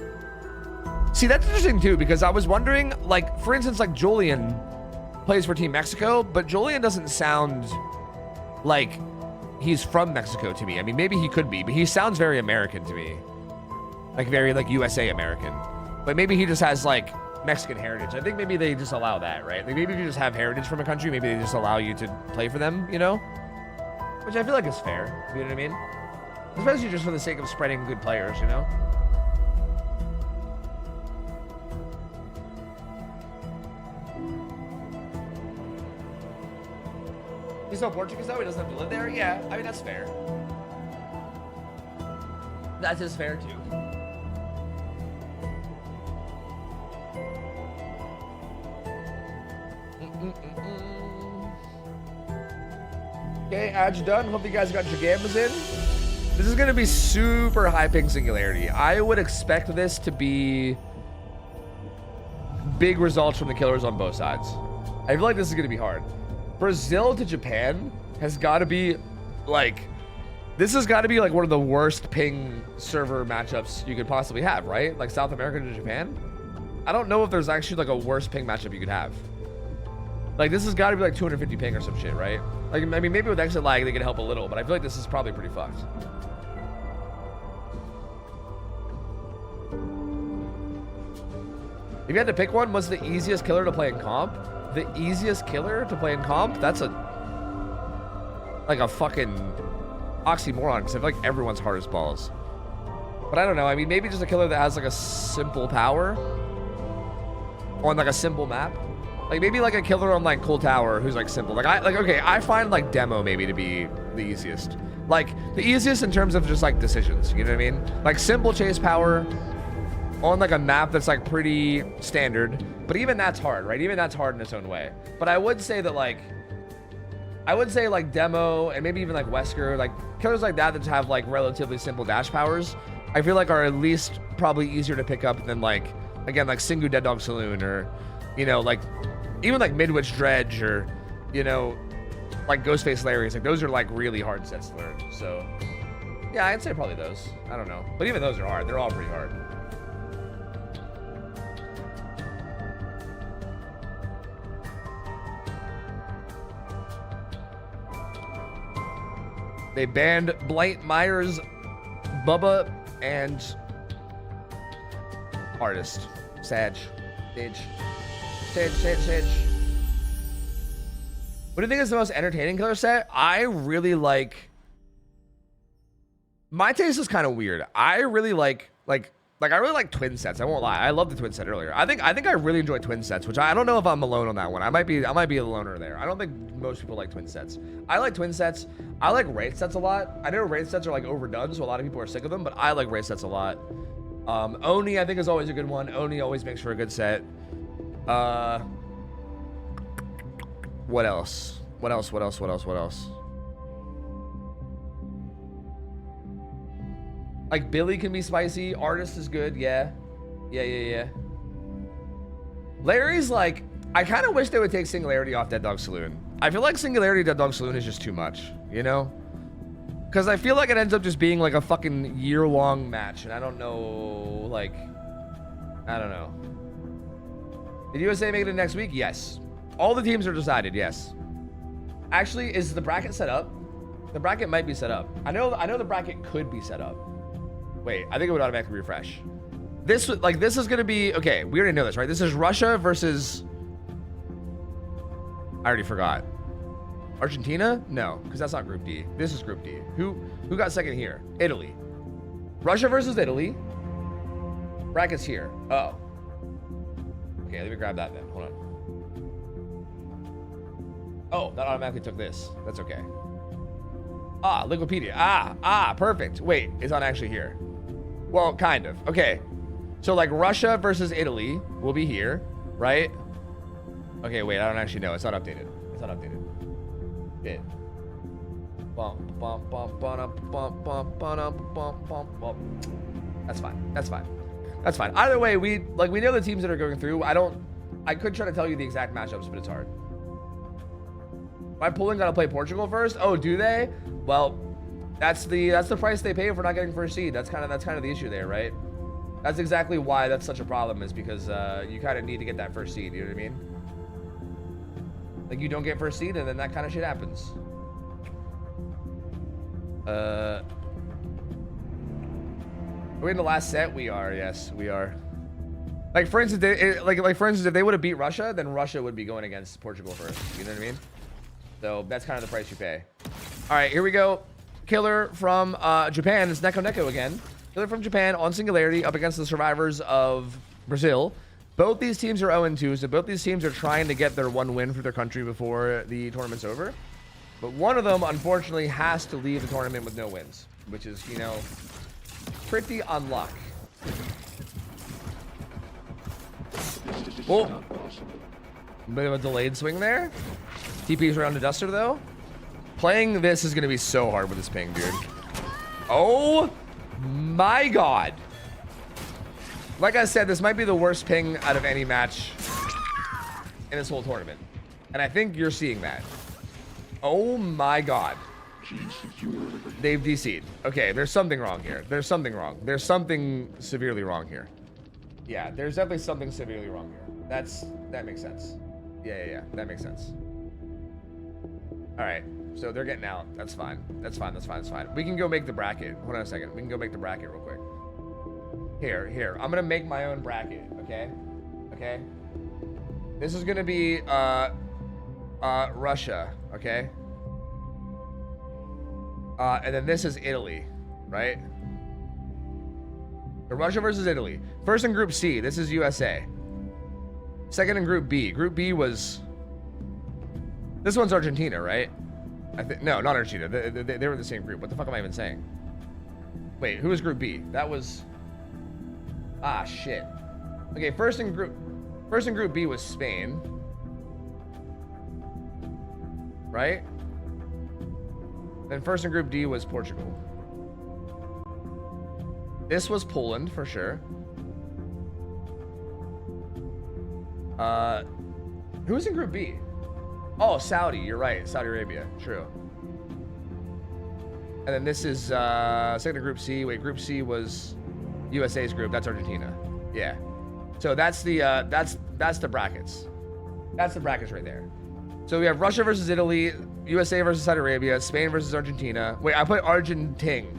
See, that's interesting too, because I was wondering, like, for instance, like Julian plays for Team Mexico, but Julian doesn't sound like he's from Mexico to me. I mean, maybe he could be, but he sounds very American to me. Like very like USA American. But maybe he just has like Mexican heritage. I think maybe they just allow that, right? Like maybe if you just have heritage from a country, maybe they just allow you to play for them, you know? Which I feel like is fair, you know what I mean? Especially just for the sake of spreading good players, you know? He's not Portuguese though? He doesn't have to live there? Yeah, I mean, that's fair. That is fair too. Okay, Adge done. Hope you guys got your gambas in. This is going to be super high ping singularity. I would expect this to be big results from the killers on both sides. I feel like this is going to be hard. Brazil to Japan has got to be like, this has got to be like one of the worst ping server matchups you could possibly have, right? Like South America to Japan. I don't know if there's actually like a worse ping matchup you could have. Like this has got to be like 250 ping or some shit, right? Like, I mean, maybe with exit lag they can help a little, but I feel like this is probably pretty fucked. If you had to pick one, what's the easiest killer to play in comp? The easiest killer to play in comp? That's like a fucking oxymoron, because I feel like everyone's hard as balls. But I don't know. I mean, maybe just a killer that has like a simple power on like a simple map. Like maybe like a killer on like Cool Tower who's like simple. Okay, I find like Demo maybe to be the easiest. Like the easiest in terms of just like decisions. You know what I mean? Like simple chase power on like a map that's like pretty standard. But even that's hard, right? Even that's hard in its own way. But I would say that like, Demo and maybe even like Wesker, like killers like that have like relatively simple dash powers, I feel like are at least probably easier to pick up than like, again, like Singu Dead Dog Saloon, or, you know, like even like Midwich Dredge, or, you know, like Ghostface Larry's. Like those are like really hard sets to learn. So yeah, I'd say probably those. I don't know. But even those are hard. They're all pretty hard. They banned Blight, Myers, Bubba, and Artist. Sage. What do you think is the most entertaining killer set? I really like. My taste is kind of weird. I really like I really like twin sets. I won't lie. I love the twin set earlier. I think I really enjoy twin sets, which I don't know if I'm alone on that one. I might be a loner there. I don't think most people like twin sets. I like twin sets. I like wraith sets a lot. I know wraith sets are like overdone, so a lot of people are sick of them, but I like wraith sets a lot. Oni I think is always a good one. Oni always makes for a good set. What else? What else? Like Billy can be spicy. Artist is good. Yeah. Larry's like, I kind of wish they would take Singularity off Dead Dog Saloon. I feel like Singularity Dead Dog Saloon is just too much, you know? Because I feel like it ends up just being like a fucking year-long match, and I don't know, like, I don't know. Did USA make it next week? Yes. All the teams are decided, yes. Actually, is the bracket set up? The bracket might be set up. I know the bracket could be set up. Wait, I think it would automatically refresh. This is gonna be, okay, we already know this, right? This is Russia versus, I already forgot. Argentina? No, because that's not Group D. This is Group D. Who got second here? Italy. Russia versus Italy. Brackets here. Oh. Okay, let me grab that then. Hold on. Oh, that automatically took this. That's okay. Ah, Wikipedia. Perfect. Wait, it's not actually here. Well, kind of. Okay. So like Russia versus Italy will be here, right? Okay, wait, I don't actually know. It's not updated. It. That's fine. Either way, we know the teams that are going through. I could try to tell you the exact matchups, but it's hard. By Poland gotta play Portugal first? Oh, do they? Well, that's the price they pay for not getting first seed. That's kind of the issue there, right? That's exactly why that's such a problem, is because you kind of need to get that first seed. You know what I mean? Like, you don't get first seed, and then that kind of shit happens. Are we in the last set? We are. Yes, we are. Like, for instance, if they would have beat Russia, then Russia would be going against Portugal first. You know what I mean? So that's kind of the price you pay. All right, here we go. Killer from Japan. It's Neko again. Killer from Japan on Singularity up against the survivors of Brazil. Both these teams are 0-2, so both these teams are trying to get their one win for their country before the tournament's over. But one of them, unfortunately, has to leave the tournament with no wins, which is, you know, pretty unlucky. Oh, bit of a delayed swing there. TP's around the Duster, though. Playing this is going to be so hard with this ping, dude. Oh, my God. Like I said, this might be the worst ping out of any match in this whole tournament. And I think you're seeing that. Oh, my God. They've DC'd. Okay, there's something wrong here. There's something wrong. There's something severely wrong here. Yeah, there's definitely something severely wrong here. That makes sense. Yeah. That makes sense. All right. So they're getting out. That's fine. That's fine. We can go make the bracket. Hold on a second. We can go make the bracket real quick. Here. I'm gonna make my own bracket. Okay. This is gonna be Russia. Okay. And then this is Italy, right? So Russia versus Italy. First in Group C. This is USA. Second in Group B. Group B was. This one's Argentina, right? No, not Argentina. They were in the same group. What the fuck am I even saying? Wait, who was Group B? That was. Ah, shit. Okay, first in Group B was Spain, right? Then first in Group D was Portugal. This was Poland for sure. Who was in Group B? Oh, Saudi. You're right. Saudi Arabia. True. And then this is second to Group C. Wait, Group C was USA's group. That's Argentina. Yeah. So that's the brackets. That's the brackets right there. So we have Russia versus Italy, USA versus Saudi Arabia, Spain versus Argentina. Wait, I put Argentine.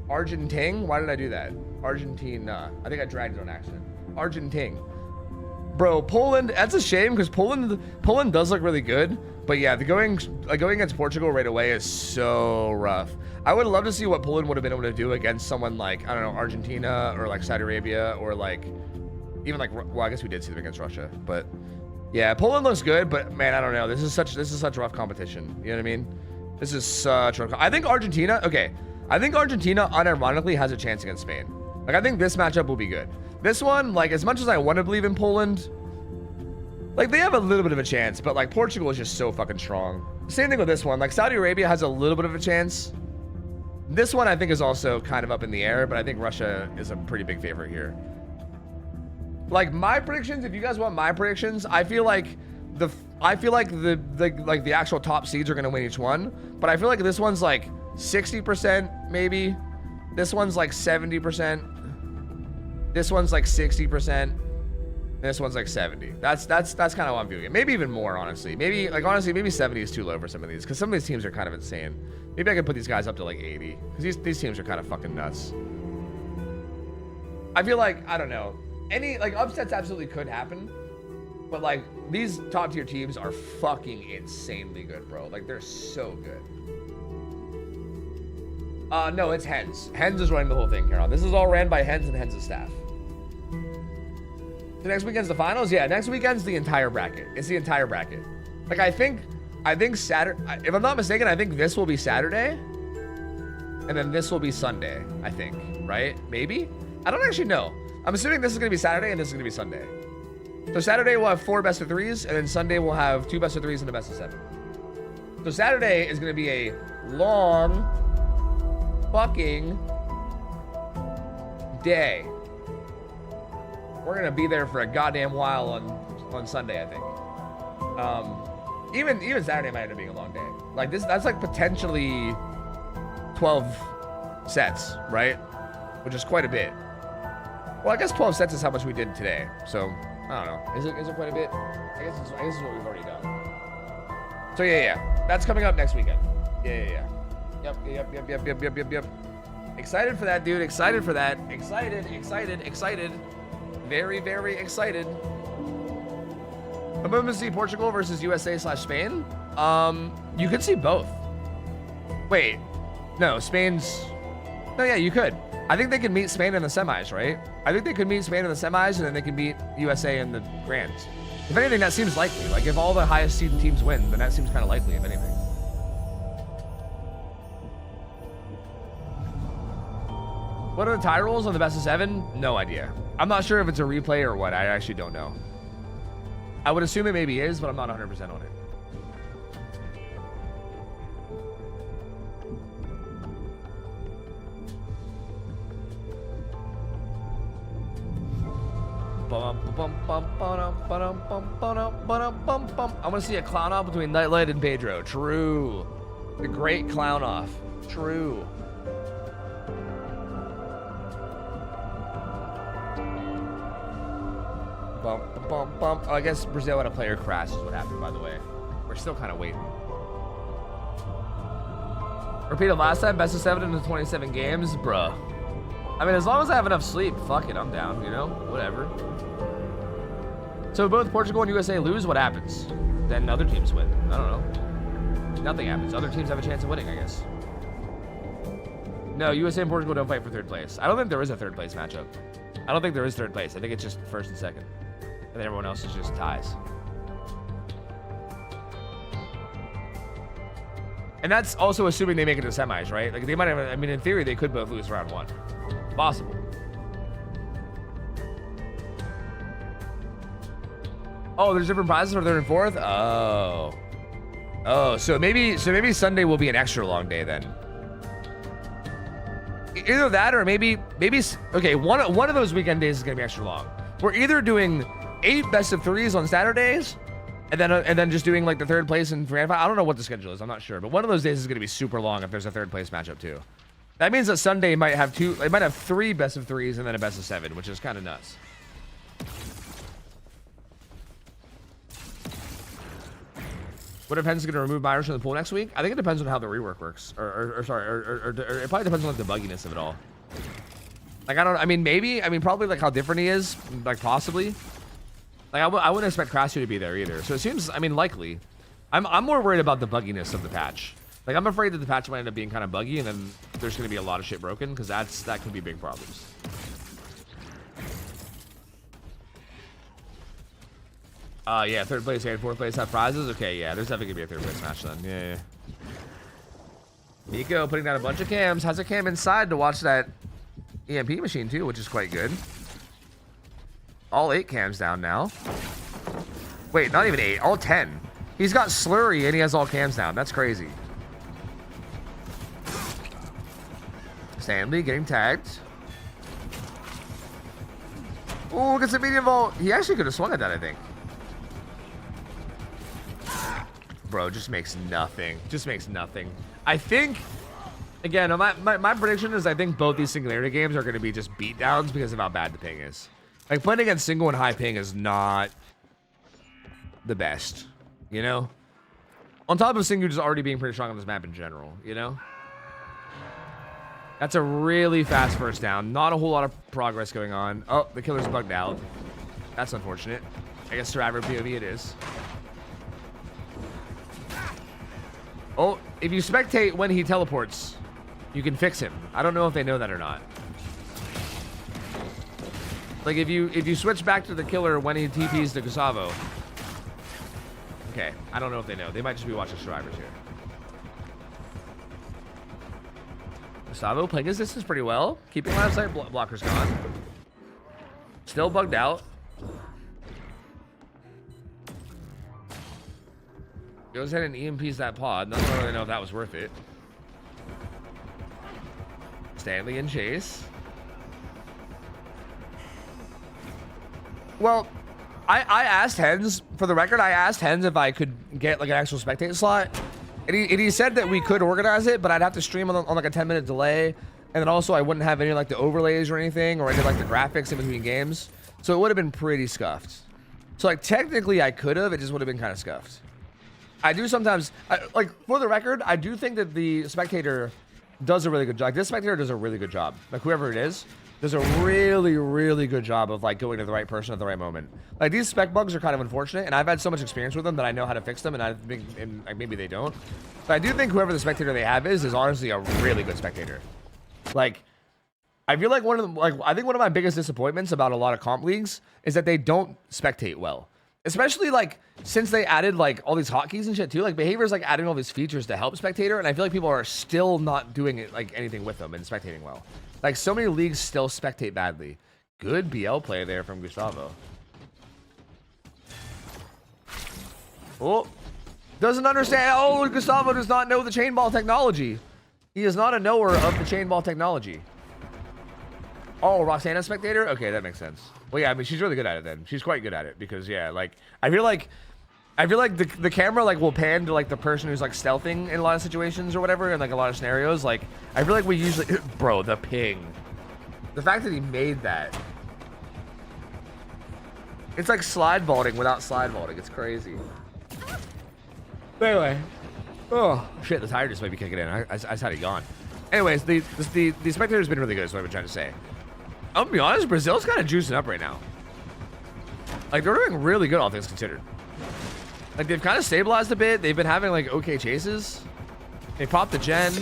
Why did I do that? Argentina. I think I dragged it on accident. Argentine. Bro, Poland, that's a shame because Poland does look really good. But yeah, going against Portugal right away is so rough. I would love to see what Poland would have been able to do against someone like, I don't know, Argentina or like Saudi Arabia or like even like, well, I guess we did see them against Russia, but yeah, Poland looks good, but man, I don't know. This is such rough competition. You know what I mean? This is such rough. I think Argentina, okay. I think Argentina unironically has a chance against Spain. Like, I think this matchup will be good. This one, like, as much as I want to believe in Poland, like, they have a little bit of a chance, but like Portugal is just so fucking strong. Same thing with this one. Like, Saudi Arabia has a little bit of a chance. This one I think is also kind of up in the air, but I think Russia is a pretty big favorite here. Like, my predictions, if you guys want my predictions, I feel like the actual top seeds are going to win each one, but I feel like this one's like 60% maybe. This one's like 70%. This one's like 60%. This one's like 70. That's kind of how I'm viewing it. Maybe even more, honestly. Maybe 70 is too low for some of these, because some of these teams are kind of insane. Maybe I could put these guys up to like 80, because these teams are kind of fucking nuts. I feel like, I don't know, any like upsets absolutely could happen, but like these top tier teams are fucking insanely good, bro. Like, they're so good. No, it's Hens. Hens is running the whole thing, Carol. This is all ran by Hens and Hens' staff. So next weekend's the finals? Yeah, next weekend's the entire bracket. It's the entire bracket. Like, I think Saturday, if I'm not mistaken, I think this will be Saturday. And then this will be Sunday, I think. Right? Maybe? I don't actually know. I'm assuming this is going to be Saturday and this is going to be Sunday. So Saturday we'll have 4 best of 3s, and then Sunday we'll have 2 best of 3s and a best of 7. So Saturday is going to be a long fucking day. We're gonna be there for a goddamn while on Sunday, I think. Even Saturday might end up being a long day. Like that's like potentially 12 sets, right? Which is quite a bit. Well, I guess 12 sets is how much we did today. So I don't know. Is it quite a bit? I guess it's what we've already done. So yeah. That's coming up next weekend. Yeah. Yep. Excited for that, dude. Excited for that. Excited. Very, very excited. I'm going to see Portugal versus USA/Spain. You could see both. Wait, no, Spain's. No, yeah, you could. I think they could meet Spain in the semis, right? I think they could meet Spain in the semis, and then they can beat USA in the grands. If anything, that seems likely. Like, if all the highest seeded teams win, then that seems kind of likely, if anything. What are the tie rolls on the best of 7? No idea. I'm not sure if it's a replay or what. I actually don't know. I would assume it maybe is, but I'm not 100% on it. I want to see a clown off between Nightlight and Pedro. True. The great clown off. True. Oh, I guess Brazil had a player crash is what happened, by the way. We're still kind of waiting. Repeated last time, best of 7 into 27 games, bruh. I mean, as long as I have enough sleep, fuck it, I'm down, you know? Whatever. So both Portugal and USA lose, what happens? Then other teams win. I don't know. Nothing happens. Other teams have a chance of winning, I guess. No, USA and Portugal don't fight for 3rd place. I don't think there is a 3rd place matchup. I don't think there is 3rd place. I think it's just 1st and 2nd. And then everyone else is just ties. And that's also assuming they make it to semis, right? Like, they might have, I mean, in theory, they could both lose round 1. Possible. Oh, there's different prizes for 3rd and 4th? Oh, so maybe Sunday will be an extra long day then. Either that or maybe, okay, one of those weekend days is gonna be extra long. We're either doing 8 best of 3s on Saturdays, and then just doing like the 3rd place and grand final. I don't know what the schedule is. I'm not sure, but one of those days is going to be super long if there's a 3rd place matchup too. That means that Sunday might have 3 best of 3s and then a best of 7, which is kind of nuts. What if Hens is going to remove Myers from the pool next week? I think it depends on how the rework works, or it probably depends on like the bugginess of it all. Like, I mean, maybe. I mean, probably like how different he is, like possibly. Like I wouldn't expect Crassu to be there either. So it seems, I mean, likely. I'm more worried about the bugginess of the patch. Like I'm afraid that the patch might end up being kind of buggy, and then there's going to be a lot of shit broken because that could be big problems. Yeah, third place and fourth place have prizes. Okay, yeah, there's definitely gonna be a third place match then. Yeah. Nico putting down a bunch of cams. Has a cam inside to watch that EMP machine too, which is quite good. All 8 cams down now. Wait, not even 8, all 10. He's got Slurry and he has all cams down. That's crazy. Stanley getting tagged. Oh, gets a medium vault. He actually could have swung at that, I think. Bro, just makes nothing. Just makes nothing. I think, again, my prediction is I think both these Singularity games are going to be just beatdowns because of how bad the ping is. Like, playing against single and high ping is not the best, you know? On top of single just already being pretty strong on this map in general, you know? That's a really fast first down. Not a whole lot of progress going on. Oh, the killer's bugged out. That's unfortunate. I guess survivor POV it is. Oh, if you spectate when he teleports, you can fix him. I don't know if they know that or not. Like if you switch back to the killer when he TPs to Gustavo. Okay, I don't know if they know. They might just be watching survivors here. Gustavo playing his distance pretty well. Keeping line of sight blockers gone. Still bugged out. Goes ahead and EMPs that pod. Not really know if that was worth it. Stanley and Chase. Well, I asked Hens, for the record, I asked Hens if I could get like an actual spectator slot. And he said that we could organize it, but I'd have to stream on like a 10-minute delay. And then also I wouldn't have any like the overlays or anything, or any like the graphics in between games. So it would have been pretty scuffed. So like technically I could have, it just would have been kind of scuffed. I do sometimes, like for the record, I do think that the spectator does a really good job. Like, this spectator does a really good job. Like whoever it is, does a really, really good job of like going to the right person at the right moment. Like these spec bugs are kind of unfortunate, and I've had so much experience with them that I know how to fix them, and I think like, maybe they don't. But I do think whoever the spectator they have is honestly a really good spectator. Like, I feel like I think one of my biggest disappointments about a lot of comp leagues is that they don't spectate well. Especially like since they added like all these hotkeys and shit too. Like Behavior's like adding all these features to help spectator, and I feel like people are still not doing it like anything with them and spectating well. Like so many leagues still spectate badly. Good BL play there from Gustavo. Oh, doesn't understand. Oh, Gustavo does not know the chain ball technology. He is not a knower of the chain ball technology. Oh, Roxana spectator? Okay, that makes sense. Well, yeah, I mean, she's really good at it then. She's quite good at it because, yeah, like, I feel like the camera, like, will pan to, like, the person who's, like, stealthing in a lot of situations or whatever, in, like, a lot of scenarios. Like, I feel like we usually... Bro, the ping. The fact that he made that. It's like slide vaulting without slide vaulting. It's crazy. But anyway. Oh, shit, the tire just might be kicking in. I just had it yawn. Anyways, the spectator's been really good, is what I've been trying to say. I'm gonna be honest, Brazil's kind of juicing up right now. Like, they're doing really good, all things considered. Like, they've kind of stabilized a bit. They've been having, like, okay chases. They popped the gen.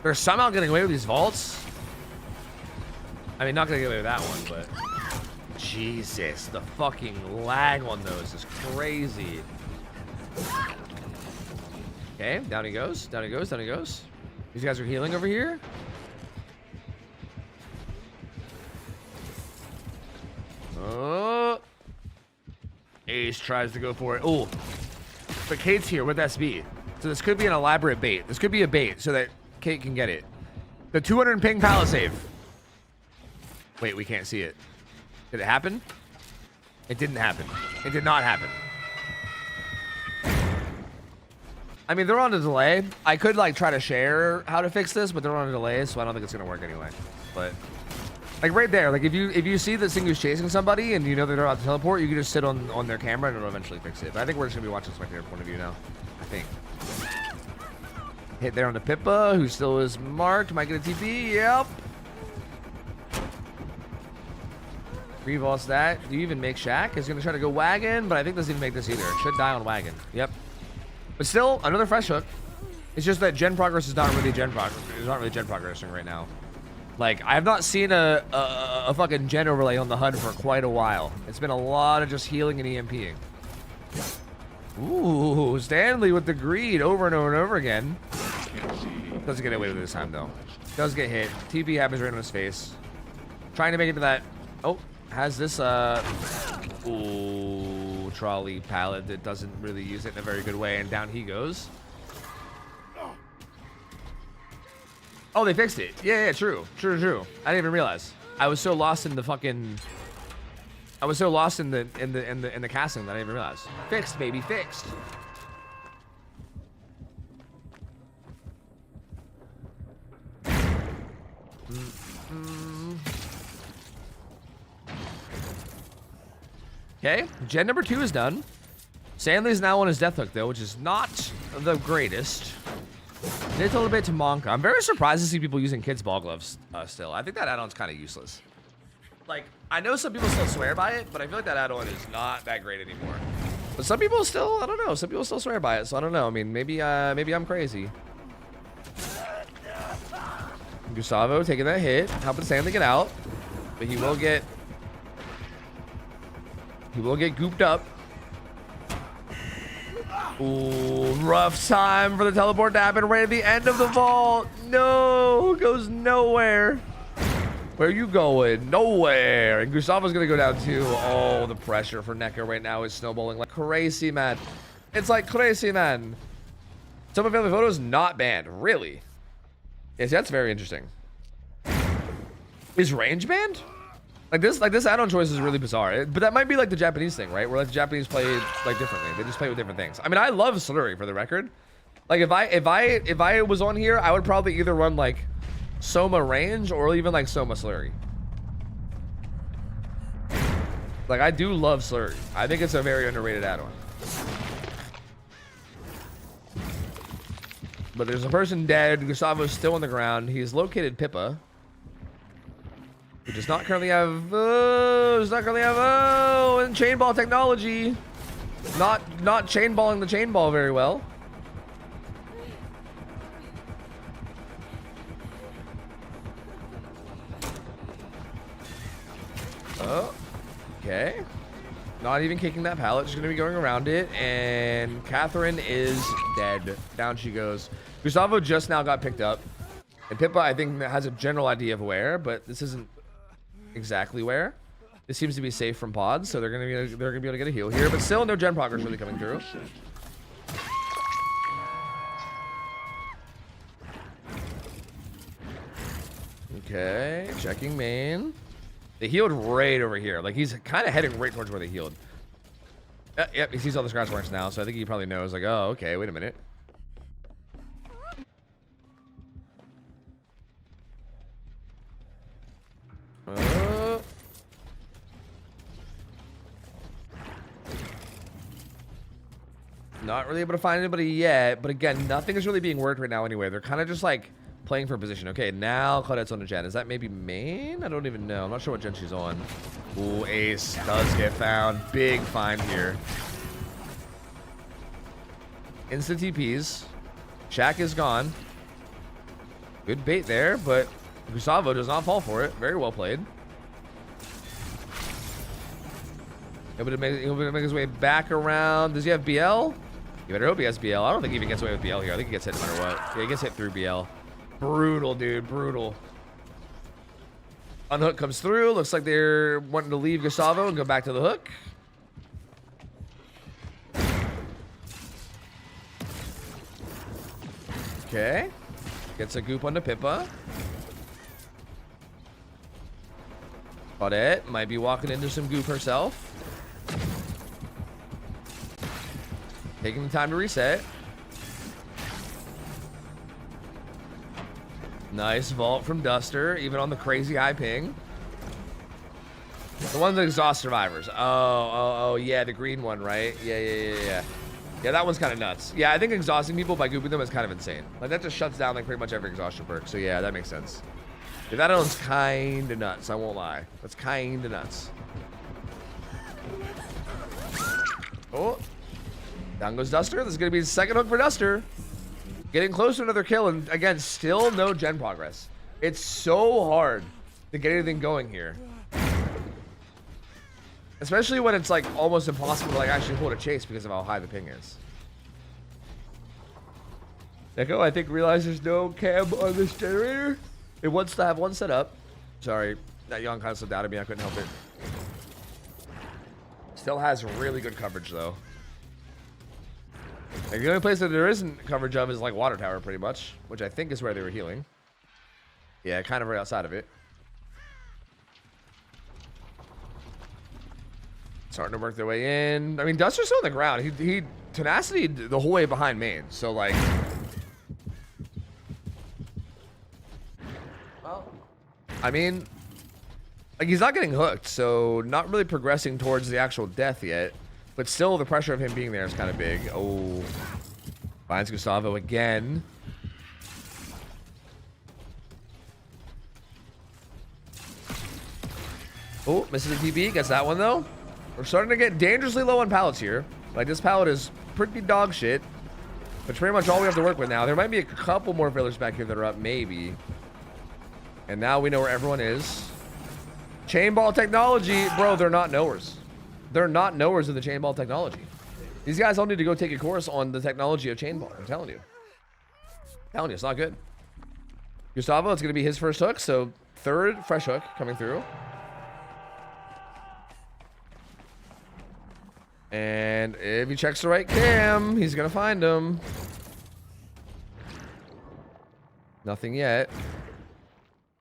They're somehow getting away with these vaults. I mean, not gonna get away with that one, but... Jesus, the fucking lag on those is crazy. Okay, down he goes, down he goes, down he goes. These guys are healing over here. Oh. Ace tries to go for it. Oh. But Kate's here with SB. So this could be an elaborate bait. This could be a bait so that Kate can get it. The 200 ping pallet save. Wait, we can't see it. Did it happen? It didn't happen. It did not happen. I mean, they're on a delay. I could, like, try to share how to fix this, but they're on a delay, so I don't think it's going to work anyway. But... like right there, like if you see that Singu's chasing somebody and you know that they're about to teleport, you can just sit on their camera and it'll eventually fix it. But I think we're just gonna be watching the spectator point of view now. I think. Hit there on the Pippa, who still is marked. Might get a TP. Yep. Revaults that. Do you even make Shaq? Is gonna try to go wagon, but I think doesn't even make this either. Should die on wagon. Yep. But still, another fresh hook. It's just that gen progress is not really gen progress. It's not really gen progressing right now. Like, I have not seen a fucking gen overlay on the HUD for quite a while. It's been a lot of just healing and EMPing. Ooh, Stanley with the greed over and over and over again. Doesn't get away with it this time, though. Does get hit. TP happens right on his face. Trying to make it to that. Oh, has this, ooh, trolley pallet that doesn't really use it in a very good way, and down he goes. Oh, they fixed it. Yeah, true. I didn't even realize. I was so lost in the fucking. I was so lost in the casting that I didn't even realize. Fixed, baby, fixed. Okay, gen number 2 is done. Stanley's now on his death hook though, which is not the greatest. Did a little bit to Monka. I'm very surprised to see people using kids' ball gloves still. I think that add-on's kind of useless. Like, I know some people still swear by it, but I feel like that add-on is not that great anymore. But some people still, I don't know, some people still swear by it, so I don't know. I mean, maybe I'm crazy. Gustavo taking that hit, helping Stanley get out, but he will get gooped up. Ooh, rough time for the teleport to happen right at the end of the vault. No, goes nowhere. Where are you going? Nowhere. And Gustavo's gonna go down too. Oh, the pressure for Necker right now is snowballing like crazy, man. It's like crazy, man. Some of family photos not banned, really? Yes, that's very interesting. Is range banned? Like this add-on choice is really bizarre. But that might be like the Japanese thing, right? Where like the Japanese play like differently. They just play with different things. I mean, I love Slurry for the record. Like if I was on here, I would probably either run like Soma range or even like Soma Slurry. Like I do love Slurry. I think it's a very underrated add-on. But there's a person dead. Gustavo's still on the ground. He's located Pippa. Who does not currently have, and chain ball technology. Not chain balling the chain ball very well. Oh, okay. Not even kicking that pallet, just gonna be going around it, and Catherine is dead. Down she goes. Gustavo just now got picked up, and Pippa I think has a general idea of where, but this isn't exactly where. This seems to be safe from pods, so they're gonna be able to get a heal here, but still no gen progress really coming through. Okay, checking main. They healed right over here. Like he's kind of heading right towards where they healed. Yep, he sees all the scratch marks now, so I think he probably knows. Like, oh, okay, wait a minute. Not really able to find anybody yet, but again, nothing is really being worked right now anyway. They're kind of just like playing for position. Okay, now Claudette's on the gen. Is that maybe main? I don't even know. I'm not sure what gen she's on. Ooh, Ace does get found. Big find here. Instant TPs. Shaq is gone. Good bait there, but Gustavo does not fall for it. Very well played. Able to make his way back around. Does he have BL? You better hope he has BL. I don't think he even gets away with BL here. I think he gets hit no matter what. Yeah, he gets hit through BL. Brutal, dude. Brutal. Unhook comes through. Looks like they're wanting to leave Gustavo and go back to the hook. Okay. Gets a goop onto Pippa. Claudette might be walking into some goop herself. Taking the time to reset. Nice vault from Duster, even on the crazy high ping. The ones that exhaust survivors. Oh, yeah, the green one, right? Yeah. Yeah, that one's kind of nuts. Yeah, I think exhausting people by gooping them is kind of insane. Like, that just shuts down, like, pretty much every exhaustion perk. So, yeah, that makes sense. Dude, that one's kinda nuts, I won't lie. That's kinda nuts. Oh. Down goes Duster. This is gonna be the second hook for Duster. Getting close to another kill, and again, still no gen progress. It's so hard to get anything going here. Especially when it's like almost impossible to like actually hold a chase because of how high the ping is. Echo, I think realized there's no cam on this generator. It wants to have one set up. Sorry, that yawn kind of slipped out of me. I couldn't help it. Still has really good coverage though. Like, the only place that there isn't coverage of is like water tower pretty much, which I think is where they were healing. Yeah, kind of right outside of it. Starting to work their way in. I mean, Duster's still on the ground. He tenacity the whole way behind main. So like, well, I mean, like he's not getting hooked, so not really progressing towards the actual death yet. But still, the pressure of him being there is kind of big. Oh, finds Gustavo again. Oh, misses the TP. Gets that one though. We're starting to get dangerously low on pallets here. Like this pallet is pretty dog shit. But pretty much all we have to work with now. There might be a couple more villagers back here that are up, maybe. And now we know where everyone is. Chain ball technology, bro. They're not knowers. They're not knowers of the chain ball technology. These guys all need to go take a course on the technology of chain ball. I'm telling you. It's not good. Gustavo, it's going to be his first hook. So third fresh hook coming through. And if he checks the right cam, he's going to find him. Nothing yet.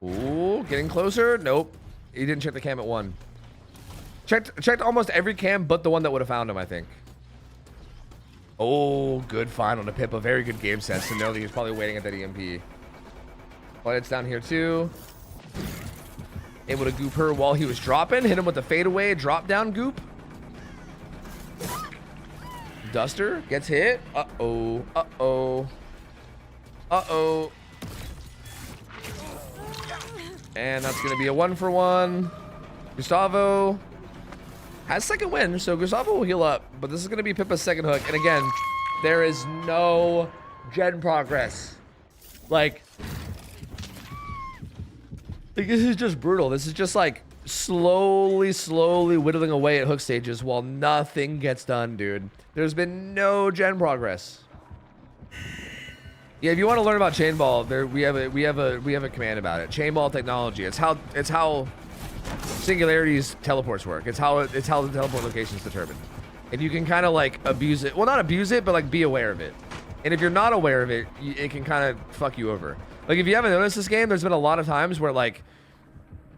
Ooh, getting closer. Nope. He didn't check the cam at 1. Checked almost every cam but the one that would have found him, I think. Oh, good final to Pippa. Very good game sense to know that he's probably waiting at that EMP. But it's down here too. Able to goop her while he was dropping. Hit him with the fadeaway drop down goop. Duster gets hit. Uh-oh. Uh-oh. Uh-oh. And that's going to be a 1-for-1. Gustavo has second win, so Gustavo will heal up. But this is going to be Pippa's second hook. And again, there is no gen progress. Like this is just brutal. This is just like slowly whittling away at hook stages while nothing gets done, dude. There's been no gen progress. Yeah, if you want to learn about chain ball, we have a command about it. Chain ball technology. It's how Singularity's teleports work. It's how the teleport location is determined. And you can kind of like abuse it. Well, not abuse it, but like be aware of it. And if you're not aware of it, it can kind of fuck you over. Like if you haven't noticed this game, there's been a lot of times where like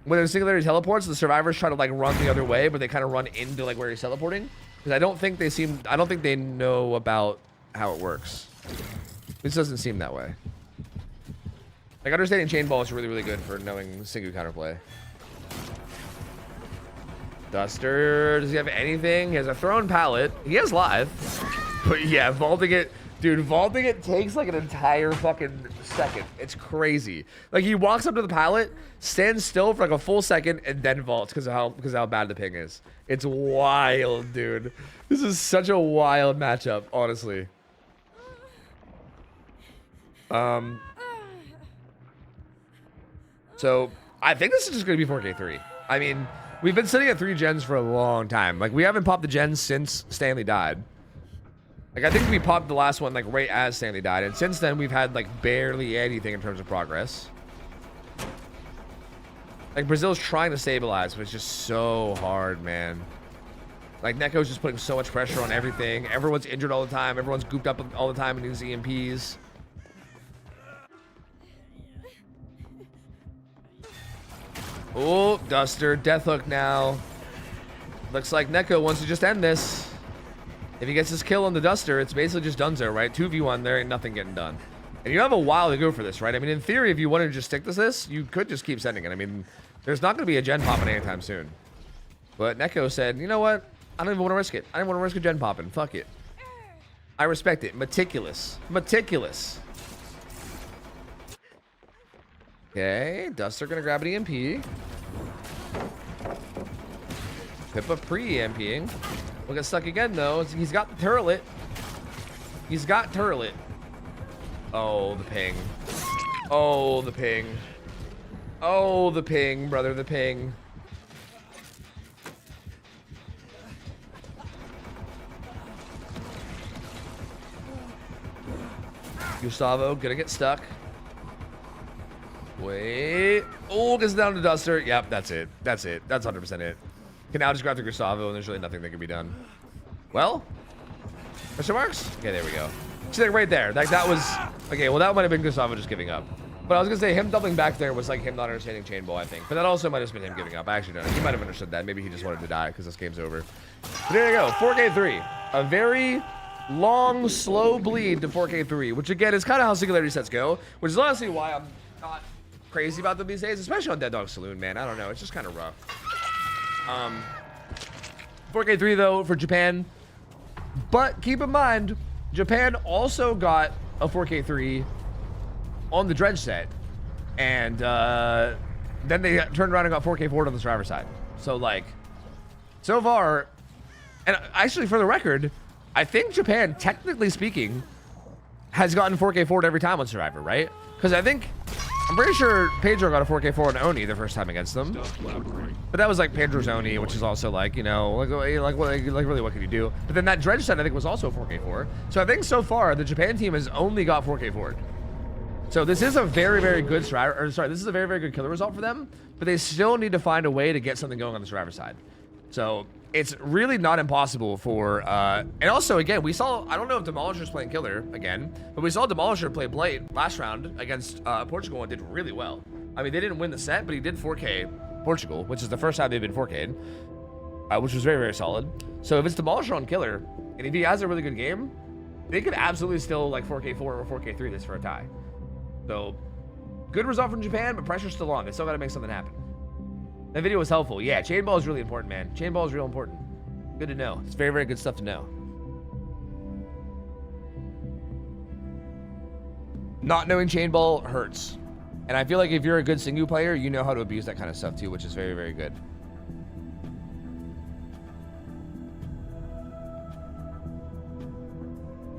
when the Singularity teleports, the survivors try to like run the other way, but they kind of run into like where he's teleporting. Because I don't think they know about how it works. This doesn't seem that way. Like understanding chain ball is really good for knowing Singu counterplay. Duster, does he have anything? He has a thrown pallet. He has live. But yeah, vaulting it. Dude, vaulting it takes like an entire fucking second. It's crazy. Like he walks up to the pallet, stands still for like a full second, and then vaults because of how bad the ping is. It's wild, dude. This is such a wild matchup, honestly. So I think this is just gonna be 4K3. I mean, we've been sitting at 3 gens for a long time. Like we haven't popped the gens since Stanley died. Like I think we popped the last one like right as Stanley died, and since then we've had like barely anything in terms of progress. Like Brazil's trying to stabilize, but it's just so hard, man. Like Neko's just putting so much pressure on everything. Everyone's injured all the time. Everyone's gooped up all the time in these EMPs. Oh, Duster, death hook now. Looks like Neko wants to just end this. If he gets his kill on the Duster, it's basically just donezo, right? 2v1, there ain't nothing getting done. And you have a while to go for this, right? I mean, in theory, if you wanted to just stick to this, you could just keep sending it. I mean, there's not going to be a gen popping anytime soon. But Neko said, you know what? I don't even want to risk it. I don't want to risk a gen popping. Fuck it. I respect it. Meticulous. Meticulous. Okay, Duster gonna grab an EMP. Pippa pre-EMPing. We'll get stuck again though. He's got the turret. He's got turret. Oh, the ping. Oh, the ping. Oh, the ping, brother, the ping. Gustavo gonna get stuck. Wait. Oh, gets down to Duster. Yep, that's it. That's it. That's 100% it. Can now just grab the Gustavo, and there's really nothing that can be done. Well, question marks? Okay, there we go. See, like right there. Like that was okay. Well, that might have been Gustavo just giving up. But I was gonna say him doubling back there was like him not understanding chain ball, I think. But that also might have been him giving up. I actually don't know. He might have understood that. Maybe he just wanted to die because this game's over. But there you go. 4K3. A very long, slow bleed to 4K3, which again is kind of how singularity sets go, which is honestly why I'm not crazy about them these days, especially on Dead Dog Saloon, man. I don't know. It's just kind of rough. 4K3 though for Japan. But keep in mind, Japan also got a 4K3 on the Dredge set, and then they turned around and got 4K4 on the Survivor side. So like, so far, and actually for the record, I think Japan, technically speaking, has gotten 4K4 every time on Survivor, right? Because I'm pretty sure Pedro got a 4K4 on Oni the first time against them. But that was like Pedro's Oni, which is also like, you know, like really what can you do? But then that Dredge set I think was also 4K4. So I think so far the Japan team has only got 4K4. So this is a very, very good Survivor, or sorry, this is a very, very good killer result for them, but they still need to find a way to get something going on the Survivor side. So it's really not impossible for, and also again, we saw, I don't know if Demolisher's playing killer again, but we saw Demolisher play Blade last round against Portugal and did really well. I mean, they didn't win the set, but he did 4K Portugal, which is the first time they've been 4K'd, which was very, very solid. So if it's Demolisher on killer, and if he has a really good game, they could absolutely still like 4K4 or 4K3 this for a tie. So, good result from Japan, but pressure's still on. They still got to make something happen. That video was helpful. Yeah, chain ball is really important, man. Chain ball is real important. Good to know. It's very, very good stuff to know. Not knowing chain ball hurts. And I feel like if you're a good Singu player, you know how to abuse that kind of stuff too, which is very, very good.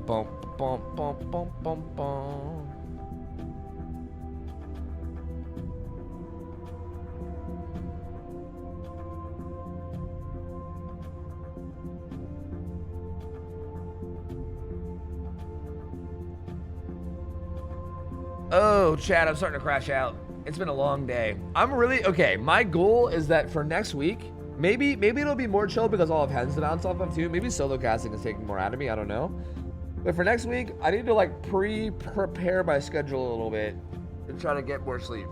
Bump, bump, bump, bump, bump, bump. Oh, Chad, I'm starting to crash out. It's been a long day. I'm really, okay, my goal is that for next week, maybe it'll be more chill because I'll have hens to bounce off of too. Maybe solo casting is taking more out of me, I don't know. But for next week, I need to like prepare my schedule a little bit to try to get more sleep.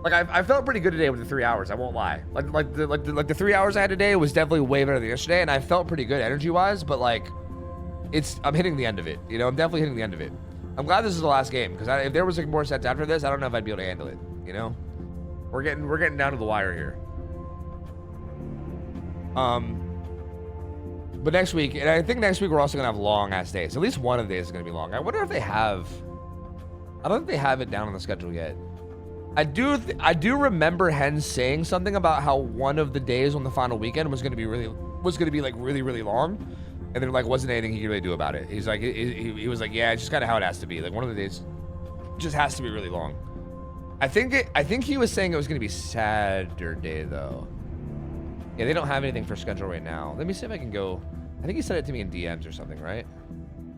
Like I felt pretty good today with the 3 hours, I won't lie. Like the 3 hours I had today was definitely way better than yesterday, and I felt pretty good energy-wise, but like, I'm hitting the end of it, you know? I'm definitely hitting the end of it. I'm glad this is the last game, because if there was like more sets after this, I don't know if I'd be able to handle it, you know? We're getting down to the wire here. But next week, and I think next week we're also gonna have long ass days. At least one of the days is gonna be long. I wonder if they have, I don't think they have it down on the schedule yet. I do remember Hen saying something about how one of the days on the final weekend was gonna be really long. And there like wasn't anything he could really do about it. He's like, he was like, yeah, it's just kind of how it has to be. Like one of the days just has to be really long. I think he was saying it was gonna be Saturday though. Yeah, they don't have anything for schedule right now. Let me see if I can go. I think he said it to me in DMs or something, right?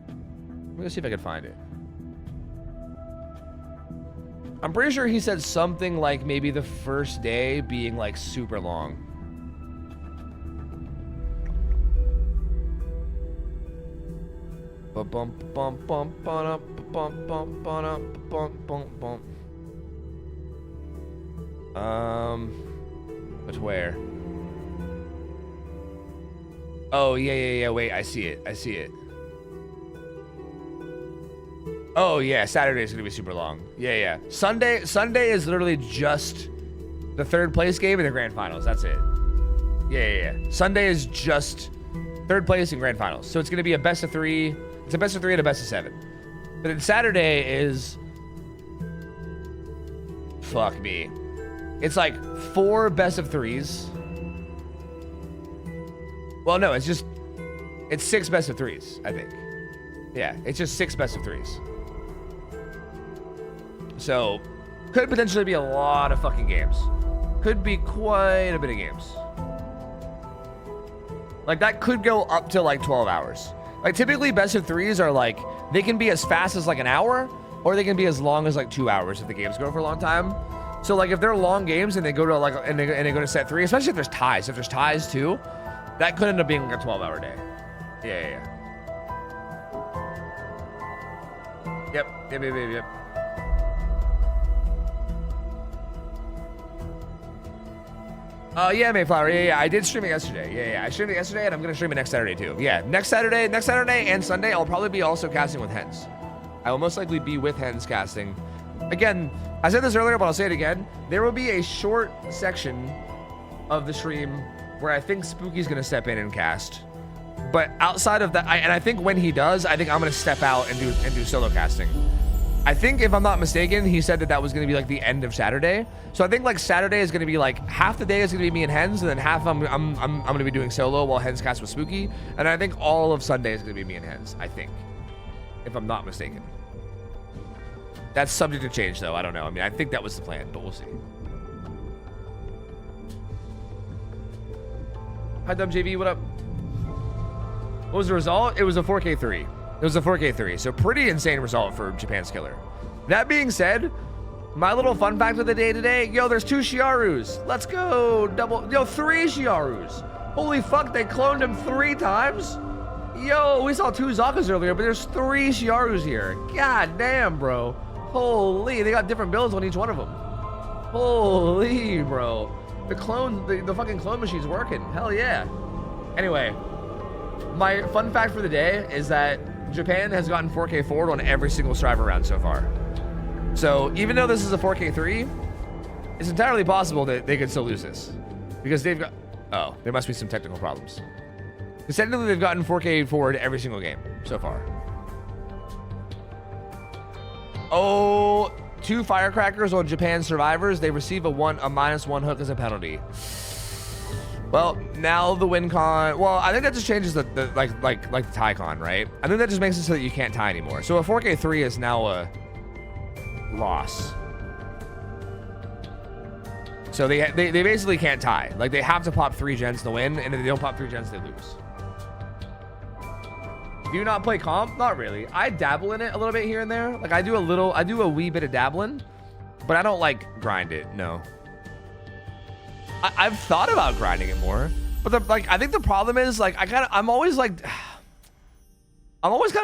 Let me go see if I can find it. I'm pretty sure he said something like maybe the first day being like super long. Bump bump bump bump bump bump bump bump bump bump. But where? Oh yeah. Wait, I see it. Oh yeah, Saturday is gonna be super long. Yeah. Sunday is literally just the third place game in the grand finals. That's it. Yeah. Sunday is just third place in grand finals. So it's gonna be a best of 3. It's a best of 3 and a best of 7. But then Saturday is fuck me. It's like 4 best of 3s. Well, no, it's 6 best of 3s, I think. Yeah, it's just 6 best of 3s. So, could potentially be a lot of fucking games. Could be quite a bit of games. Like, that could go up to like 12 hours. Like, typically best of 3s are like, they can be as fast as like an hour, or they can be as long as like 2 hours if the games go for a long time. So like, if they're long games and they go to like, and they go to set 3, especially if there's ties. If there's ties too, that could end up being like a 12-hour day. Yeah. Yep. Yeah, Mayflower. Yeah. I did stream it yesterday. Yeah. I streamed it yesterday, and I'm gonna stream it next Saturday too. Yeah, next Saturday and Sunday, I'll probably be also casting with Hens. I will most likely be with Hens casting. Again, I said this earlier, but I'll say it again. There will be a short section of the stream where I think Spooky's gonna step in and cast. But outside of that, I think when he does, I think I'm gonna step out and do solo casting. I think, if I'm not mistaken, he said that was gonna be like the end of Saturday. So I think like Saturday is gonna be like half the day is gonna be me and Hens, and then half I'm gonna be doing solo while Hens casts with Spooky. And I think all of Sunday is gonna be me and Hens. I think, if I'm not mistaken. That's subject to change, though. I don't know. I mean, I think that was the plan, but we'll see. Hi, Dumb JV. What up? What was the result? It was a 4K3. It was a 4K3. So pretty insane result for Japan's Killer. That being said, my little fun fact of the day today. Yo, there's 2 Shiarus. Let's go. 3 Shiarus. Holy fuck, they cloned him 3 times? Yo, we saw 2 Zakas earlier, but there's 3 Shiarus here. God damn, bro. Holy, they got different builds on each one of them. Holy, bro. The fucking clone machine's working. Hell yeah. Anyway, my fun fact for the day is that Japan has gotten 4K forward on every single striver round so far. So even though this is a 4K3, it's entirely possible that they could still lose this. Because they've got... Oh, there must be some technical problems. Because technically they've gotten 4K forward every single game so far. Oh, 2 firecrackers on Japan survivors. They receive a -1 hook as a penalty. Well, now the win con. Well, I think that just changes the tie con, right? I think that just makes it so that you can't tie anymore. So a 4K3 is now a loss. So they basically can't tie. Like, they have to pop 3 gens to win, and if they don't pop 3 gens, they lose. Do you not play comp? Not really. I dabble in it a little bit here and there. Like, I do a wee bit of dabbling, but I don't like grind it. No. I've thought about grinding it more, but I think the problem is like I'm always kind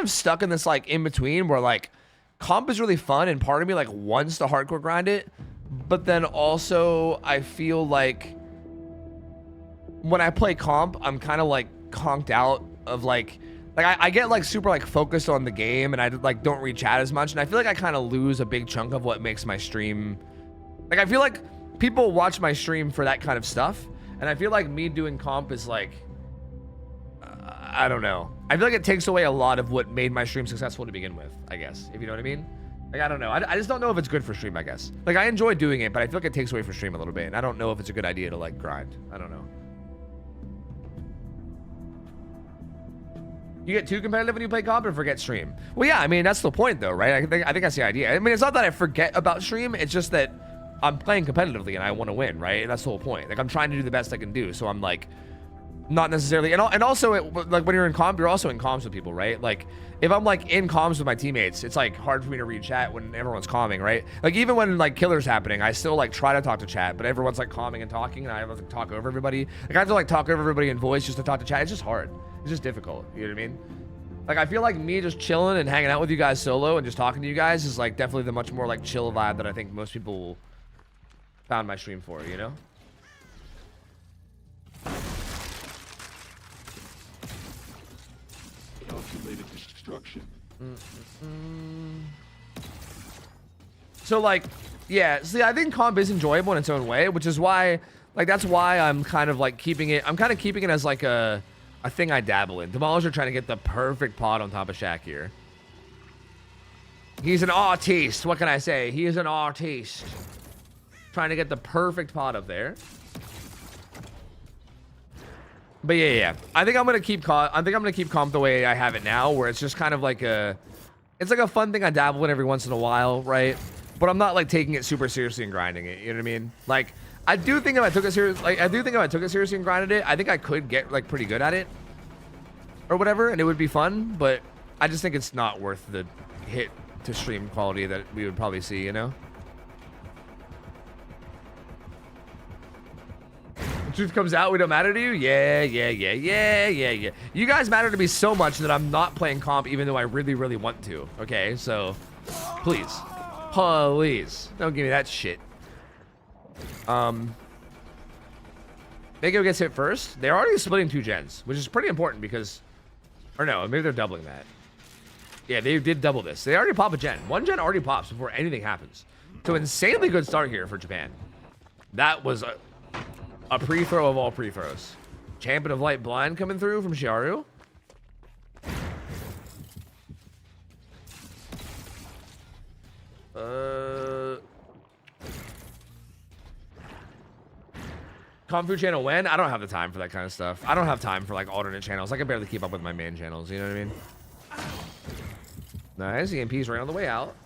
of stuck in this like in between where like comp is really fun and part of me like wants to hardcore grind it, but then also I feel like when I play comp, I'm kind of like conked out of like I get like super like focused on the game and I like don't read chat as much, and I feel like I kind of lose a big chunk of what makes my stream. Like, I feel like people watch my stream for that kind of stuff, and I feel like me doing comp is like I don't know. I feel like it takes away a lot of what made my stream successful to begin with, I guess, if you know what I mean. Like, I don't know. I just don't know if it's good for stream, I guess. Like, I enjoy doing it, but I feel like it takes away from stream a little bit, and I don't know if it's a good idea to like grind. I don't know. You get too competitive when you play comp and forget stream. Well, yeah, I mean, that's the point though, right? I think that's the idea. I mean, it's not that I forget about stream, it's just that I'm playing competitively and I want to win, right? And that's the whole point. Like, I'm trying to do the best I can do, so I'm like not necessarily, and also like when you're in comp, you're also in comms with people, right? Like, if I'm like in comms with my teammates, it's like hard for me to read chat when everyone's calming, right? Like, even when like killer's happening, I still like try to talk to chat, but everyone's like calming and talking, and I have to talk over everybody. Like, I have to like talk over everybody in voice just to talk to chat. It's just hard. It's just difficult. You know what I mean? Like, I feel like me just chilling and hanging out with you guys solo and just talking to you guys is like definitely the much more like chill vibe that I think most people found my stream for, you know? Calculated destruction. So like, yeah, see, I think comp is enjoyable in its own way, which is why, like, that's why I'm kind of like keeping it, I'm kind of keeping it as like a thing I dabble in. Demolisher trying to get the perfect pod on top of Shaq here. He's an artiste. What can I say? He is an artiste. Trying to get the perfect pot up there. But yeah. I think I'm gonna keep comp the way I have it now, where it's just kind of like it's like a fun thing I dabble in every once in a while, right? But I'm not like taking it super seriously and grinding it. You know what I mean? Like, I do think if I took it seriously and grinded it, I think I could get like pretty good at it, or whatever, and it would be fun. But I just think it's not worth the hit to stream quality that we would probably see. You know? Truth comes out, we don't matter to you? Yeah. You guys matter to me so much that I'm not playing comp even though I really, really want to. Okay, so please, don't give me that shit. Mako gets hit first. They're already splitting 2 gens, which is pretty important because, or no, maybe they're doubling that. Yeah, they did double this. They already pop a gen. 1 gen already pops before anything happens. So insanely good start here for Japan. That was a pre-throw of all pre-throws. Champion of Light Blind coming through from Shiaru. Kung Fu channel when? I don't have the time for that kind of stuff. I don't have time for like alternate channels. I can barely keep up with my main channels, you know what I mean? Nice, EMP's right on the way out.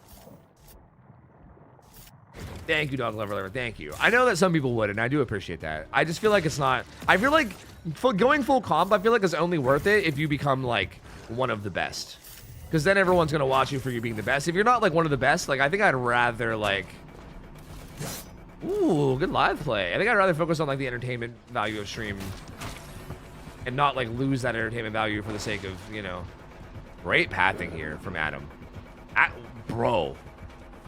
Thank you, Dog Lover. Thank you. I know that some people would, and I do appreciate that. I just feel like it's not. I feel like going full comp, I feel like it's only worth it if you become like one of the best. Because then everyone's going to watch you for you being the best. If you're not like one of the best, like I think I'd rather like. Ooh, good live play. I think I'd rather focus on like the entertainment value of stream and not like lose that entertainment value for the sake of, you know. Great pathing here from Adam. Bro.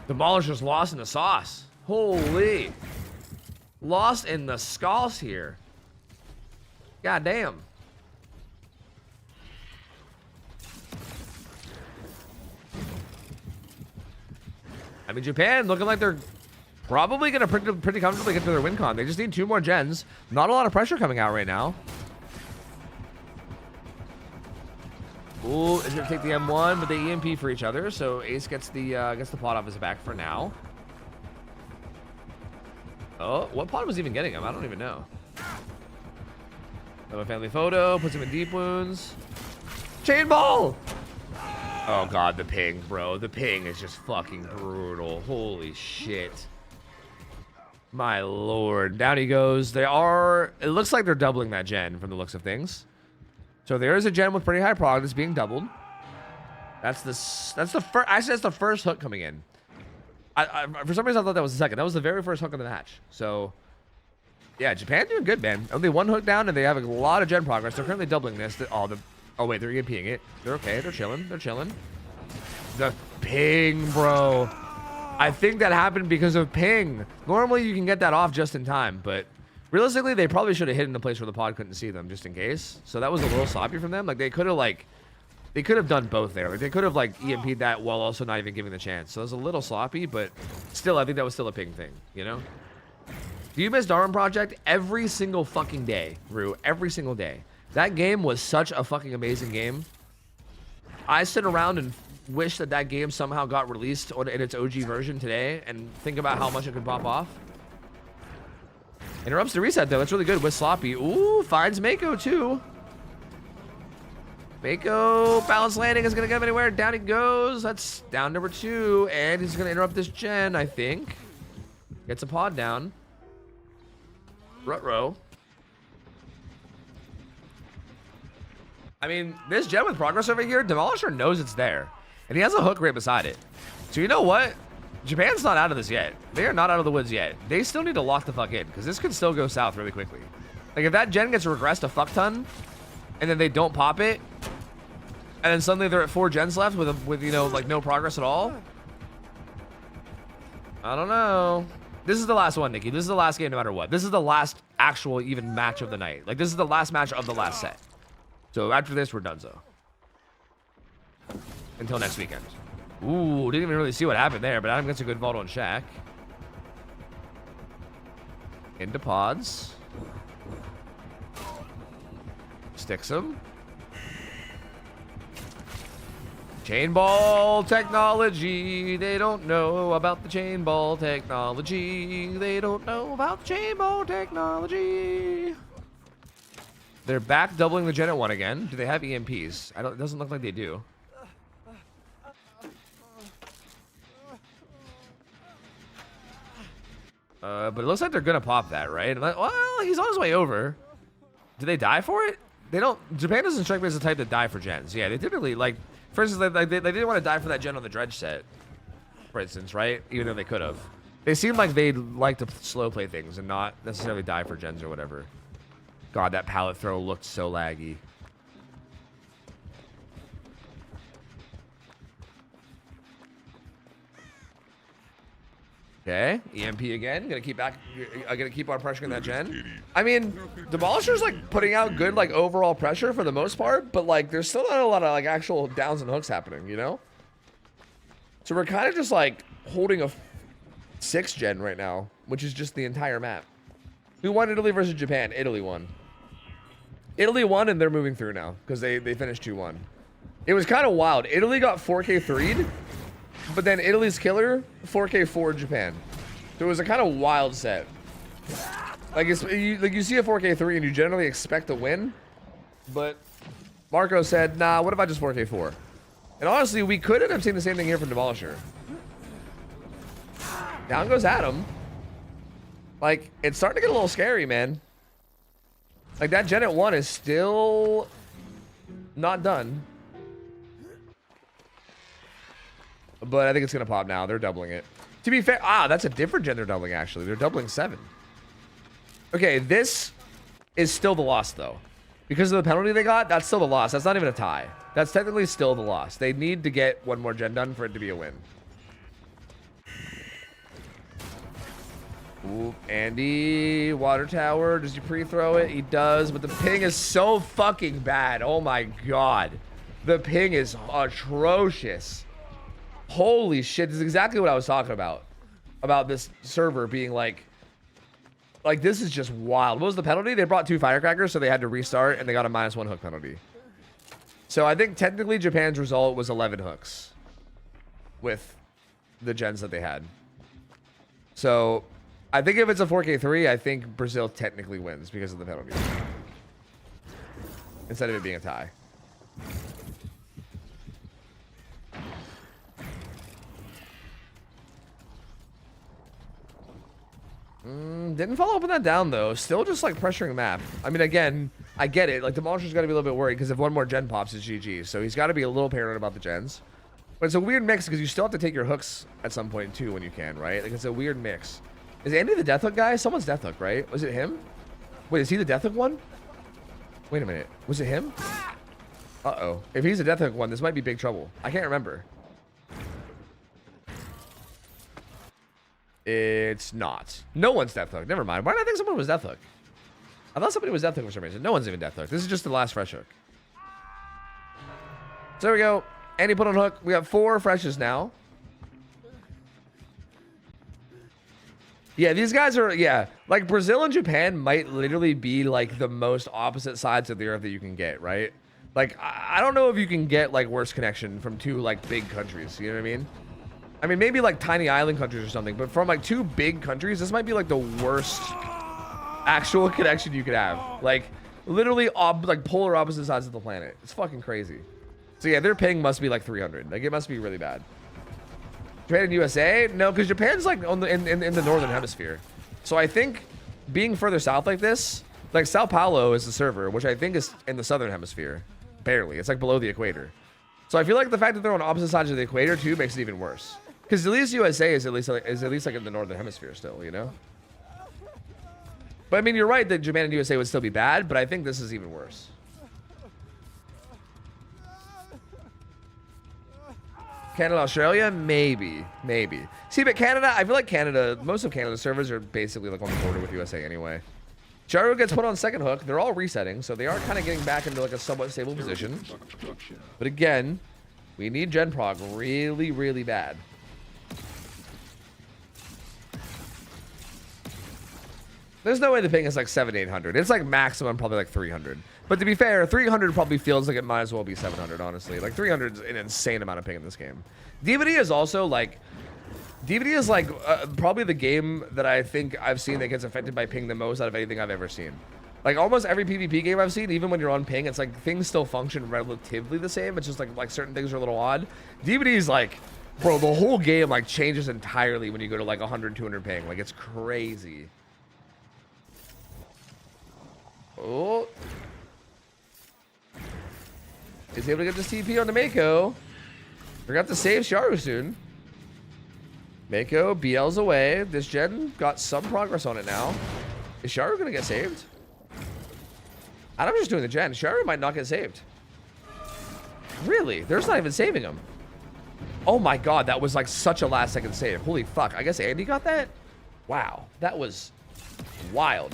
Demolisher's lost in the sauce. Holy. Lost in the sauce here. God damn. I mean, Japan looking like they're probably going to pretty comfortably get to their win con. They just need 2 more gens. Not a lot of pressure coming out right now. Ooh, is gonna take the M1 with the EMP for each other, so Ace gets the pot off his back for now. Oh, what pot was even getting him? I don't even know. Have a family photo, puts him in deep wounds. Chain ball! Oh god, the ping, bro. The ping is just fucking brutal. Holy shit. My lord. Down he goes. It looks like they're doubling that gen from the looks of things. So there is a gen with pretty high prog that's being doubled. That's the first. Actually, that's the first hook coming in. For some reason, I thought that was the second. That was the very first hook of the match. So, yeah, Japan doing good, man. Only 1 hook down, and they have a lot of gen progress. They're currently doubling this. Oh wait, they're EMPing it. They're okay. They're chilling. They're chilling. The ping, bro. I think that happened because of ping. Normally, you can get that off just in time, but. Realistically, they probably should have hit in a place where the pod couldn't see them, just in case. So that was a little sloppy from them. Like they could have done both there. Like they could have like EMP'd that while also not even giving the chance. So it was a little sloppy, but still, I think that was still a ping thing. You know? Do you miss Darwin Project every single fucking day, Rue? Every single day. That game was such a fucking amazing game. I sit around and wish that game somehow got released in its OG version today, and think about how much it could pop off. Interrupts the reset, though. That's really good with Sloppy. Ooh, finds Mako, too. Mako, balance landing is going to get him anywhere. Down he goes. That's down number 2. And he's going to interrupt this gen, I think. Gets a pod down. Rut-row. I mean, this gen with progress over here, Demolisher knows it's there. And he has a hook right beside it. So you know what? Japan's not out of this yet. They are not out of the woods yet. They still need to lock the fuck in, because this could still go south really quickly. Like, if that gen gets regressed a fuck ton, and then they don't pop it, and then suddenly they're at 4 gens left with you know, like, no progress at all. I don't know. This is the last one, Nikki. This is the last game no matter what. This is the last actual even match of the night. Like, this is the last match of the last set. So after this, we're donezo. Until next weekend. Ooh, didn't even really see what happened there, but Adam gets a good vault on Shaq. Into pods. Sticks him. Chain ball technology. They don't know about the chain ball technology. They don't know about the chain ball technology. They're back doubling the gen at 1 again. Do they have EMPs? It doesn't look like they do. But it looks like they're gonna pop that, right? Well, he's on his way over. Do they die for it? They don't. Japan doesn't strike me as the type to die for gens. Yeah, they typically, like, for instance, they didn't want to die for that gen on the dredge set, for instance, right? Even though they could have. They seem like they'd like to slow play things and not necessarily die for gens or whatever. God, that pallet throw looked so laggy. Okay, EMP again. Gonna keep on pressuring that gen. I mean, Demolisher's like putting out good like overall pressure for the most part, but like there's still not a lot of like actual downs and hooks happening, you know? So we're kind of just like holding a 6 gen right now, which is just the entire map. Who won Italy versus Japan? Italy won. Italy won and they're moving through now because they finished 2-1. It was kind of wild. Italy got 4K 3'd. But then Italy's killer, 4K4 Japan. So it was a kind of wild set. Like you see a 4K3 and you generally expect a win. But Marco said, nah, what if I just 4K4? And honestly, we could end up seeing the same thing here from Demolisher. Down goes Adam. Like, it's starting to get a little scary, man. Like, that gen at 1 is still not done. But I think it's going to pop now. They're doubling it. To be fair, that's a different gen they're doubling, actually. They're doubling 7. Okay, this is still the loss, though. Because of the penalty they got, that's still the loss. That's not even a tie. That's technically still the loss. They need to get 1 more gen done for it to be a win. Ooh, Andy, water tower. Does he pre-throw it? He does, but the ping is so fucking bad. Oh, my God. The ping is atrocious. Holy shit, this is exactly what I was talking about. About this server being like this is just wild. What was the penalty? They brought 2 firecrackers, so they had to restart, and they got a -1 hook penalty. So I think technically Japan's result was 11 hooks with the gens that they had. So I think if it's a 4K3, I think Brazil technically wins because of the penalty. Instead of it being a tie. Didn't follow up on that down, though. Still just, like, pressuring the map. I mean, again, I get it. Like, Demolisher's got to be a little bit worried because if 1 more gen pops, it's GG. So he's got to be a little paranoid about the gens. But it's a weird mix because you still have to take your hooks at some point, too, when you can, right? Like, it's a weird mix. Is Andy the death hook guy? Someone's death hook, right? Was it him? Wait, is he the death hook one? Wait a minute. Was it him? Uh-oh. If he's the death hook one, this might be big trouble. I can't remember. It's not. No one's death hook. Never mind. Why did I think someone was death hook? I thought somebody was death hook for some reason. No one's even death hook. This is just the last fresh hook. So there we go. Andy put on hook. We have 4 freshes now. Yeah, these guys are, yeah. Like, Brazil and Japan might literally be, like, the most opposite sides of the earth that you can get, right? Like, I don't know if you can get, like, worse connection from 2, like, big countries. You know what I mean? I mean, maybe like tiny island countries or something, but from like 2 big countries, this might be like the worst actual connection you could have. Like, literally like polar opposite sides of the planet. It's fucking crazy. So yeah, their ping must be like 300. Like, it must be really bad. Japan and USA? No, because Japan's like on in the northern hemisphere. So I think being further south like this, like Sao Paulo is the server, which I think is in the southern hemisphere. Barely. It's like below the equator. So I feel like the fact that they're on opposite sides of the equator too makes it even worse. Because at least USA is at least like in the northern hemisphere still, you know. But I mean, you're right that Japan and USA would still be bad, but I think this is even worse. Canada, Australia, maybe. See, but Canada, I feel like Canada, most of Canada's servers are basically like on the border with USA anyway. Charu gets put on second hook. They're all resetting, so they are kind of getting back into like a somewhat stable position. But again, we need gen prog really, really bad. There's no way the ping is like 700-800. It's like maximum probably like 300. But to be fair, 300 probably feels like it might as well be 700, honestly. Like 300 is an insane amount of ping in this game. DVD is also like... DVD is like probably the game that I think I've seen that gets affected by ping the most out of anything I've ever seen. Like almost every PvP game I've seen, even when you're on ping, it's like things still function relatively the same. It's just like certain things are a little odd. DVD is like, bro, the whole game like changes entirely when you go to like 100, 200 ping. Like it's crazy. Oh. Is able to get this TP on the Mako. We're gonna have to save Sharu soon. Mako, BL's away. This gen got some progress on it now. Is Sharu gonna get saved? I'm just doing the gen. Sharu might not get saved. Really? There's not even saving him. Oh my god, that was like such a last second save. Holy fuck. I guess Andy got that? Wow. That was wild.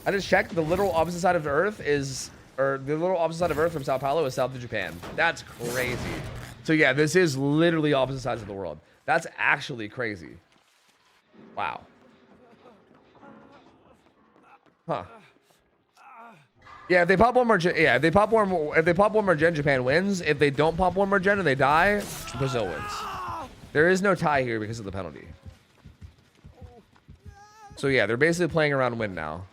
I just checked. The literal opposite side of the Earth is... Or the literal opposite side of Earth from Sao Paulo is south of Japan. That's crazy. So yeah, this is literally opposite sides of the world. That's actually crazy. Wow. Huh. Yeah, if they pop one more gen, if they pop one more gen, Japan wins. If they don't pop one more gen and they die, Brazil wins. There is no tie here because of the penalty. So yeah, they're basically playing around win now.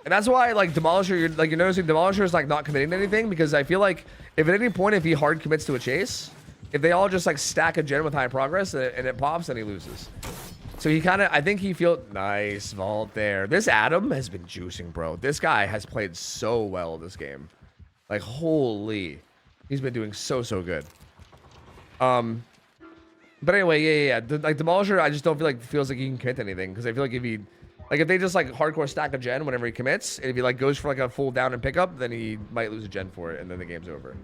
And that's why, like, Demolisher, you're noticing Demolisher is, like, not committing to anything, because I feel like if at any point, if he hard commits to a chase, if they all just, like, stack a gen with high progress and it pops, then he loses. So he kind of, I think he feels, nice vault there. This Adam has been juicing, bro. This guy has played so well this game. Like, holy. He's been doing so good. But anyway, yeah. Like, Demolisher, I just don't feel like, feels like he can commit to anything, because I feel like if he... Like, if they just, like, hardcore stack a gen whenever he commits, and if he, like, goes for, like, a full down and pickup, then he might lose a gen for it, and then the game's over.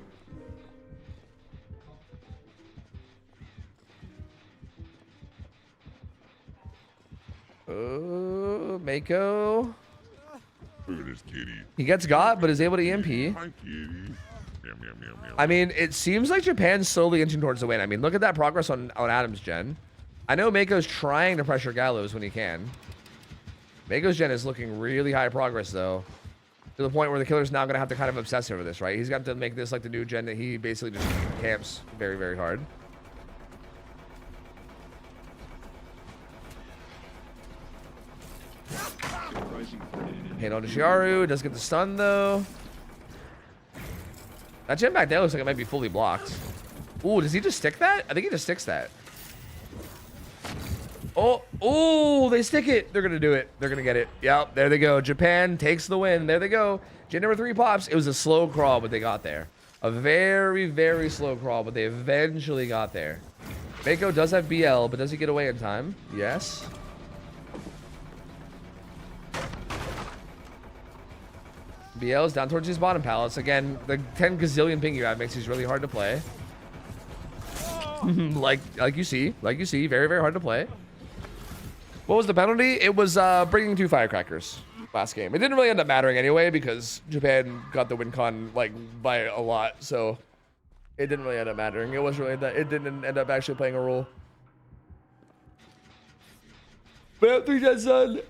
Oh, Mako. Look at this kitty. He gets got, but is able to EMP. Hi, kitty. Meow, meow, meow, meow. I mean, it seems like Japan's slowly inching towards the win. I mean, look at that progress on Adam's gen. I know Mako's trying to pressure Gallows when he can. Mako's gen is looking really high progress, though. To the point where the killer's now going to have to kind of obsess over this, right? He's got to make this like the new gen that he basically just camps very hard. Hit on Shiaru. Does get the stun, though. That gen back there looks like it might be fully blocked. Ooh, does he just stick that? I think he just sticks that. Oh, they stick it. They're going to do it. They're going to get it. Yep, there they go. Japan takes the win. There they go. Gen number 3 pops. It was a slow crawl, but they got there. A very slow crawl, but they eventually got there. Mako does have BL, but does he get away in time? Yes. BL is down towards his bottom pallets. Again, the 10 gazillion ping you have makes these really hard to play. like you see. Very hard to play. What was the penalty? It was bringing 2 firecrackers last game. It didn't really end up mattering anyway because Japan got the win con like by a lot, so it didn't really end up mattering. It wasn't really that. It didn't end up actually playing a role. But 3 dead son.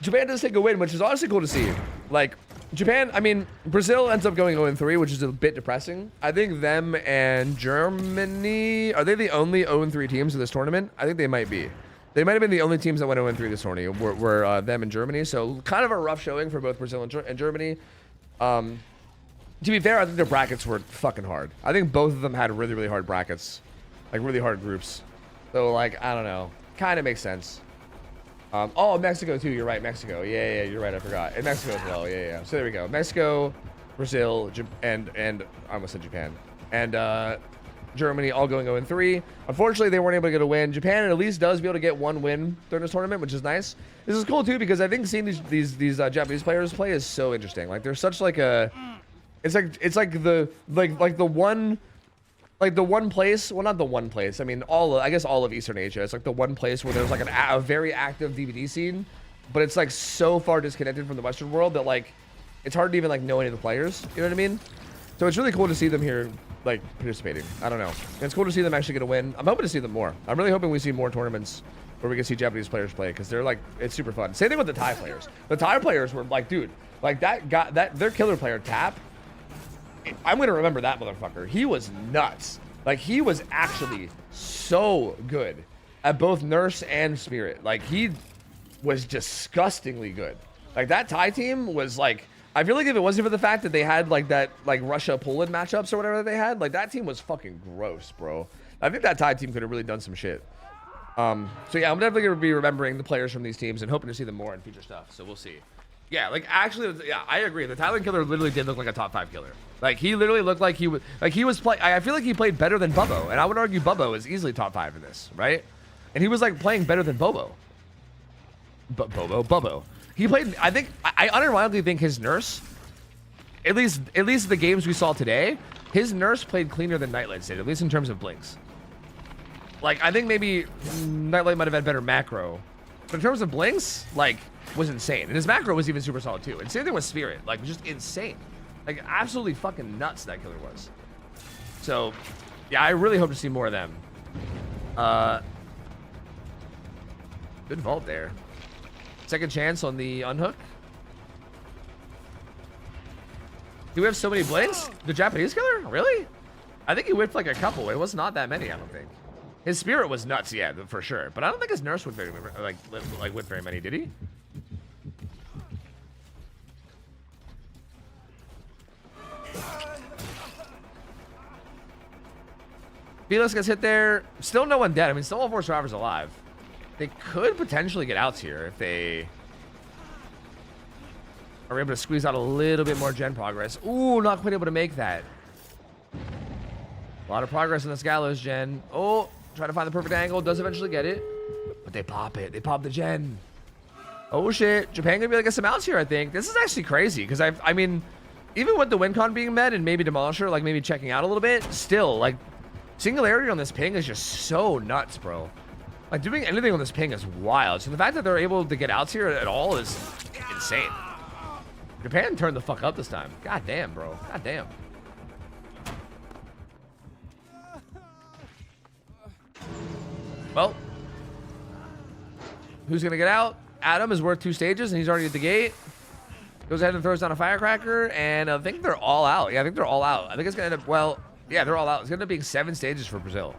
Japan does take a win, which is honestly cool to see. Like Japan, I mean, Brazil ends up going 0-3, which is a bit depressing. I think them and Germany, are they the only 0-3 teams in this tournament? I think they might be. They might have been the only teams that went 0-3 this tournament, were them and Germany. So kind of a rough showing for both Brazil and Germany. To be fair, I think their brackets were fucking hard. I think both of them had really hard brackets. Like really hard groups. So like, I don't know. Kind of makes sense. Oh, Mexico too. You're right, Mexico. Yeah, you're right. I forgot. And Mexico as well. Yeah. So there we go. Mexico, Brazil, and I almost said Japan, and Germany all going 0-3. Unfortunately, they weren't able to get a win. Japan at least does be able to get 1 win during this tournament, which is nice. This is cool too because I think seeing these Japanese players play is so interesting. Like they're such like a, it's like the one place, well, not the one place. I mean, I guess all of Eastern Asia. It's like the one place where there's like a very active DVD scene, but it's like so far disconnected from the Western world that like it's hard to even like know any of the players. You know what I mean? So it's really cool to see them here like participating. I don't know. It's cool to see them actually get a win. I'm hoping to see them more. I'm really hoping we see more tournaments where we can see Japanese players play, because they're like, it's super fun. Same thing with the Thai players. The Thai players were like, dude, like their killer player Tap. I'm gonna remember that motherfucker. He was nuts. Like, he was actually so good at both Nurse and Spirit. Like, he was disgustingly good. Like, that Thai team was like, I feel like if it wasn't for the fact that they had like that like Russia-Poland matchups or whatever that they had, like that team was fucking gross, bro. I think that Thai team could have really done some shit. So yeah, I'm definitely gonna be remembering the players from these teams and hoping to see them more in future stuff. So we'll see. Yeah, like actually, yeah, I agree. The Thailand killer literally did look like a top 5 killer. Like he literally looked like he was playing. I feel like he played better than Bubbo, and I would argue Bubbo is easily top 5 in this, right? And he was like playing better than Bobo. Bubbo. He played. I unironically think his Nurse, at least the games we saw today, his Nurse played cleaner than Nightlight did, at least in terms of blinks. Like, I think maybe Nightlight might have had better macro. But in terms of blinks, like, was insane. And his macro was even super solid, too. And same thing with Spirit. Like, just insane. Like, absolutely fucking nuts that killer was. So, yeah, I really hope to see more of them. Good vault there. Second chance on the unhook. Do we have so many blinks? The Japanese killer? Really? I think he whipped like a couple. It was not that many, I don't think. His Spirit was nuts, yeah, for sure. But I don't think his Nurse would whip very many, did he? Felix gets hit there. Still no one dead. I mean, still all 4 survivors alive. They could potentially get outs here if they are able to squeeze out a little bit more gen progress. Ooh, not quite able to make that. A lot of progress in this Gallows gen. Oh, try to find the perfect angle. Does eventually get it. But they pop it. They pop the gen. Oh, shit. Japan gonna be able to get some outs here, I think. This is actually crazy. Because I mean, even with the win con being met and maybe Demolisher, like maybe checking out a little bit, still, like, singularity on this ping is just so nuts, bro. Like, doing anything on this ping is wild. So the fact that they're able to get outs here at all is insane. Japan turned the fuck up this time. God damn, bro. God damn. Well, who's gonna get out? Adam is worth 2 stages, and he's already at the gate. Goes ahead and throws down a firecracker, and I think they're all out. Yeah, I think they're all out. I think it's gonna end up, well, yeah, they're all out. It's gonna end up being 7 stages for Brazil.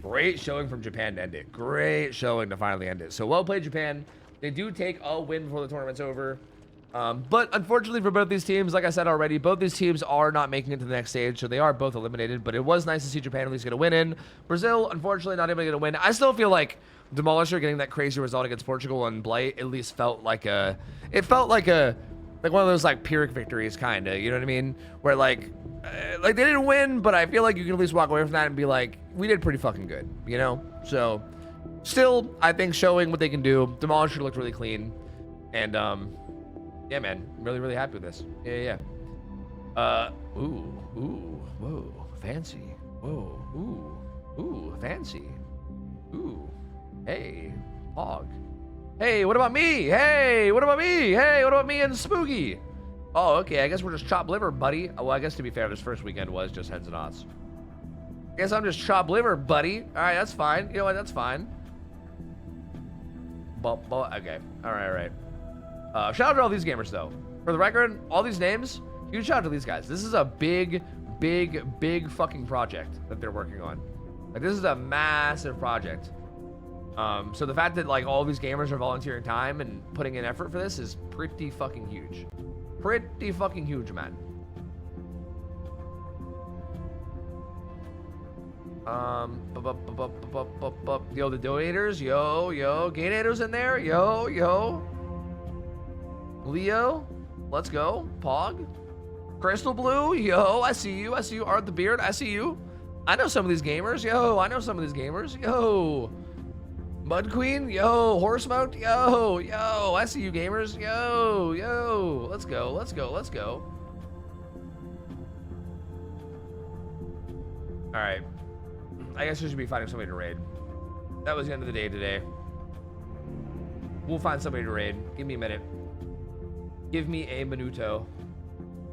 Great showing from Japan to end it. Great showing to finally end it. So well played, Japan. They do take a win before the tournament's over. But unfortunately for both these teams, like I said already, both these teams are not making it to the next stage, so they are both eliminated. But it was nice to see Japan at least get a win in. Brazil, unfortunately, not able to get a win. I still feel like Demolisher getting that crazy result against Portugal and Blight at least felt like a... It felt like a... Like one of those like Pyrrhic victories, kind of, you know what I mean? Where like they didn't win, but I feel like you can at least walk away from that and be like, we did pretty fucking good, you know? So, still, I think showing what they can do. Demolisher looked really clean. And, yeah, man, really, really happy with this. Yeah. Whoa, fancy. Whoa, ooh, fancy. Ooh, hey, hog. Hey, what about me? Hey, what about me? Hey, what about me and Spooky? Oh, okay, I guess we're just chopped liver, buddy. Well, I guess to be fair, this first weekend was just heads and odds. Guess I'm just chopped liver, buddy. All right, that's fine. You know what? That's fine. Okay. All right. Shout out to all these gamers, though. For the record, all these names, huge shout out to these guys. This is a big fucking project that they're working on. Like, this is a massive project. So the fact that like all these gamers are volunteering time and putting in effort for this is pretty fucking huge. Pretty fucking huge, man. Yo, the donators, yo, Gainators in there, yo. Leo, let's go. Pog, Crystal Blue, yo, I see you. Art the Beard, I see you. I know some of these gamers, yo. Mud Queen, yo. Horse Smoked, yo. I see you gamers, yo. Let's go. All right. I guess we should be finding somebody to raid. That was the end of the day today. We'll find somebody to raid. Give me a minute. Give me a minuto.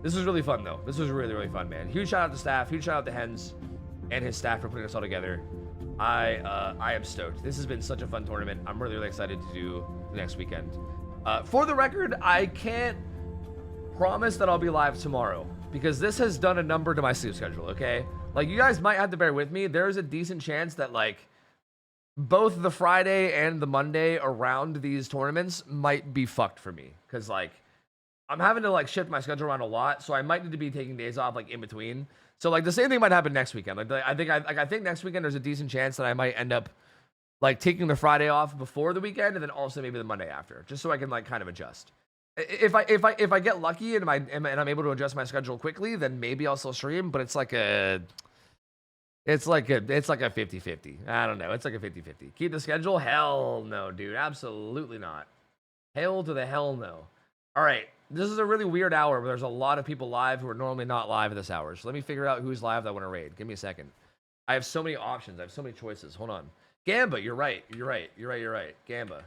This was really fun, though. This was really, really fun, man. Huge shout out to staff. Huge shout out to Hens and his staff for putting us all together. I am stoked. This has been such a fun tournament. I'm really, really excited to do the next weekend. For the record, I can't promise that I'll be live tomorrow because this has done a number to my sleep schedule, okay? Like, you guys might have to bear with me. There's a decent chance that, like, both the Friday and the Monday around these tournaments might be fucked for me because, like, I'm having to, like, shift my schedule around a lot, so I might need to be taking days off, like, in between. So, like, the same thing might happen next weekend. Like, I think next weekend there's a decent chance that I might end up, like, taking the Friday off before the weekend and then also maybe the Monday after, just so I can, like, kind of adjust. If I get lucky and I'm able to adjust my schedule quickly, then maybe I'll still stream, but it's like a 50-50. I don't know. It's like a 50-50. Keep the schedule? Hell no, dude. Absolutely not. Hell to the hell no. All right. This is a really weird hour where there's a lot of people live who are normally not live at this hour. So let me figure out who's live that I want to raid. Give me a second. I have so many options. I have so many choices. Hold on. Gamba, you're right. Gamba.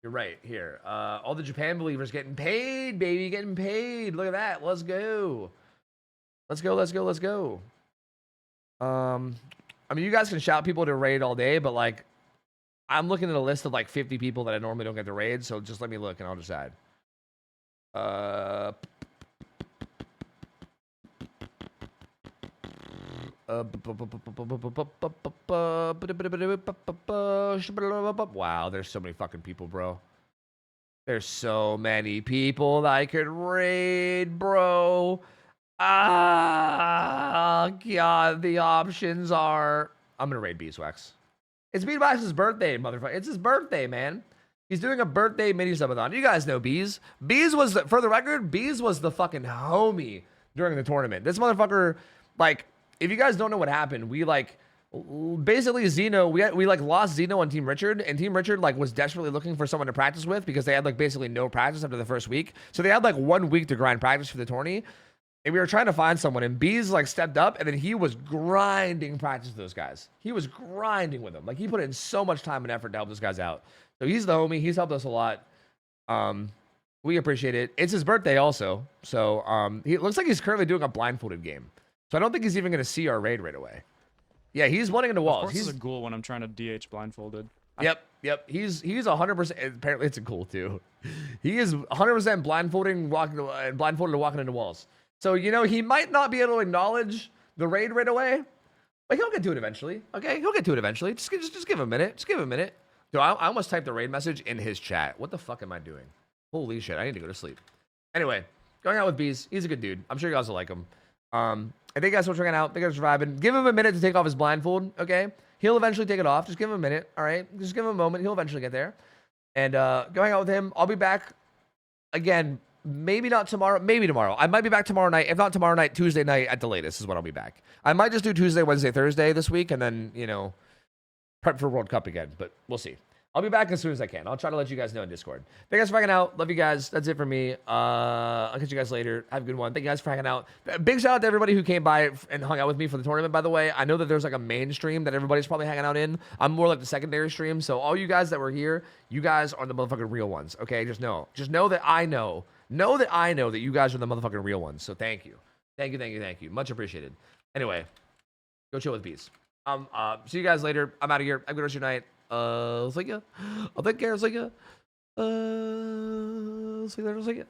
You're right. Here. All the Japan believers getting paid, baby. Getting paid. Look at that. Let's go. Let's go. I mean, you guys can shout people to raid all day, but, like, I'm looking at a list of, like, 50 people that I normally don't get to raid, so just let me look and I'll decide. Wow, there's so many fucking people, bro. There's so many people that I could raid, bro. Ah, God, the options are... I'm gonna raid Beeswax. It's Beeswax's birthday, motherfucker. It's his birthday, man. He's doing a birthday mini subathon. You guys know Bees. Bees was, for the record, Bees was the fucking homie during the tournament. This motherfucker, like, if you guys don't know what happened, we, like, basically Zeno, we like lost Zeno on Team Richard, and Team Richard, like, was desperately looking for someone to practice with because they had, like, basically no practice after the first week. So they had, like, 1 week to grind practice for the tourney. And we were trying to find someone, and Bees, like, stepped up, and then he was grinding practice with those guys. He was grinding with them. Like, he put in so much time and effort to help those guys out. So he's the homie. He's helped us a lot. We appreciate it. It's his birthday also. So he looks like he's currently doing a blindfolded game. So I don't think he's even going to see our raid right away. Yeah, he's running into walls. Of course, it's a ghoul when I'm trying to DH blindfolded. Yep. He's 100%. Apparently, it's a ghoul too. He is 100% blindfolded and walking into walls. So, you know, he might not be able to acknowledge the raid right away, but he'll get to it eventually. Okay, he'll get to it eventually. Just give him a minute. Just give him a minute. Dude, I almost typed the raid message in his chat. What the fuck am I doing? Holy shit, I need to go to sleep. Anyway, going out with Bees. He's a good dude. I'm sure you guys will like him. I think you guys are checking out. Thank you guys for vibing. Give him a minute to take off his blindfold, okay? He'll eventually take it off. Just give him a minute, all right? Just give him a moment. He'll eventually get there. And going out with him. I'll be back again. Maybe not tomorrow. Maybe tomorrow. I might be back tomorrow night. If not tomorrow night, Tuesday night at the latest is when I'll be back. I might just do Tuesday, Wednesday, Thursday this week, and then, you know, prep for World Cup again. But we'll see. I'll be back as soon as I can. I'll try to let you guys know in Discord. Thank you guys for hanging out. Love you guys. That's it for me. I'll catch you guys later. Have a good one. Thank you guys for hanging out. Big shout out to everybody who came by and hung out with me for the tournament, by the way. I know that there's like a main stream that everybody's probably hanging out in. I'm more like the secondary stream. So all you guys that were here, you guys are the motherfucking real ones. Okay? Just know that I know. Know that I know that you guys are the motherfucking real ones. So thank you. Thank you. Much appreciated. Anyway, go chill with Bees. See you guys later. I'm out of here. Have a good rest of your night. See ya. I'll take care. See ya. See you later. See ya.